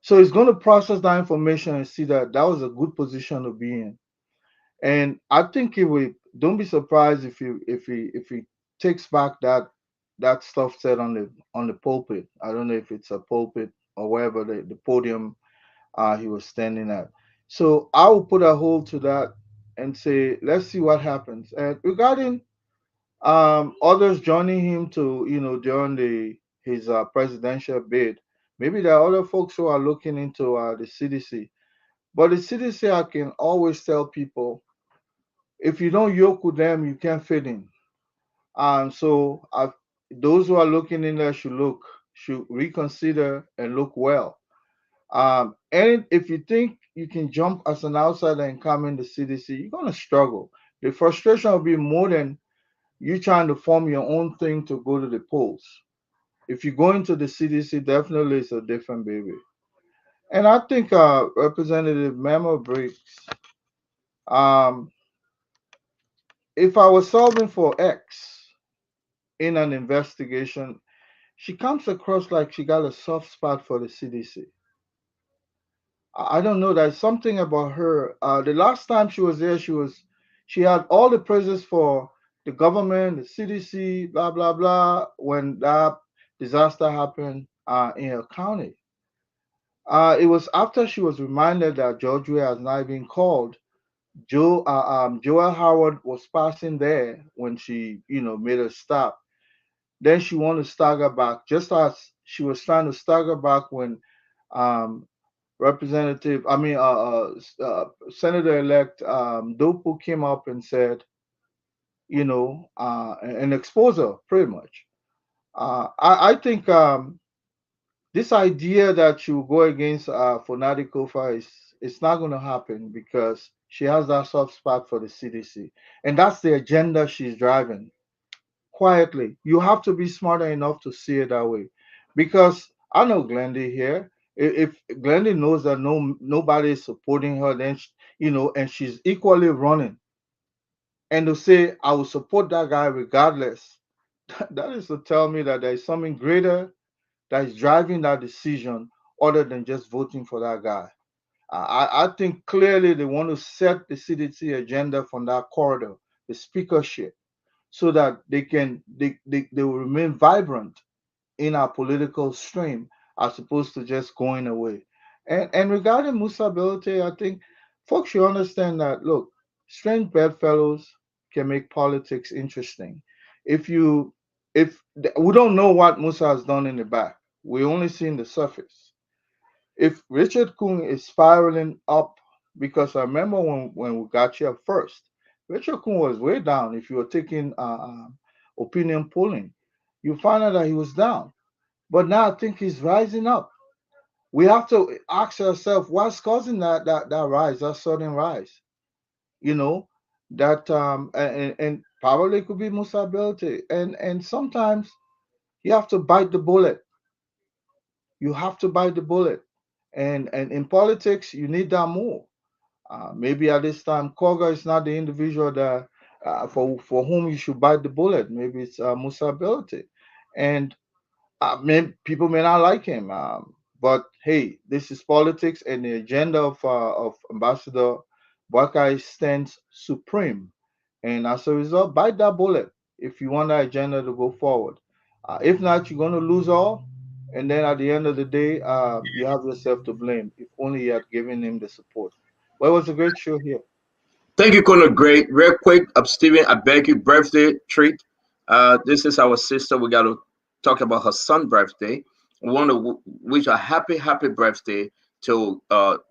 So he's going to process that information and see that that was a good position to be in. And I think don't be surprised if he takes back that stuff said on the pulpit. I don't know if it's a pulpit or wherever the podium he was standing at. So I will put a hold to that and say, let's see what happens. And regarding others joining him to during his presidential bid, maybe there are other folks who are looking into the CDC. But the CDC, I can always tell people, if you don't yoke with them, you can't fit in. So those who are looking in there should reconsider and look well. And if you think you can jump as an outsider and come in the CDC, you're gonna struggle. The frustration will be more than you trying to form your own thing to go to the polls. If you go into the CDC, definitely it's a different baby. And I think Representative Memo Briggs, if I was solving for X in an investigation, she comes across like she got a soft spot for the CDC. I don't know. There's something about her. The last time she was there, she had all the praises for the government, the CDC, blah blah blah. When that disaster happened in her county, it was after she was reminded that George Weah has now been called. Joel Howard was passing there when she, made a stop. Then she wanted to stagger back, just as she was trying to stagger back when Senator-elect Dopu came up and said, an exposure, pretty much. I think this idea that you go against Funati Kofa it's not going to happen because she has that soft spot for the CDC, and that's the agenda she's driving. Quietly, you have to be smarter enough to see it that way, because I know Glendy here. If Glendy knows that nobody is supporting her, then and she's equally running, and to say I will support that guy regardless, that is to tell me that there is something greater that is driving that decision other than just voting for that guy. I think clearly they want to set the CDC agenda from that corridor, the speakership, so that they will remain vibrant in our political stream as opposed to just going away. And regarding Musa Bility, I think folks should understand that look, strange bedfellows can make politics interesting. If we don't know what Musa has done in the back, we only seen the surface. If Richard Kung is spiraling up, because I remember when we got here first, Richard Kung was way down. If you were taking opinion polling, you find out that he was down. But now I think he's rising up. We have to ask ourselves what's causing that rise, that sudden rise. You know, that and probably could be Musa Bility. And sometimes you have to bite the bullet. You have to bite the bullet. And in politics, you need that more. Maybe at this time, Koga is not the individual that for whom you should bite the bullet. Maybe it's Musa Bility. And people may not like him, but hey, this is politics, and the agenda of Ambassador Boakai stands supreme. And as a result, bite that bullet if you want that agenda to go forward. If not, you're going to lose all. And then at the end of the day, you have yourself to blame if only you had given him the support. Well, it was a great show here. Thank you, Colonel Great. Real quick, Steven, I beg you, birthday treat. This is our sister. We got to talk about her son's birthday. We want to wish a happy birthday to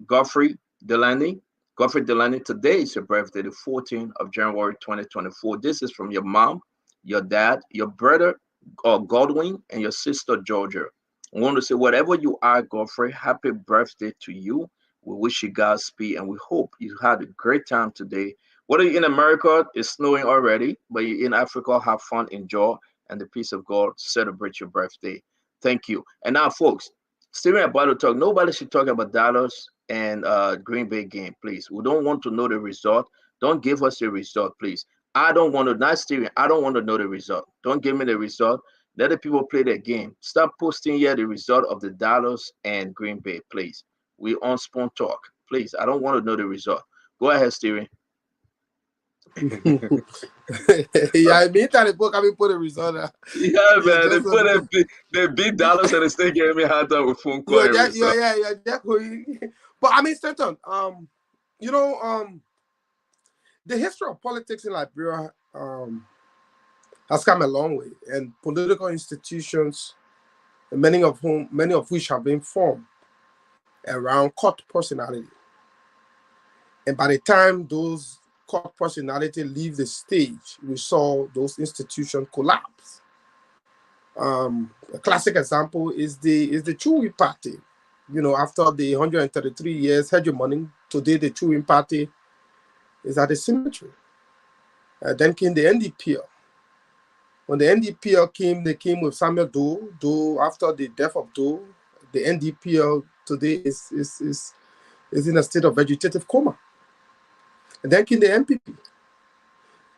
Godfrey Delaney. Godfrey Delaney, today is your birthday, the 14th of January 2024. This is from your mom, your dad, your brother Godwin, and your sister Georgia. I want to say, whatever you are, Godfrey, happy birthday to you. We wish you Godspeed, and we hope you had a great time today. Whether you're in America, it's snowing already, but you're in Africa, have fun, enjoy, and the peace of God celebrate your birthday. Thank you. And now, folks, Steven about to talk. Nobody should talk about Dallas and Green Bay game, please. We don't want to know the result. Don't give us the result, please. I don't want to, not Steven, I don't want to know the result. Don't give me the result. Let the people play their game. Stop posting here the result of the Dallas and Green Bay, please. We on Spawn Talk. Please, I don't want to know the result. Go ahead, Steven. Yeah, I mean that the book. I mean, put a result. Yeah, man. They beat Dallas and they still gave me a hard time with phone call. Yeah. But I mean, Stanton, you know, the history of politics in Liberia has come a long way, and political institutions, many of which have been formed around court personality. And by the time those court personality leave the stage, we saw those institutions collapse. A classic example is the Chewy Party. You know, after the 133 years hegemony, today the Chewy Party is at the cemetery. Then came the NDPL. When the NDPL came, they came with Samuel Doe. Doe, after the death of Doe, the NDPL today is in a state of vegetative coma. And then came the MPP.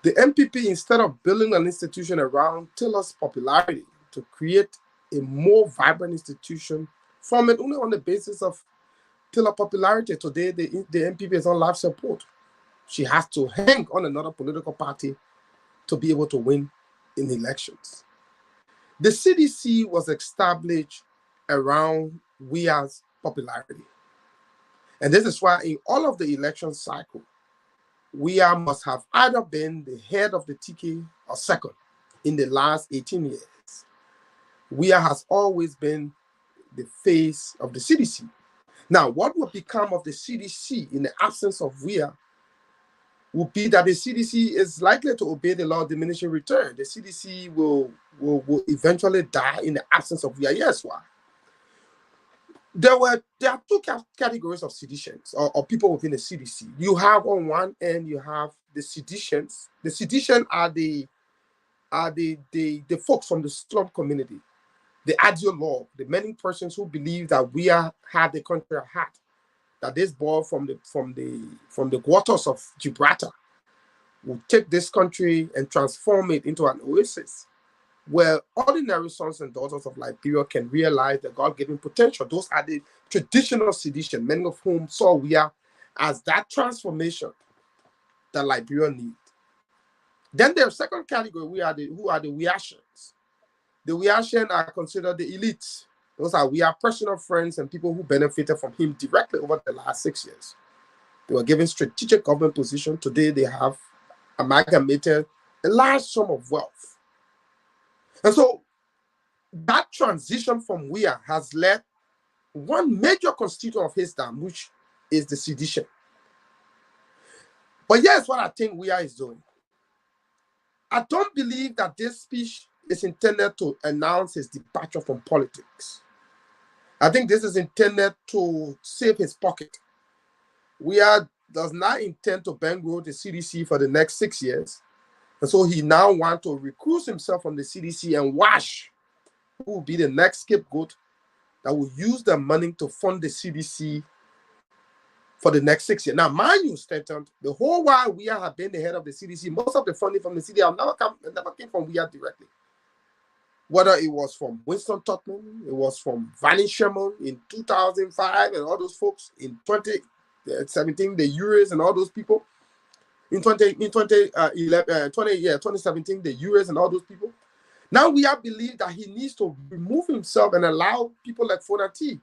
The MPP, instead of building an institution around Taylor's popularity to create a more vibrant institution, formed only on the basis of Taylor's popularity. Today, the MPP is on life support. She has to hang on another political party to be able to win in elections. The CDC was established around Weah's popularity. And this is why in all of the election cycle, Weah must have either been the head of the TK or second in the last 18 years. Weah has always been the face of the CDC. Now, what will become of the CDC in the absence of Weah would be that the CDC is likely to obey the law of diminishing return. The CDC will eventually die in the absence of Weah. Yes, why? There are two categories of seditionists or people within the CDC. You have on one end, you have the seditionists. The seditionists are the folks from the slum community, the ideologue, the many persons who believe that we had the country at heart, that this boy from the waters of Gibraltar will take this country and transform it into an oasis. where ordinary sons and daughters of Liberia can realize the God-given potential. Those are the traditional sedition, many of whom saw Weah as that transformation that Liberia needs. Then their second category, who are the Weahians. The Weahians are considered the elite. Those are Weah personal friends and people who benefited from him directly over the last 6 years. They were given strategic government position. Today they have amalgamated a large sum of wealth. And so that transition from Weah has led one major constituent of his term, which is the sedition. But here's what I think Weah is doing. I don't believe that this speech is intended to announce his departure from politics. I think this is intended to save his pocket. Weah does not intend to bankroll the CDC for the next 6 years. And so he now wants to recruit himself from the CDC and watch who will be the next scapegoat that will use the money to fund the CDC for the next 6 years. Now, mind you, Stanton, the whole while Weah have been the head of the CDC, most of the funding from the CDC never came from Weah directly. Whether it was from Winston Totman, it was from Vanny Sherman in 2005 and all those folks in 2017, the Uris and all those people. In 2017, the Uris and all those people. Now we have believed that he needs to remove himself and allow people like Fonati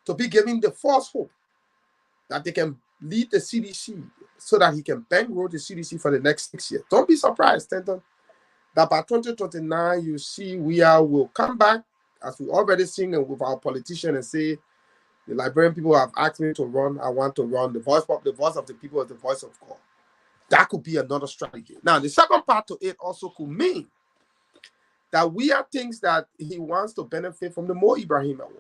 to be given the false hope that they can lead the CDC so that he can bankroll the CDC for the next 6 years. Don't be surprised, Stanton, that by 2029, you see Weah will come back, as we already seen with our politicians, and say, the Liberian people have asked me to run, I want to run. The voice of the people is the voice of God. That could be another strategy. Now, the second part to it also could mean that Weah thinks that he wants to benefit from the Mo Ibrahim Award,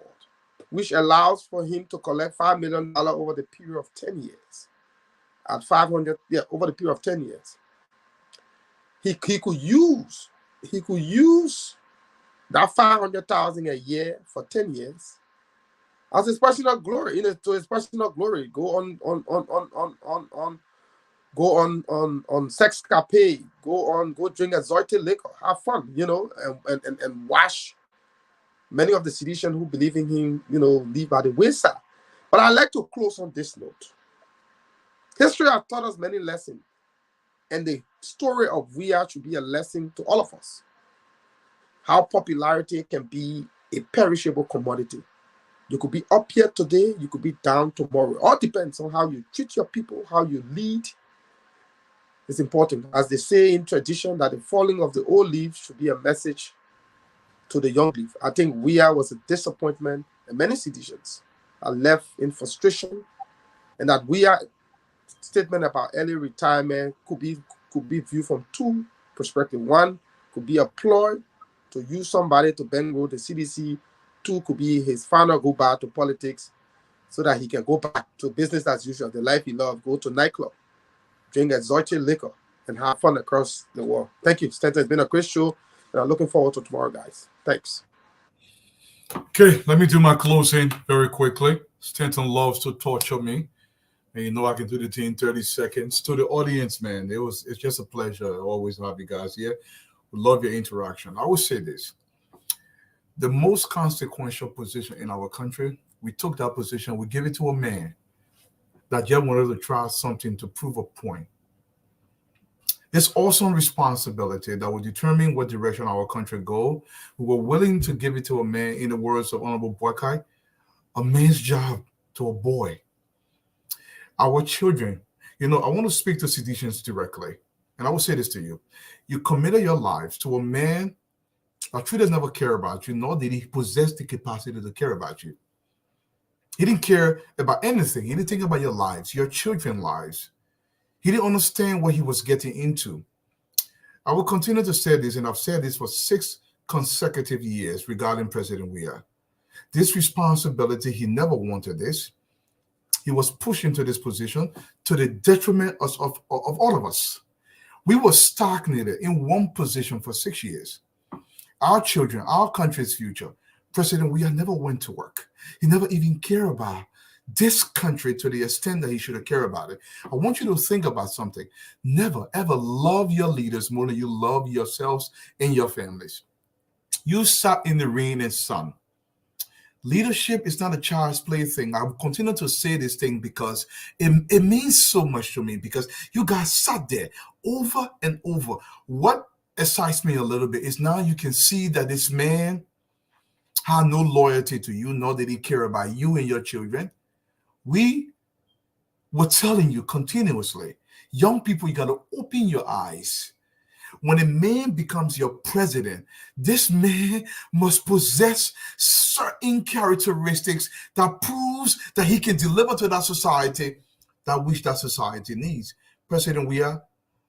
which allows for him to collect $5 million over the period of 10 years. At 500, over the period of 10 years. He could use that $500,000 a year for 10 years as his personal glory, to his personal glory. Go on sexcapade, go drink exotic liquor, have fun, and watch many of the sedition who believe in him, live by the wayside. But I'd like to close on this note. History has taught us many lessons, and the story of Weah should be a lesson to all of us. How popularity can be a perishable commodity. You could be up here today, you could be down tomorrow. It all depends on how you treat your people, how you lead. It's important. As they say in tradition, that the falling of the old leaves should be a message to the young leaf. I think Weah was a disappointment, and many citizens are left in frustration, and that Weah statement about early retirement could be viewed from two perspectives. One could be a ploy to use somebody to bankroll the CDC. Two could be his final goodbye to politics so that he can go back to business as usual, the life he loved, go to nightclub, drink exotic liquor, and have fun across the world. Thank you, Stanton. It's been a great show, and I'm looking forward to tomorrow, guys. Thanks. Okay, let me do my closing very quickly. Stanton loves to torture me. And I can do the thing in 30 seconds. To the audience, man, it's just a pleasure always to have you guys here. We love your interaction. I will say this. The most consequential position in our country, we took that position, we gave it to a man that just wanted to try something to prove a point. It's also a responsibility that will determine what direction our country go. We were willing to give it to a man, in the words of Honorable Boakai, a man's job to a boy. Our children, I want to speak to seditions directly. And I will say this to you. You committed your lives to a man that truly does never care about you, nor did he possess the capacity to care about you. He didn't care about anything. He didn't think about your lives, your children's lives. He didn't understand what he was getting into. I will continue to say this, and I've said this for 6 consecutive years regarding President Weah. This responsibility, he never wanted this. He was pushed into this position to the detriment of all of us. We were stagnated in one position for 6 years. Our children, our country's future. President Weah never went to work. He never even cared about this country to the extent that he should have cared about it. I want you to think about something. Never, ever love your leaders more than you love yourselves and your families. You sat in the rain and sun. Leadership is not a child's play thing. I will continue to say this thing because it means so much to me, because you guys sat there over and over. What excites me a little bit is now you can see that this man had no loyalty to you, nor did he care about you and your children. We were telling you continuously, young people, you got to open your eyes. When a man becomes your president, this man must possess certain characteristics that proves that he can deliver to that society that which that society needs. President Weah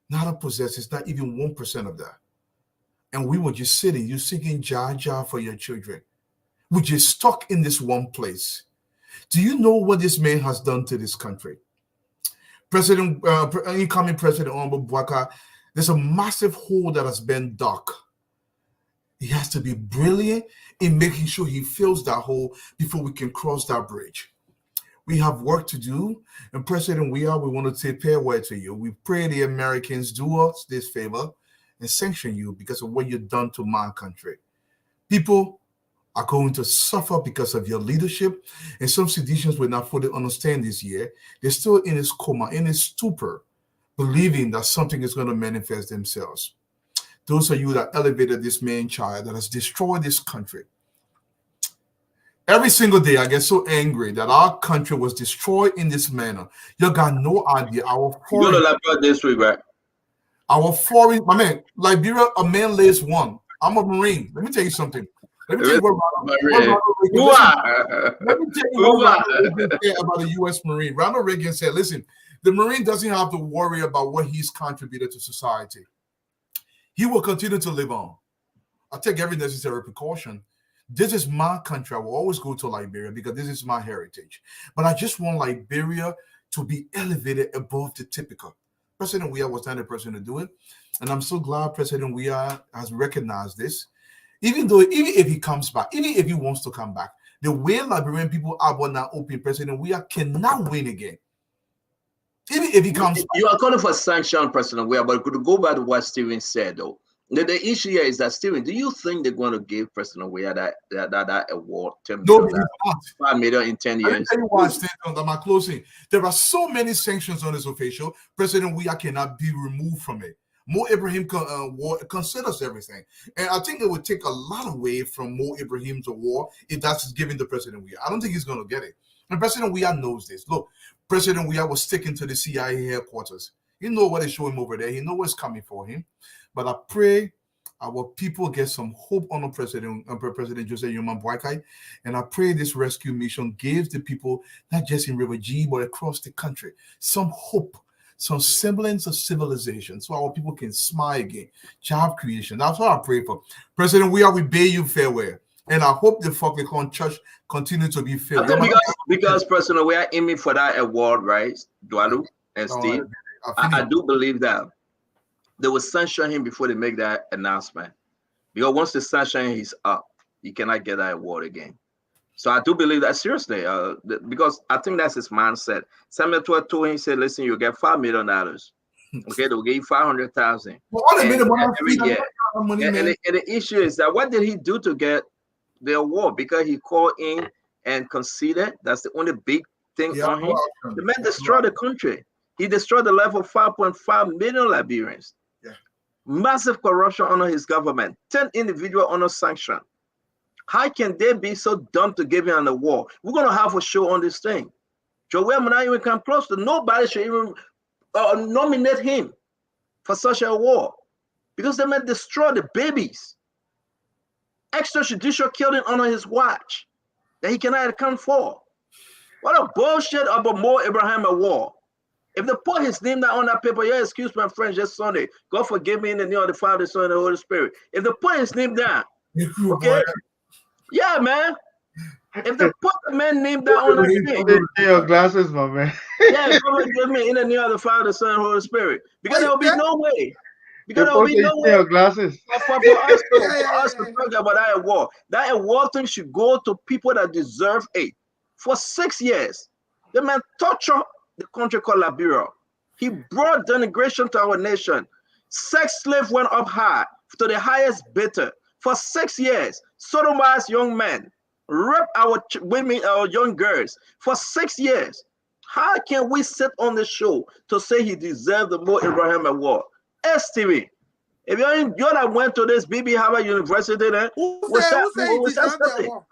not possesses not even 1% of that. And we were just sitting, you singing Jah for your children. We're just stuck in this one place. Do you know what this man has done to this country? Incoming President Boakai, there's a massive hole that has been dug. He has to be brilliant in making sure he fills that hole before we can cross that bridge. We have work to do, and President Weah, we want to pay word to you. We pray the Americans do us this favor and sanction you because of what you've done to my country. People are going to suffer because of your leadership, and some citizens will not fully understand this year. They're still in this coma, in this stupor, believing that something is going to manifest themselves. Those are you that elevated this man-child that has destroyed this country. Every single day, I get so angry that our country was destroyed in this manner. You got no idea. Our foreign, this week, right? Our foreign, my man, Liberia, a man lays one. I'm a Marine. Let me tell you something. Let me tell you what Ronald Reagan said about the U.S. Marine. Ronald Reagan said, listen, the Marine doesn't have to worry about what he's contributed to society. He will continue to live on. I'll take every necessary precaution. This is my country. I will always go to Liberia because this is my heritage. But I just want Liberia to be elevated above the typical. President Weah was not the person to do it. And I'm so glad President Weah has recognized this. Even if he comes back, even if he wants to come back, the way Liberian people are now open, President Weah cannot win again. Even if he comes back. You are calling for sanction, President Weah, but could go back to what Stephen said, though. The issue here is that, Stephen, do you think they're going to give President Weah that award? No, $5 million in 10 years. Let me tell you why, Stephen, on my closing. There are so many sanctions on this official. President Weah cannot be removed from it. Mo Ibrahim considers everything. And I think it would take a lot away from Mo Ibrahim's award if that's given to President Weah. I don't think he's going to get it. And President Weah knows this. Look, President Weah was sticking to the CIA headquarters. He knows what is showing over there. He knows what's coming for him. But I pray our people get some hope on President Joseph Yoman Boakai. And I pray this rescue mission gives the people, not just in River G, but across the country, some hope, some semblance of civilization, so our people can smile again. Job creation. That's what I pray for. President Weah, we bid you farewell. And I hope the Falcon Church continue to be filled. Because President Weah aiming for that award, right, Dwalu and Steve? I do believe that they will sanction him before they make that announcement. Because once they sanction him, he's up. He cannot get that award again. So I do believe that seriously, because I think that's his mindset. Samuel told him, he said, listen, you'll get $5 million. Okay, they'll give you 500,000 every year. And the issue is that what did he do to get the award? Because he called in and conceded. That's the only big thing on him. The man destroyed the country. He destroyed the life of 5.5 million Liberians. Yeah. Massive corruption under his government. 10 individuals under sanction. How can they be so dumb to give him an award? We're going to have a show on this thing. Joel will not even come close to. Nobody should even nominate him for such an award because they might destroy the babies. Extrajudicial killing under his watch that he cannot account for. What a bullshit about Mo Ibrahim award. If they put his name down on that paper, yeah, excuse my French, just Sunday. God forgive me in the name of the Father, the Son, and the Holy Spirit. If they put his name down, okay? Yeah, man. If they put the man's name down on the thing. Your glasses, my man. Yeah, God forgive me in the name of the Father, the Son, and the Holy Spirit. Because there will be no way. Because there will be no way. Your glasses. For us to talk about that award thing should go to people that deserve it. For 6 years, The man tortured the country called Liberia. He brought denigration to our nation. Sex slave went up high to the highest bidder. For 6 years, sodomized young men, raped our women, our young girls for 6 years. How can we sit on the show to say he deserved the Mo Ibrahim Award? Stevie, if you're that went to this BB Harvard University, then who said he deserved the award?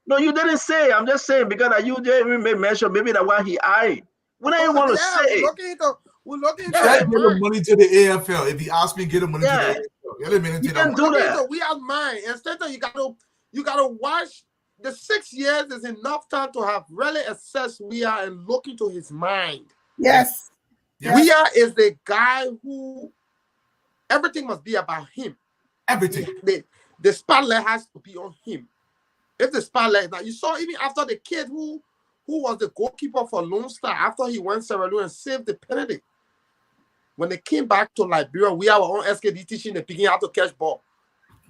No, you didn't say. I'm just saying because you didn't even mention maybe that why he eyed. We don't even want to say. We're looking into get the money to the AFL. If he asked me, get the money to the AFL. You can do that. We have mine. Instead, you gotta watch. The 6 years is enough time to have really assessed Weah and look into his mind. Yes. Weah is the guy who everything must be about him. Everything. The spotlight has to be on him. If the spotlight, now you saw even after the kid who was the goalkeeper for Lone Star after he went Sierra Leone and saved the penalty. When they came back to Liberia, we have our own SKD teaching the picking how to catch ball.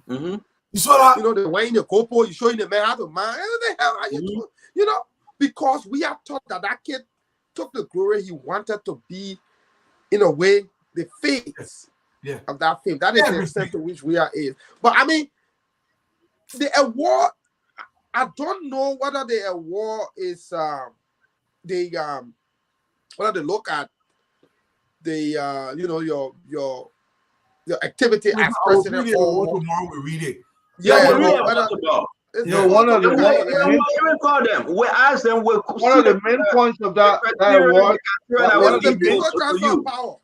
Mm-hmm. You saw that? You know, the way in the goalpost, you showing the man how to man. What the hell are you doing? You know, because we are taught that kid took the glory he wanted to be, in a way, the face of that film. That is the extent to which we are is. But I mean, the award, I don't know whether the award is whether they look at the you know, your activity as president or tomorrow we read it. Yeah, one of the even call them. We ask them. One of the main points of that award. One of the peaceful transfer of power.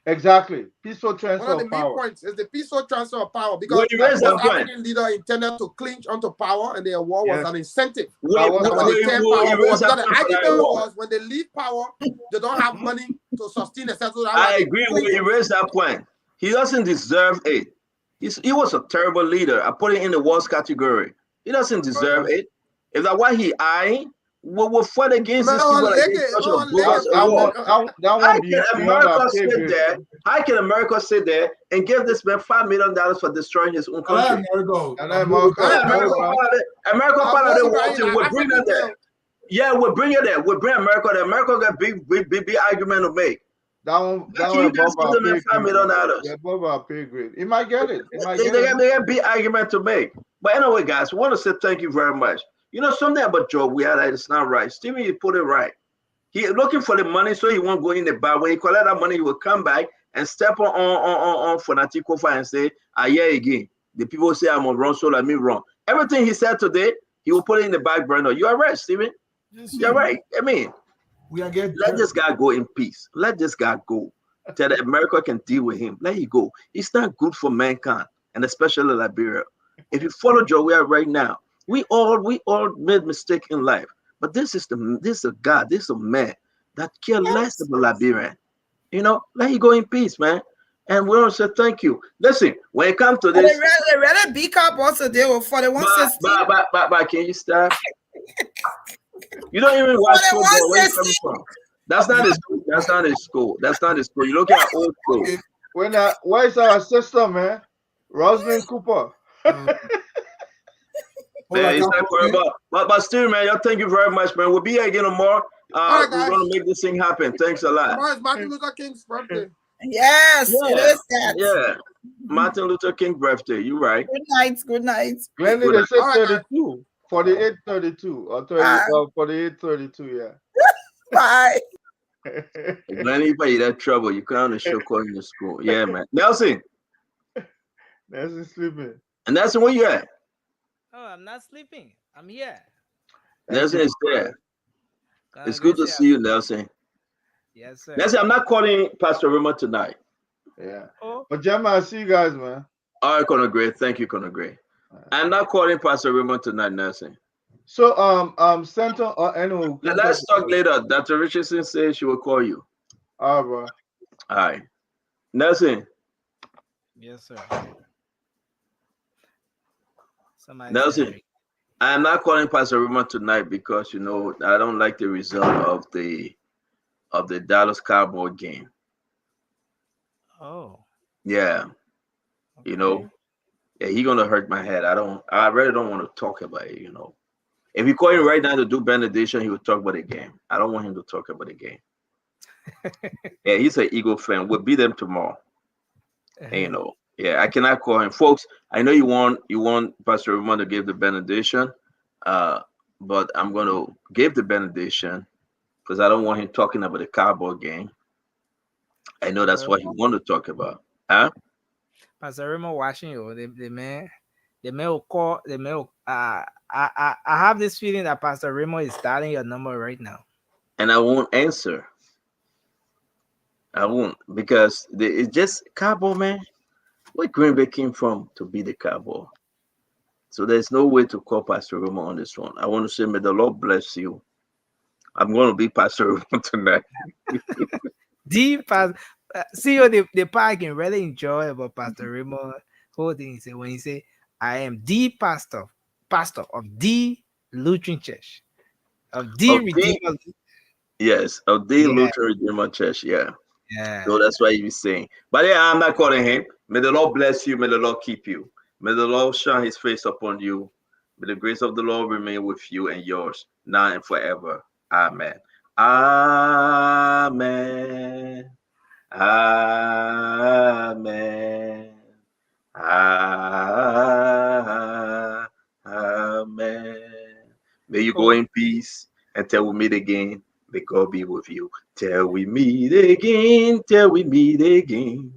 Exactly, peaceful transfer One of the of main power. points is the peaceful transfer of power because the African leader intended to clinch onto power, and the award was an incentive. The argument was when they leave power, they don't have money to sustain themselves. I agree with you. Raised that point. He doesn't deserve it. He was a terrible leader. I put it in the worst category. He doesn't deserve it. If that's why he eyeing, we'll fight against these people. How can America sit there and give this man $5 million for destroying his own country? America part of it. We'll bring it there. Yeah, we'll bring it there. We'll bring America there. America got big argument to make. That one above our pay grade. He might get it. They got big argument to make. But anyway, guys, we want to say thank you very much. You know, something about Joe Weah that is not right. Steven, you put it right. He looking for the money, so he won't go in the bar. When he collect that money, he will come back and step on Fanatic Kofa and say, yeah, again. The people say I'm wrong, so let me wrong. Everything he said today, he will put it in the back burner. You are right, Steven. You're right. I mean, let this guy go in peace. Let this guy go. Tell that America can deal with him. Let him go. It's not good for mankind, and especially Liberia. If you follow Joe Weah right now, we all made mistake in life. But this is a man that care less about Liberian. You know, let him go in peace, man. And we want to say thank you. Listen, when it comes to this, they read B cup also there were 4160. But can you stop? You don't even watch football. Where you coming from? That's not his school. That's not his school. That's not his school. You look at old school. Where's our sister, man? Rosalind Cooper. Yeah, but still, man, thank you very much, man. We'll be here again tomorrow. We're gonna make this thing happen. Thanks a lot. Tomorrow is Martin Luther King's birthday. Yes, it is that. Yeah, Martin Luther King's birthday. You're right. Good night. Good night. When did they say 32? 48-32 or 48-32, yeah. Bye. Glenny, you that trouble. You can't on the show calling the school. Yeah, man. Nelson. Nelson sleeping. And Nelson, where you at? Oh, I'm not sleeping. I'm here. Nelson is there. It's good to see you, Nelson. Yes, sir. Nelson, I'm not calling Pastor Rima tonight. Yeah. But Gemma, I see you guys, man. All right, Conor Gray. Thank you, Conor Gray. I'm not calling Pastor Rima tonight, Nelson. So, Center or anyway. Let's talk later. Dr. Richardson says she will call you. All right, bro. All right. Nelson. Yes, sir. Nelson, I am not calling Pastor Rima tonight because I don't like the result of the Dallas Cowboy game. Oh. Yeah. Okay. Yeah, he's gonna hurt my head. I really don't want to talk about it, If you call him right now to do benediction, he will talk about the game. I don't want him to talk about the game. Yeah, he's an Eagle fan. We'll beat them tomorrow. And, yeah, I cannot call him, folks. I know you want Pastor Ramon to give the benediction, but I'm going to give the benediction because I don't want him talking about the Cowboy game. I know that's what he want to talk about, huh? Pastor Ramon watching you. The man will call. The man. I have this feeling that Pastor Ramon is dialing your number right now, and I won't answer. I won't, because it's just Cowboy, man. Where Green Bay came from to be the Cowboy. So there's no way to call Pastor Ramon on this one. I want to say, may the Lord bless you. I'm going to be Pastor Ramon tonight. See you the part I can really enjoy about Pastor Ramon. Whole thing he said when he say, I am the pastor of the Lutheran Church, of the Redeemer. Yes, of the Lutheran Redeemer Church. Yeah. So that's why he was saying. But yeah, I'm not calling him. May the Lord bless you. May the Lord keep you. May the Lord shine his face upon you. May the grace of the Lord remain with you and yours now and forever. Amen. Amen. Amen. Amen. May you go in peace until we meet again. May God be with you. Till we meet again. Till we meet again.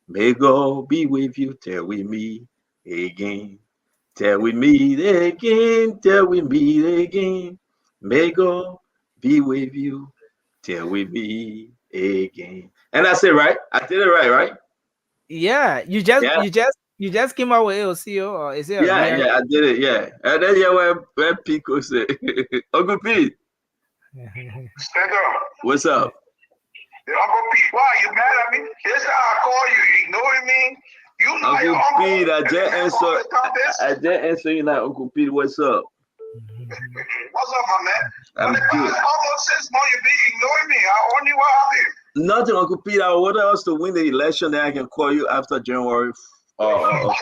May God be with you till we meet again. Till we meet again. Till we meet again. May God be with you till we meet again. And I said, right? I did it right? Yeah, you just came out with AOCO, or is it? Yeah, I did it. Yeah, and then when Pico said, Uncle Pete, what's up? Uncle Pete, why you mad at me? This how I call you. You ignoring me? You know Uncle your uncle. Pete, I just answer you like, Uncle Pete, what's up? What's up, my man? I'm For the good. past almost 6 months, you been ignoring me. I wonder what happened. Nothing, Uncle Pete. I want us to win the election, then I can call you after January 13th. Oh,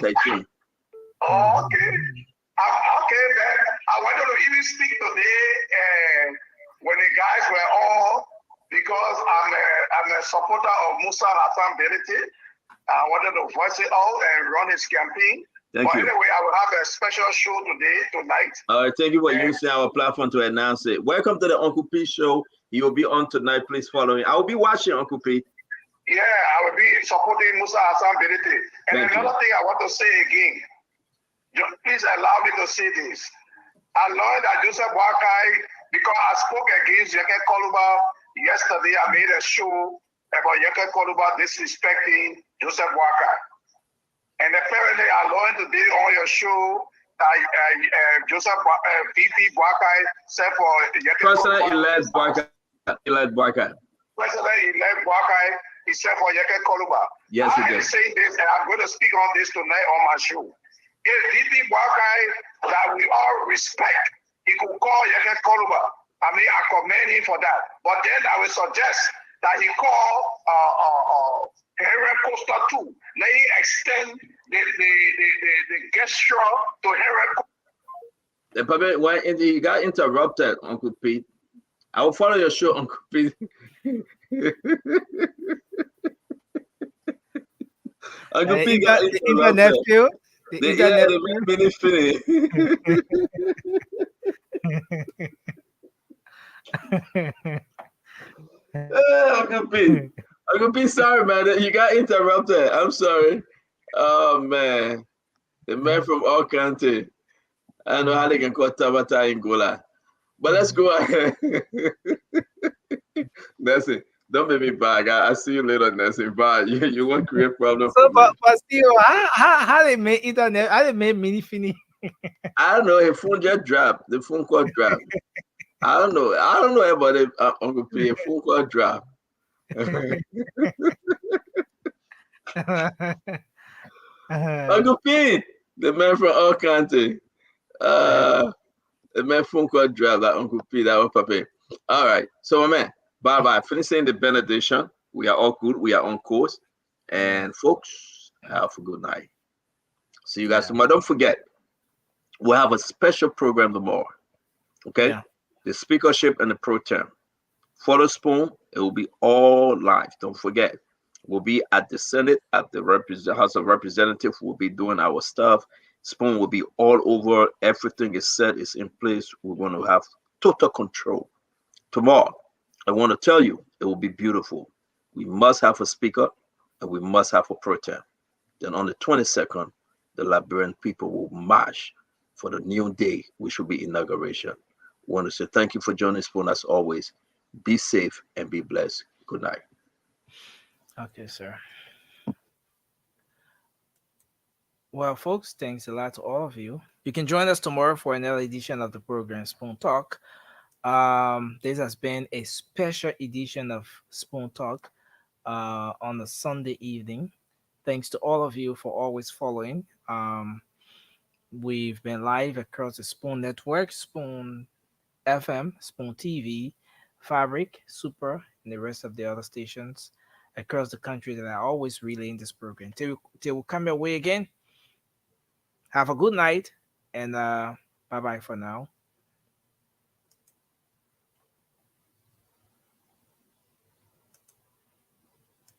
okay. Okay, man. I wanted to even speak today when the guys were on, because I'm a supporter of Musa Bility. I wanted to voice it out and run his campaign. Thank you. Anyway, I will have a special show tonight. All right, thank you for using our platform to announce it. Welcome to the Uncle Pete show. He will be on tonight. Please follow him. I will be watching, Uncle Pete. Yeah, I will be supporting Musa Bility. And another thing I want to say again, please allow me to say this. I learned that Joseph Boakai, because I spoke against Yeke Koluba yesterday, I made a show about Yeke Koluba disrespecting Joseph Boakai. And apparently I learned today on your show that Joseph VP Boakai said for Yeke President-elect Boakai. President-elect Boakai, he said for Yeke Koluba. Yes, he did. I am saying this, and I'm going to speak on this tonight on my show. If VP Boakai that we all respect, he could call Yeke Koluba. I mean, I commend him for that. But then I will suggest that he call Henry Costa too. Let him extend the gesture to Henry. When you got interrupted, Uncle Pete, I will follow your show, Uncle Pete. Uncle Pete got interrupted. The minute finish. Uncle Pete, sorry, man. You got interrupted. I'm sorry. Oh, man. The man from all country. I don't know how they can call Tabata in Gola. But let's go ahead. That's it. Don't make me bag. I'll see you later, Nancy. Bye. You won't create problems. So, but still, how they make internet? How they make mini fini? I don't know. His phone just dropped. The phone call dropped. I don't know about it. Uncle P. A phone call dropped. Uncle P, the man from all country. The man phone call dropped. Like Uncle P. That was Papa. All right. So, my man. Bye. Finishing the benediction. We are all good. We are on course. And folks, have a good night. See you guys tomorrow. Don't forget, we'll have a special program tomorrow. Okay, Yeah. the speakership and the pro tem. For the spoon, it will be all live. Don't forget, we'll be at the Senate, at the House of Representatives. We'll be doing our stuff. Spoon will be all over. Everything is set, is in place. We're going to have total control. Tomorrow, I want to tell you, it will be beautiful. We must have a speaker and we must have a pro tem. Then on the 22nd, the Liberian people will march for the new day, which will be inauguration. We want to say thank you for joining Spoon as always. Be safe and be blessed. Good night. Okay, sir. Well, folks, thanks a lot to all of you. You can join us tomorrow for another edition of the program Spoon Talk. This has been a special edition of Spoon Talk on a Sunday evening. Thanks to all of you for always following. We've been live across the Spoon Network, Spoon FM, Spoon TV, Fabric, Super, and the rest of the other stations across the country that are always relaying this program. Till we come your way again, have a good night and bye bye for now.